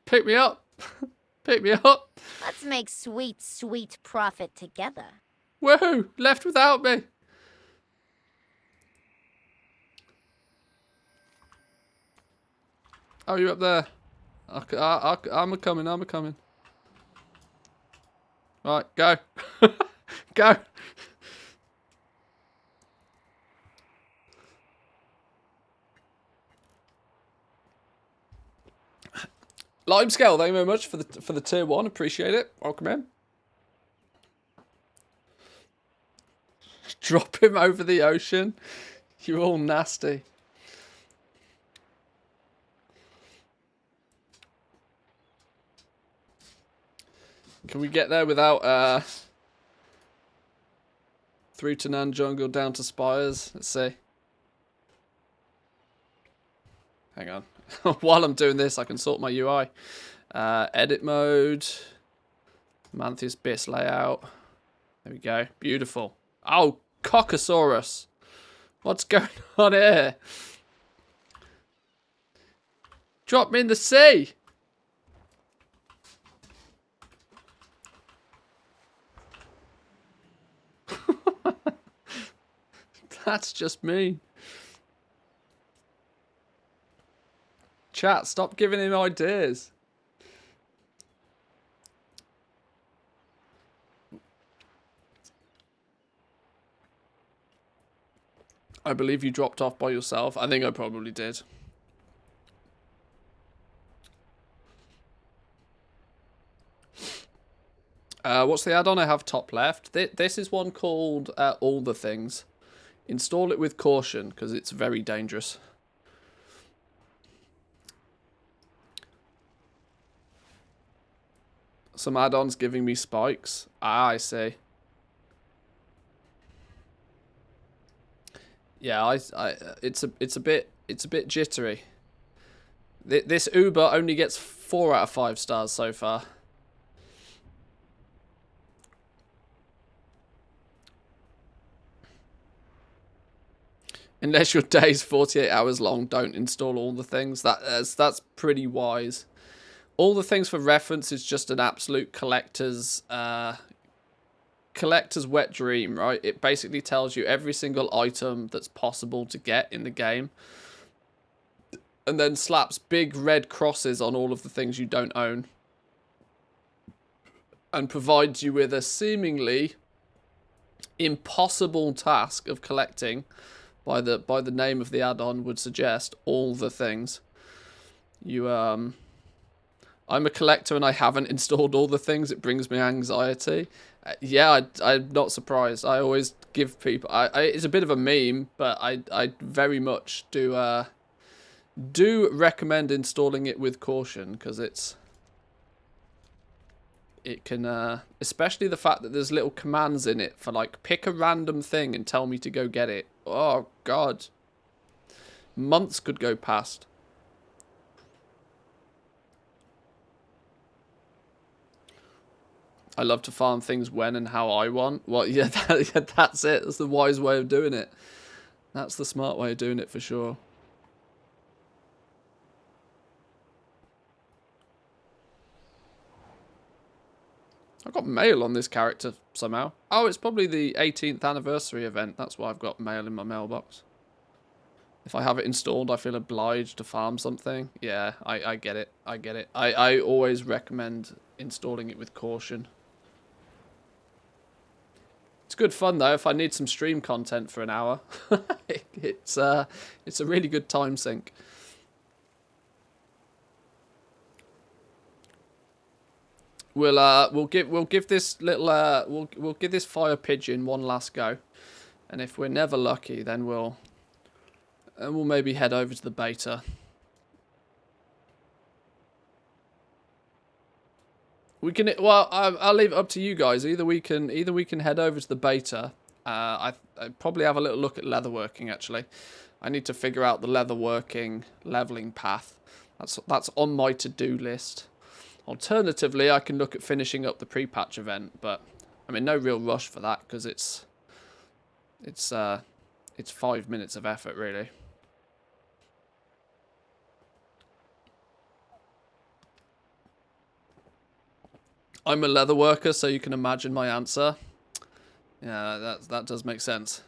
Pick me up. Pick me up. Let's make sweet, sweet profit together. Woohoo! Left without me. Oh, you up there? I'm a coming. I'm a coming. Right, go. Go. Limescale, thank you very much for the tier 1. Appreciate it. Welcome in. Drop him over the ocean. You're all nasty. Can we get there without through to Nan Jungle down to Spires? Let's see. Hang on. While I'm doing this, I can sort my UI. Edit mode. Mantheus Bis layout. There we go. Beautiful. Oh, Cockosaurus. What's going on here? Drop me in the sea. That's just mean. Chat, stop giving him ideas. I believe you dropped off by yourself. I think I probably did. What's the add-on I have top left? This is one called All the Things. Install it with caution because it's very dangerous. Some add-ons giving me spikes. Ah, I see. Yeah, it's a bit jittery. This Uber only gets 4 out of 5 stars so far. Unless your day's 48 hours long, don't install All the Things. That's pretty wise. All the Things, for reference, is just an absolute collector's wet dream, right? It basically tells you every single item that's possible to get in the game, and then slaps big red crosses on all of the things you don't own, and provides you with a seemingly impossible task of collecting, by the name of the add-on would suggest, all the things. I'm a collector and I haven't installed All the Things. It brings me anxiety. Yeah, I'm not surprised. I always give people... it's a bit of a meme, but I very much do recommend installing it with caution, because it can... especially the fact that there's little commands in it for, like, pick a random thing and tell me to go get it. Oh, God. Months could go past. I love to farm things when and how I want. Well, yeah, that's it. That's the wise way of doing it. That's the smart way of doing it for sure. I've got mail on this character somehow. Oh, it's probably the 18th anniversary event. That's why I've got mail in my mailbox. If I have it installed, I feel obliged to farm something. Yeah, I get it. I get it. I always recommend installing it with caution. It's good fun, though, if I need some stream content for an hour. It's a really good time sink. We'll give this little we'll give this fire pigeon one last go, and if we're never lucky, then we'll maybe head over to the beta. We can, well, I'll leave it up to you guys. Either we can head over to the beta. I'd probably have a little look at leatherworking, actually. I need to figure out the leatherworking leveling path. That's on my to-do list. Alternatively, I can look at finishing up the pre-patch event, but I mean, no real rush for that because it's 5 minutes of effort, really. I'm a leather worker, so you can imagine my answer. Yeah, that does make sense.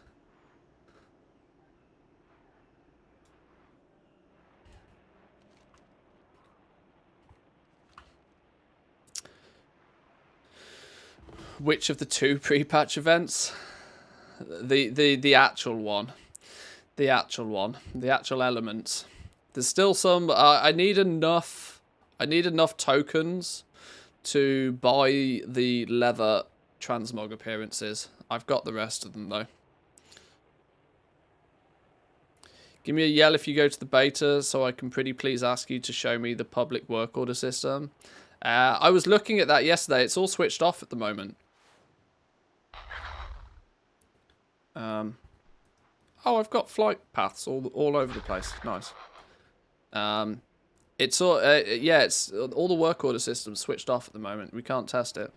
Which of the two pre-patch events? The actual one. The actual elements. There's still some. I need enough tokens to buy the leather transmog appearances. I've got the rest of them, though. Give me a yell if you go to the beta, so I can pretty please ask you to show me the public work order system. I was looking at that yesterday. It's all switched off at the moment. Oh, I've got flight paths all over the place. Nice. It's all yeah, it's all the work order systems switched off at the moment. We can't test it.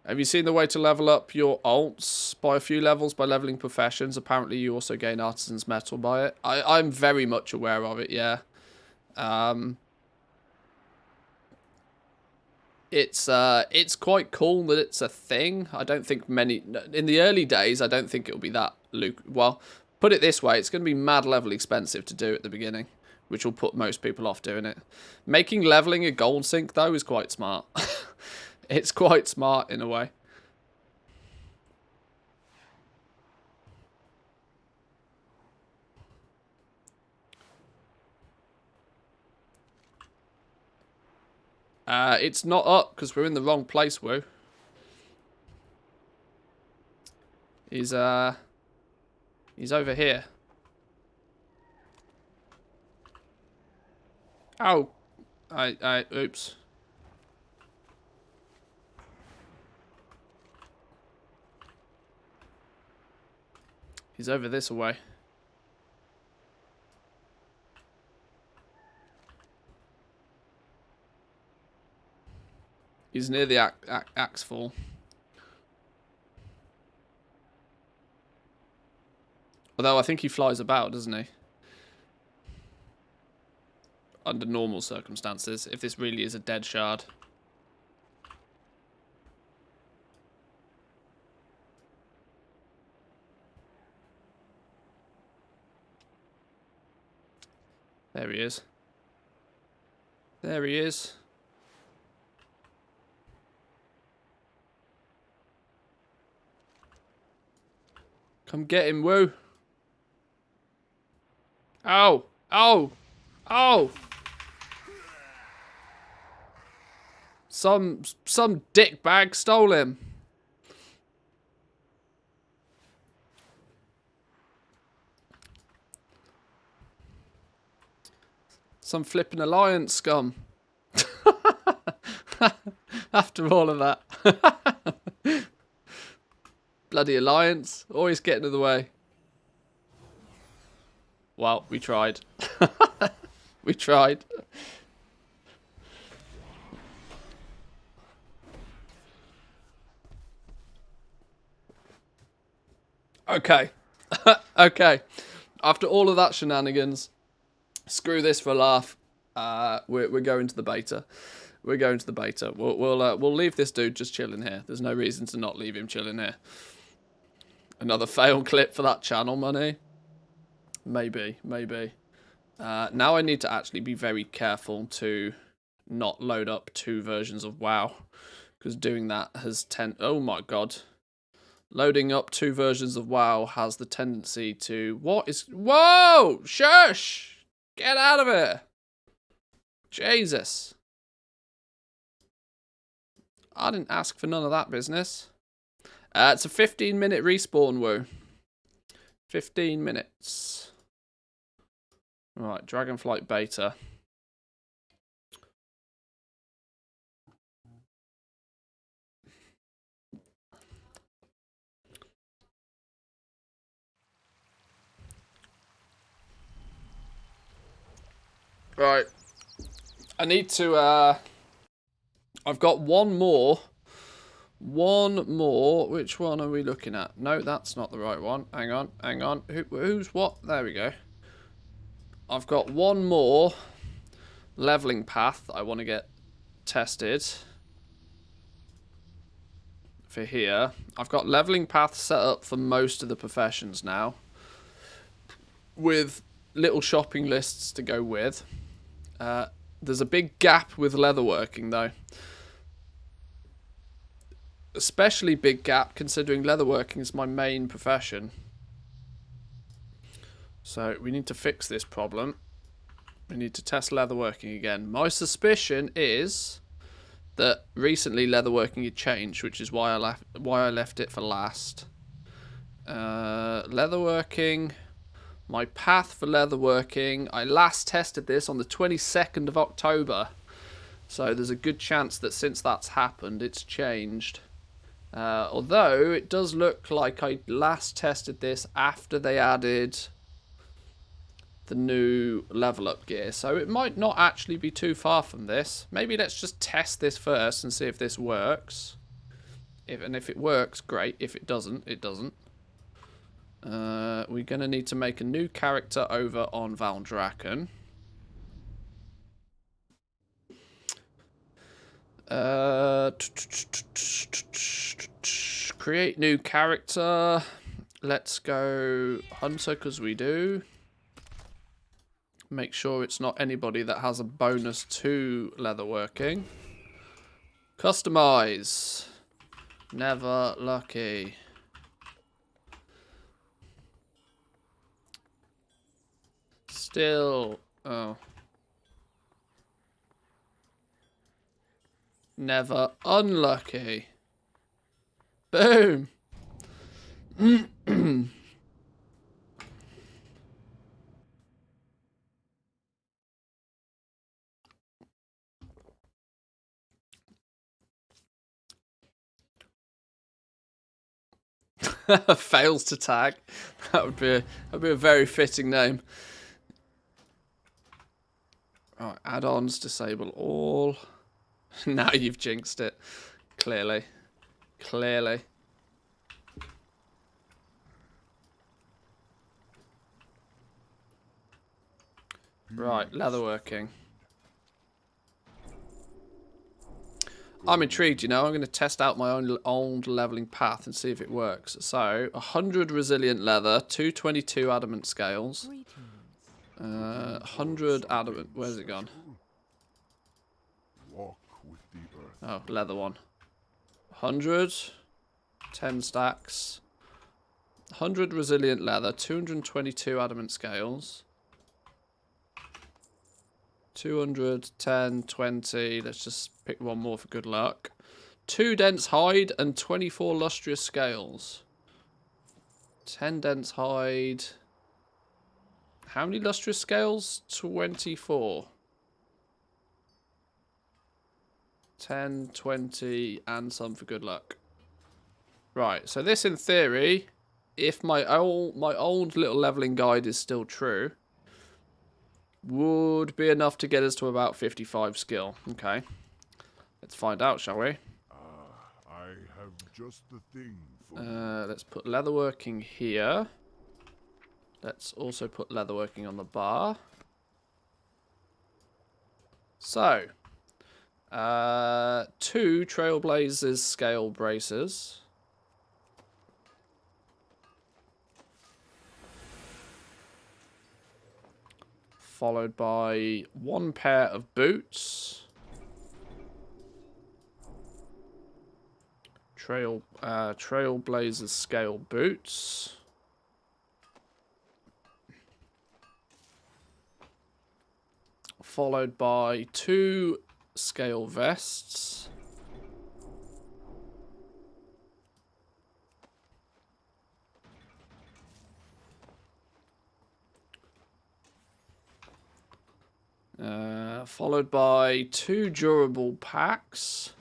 Have you seen the way to level up your alts by a few levels by leveling professions? Apparently you also gain artisan's metal by it. I'm very much aware of it, yeah. It's quite cool that it's a thing. I don't think many in the early days. I don't think it'll be that well. Put it this way: it's going to be mad level expensive to do at the beginning, which will put most people off doing it. Making leveling a gold sink though is quite smart. It's quite smart in a way. It's not up because we're in the wrong place, Woo. He's over here. Oh, oops. He's over this way. He's near the axe fall. Although I think he flies about, doesn't he? Under normal circumstances, if this really is a dead shard. There he is. There he is. Come get him, Woo. Oh! Oh! Oh! Some dickbag stole him. Some flipping alliance scum. After all of that. Bloody alliance. Always getting in the way. Well, we tried. We tried. Okay. Okay. After all of that shenanigans, Screw this for a laugh. We're going to the beta. We're going to the beta. We'll leave this dude just chilling here. There's no reason to not leave him chilling here. Another fail clip for that channel money. Maybe. Now I need to actually be very careful to not load up 2 versions of WoW, because doing that has oh my god. Loading up 2 versions of WoW has the tendency to... Whoa! Shush! Get out of here! Jesus. I didn't ask for none of that business. It's a 15-minute respawn, woo. 15 minutes. Right, Dragonflight beta. Right. I need to, I've got one more. Which one are we looking at? No, that's not the right one. Hang on. Who's what? There we go. I've got one more leveling path that I want to get tested for here. I've got leveling paths set up for most of the professions now, with little shopping lists to go with. There's a big gap with leatherworking though. Especially big gap considering leatherworking is my main profession. So we need to fix this problem. We need to test leatherworking again. My suspicion is that recently leatherworking had changed, which is why I left it for last. Leatherworking. My path for leatherworking. I last tested this on the 22nd of October. So there's a good chance that since that's happened, it's changed. Although it does look like I last tested this after they added the new level up gear. So it might not actually be too far from this. Maybe let's just test this first and see if this works. If it works, great. If it doesn't, it doesn't. We're going to need to make a new character over on Valdrakken. Create new character. Let's go Hunter, because we do. Make sure it's not anybody that has a bonus to leatherworking. Customize. Never lucky. Still. Oh. Never unlucky. Boom. Fails to tag. That would be a very fitting name. Alright, add-ons, disable all. Now you've jinxed it. Clearly. Right, leatherworking. I'm intrigued, you know. I'm going to test out my own old leveling path and see if it works. So, 100 resilient leather, 222 adamant scales. 100 adamant. Where's it gone? Walk with the earth. Oh, leather one. 100. 10 stacks. 100 resilient leather, 222 adamant scales. 200, 10, 20. Let's just pick one more for good luck. 2 dense hide and 24 lustrous scales. 10 dense hide. How many lustrous scales? 24. 10, 20, and some for good luck. Right, so this in theory, if my old little leveling guide is still true, would be enough to get us to about 55 skill. Okay. Let's find out, shall we? I have just the thing for Let's put leatherworking here. Let's also put leatherworking on the bar. So, 2 Trailblazers scale braces. Followed by 1 pair of boots. Trailblazers scale boots. Followed by 2 scale vests. Followed by 2 durable packs.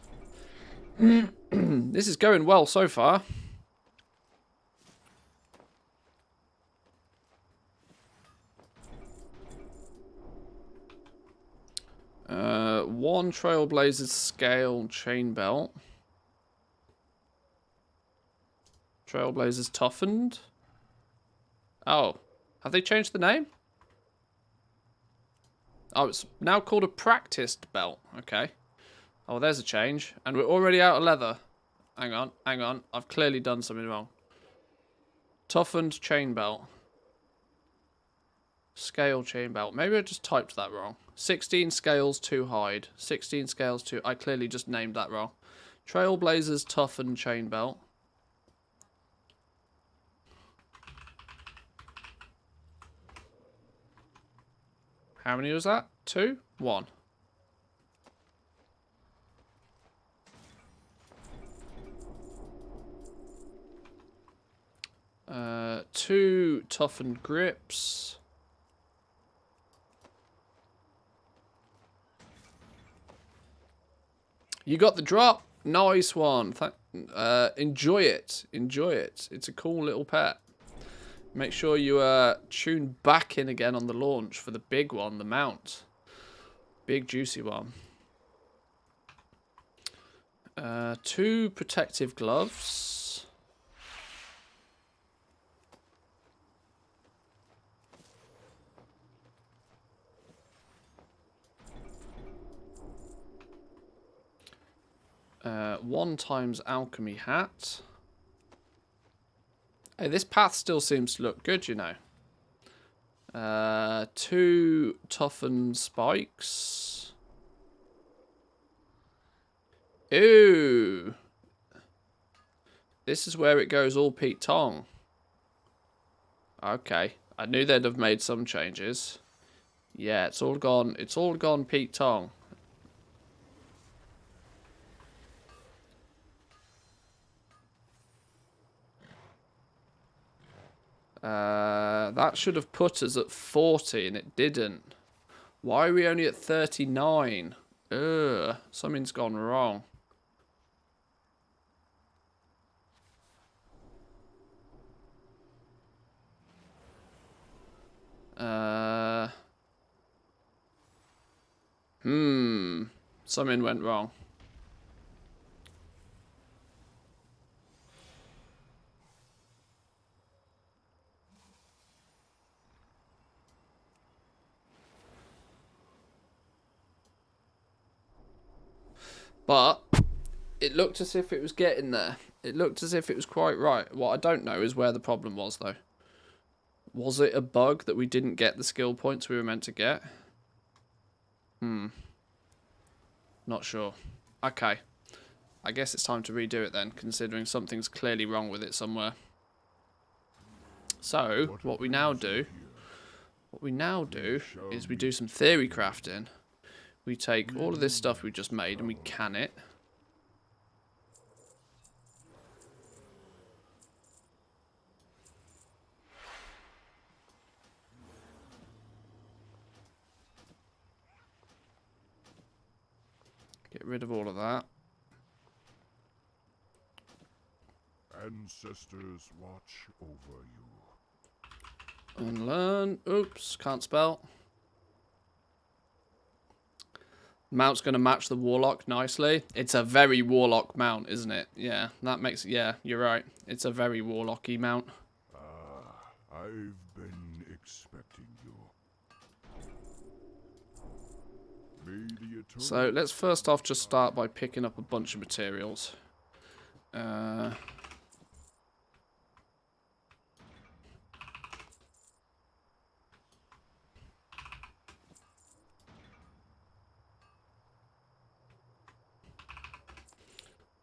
This is going well so far. One Trailblazers scale chain belt. Trailblazers toughened. Oh, have they changed the name? Oh, it's now called a practiced belt. Okay. Oh, there's a change. And we're already out of leather. Hang on, hang on. I've clearly done something wrong. Toughened chain belt. Scale chain belt. Maybe I just typed that wrong. 16 scales to hide. 16 scales to... I clearly just named that wrong. Trailblazers toughened chain belt. How many was that? 2? 1. Two toughened grips. You got the drop. Nice one. Enjoy it. Enjoy it. It's a cool little pet. Make sure you tune back in again on the launch for the big one, the mount. Big juicy one. 2 protective gloves. One times alchemy hat. Hey, this path still seems to look good, you know. 2 toughened spikes. Ooh. This is where it goes all Pete Tong. Okay. I knew they'd have made some changes. Yeah, it's all gone. It's all gone Pete Tong. That should have put us at 40 and it didn't. Why are we only at 39? Ugh, something's gone wrong. Something went wrong. But it looked as if it was getting there. It looked as if it was quite right. What I don't know is where the problem was, though. Was it a bug that we didn't get the skill points we were meant to get? Not sure. Okay. I guess it's time to redo it then, considering something's clearly wrong with it somewhere. So, what we now do is we do some theory crafting. We take all of this stuff we just made and we can it. Get rid of all of that. Ancestors watch over you. Unlearn. Oops, can't spell. Mount's going to match the Warlock nicely. It's a very Warlock mount, isn't it? Yeah, that makes... Yeah, you're right. It's a very Warlocky mount. I've been expecting you. May the eternal. So let's first off just start by picking up a bunch of materials.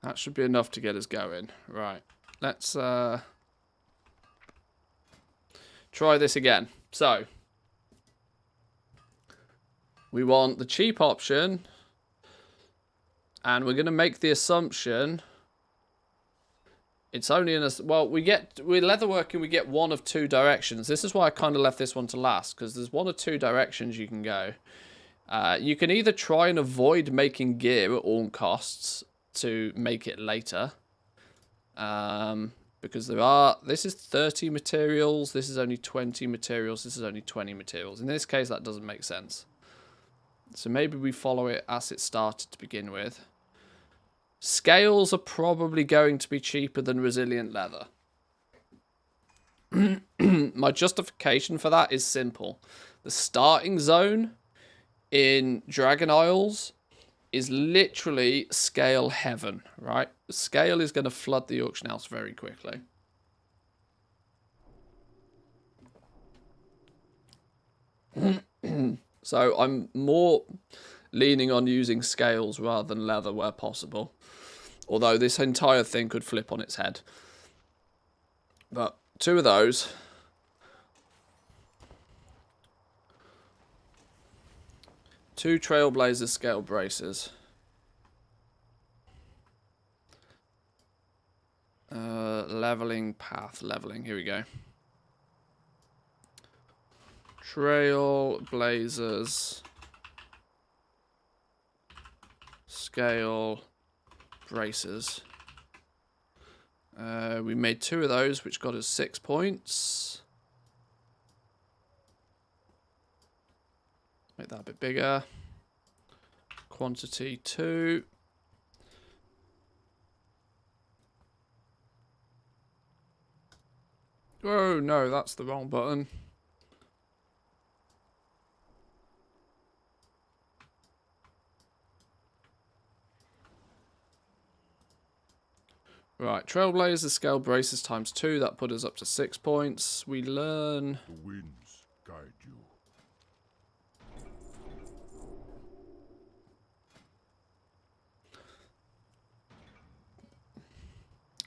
That should be enough to get us going. Right. Let's try this again. So we want the cheap option, and we're going to make the assumption it's only in a... Well, we're leatherworking, we get one of two directions. This is why I kind of left this one to last, because there's one or two directions you can go. You can either try and avoid making gear at all costs to make it later. Because this is 30 materials, this is only 20 materials, this is only 20 materials. In this case, that doesn't make sense. So maybe we follow it as it started to begin with. Scales are probably going to be cheaper than resilient leather. My justification for that is simple. The starting zone in Dragon Isles is literally scale heaven, right? The scale is going to flood the auction house very quickly. So I'm more leaning on using scales rather than leather where possible. Although this entire thing could flip on its head. But two of those. Two Trailblazer scale braces. Leveling path, leveling. Here we go. Trailblazers scale braces. We made two of those, which got us 6 points. Make that a bit bigger. Quantity 2. Oh no, that's the wrong button. Right, Trailblazer scale braces times 2. That put us up to 6 points. We learn... The winds guide you.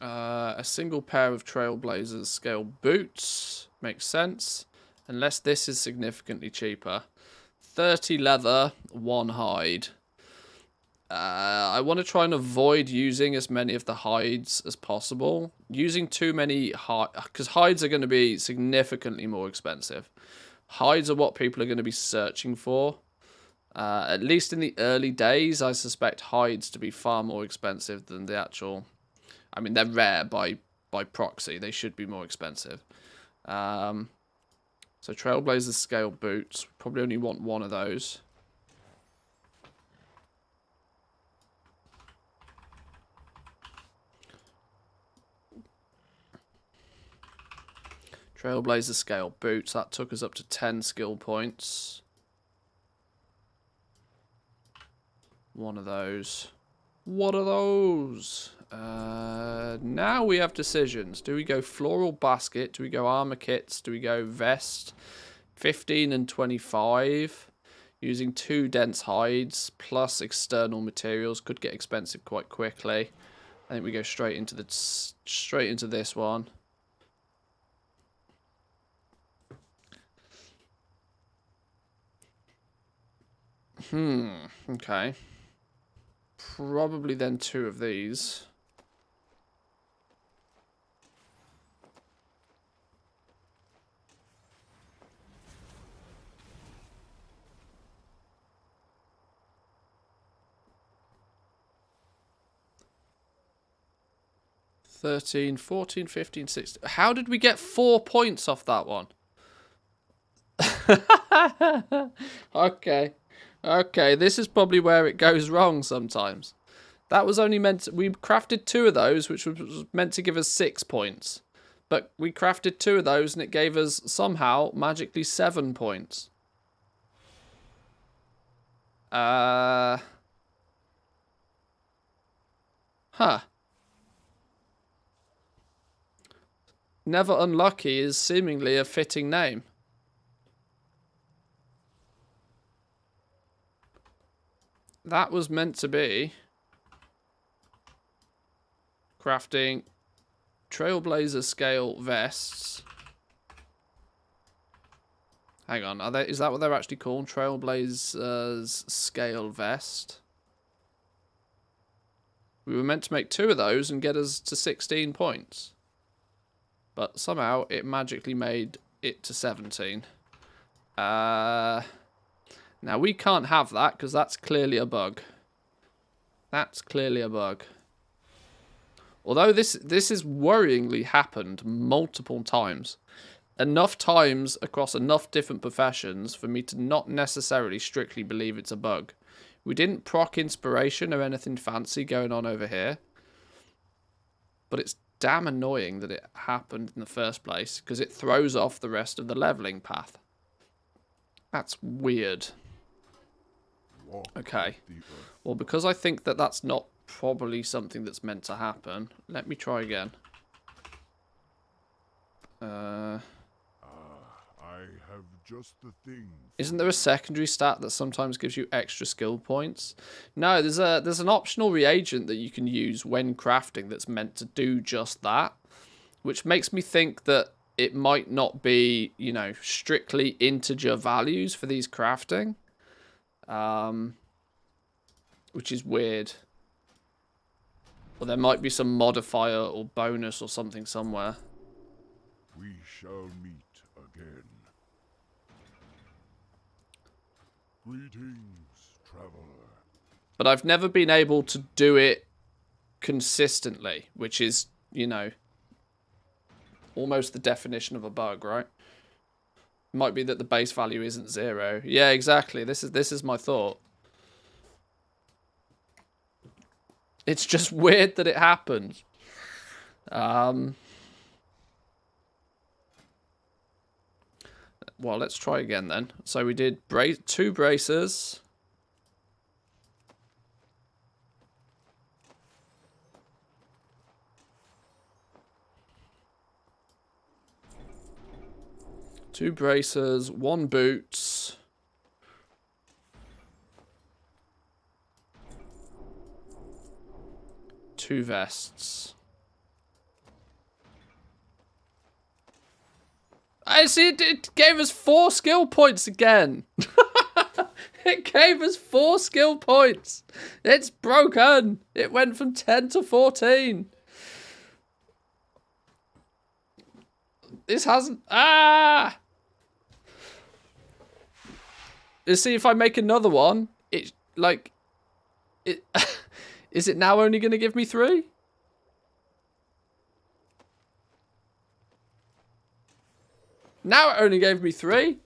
A single pair of Trailblazers scale boots. Makes sense. Unless this is significantly cheaper. 30 leather, 1 hide. I want to try and avoid using as many of the hides as possible. Using too many hides, because hides are going to be significantly more expensive. Hides are what people are going to be searching for. At least in the early days, I suspect hides to be far more expensive than the actual... I mean, they're rare by proxy. They should be more expensive. So Trailblazers scale boots. Probably only want one of those. Trailblazer scale boots. That took us up to 10 skill points. One of those. What are those? Now we have decisions. Do we go floral basket? Do we go armor kits? Do we go vest? 15 and 25. Using 2 dense hides plus external materials could get expensive quite quickly. I think we go straight into this one. Okay. Probably then 2 of these. $13, $14, $15, $16. How did we get 4 points off that one? Okay, this is probably where it goes wrong sometimes. That was only meant to, we crafted 2 of those, which was meant to give us 6 points. But we crafted 2 of those and it gave us somehow magically 7 points. Huh. Never Unlucky is seemingly a fitting name. That was meant to be crafting Trailblazer scale vests. Hang on, is that what they're actually called? Trailblazers scale vest. We were meant to make 2 of those and get us to 16 points. But somehow it magically made it to 17. Now we can't have that because that's clearly a bug. That's clearly a bug. Although this has worryingly happened multiple times. Enough times across enough different professions for me to not necessarily strictly believe it's a bug. We didn't proc inspiration or anything fancy going on over here. But it's damn annoying that it happened in the first place because it throws off the rest of the leveling path. That's weird. Okay. Well, because I think that that's not probably something that's meant to happen, let me try again. I have just the thing. Isn't there a secondary stat that sometimes gives you extra skill points? No, there's an optional reagent that you can use when crafting that's meant to do just that, which makes me think that it might not be, you know, strictly integer values for these crafting, which is weird. Or there might be some modifier or bonus or something somewhere. We shall meet again. Greetings, traveler. But I've never been able to do it consistently, which is, you know, almost the definition of a bug, right? It might be that the base value isn't 0. Yeah, exactly. This is my thought. It's just weird that it happened. Well, let's try again then. So we did 2 bracers. Two bracers, 1 boots. Two vests. I see it gave us 4 skill points again. It gave us 4 skill points. It's broken. It went from 10 to 14. This hasn't... Ah! You see, if I make another one, it, like... it. Is it now only going to give me 3? Now it only gave me 3.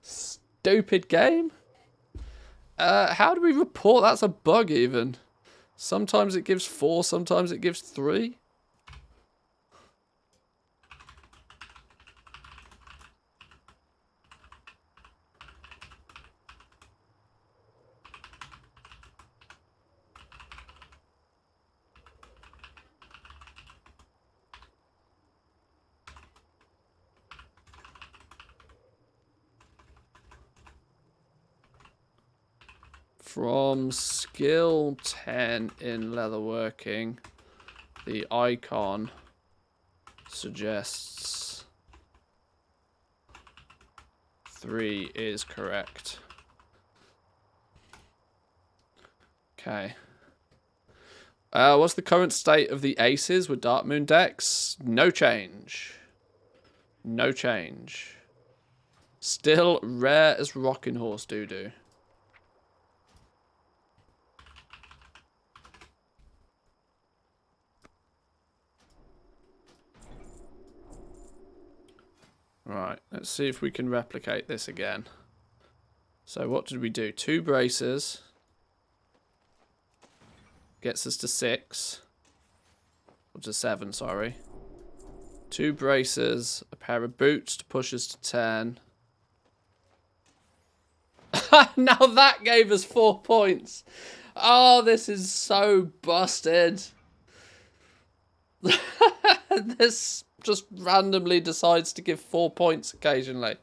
Stupid game. How do we report that's a bug even? Sometimes it gives 4, sometimes it gives 3. From skill 10 in leatherworking, the icon suggests 3 is correct. Okay. What's the current state of the aces with Darkmoon decks? No change. No change. Still rare as Rocking Horse Doo-Doo. Right, let's see if we can replicate this again. So what did we do? 2 bracers. Gets us to 6. Or to 7, sorry. 2 bracers. A pair of boots to push us to 10. Now that gave us 4 points. Oh, this is so busted. This just randomly decides to give 4 points occasionally.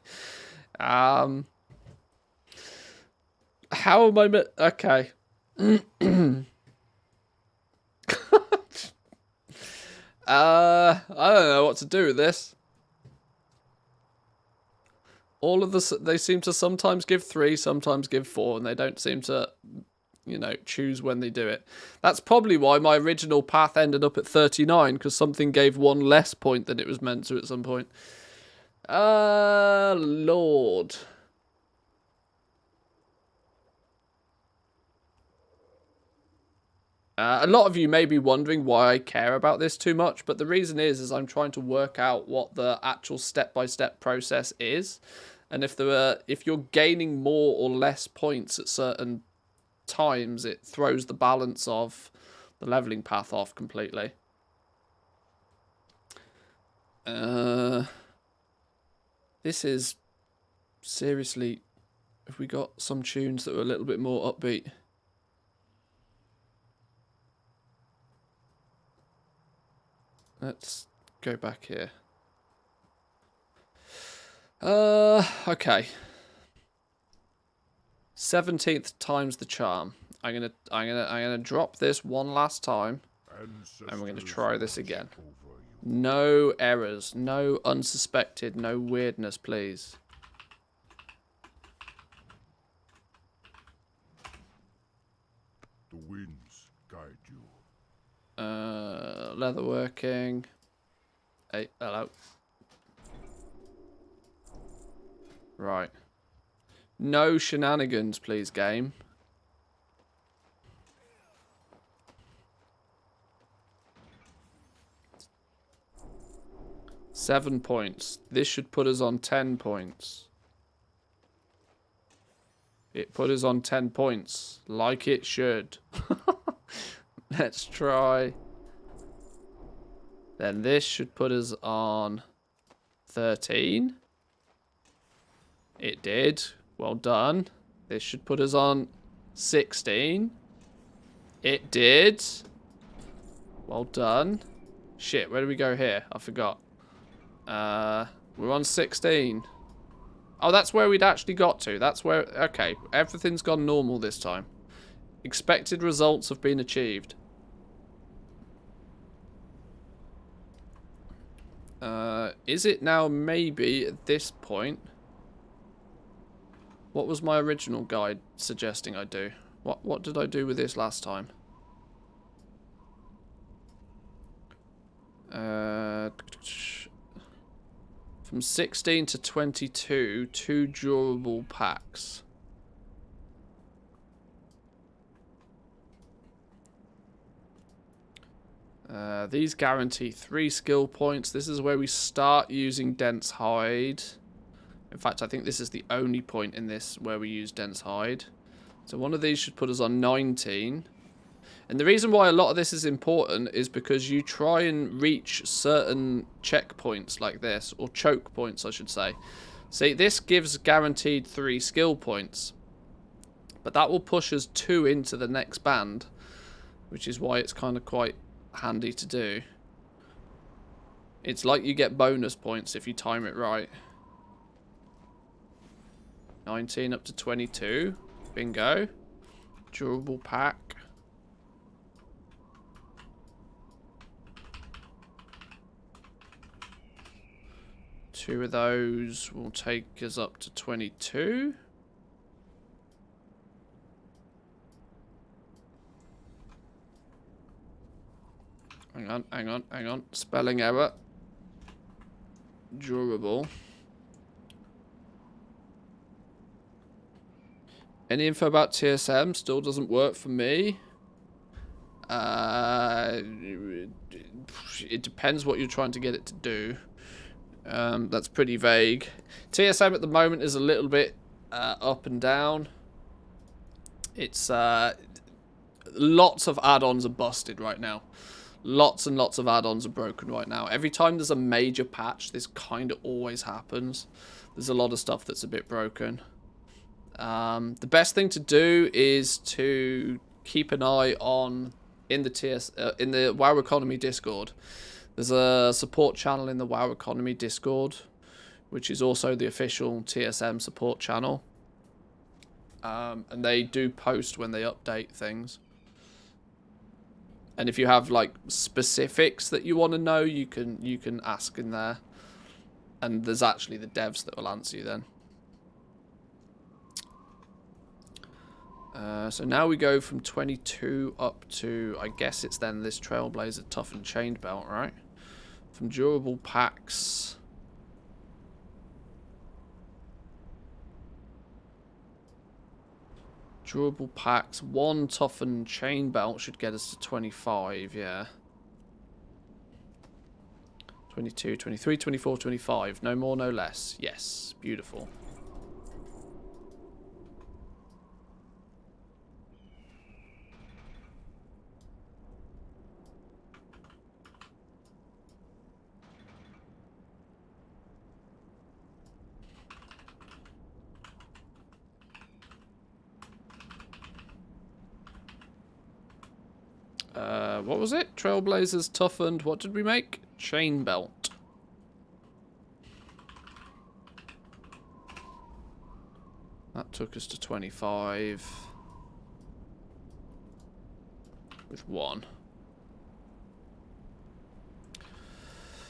How am I... Okay. I don't know what to do with this. All of the... They seem to sometimes give 3, sometimes give 4, and they don't seem to... you know, choose when they do it. That's probably why my original path ended up at 39, because something gave 1 less point than it was meant to at some point. Lord. A lot of you may be wondering why I care about this too much, but the reason is I'm trying to work out what the actual step-by-step process is, and if you're gaining more or less points at certain times, it throws the balance of the leveling path off completely. This is seriously, have we got some tunes that are a little bit more upbeat? Let's go back here. Okay. 17th time's the charm. I'm gonna drop this one last time, and we're gonna try this again. No errors, no unsuspected, no weirdness, please. The winds guide you. Leatherworking. Hey, hello. Right. No shenanigans, please, game. $7 points. This should put us on 10 points. It put us on 10 points, like it should. Let's try. Then this should put us on 13. It did. Well done. This should put us on 16. It did. Well done. Shit, where do we go here? I forgot. We're on 16. Oh, that's where we'd actually got to. That's where... Okay, everything's gone normal this time. Expected results have been achieved. Is it now maybe at this point... What was my original guide suggesting I do? What did I do with this last time? From 16 to 22, 2 durable packs. These guarantee 3 skill points. This is where we start using dense hide. In fact, I think this is the only point in this where we use dense hide. So one of these should put us on 19. And the reason why a lot of this is important is because you try and reach certain checkpoints like this, or choke points, I should say. See, this gives guaranteed 3 skill points. But that will push us 2 into the next band, which is why it's kind of quite handy to do. It's like you get bonus points if you time it right. 19 up to 22. Bingo. Durable pack. Two of those will take us up to 22. Hang on. Spelling error. Durable. Any info about TSM still doesn't work for me. It depends what you're trying to get it to do. That's pretty vague. TSM at the moment is a little bit up and down. It's lots of add-ons are busted right now. Lots and lots of add-ons are broken right now. Every time there's a major patch, this kind of always happens. There's a lot of stuff that's a bit broken. The best thing to do is to keep an eye on in the WoW Economy Discord. There's a support channel in the WoW Economy Discord, which is also the official TSM support channel. And they do post when they update things. And if you have like specifics that you want to know, you can ask in there. And there's actually the devs that will answer you then. So now we go from 22 up to, I guess it's then this Trailblazer Toughened Chained Belt, right? From durable packs. Durable packs. 1 Toughened Chain Belt should get us to 25, yeah. 22, 23, 24, 25. No more, no less. Yes, beautiful. What was it? Trailblazers Toughened. What did we make? Chain Belt. That took us to 25. With 1.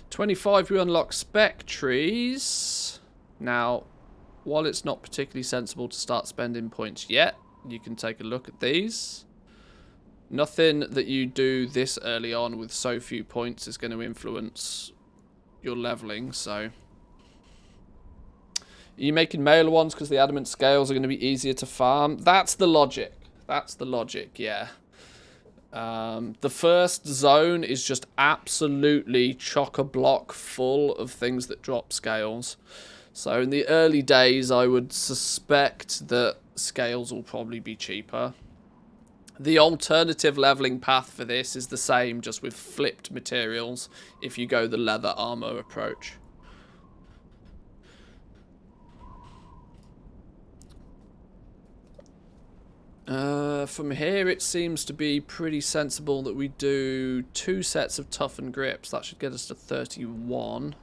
25, we unlock spec trees. Now, while it's not particularly sensible to start spending points yet, you can take a look at these. Nothing that you do this early on with so few points is going to influence your leveling, so... Are you making male ones because the adamant scales are going to be easier to farm? That's the logic. That's the logic, yeah. The first zone is just absolutely chock-a-block full of things that drop scales. So in the early days, I would suspect that scales will probably be cheaper. The alternative leveling path for this is the same, just with flipped materials, if you go the leather armor approach. From here, it seems to be pretty sensible that we do 2 sets of toughened grips. That should get us to 31.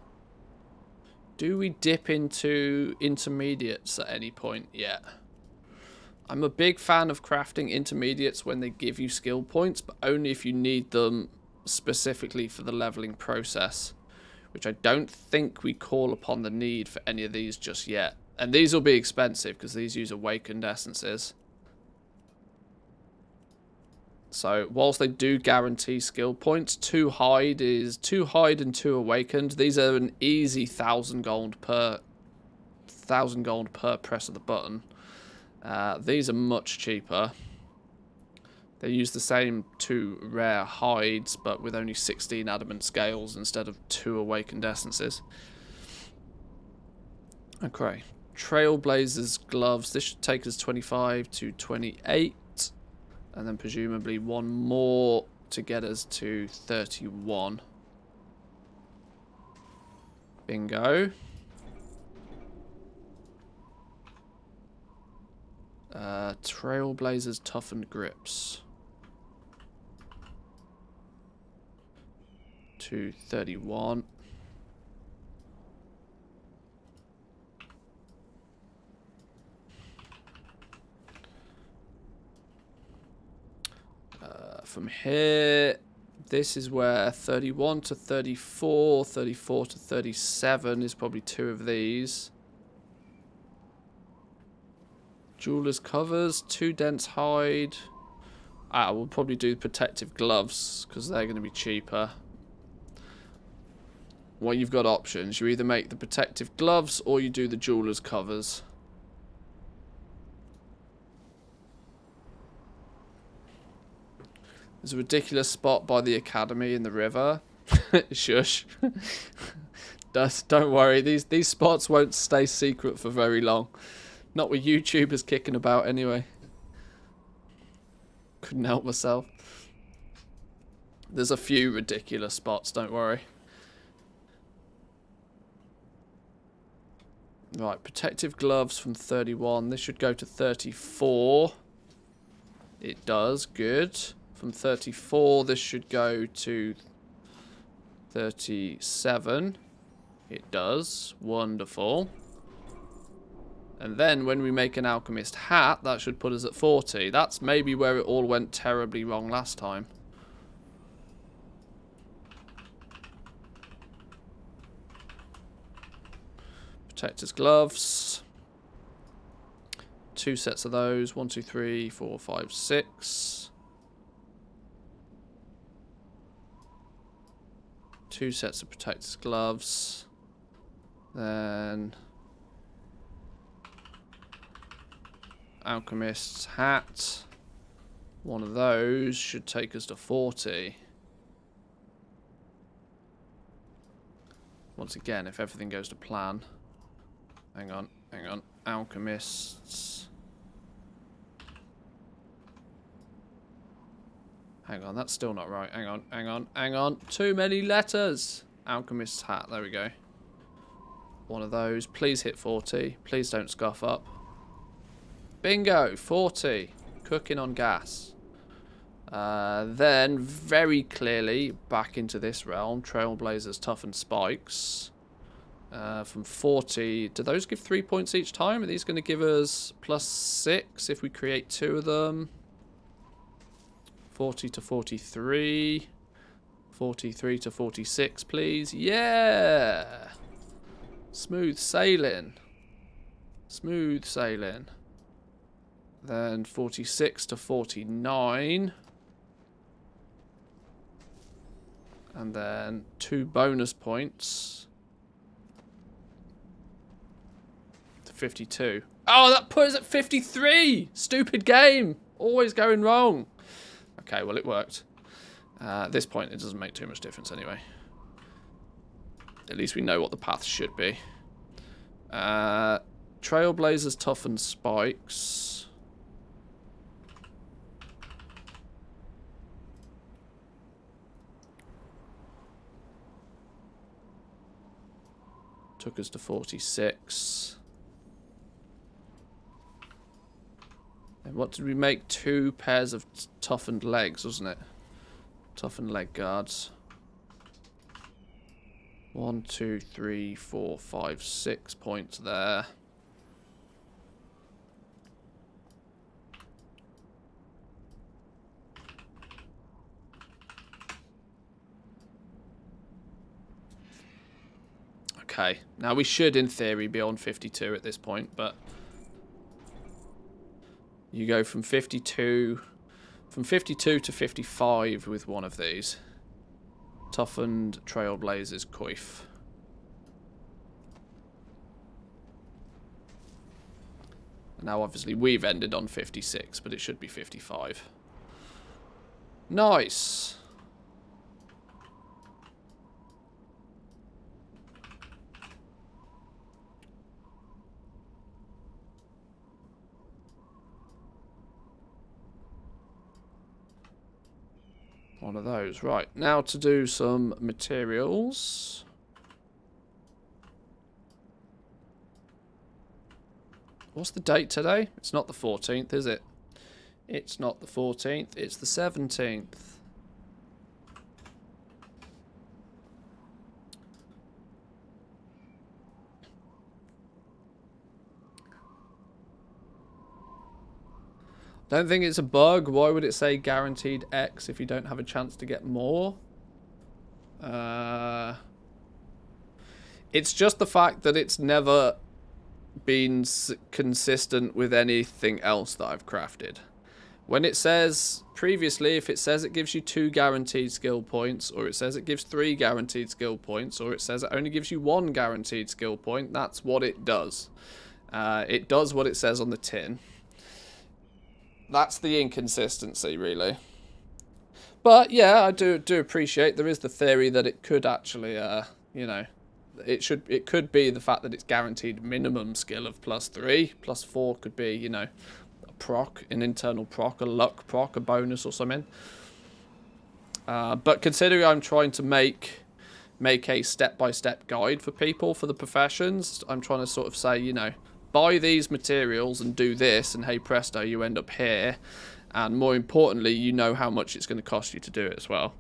Do we dip into intermediates at any point yet? I'm a big fan of crafting intermediates when they give you skill points, but only if you need them specifically for the leveling process, which I don't think we call upon the need for any of these just yet. And these will be expensive because these use awakened essences. So whilst they do guarantee skill points, 2 hide and 2 awakened. These are an easy 1,000 gold per press of the button. These are much cheaper. They use the same 2 rare hides, but with only 16 adamant scales instead of 2 awakened essences. Okay. Trailblazers gloves. This should take us 25 to 28. And then presumably 1 more to get us to 31. Bingo. Trailblazers Toughened Grips. To 31. From here, this is where 31 to 34, 34 to 37 is probably 2 of these. Jeweler's covers, 2 dense hide. We'll probably do protective gloves because they're going to be cheaper. Well, you've got options. You either make the protective gloves or you do the jeweler's covers. There's a ridiculous spot by the academy in the river. Shush. Don't worry, these spots won't stay secret for very long. Not with YouTubers kicking about anyway. Couldn't help myself. There's a few ridiculous spots, don't worry. Right, protective gloves from 31. This should go to 34. It does. Good. From 34, this should go to 37. It does. Wonderful. And then when we make an alchemist hat, that should put us at 40. That's maybe where it all went terribly wrong last time. Protector's gloves. 2 sets of those. 1, 2, 3, 4, 5, 6. 2 sets of protector's gloves. Then alchemist's hat. One of those should take us to 40. Once again, if everything goes to plan. Hang on. Alchemists. Hang on, that's still not right. Hang on. Too many letters. Alchemist's hat, there we go. One of those. Please hit 40. Please don't scuff up. Bingo, 40. Cooking on gas. Then, very clearly, back into this realm. Trailblazers, toughened spikes. From 40, do those give 3 points each time? Are these going to give us +6 if we create 2 of them? 40 to 43. 43 to 46, please. Yeah! Smooth sailing. Smooth sailing. Then 46 to 49. And then 2 bonus points. 52. Oh, that put us at 53! Stupid game! Always going wrong. Okay, well, it worked. At this point, it doesn't make too much difference anyway. At least we know what the path should be. Trailblazers, toughened spikes. Took us to 46. And what did we make? 2 pairs of toughened legs, wasn't it? Toughened leg guards. 1, 2, 3, 4, 5, 6 points there. Okay, now we should in theory be on 52 at this point, but you go from 52 to 55 with one of these. Toughened Trailblazers Coif. Now obviously we've ended on 56, but it should be 55. Nice. One of those. Right, now to do some materials. What's the date today? It's not the 14th, is it? It's not the 14th, it's the 17th. Don't think it's a bug. Why would it say guaranteed X if you don't have a chance to get more? It's just the fact that it's never been consistent with anything else that I've crafted. When it says previously, if it says it gives you 2 guaranteed skill points, or it says it gives 3 guaranteed skill points, or it says it only gives you 1 guaranteed skill point, that's what it does. It does what it says on the tin. That's the inconsistency, really. But yeah, I do appreciate there is the theory that it could actually, you know, it could be the fact that it's guaranteed minimum skill of +3, +4 could be, you know, a proc, an internal proc, a luck proc, a bonus or something. But considering I'm trying to make make a step-by-step guide for people for the professions. I'm trying to sort of say, you know, buy these materials and do this, and hey presto, you end up here. And more importantly, you know how much it's going to cost you to do it as well.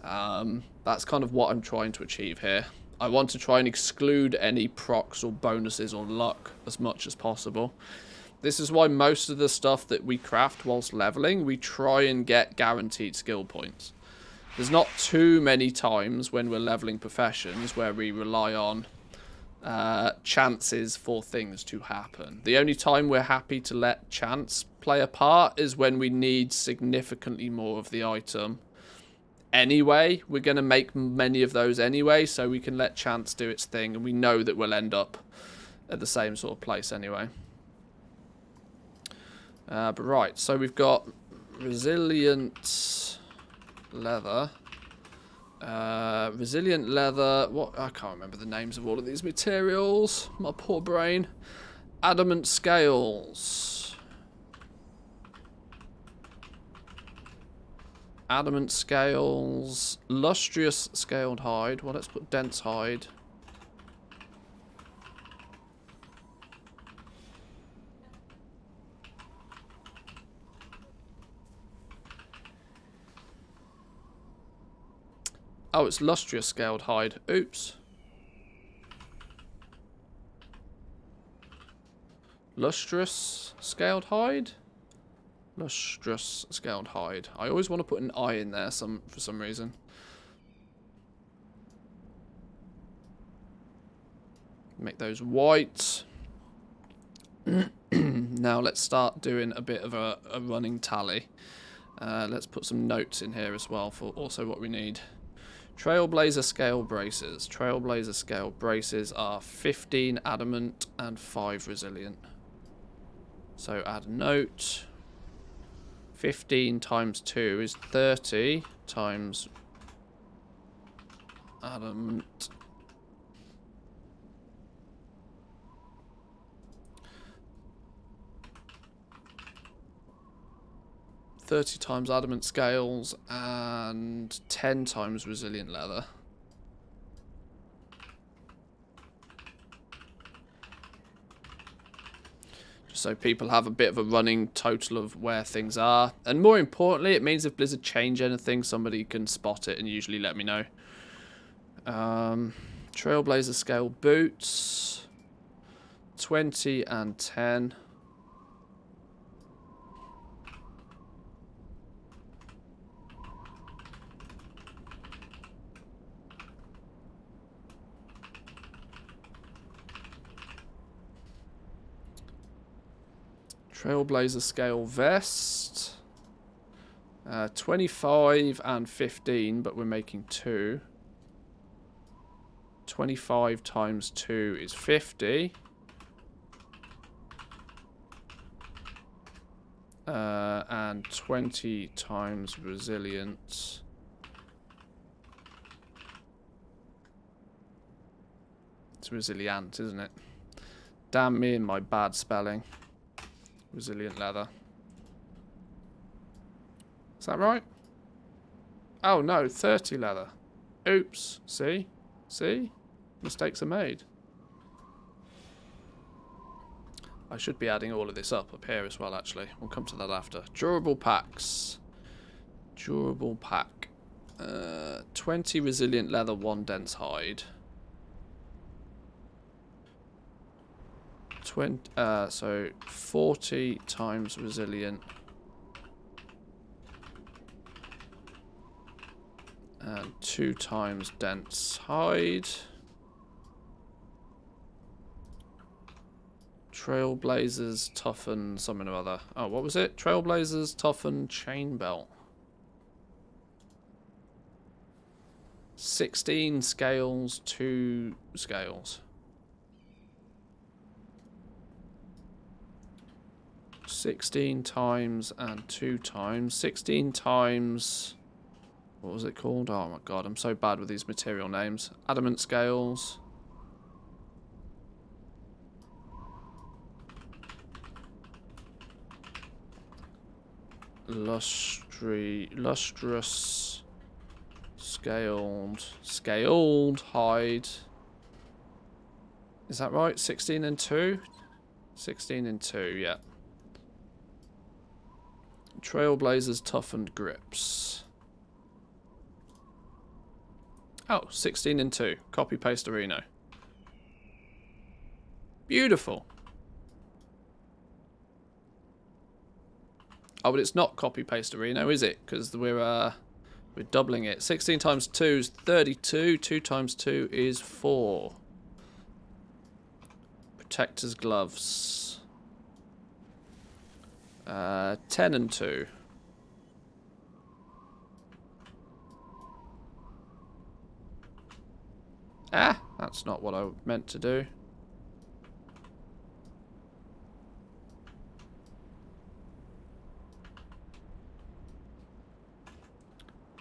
That's kind of what I'm trying to achieve here. I want to try and exclude any procs or bonuses or luck as much as possible. This is why most of the stuff that we craft whilst leveling, we try and get guaranteed skill points. There's not too many times when we're leveling professions where we rely on chances for things to happen. The only time we're happy to let chance play a part is when we need significantly more of the item. Anyway, we're going to make many of those anyway, so we can let chance do its thing, and we know that we'll end up at the same sort of place anyway. But right, so we've got resilient leather. Resilient leather. What? I can't remember the names of all of these materials. My poor brain. Adamant scales. Adamant scales. Lustrous scaled hide. Well, let's put dense hide. Oh, it's lustrous scaled hide. Oops. Lustrous scaled hide? Lustrous scaled hide. I always want to put an I in there for some reason. Make those white. Now let's start doing a bit of a running tally. Let's put some notes in here as well for also what we need. Trailblazer scale braces. Trailblazer scale braces are 15 adamant and 5 resilient. So add a note. 15 times 2 is 30 times adamant. $30 times adamant scales and 10 times resilient leather. Just so people have a bit of a running total of where things are. And more importantly, it means if Blizzard change anything, somebody can spot it and usually let me know. Trailblazer scale boots. 20 and 10. Trailblazer scale vest. 25 and 15, but we're making 2. 25 times 2 is 50. And 20 times resilient. It's resilient, isn't it? Damn me and my bad spelling. Resilient leather. Is that right? Oh no, 30 leather. Oops. See? See? Mistakes are made. I should be adding all of this up here as well, actually. We'll come to that after. Durable packs. Durable pack. 20 resilient leather, 1 dense hide. So 40 times resilient and 2 times dense hide. Trailblazers toughen something or other. Oh, what was it? Trailblazers toughen chain belt. 16 scales, 2 scales. 16 times and 2 times. 16 times... What was it called? Oh my god, I'm so bad with these material names. Adamant scales. Lustrous Scaled hide. Is that right? 16 and 2? 16 and 2, yeah. Trailblazers toughened grips. Oh, 16 and 2. Copy paste Reno. Beautiful. Oh, but it's not copy paste Reno, is it? Because we're doubling it. 16 times 2 is 32. 2 times 2 is 4. Protector's gloves. 10 and 2. Ah, that's not what I meant to do.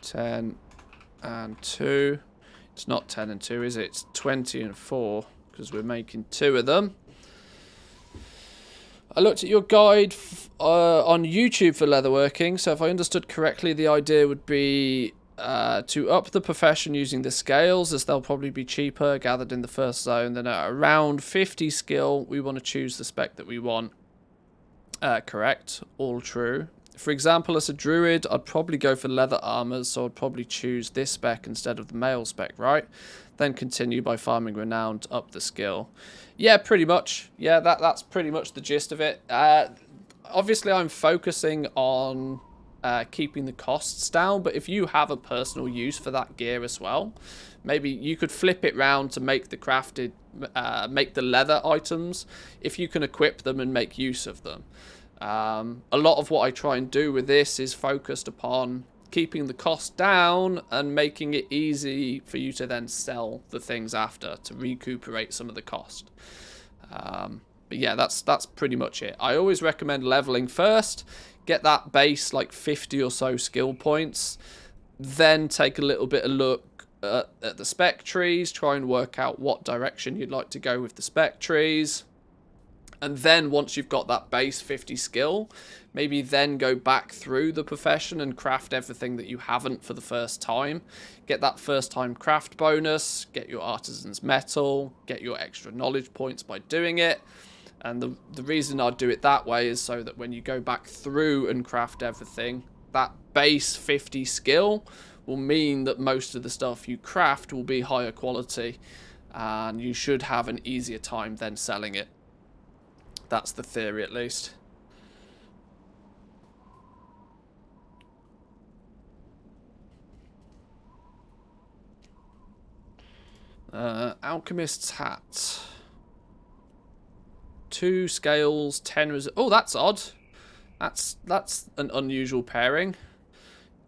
$10 and 2. It's not 10 and 2, is it? It's 20 and 4 because we're making 2 of them. I looked at your guide on YouTube for leatherworking, so if I understood correctly, the idea would be to up the profession using the scales, as they'll probably be cheaper, gathered in the first zone. Then at around 50 skill, we want to choose the spec that we want. Correct. All true. For example, as a druid, I'd probably go for leather armors, so I'd probably choose this spec instead of the mail spec, right? Then continue by farming renown to up the skill. Yeah, pretty much. Yeah, that's pretty much the gist of it. Obviously, I'm focusing on keeping the costs down, but if you have a personal use for that gear as well, maybe you could flip it round to make the crafted, make the leather items, if you can equip them and make use of them. A lot of what I try and do with this is focused upon keeping the cost down and making it easy for you to then sell the things after to recuperate some of the cost. But yeah, that's pretty much it. I always recommend leveling first, get that base like 50 or so skill points, then take a little bit of look at the spec trees, try and work out what direction you'd like to go with the spec trees. And then once you've got that base 50 skill, maybe then go back through the profession and craft everything that you haven't for the first time. Get that first time craft bonus, get your artisan's metal, get your extra knowledge points by doing it. And the reason I do it that way is so that when you go back through and craft everything, that base 50 skill will mean that most of the stuff you craft will be higher quality. And you should have an easier time then selling it. That's the theory, at least. Alchemist's hat. 2 scales, 10 oh, that's odd. That's an unusual pairing.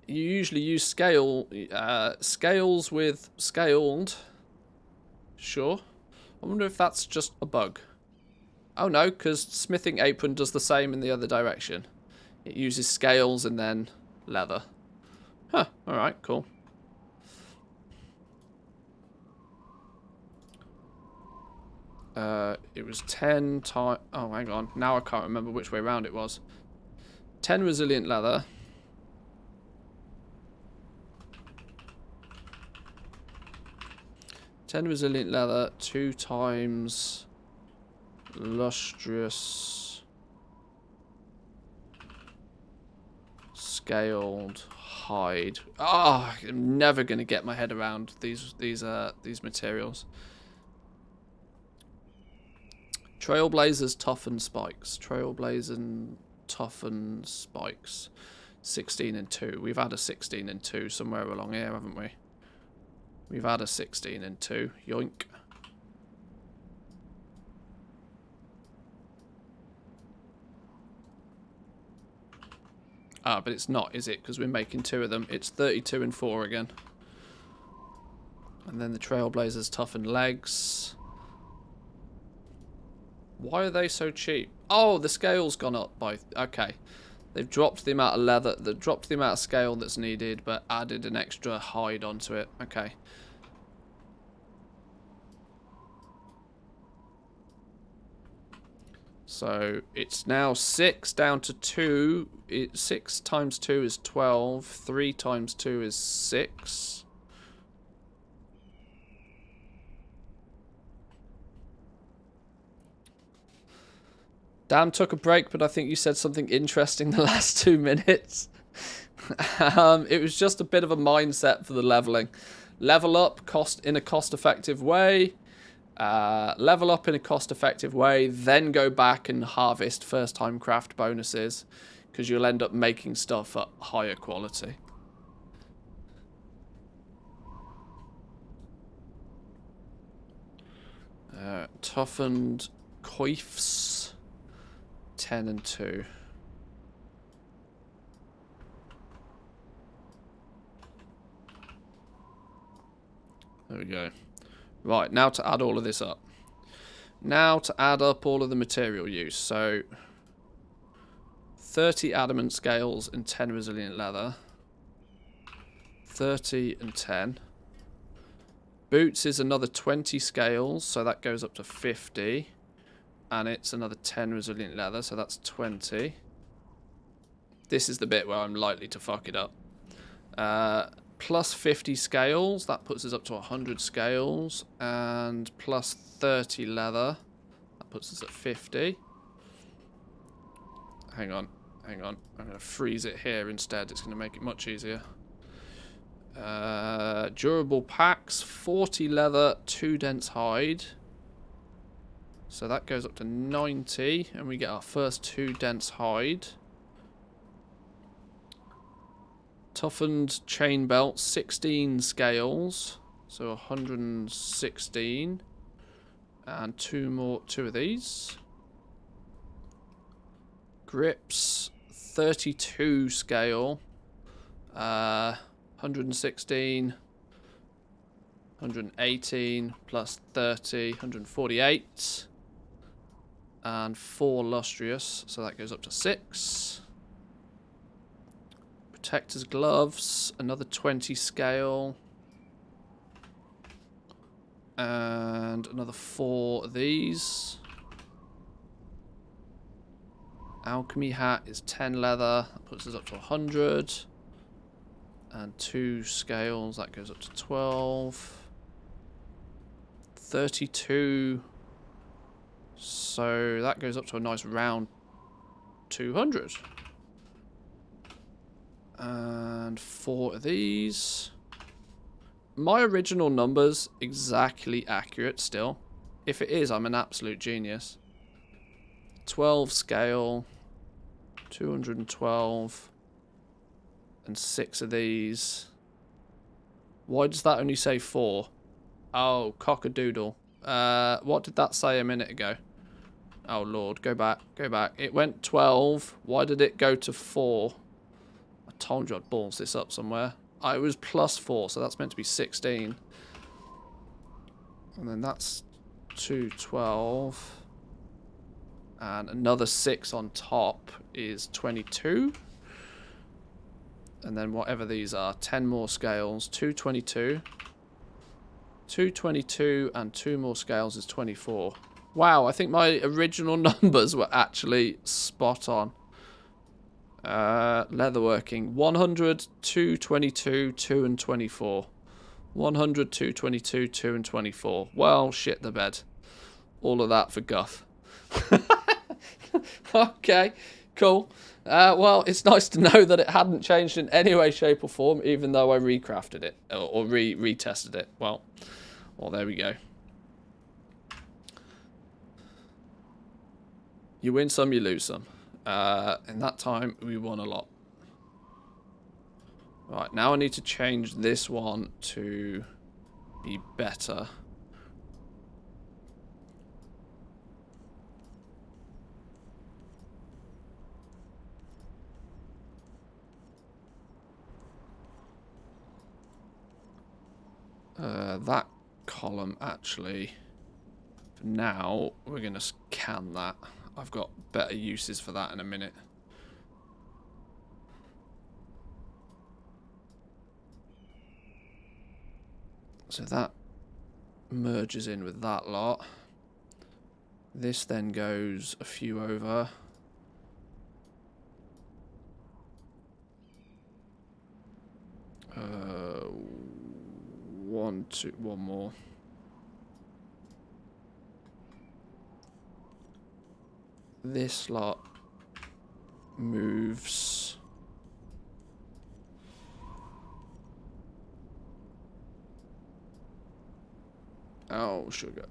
You usually use scales with scaled. Sure. I wonder if that's just a bug. Oh no, because smithing apron does the same in the other direction. It uses scales and then leather. Huh, alright, cool. It was 10 times... Oh, hang on. Now I can't remember which way around it was. 10 resilient leather. Resilient leather, 2 times... lustrous scaled hide. Ah, oh, I'm never gonna get my head around these materials. Trailblazers toughen spikes. Trailblazers toughen spikes. 16 and 2. We've had a 16 and 2 somewhere along here, haven't we? We've had a 16 and 2. Yoink. Ah, but it's not, is it? Because we're making 2 of them. It's 32 and 4 again. And then the Trailblazers toughen legs. Why are they so cheap? Oh, the scale's gone up by... Okay. They've dropped the amount of leather... They've dropped the amount of scale that's needed, but added an extra hide onto it. Okay. So it's now 6 down to 2. 6 times 2 is 12. 3 times 2 is 6. Dan took a break, but I think you said something interesting the last 2 minutes. It was just a bit of a mindset for the leveling. Level up in a cost-effective way. Level up in a cost-effective way, then go back and harvest first-time craft bonuses, because you'll end up making stuff at higher quality. Toughened coifs, 10 and 2. There we go. Right, now to add all of this up. Now to add up all of the material use. So 30 adamant scales and 10 resilient leather. 30 and 10. Boots is another 20 scales, so that goes up to 50. And it's another 10 resilient leather, so that's 20. This is the bit where I'm likely to fuck it up. Plus 50 scales, that puts us up to 100 scales. And plus 30 leather, that puts us at 50. Hang on. I'm going to freeze it here instead. It's going to make it much easier. Durable packs, 40 leather, 2 dense hide. So that goes up to 90, and we get our first 2 dense hide. Toughened chain belt, 16 scales, so 116, and 2 of these. Grips, 32 scale, 116, 118 plus 30, 148, and 4 lustrous, so that goes up to 6. Protector's gloves, another 20 scale, and another 4 of these. Alchemy hat is 10 leather, that puts us up to 100. And 2 scales, that goes up to 12. 32. So that goes up to a nice round 200. And 4 of these. My original number's exactly accurate still. If it is, I'm an absolute genius. 12 scale. 212. And 6 of these. Why does that only say 4? Oh, cock-a-doodle. What did that say a minute ago? Oh, Lord. Go back. Go back. It went 12. Why did it go to 4? I told you I'd balls this up somewhere. It was plus 4, so that's meant to be 16. And then that's 212. And another 6 on top is 22. And then whatever these are, 10 more scales, 222. 222 and 2 more scales is 24. Wow, I think my original numbers were actually spot on. Leatherworking, 100, 222, 2 and 24. 100, 222, 2 and 24. Well, shit the bed. All of that for guff. Okay, cool. Well, it's nice to know that it hadn't changed in any way, shape or form, even though I recrafted it, or retested it. Well, there we go. You win some, you lose some. In that time, we won a lot. Right, now I need to change this one to be better. That column, actually, for now, we're going to scan that. I've got better uses for that in a minute. So that merges in with that lot. This then goes a few over. One more. this lot moves. Oh, sugar.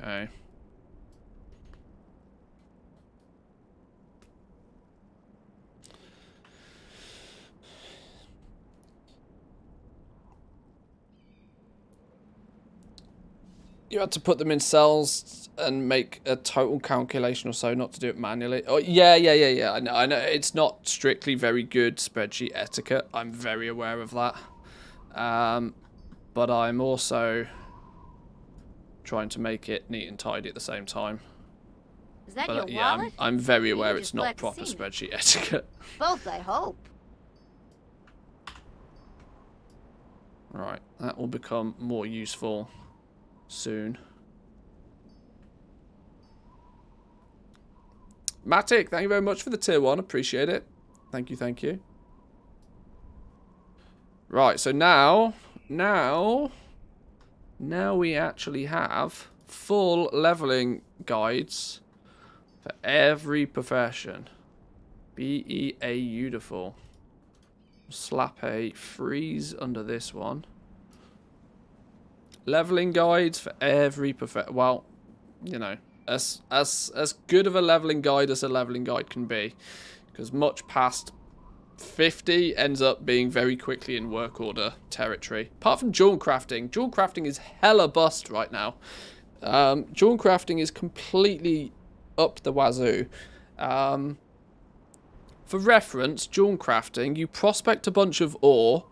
Okay. You had to put them in cells and make a total calculation or so, not to do it manually. Oh, yeah. I know. It's not strictly very good spreadsheet etiquette. I'm very aware of that. But I'm also trying to make it neat and tidy at the same time. Is that But your yeah, wallet? I'm very You aware just it's not collect proper semen. spreadsheet etiquette. Both, I hope. Right, that will become more useful soon. Matic, thank you very much for the tier 1. Appreciate it. Thank you, thank you. Right, so now we actually have full leveling guides for every profession. B-E-A beautiful. Slap a freeze under this one. Leveling guides for every profession. Well, you know, as good of a leveling guide as a leveling guide can be, because much past 50 ends up being very quickly in work order territory. Apart from jewel crafting. Jewel crafting is hella bust right now. Jewel crafting is completely up the wazoo. For reference, jewel crafting, you prospect a bunch of ore.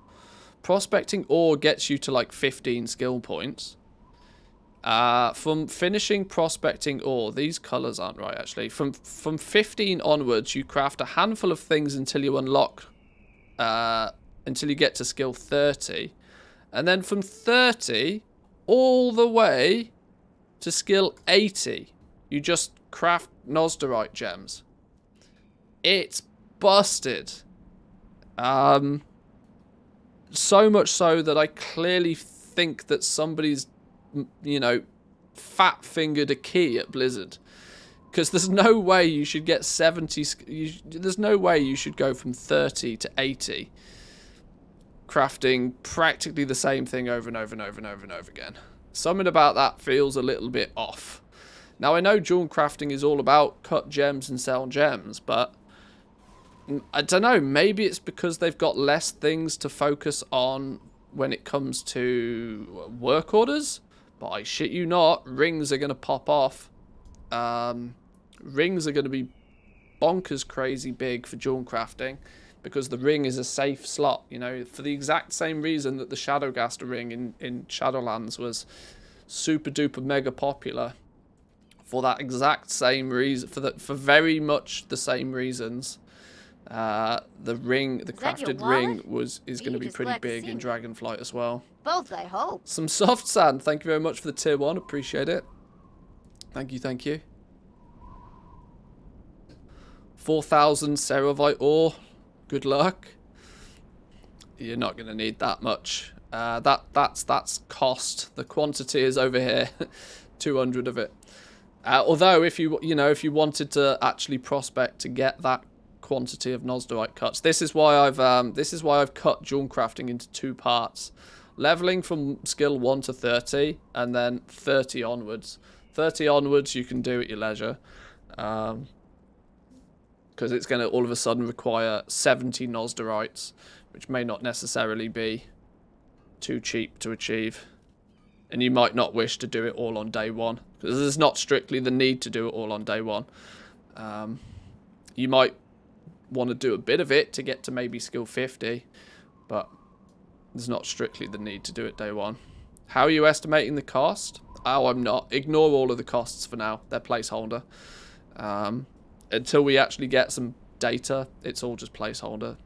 Prospecting ore gets you to like 15 skill points. From finishing prospecting ore, these colours aren't right actually. From 15 onwards, you craft a handful of things until you unlock, until you get to skill 30. And then from 30 all the way to skill 80, you just craft Nosderite gems. It's busted. So much so that I clearly think that somebody's, you know, fat-fingered a key at Blizzard. Because there's no way you should get 70... there's no way you should go from 30 to 80 crafting practically the same thing over and over and over and over and over again. Something about that feels a little bit off. Now, I know jewel crafting is all about cut gems and sell gems, but I don't know, maybe it's because they've got less things to focus on when it comes to work orders. But I shit you not, rings are going to pop off. Rings are going to be bonkers crazy big for jewel crafting, because the ring is a safe slot, you know, for the exact same reason that the Shadowgaster ring in Shadowlands was super duper mega popular. For that exact same reason, for very much the same reasons. The ring, the crafted ring is going to be pretty big in Dragonflight as well. Both, I hope. Some soft sand. Thank you very much for the tier 1. Appreciate it. Thank you, thank you. 4,000 Cerovite ore. Good luck. You're not going to need that much. That's cost. The quantity is over here. 200 of it. Although if you wanted to actually prospect to get that quantity of Nosderite cuts, this is why I've cut jewel crafting into 2 parts. Leveling from skill 1 to 30, and then 30 onwards. 30 onwards you can do at your leisure. Because it's going to all of a sudden require 70 Nosderites, which may not necessarily be too cheap to achieve. And you might not wish to do it all on day 1, because there's not strictly the need to do it all on day 1. You might want to do a bit of it to get to maybe skill 50, but there's not strictly the need to do it day 1. How are you estimating the cost? Oh, I'm not. Ignore all of the costs for now. They're placeholder. Until we actually get some data, it's all just placeholder.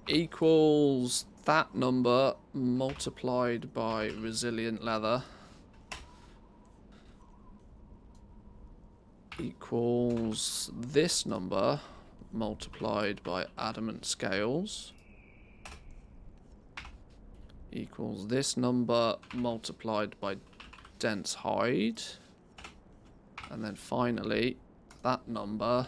Equals that number multiplied by resilient leather equals this number multiplied by adamant scales equals this number multiplied by dense hide, and then finally that number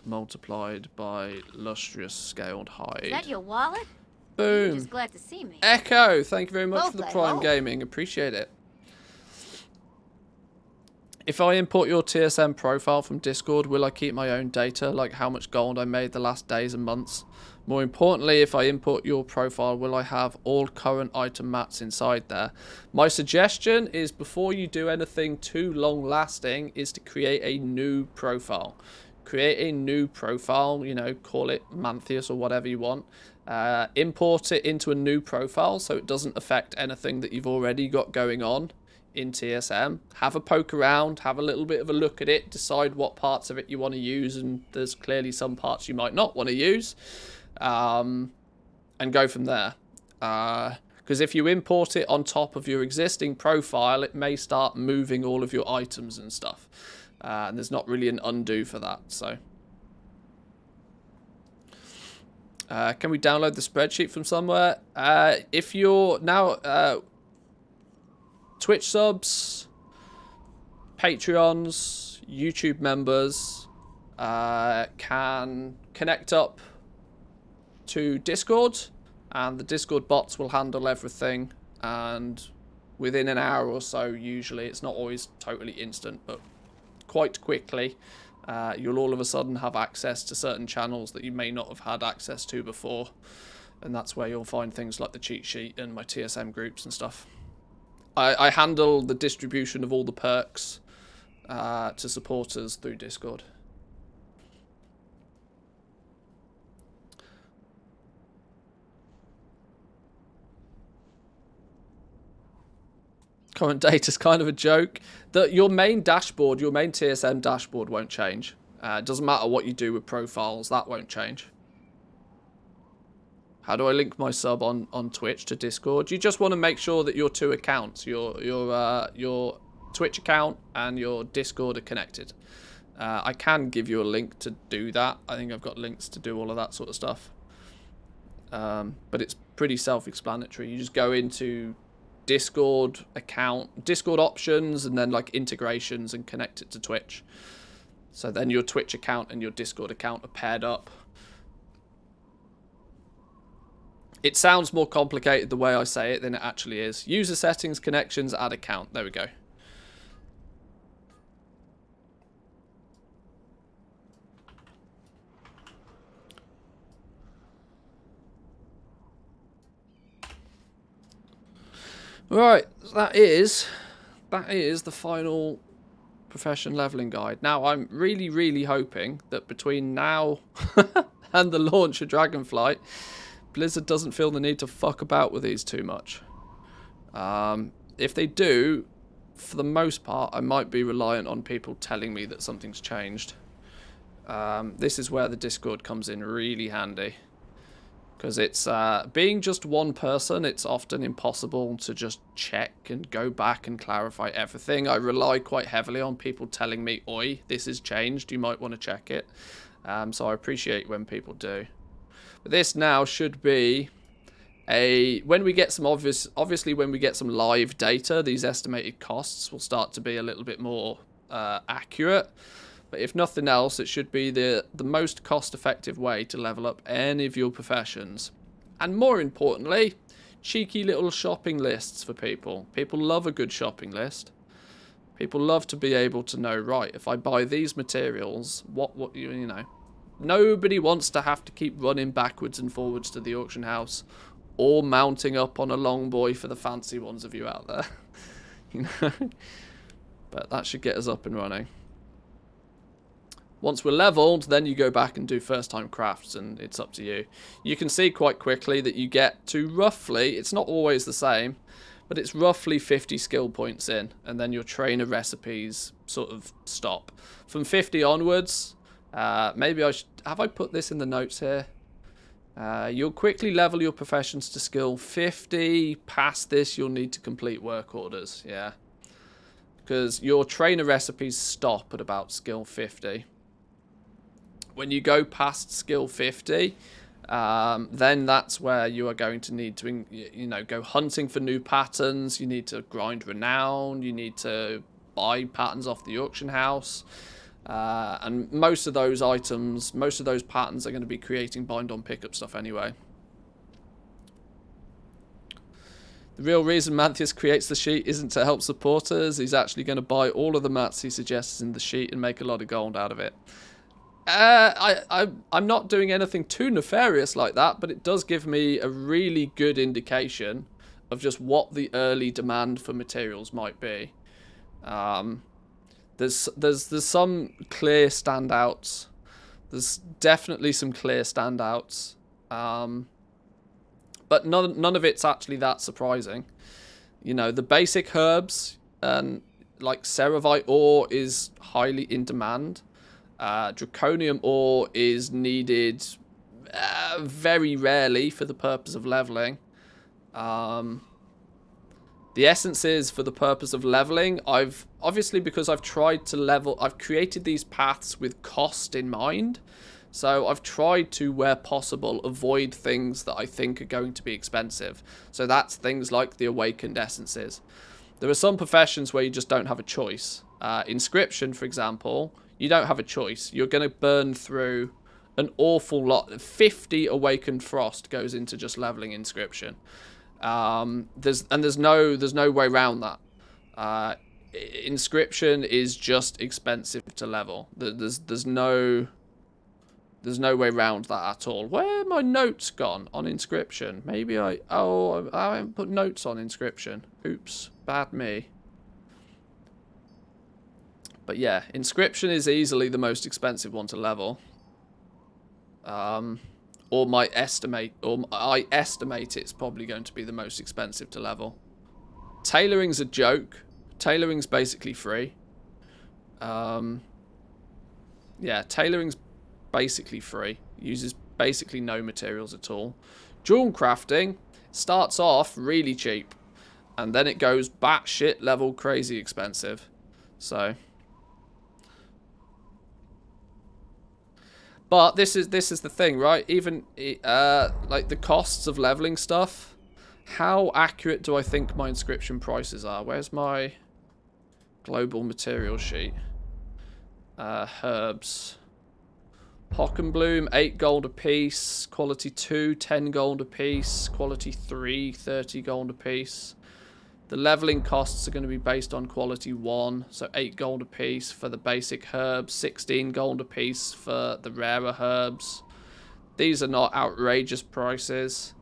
multiplied by lustrous scaled hide. Is that your wallet? Boom. Just glad to see me. Echo, thank you very much Both, for the I Prime hope. Gaming. Appreciate it. If I import your TSM profile from Discord, will I keep my own data, like how much gold I made the last days and months? More importantly, if I import your profile, will I have all current item mats inside there? My suggestion is, before you do anything too long lasting, is to create a new profile. Create a new profile, you know, call it Mantheus or whatever you want. Import it into a new profile so it doesn't affect anything that you've already got going on in TSM. Have a poke around, have a little bit of a look at it, decide what parts of it you want to use, and there's clearly some parts you might not want to use, and go from there. Because if you import it on top of your existing profile, it may start moving all of your items and stuff, and there's not really an undo for that. So can we download the spreadsheet from somewhere? If you're now Twitch subs, Patreons, YouTube members can connect up to Discord, and the Discord bots will handle everything, and within an hour or so, usually, it's not always totally instant, but quite quickly, you'll all of a sudden have access to certain channels that you may not have had access to before, and that's where you'll find things like the cheat sheet and my TSM groups and stuff. I handle the distribution of all the perks to supporters through Discord. Current data's kind of a joke. Your main dashboard, your main TSM dashboard won't change. It doesn't matter what you do with profiles, that won't change. How do I link my sub on Twitch to Discord? You just want to make sure that your two accounts, your Twitch account and your Discord are connected. I can give you a link to do that. I think I've got links to do all of that sort of stuff. But it's pretty self-explanatory. You just go into Discord account, Discord options, and then like integrations, and connect it to Twitch. So then your Twitch account and your Discord account are paired up. It sounds more complicated the way I say it than it actually is. User settings, connections, add account. There we go. Right, that is the final profession leveling guide. Now, I'm really, really hoping that between now and the launch of Dragonflight, Blizzard doesn't feel the need to fuck about with these too much. If they do, for the most part, I might be reliant on people telling me that something's changed. This is where the Discord comes in really handy. Because it's being just one person, it's often impossible to just check and go back and clarify everything. I rely quite heavily on people telling me, oi, this has changed, you might want to check it. So I appreciate when people do. But this now should be when we get some obviously when we get some live data, these estimated costs will start to be a little bit more accurate. But if nothing else, it should be the most cost-effective way to level up any of your professions. And more importantly, cheeky little shopping lists for people. People love a good shopping list. People love to be able to know, right, if I buy these materials, what you know. Nobody wants to have to keep running backwards and forwards to the auction house, or mounting up on a long boy for the fancy ones of you out there. You know? But that should get us up and running. Once we're leveled, then you go back and do first time crafts, and it's up to you. You can see quite quickly that you get to roughly, it's not always the same, but it's roughly 50 skill points in, and then your trainer recipes sort of stop. From 50 onwards, maybe have I put this in the notes here? You'll quickly level your professions to skill 50. Past this, you'll need to complete work orders. Yeah. Because your trainer recipes stop at about skill 50. When you go past skill 50, then that's where you are going to need to, go hunting for new patterns. You need to grind renown. You need to buy patterns off the auction house. And most of those items, most of those patterns are going to be creating bind-on pickup stuff anyway. The real reason Manthius creates the sheet isn't to help supporters. He's actually going to buy all of the mats he suggests in the sheet and make a lot of gold out of it. I'm not doing anything too nefarious like that, but it does give me a really good indication of just what the early demand for materials might be. There's some clear standouts. There's definitely some clear standouts. But none of it's actually that surprising. The basic herbs and like Ceravite ore is highly in demand. Draconium ore is needed very rarely for the purpose of leveling. The essences for the purpose of leveling, because I've tried to level, I've created these paths with cost in mind. So I've tried to, where possible, avoid things that I think are going to be expensive. So that's things like the awakened essences. There are some professions where you just don't have a choice. Inscription, for example, you don't have a choice. You're going to burn through an awful lot. 50 awakened frost goes into just leveling inscription. There's no way around that. Inscription is just expensive to level. There's no way around that at all. Where are my notes gone on inscription? Maybe I haven't put notes on inscription. Oops, bad me. But yeah, inscription is easily the most expensive one to level. I estimate it's probably going to be the most expensive to level. Tailoring's a joke. Tailoring's basically free. Yeah, tailoring's basically free. Uses basically no materials at all. Jewel crafting starts off really cheap, and then it goes batshit level crazy expensive. So, but this is the thing, right? Even like the costs of leveling stuff. How accurate do I think my inscription prices are? Where's my global material sheet? Herbs. Hockenbloom, 8 gold a piece. Quality 2, 10 gold a piece. Quality 3, 30 gold a piece. The leveling costs are going to be based on quality 1, so 8 gold a piece for the basic herbs, 16 gold a piece for the rarer herbs. These are not outrageous prices.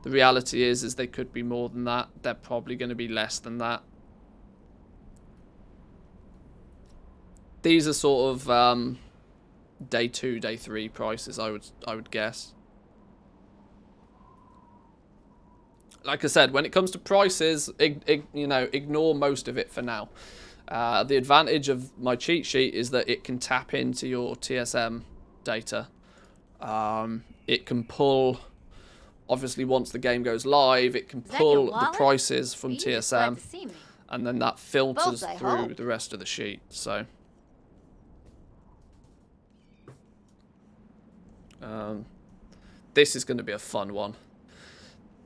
The reality is they could be more than that. They're probably going to be less than that. These are sort of day 2, day 3 prices, I would guess. Like I said, when it comes to prices, ignore most of it for now. The advantage of my cheat sheet is that it can tap into your TSM data. It can pull, obviously once the game goes live, it can pull the prices from TSM, and then that filters through the rest of the sheet. So, this is going to be a fun one.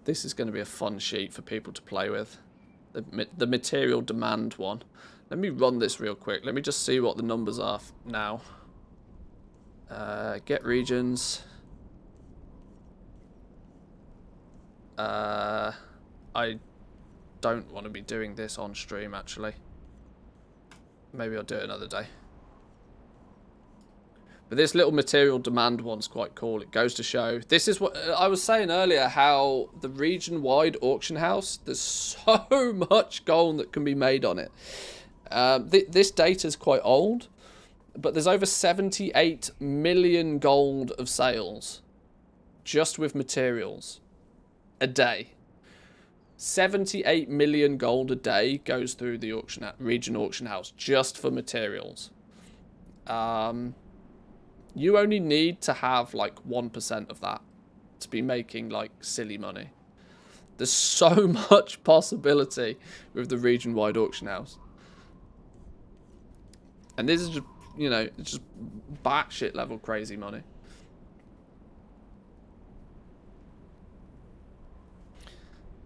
This is going to be a fun sheet for people to play with. The material demand one. Let me run this real quick. Let me just see what the numbers are now. Get regions. I don't want to be doing this on stream, actually. Maybe I'll do it another day. But this little material demand one's quite cool. It goes to show. This is what I was saying earlier, how the region-wide auction house, there's so much gold that can be made on it. This data is quite old, but there's over 78 million gold of sales just with materials a day. 78 million gold a day goes through the region auction house just for materials. You only need to have like 1% of that. to be making like silly money. There's so much possibility with the region-wide auction house. And this is just, you know, it's just batshit level crazy money.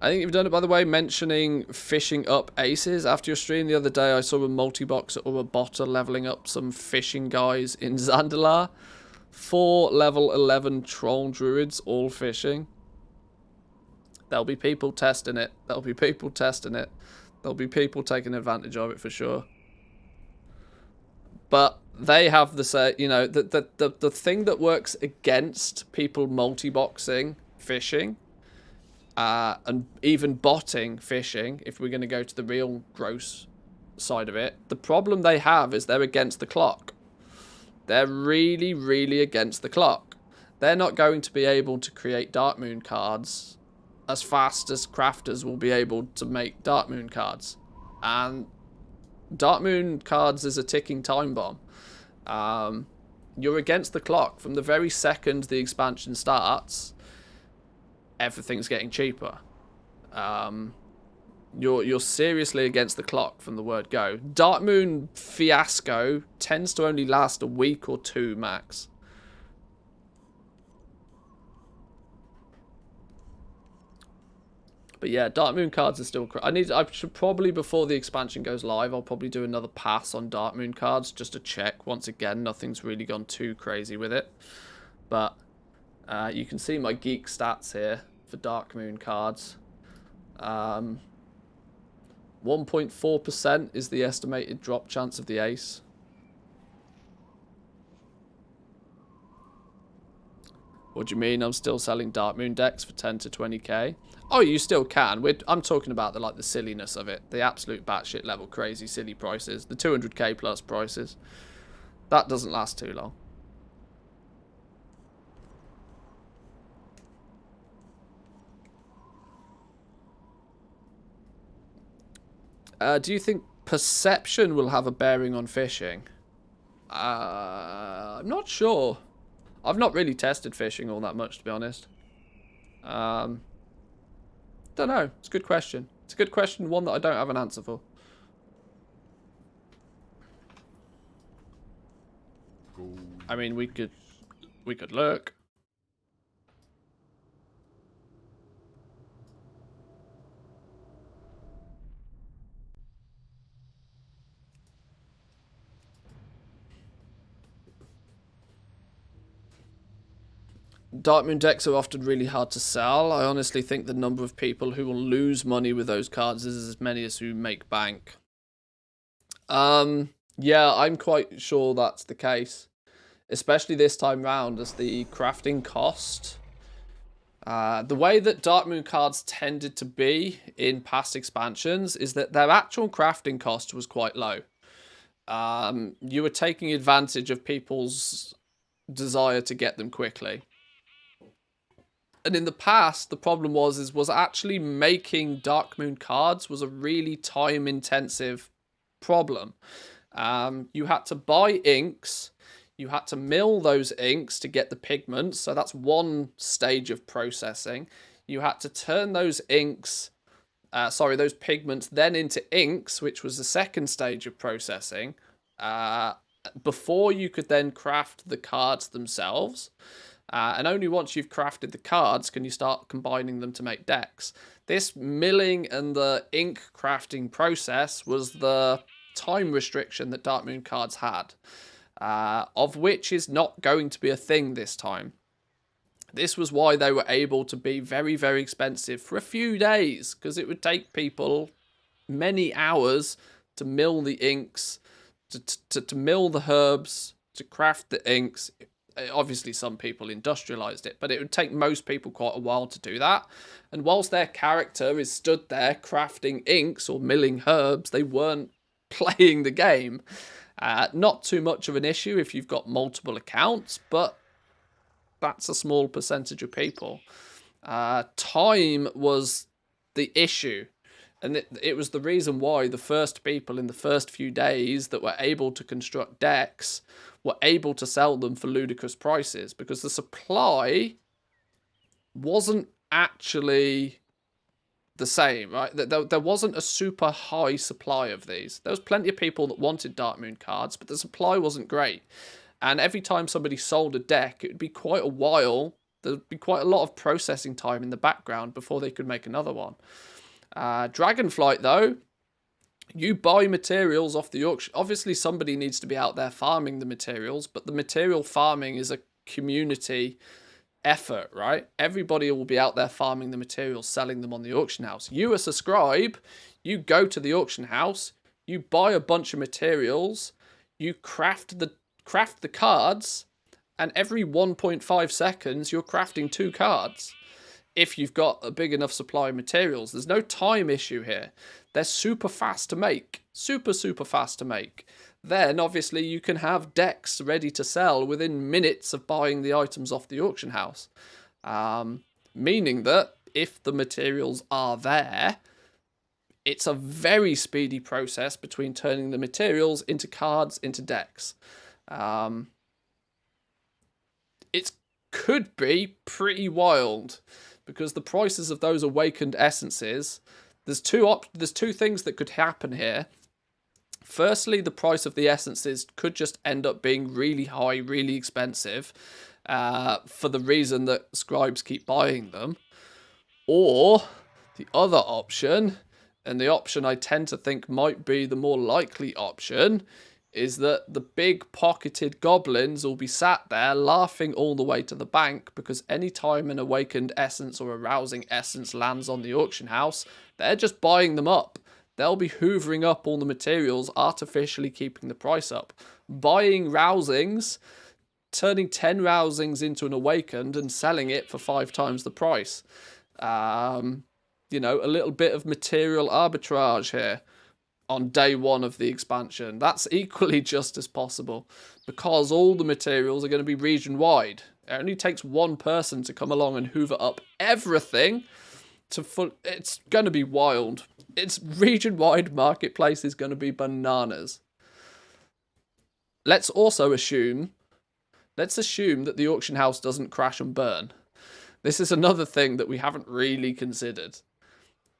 I think you've done it, by the way, mentioning fishing up aces. After your stream the other day, I saw a multi-boxer or a botter leveling up some fishing guys in Zandalar. 4 level 11 troll druids all fishing. There'll be people testing it. There'll be people testing it. There'll be people taking advantage of it for sure. But they have the, you know, the thing that works against people multi-boxing fishing, and even botting fishing, if we're going to go to the real gross side of it, the problem they have is they're against the clock. They're really, really against the clock. They're not going to be able to create Dark Moon cards as fast as crafters will be able to make Dark Moon cards. And Dark Moon cards is a ticking time bomb. You're against the clock. From the very second the expansion starts, everything's getting cheaper. You're seriously against the clock from the word go. Dark Moon Fiasco tends to only last a week or two max. But yeah, Dark Moon cards are still... I should probably, before the expansion goes live, I'll probably do another pass on Dark Moon cards just to check. Once again, nothing's really gone too crazy with it. But you can see my geek stats here for Dark Moon cards. 1.4% is the estimated drop chance of the ace. What do you mean I'm still selling Dark Moon decks for 10 to 20k? Oh, you still can. I'm talking about the silliness of it. The absolute batshit level crazy silly prices. The 200k plus prices. That doesn't last too long. Do you think perception will have a bearing on fishing? I'm not sure. I've not really tested fishing all that much, to be honest. Don't know. It's a good question. It's a good question, one that I don't have an answer for. I mean, we could look. Dark Moon decks are often really hard to sell. I honestly think the number of people who will lose money with those cards is as many as who make bank. Yeah, I'm quite sure that's the case. Especially this time round, as the crafting cost. The way that Dark Moon cards tended to be in past expansions is that their actual crafting cost was quite low. You were taking advantage of people's desire to get them quickly. And in the past, the problem was actually making Dark Moon cards was a really time-intensive problem. You had to buy inks, you had to mill those inks to get the pigments, so that's one stage of processing. You had to turn those inks, those pigments then into inks, which was the second stage of processing, before you could then craft the cards themselves. And only once you've crafted the cards can you start combining them to make decks. This milling and the ink crafting process was the time restriction that Dark Moon cards had, of which is not going to be a thing this time. This was why they were able to be very, very expensive for a few days, because it would take people many hours to mill the inks, to mill the herbs, to craft the inks. Obviously, some people industrialized it, but it would take most people quite a while to do that. And whilst their character is stood there crafting inks or milling herbs, they weren't playing the game. Not too much of an issue if you've got multiple accounts, but that's a small percentage of people. Time was the issue. And it was the reason why the first people in the first few days that were able to construct decks were able to sell them for ludicrous prices, because the supply wasn't actually the same, right? There wasn't a super high supply of these. There was plenty of people that wanted Darkmoon cards, but the supply wasn't great. And every time somebody sold a deck, it would be quite a while. There'd be quite a lot of processing time in the background before they could make another one. Dragonflight, though, you buy materials off the auction. Obviously, somebody needs to be out there farming the materials, but the material farming is a community effort, right? Everybody will be out there farming the materials, selling them on the auction house. You, as a scribe, you go to the auction house, you buy a bunch of materials, you craft the cards, and every 1.5 seconds, you're crafting 2 cards. If you've got a big enough supply of materials, there's no time issue here. They're super fast to make, super fast to make. Then, obviously, you can have decks ready to sell within minutes of buying the items off the auction house. Meaning that if the materials are there, it's a very speedy process between turning the materials into cards, into decks. It could be pretty wild, because the prices of those awakened essences, there's two things that could happen here. Firstly, the price of the essences could just end up being really high, really expensive, for the reason that scribes keep buying them. Or the other option, and the option I tend to think might be the more likely option, is that the big pocketed goblins will be sat there laughing all the way to the bank, because any time an awakened essence or a rousing essence lands on the auction house, they're just buying them up. They'll be hoovering up all the materials, artificially keeping the price up. Buying rousings, turning 10 rousings into an awakened and selling it for 5 times the price. You know, a little bit of material arbitrage here on day 1 of the expansion. That's equally just as possible, because all the materials are going to be region wide. It only takes one person to come along and hoover up everything it's going to be wild. Its region wide marketplace is going to be bananas. Let's assume that the auction house doesn't crash and burn. This is another thing that we haven't really considered.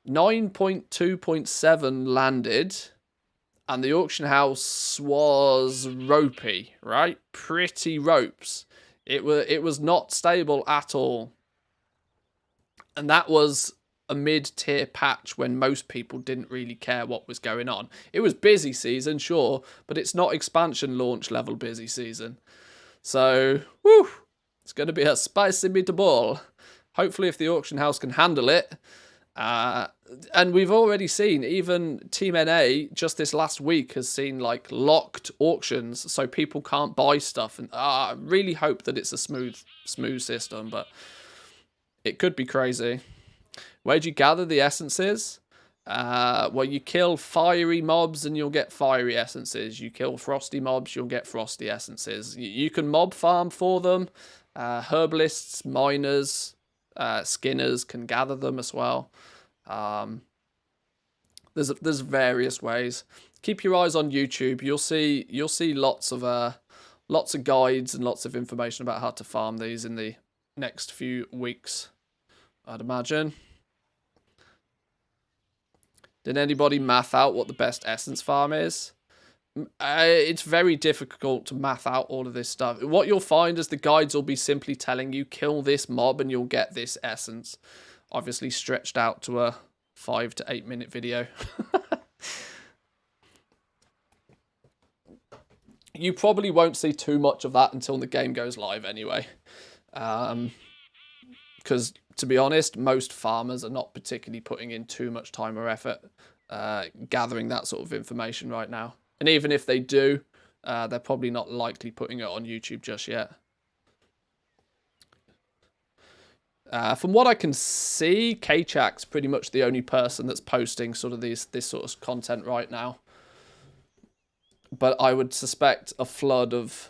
9.2.7 landed, and the auction house was ropey, right? Pretty ropes. It was not stable at all. And that was a mid-tier patch when most people didn't really care what was going on. It was busy season, sure, but it's not expansion launch level busy season. So, whew, it's going to be a spicy meatball. Hopefully, if the auction house can handle it. And we've already seen, even Team NA just this last week has seen like locked auctions, so people can't buy stuff. And I really hope that it's a smooth system, but it could be crazy. Where'd you gather the essences? Well, you kill fiery mobs and you'll get fiery essences. You kill frosty mobs, you'll get frosty essences. You can mob farm for them. Herbalists, miners, skinners can gather them as well. There's various ways. Keep your eyes on YouTube. You'll see lots of guides and lots of information about how to farm these in the next few weeks, I'd imagine. Did anybody math out what the best essence farm is? It's very difficult to math out all of this stuff. What you'll find is the guides will be simply telling you, kill this mob and you'll get this essence. Obviously stretched out to a 5 to 8 minute video. You probably won't see too much of that until the game goes live anyway. Because, to be honest, most farmers are not particularly putting in too much time or effort gathering that sort of information right now. And even if they do, they're probably not likely putting it on YouTube just yet. From what I can see, Kachak's pretty much the only person that's posting sort of this sort of content right now. But I would suspect a flood of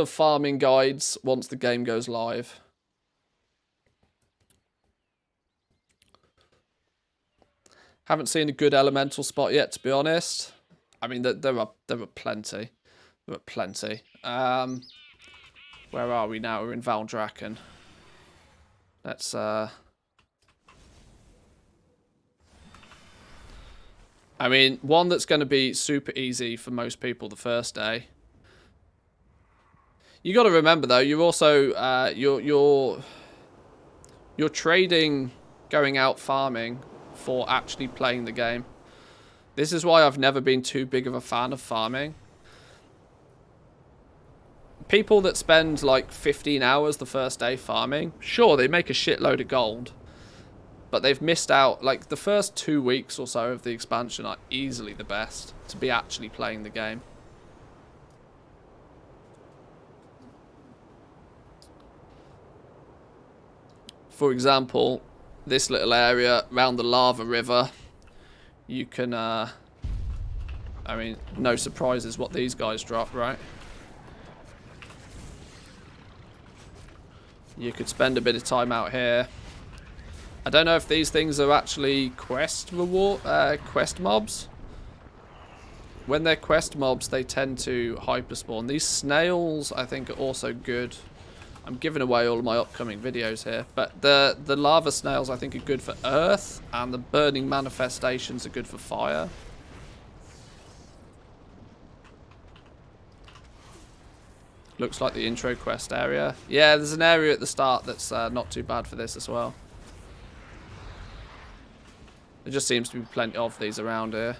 farming guides once the game goes live. Haven't seen a good elemental spot yet, to be honest. I mean, there are plenty. There are plenty. Where are we now? We're in Valdrakken. Let's I mean, one that's going to be super easy for most people the first day. You got to remember though, you're also you're trading going out farming for actually playing the game. This is why I've never been too big of a fan of farming. People that spend like 15 hours the first day farming, sure, they make a shitload of gold. But they've missed out, like, the first 2 weeks or so of the expansion are easily the best to be actually playing the game. For example, this little area around the lava river, you can, I mean, no surprises what these guys drop, right? You could spend a bit of time out here. I don't know if these things are actually quest mobs. When they're quest mobs, they tend to hyperspawn. These snails, I think, are also good. I'm giving away all of my upcoming videos here, but the lava snails, I think, are good for earth, and the burning manifestations are good for fire. Looks like the intro quest area. Yeah, there's an area at the start that's not too bad for this as well. There just seems to be plenty of these around here.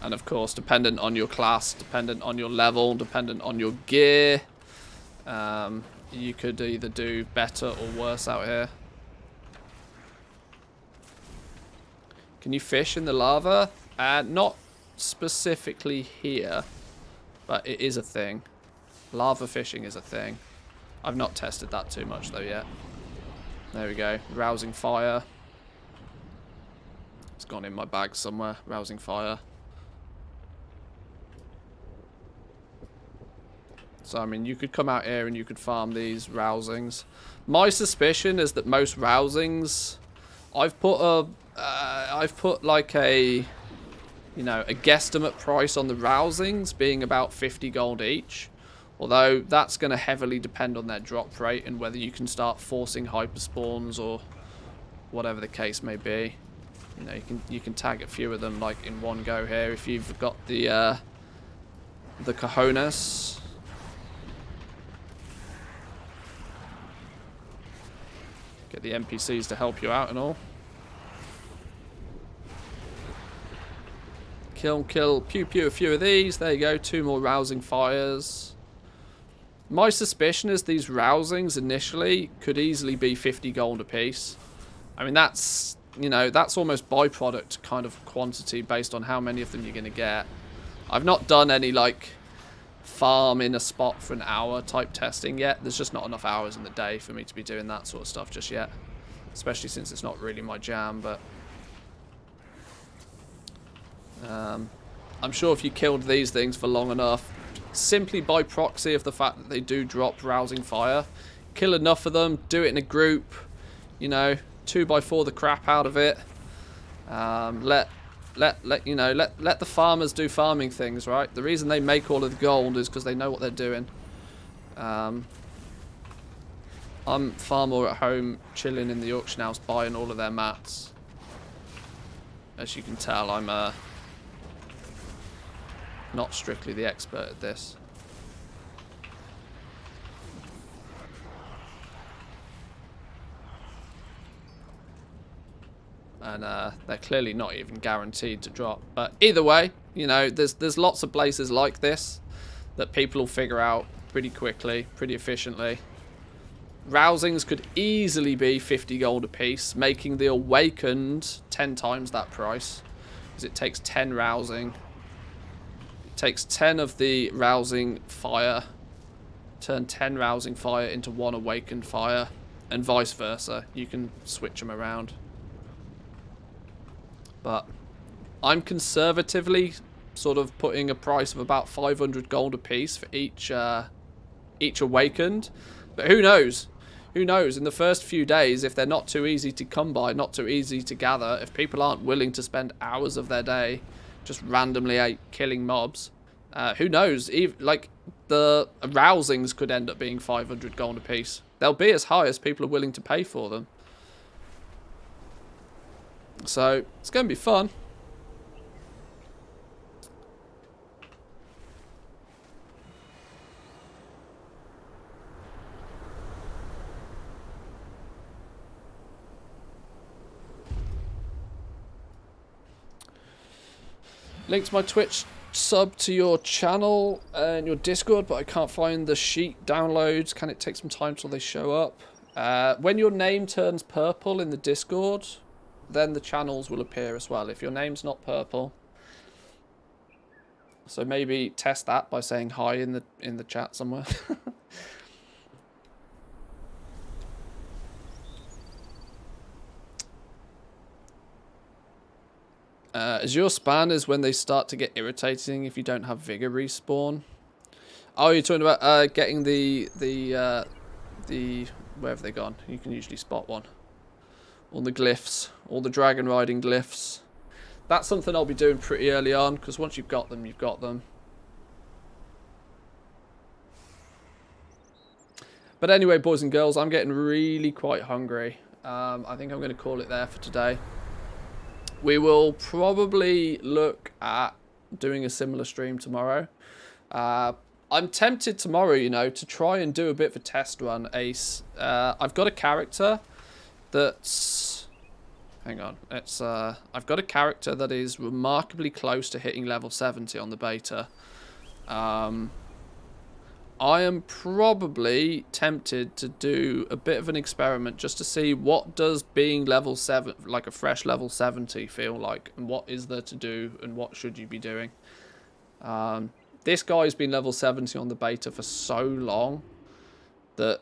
And of course, dependent on your class, dependent on your level, dependent on your gear, you could either do better or worse out here. Can you fish in the lava? Not specifically here, but it is a thing. Lava fishing is a thing. I've not tested that too much though yet. There we go. Rousing fire. It's gone in my bag somewhere. Rousing fire. So, I mean, you could come out here and you could farm these rousings. My suspicion is that most rousings, I've put like a, you know, a guesstimate price on the rousings being about 50 gold each. Although that's going to heavily depend on their drop rate and whether you can start forcing hyperspawns or whatever the case may be. You know, you can tag a few of them like in one go here if you've got the cojones. Get the NPCs to help you out and all. Kill, pew pew a few of these. There you go, 2 more rousing fires. My suspicion is these rousings initially could easily be 50 gold apiece. I mean, that's, you know, that's almost byproduct kind of quantity based on how many of them you're going to get. I've not done any, like, farm in a spot for an hour type testing yet. There's just not enough hours in the day for me to be doing that sort of stuff just yet. Especially since it's not really my jam, but I'm sure if you killed these things for long enough, simply by proxy of the fact that they do drop rousing fire, kill enough of them, do it in a group, you know, 2x4 the crap out of it. Let the farmers do farming things, right? The reason they make all of the gold is because they know what they're doing. I'm far more at home chilling in the auction house buying all of their mats. As you can tell, I'm not strictly the expert at this. And they're clearly not even guaranteed to drop. But either way, you know, there's lots of places like this that people will figure out pretty quickly, pretty efficiently. Rousings could easily be 50 gold a piece, making the Awakened 10 times that price. Because it takes 10 rousing. It takes 10 of the rousing fire. Turn 10 rousing fire into 1 Awakened fire. And vice versa. You can switch them around. But I'm conservatively sort of putting a price of about 500 gold a piece for each Awakened. But who knows? Who knows? In the first few days, if they're not too easy to come by, not too easy to gather, if people aren't willing to spend hours of their day just randomly out killing mobs, who knows? Like, the arousings could end up being 500 gold a piece. They'll be as high as people are willing to pay for them. So it's going to be fun. Link to my Twitch sub to your channel and your Discord, but I can't find the sheet downloads. Can it take some time till they show up? When your name turns purple in the Discord, then the channels will appear as well. If your name's not purple, so maybe test that by saying hi in the chat somewhere. Azure span is when they start to get irritating if you don't have Vigor respawn. Oh, you're talking about getting the where have they gone? You can usually spot one. All the glyphs, all the dragon riding glyphs. That's something I'll be doing pretty early on, because once you've got them, you've got them. But anyway, boys and girls, I'm getting really quite hungry. I think I'm going to call it there for today. We will probably look at doing a similar stream tomorrow. I'm tempted tomorrow, you know, to try and do a bit of a test run. I've got a character that's... Hang on. I've got a character that is remarkably close to hitting level 70 on the beta. I am probably tempted to do a bit of an experiment just to see what does being level 7, like a fresh level 70 feel like, and what is there to do, and what should you be doing. This guy's been level 70 on the beta for so long that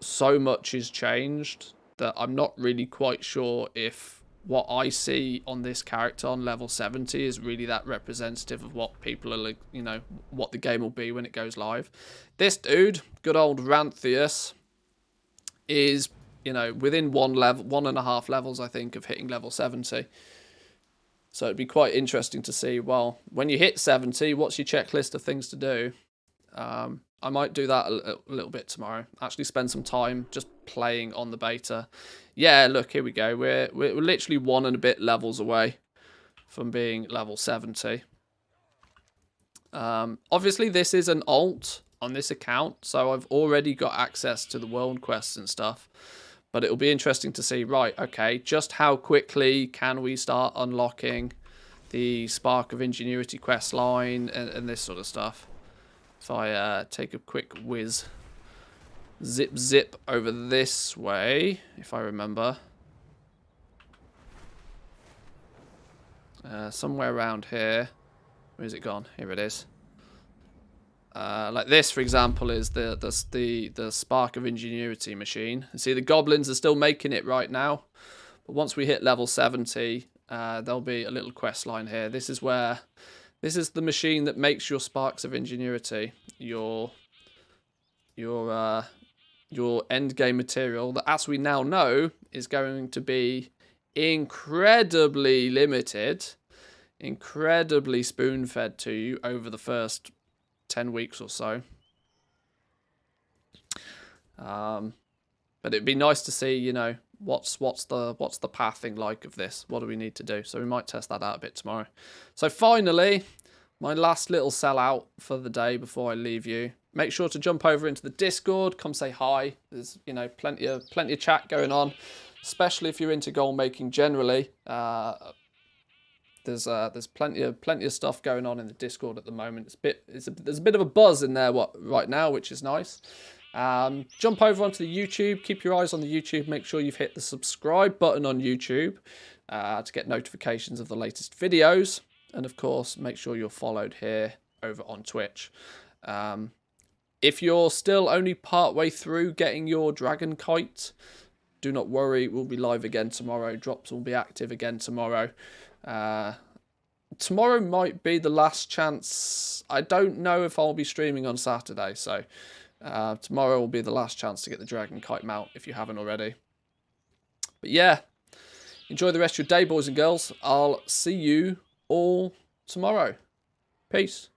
so much has changed that I'm not really quite sure if what I see on this character on level 70 is really that representative of what people are, like, you know, what the game will be when it goes live. This dude, good old Ranthius, is, you know, within 1.5 levels, I think, of hitting level 70. So it'd be quite interesting to see, well, when you hit 70, what's your checklist of things to do? I might do that a little bit tomorrow. Actually spend some time just playing on the beta. Yeah, look, here we go. We're literally 1 and a bit levels away from being level 70. Obviously, this is an alt on this account, so I've already got access to the world quests and stuff. But it'll be interesting to see, right, okay, just how quickly can we start unlocking the Spark of Ingenuity quest line and this sort of stuff. If I take a quick whiz, zip over this way, if I remember. Somewhere around here. Where's it gone? Here it is. Like this, for example, is the Spark of Ingenuity machine. See, the goblins are still making it right now, but once we hit level 70, there'll be a little quest line here. This is where, this is the machine that makes your Sparks of Ingenuity, your end game material that, as we now know, is going to be incredibly limited, incredibly spoon-fed to you over the first 10 weeks or so. But it'd be nice to see, you know, what's the pathing like of this. What do we need to do? So we might test that out a bit tomorrow. So finally, my last little sellout for the day before I leave you. Make sure to jump over into the Discord. Come say hi. There's, you know, plenty of chat going on, especially if you're into goal making generally. There's plenty of stuff going on in the Discord at the moment. There's a bit of a buzz in there right now, which is nice. Jump over onto the YouTube. Keep your eyes on the YouTube. Make sure you've hit the subscribe button on YouTube to get notifications of the latest videos. And of course, make sure you're followed here over on Twitch. If you're still only part way through getting your dragon kite, do not worry. We'll be live again tomorrow. Drops will be active again tomorrow. Tomorrow might be the last chance. I don't know if I'll be streaming on Saturday, so tomorrow will be the last chance to get the dragon kite mount if you haven't already. But yeah, enjoy the rest of your day, boys and girls. I'll see you all tomorrow. Peace.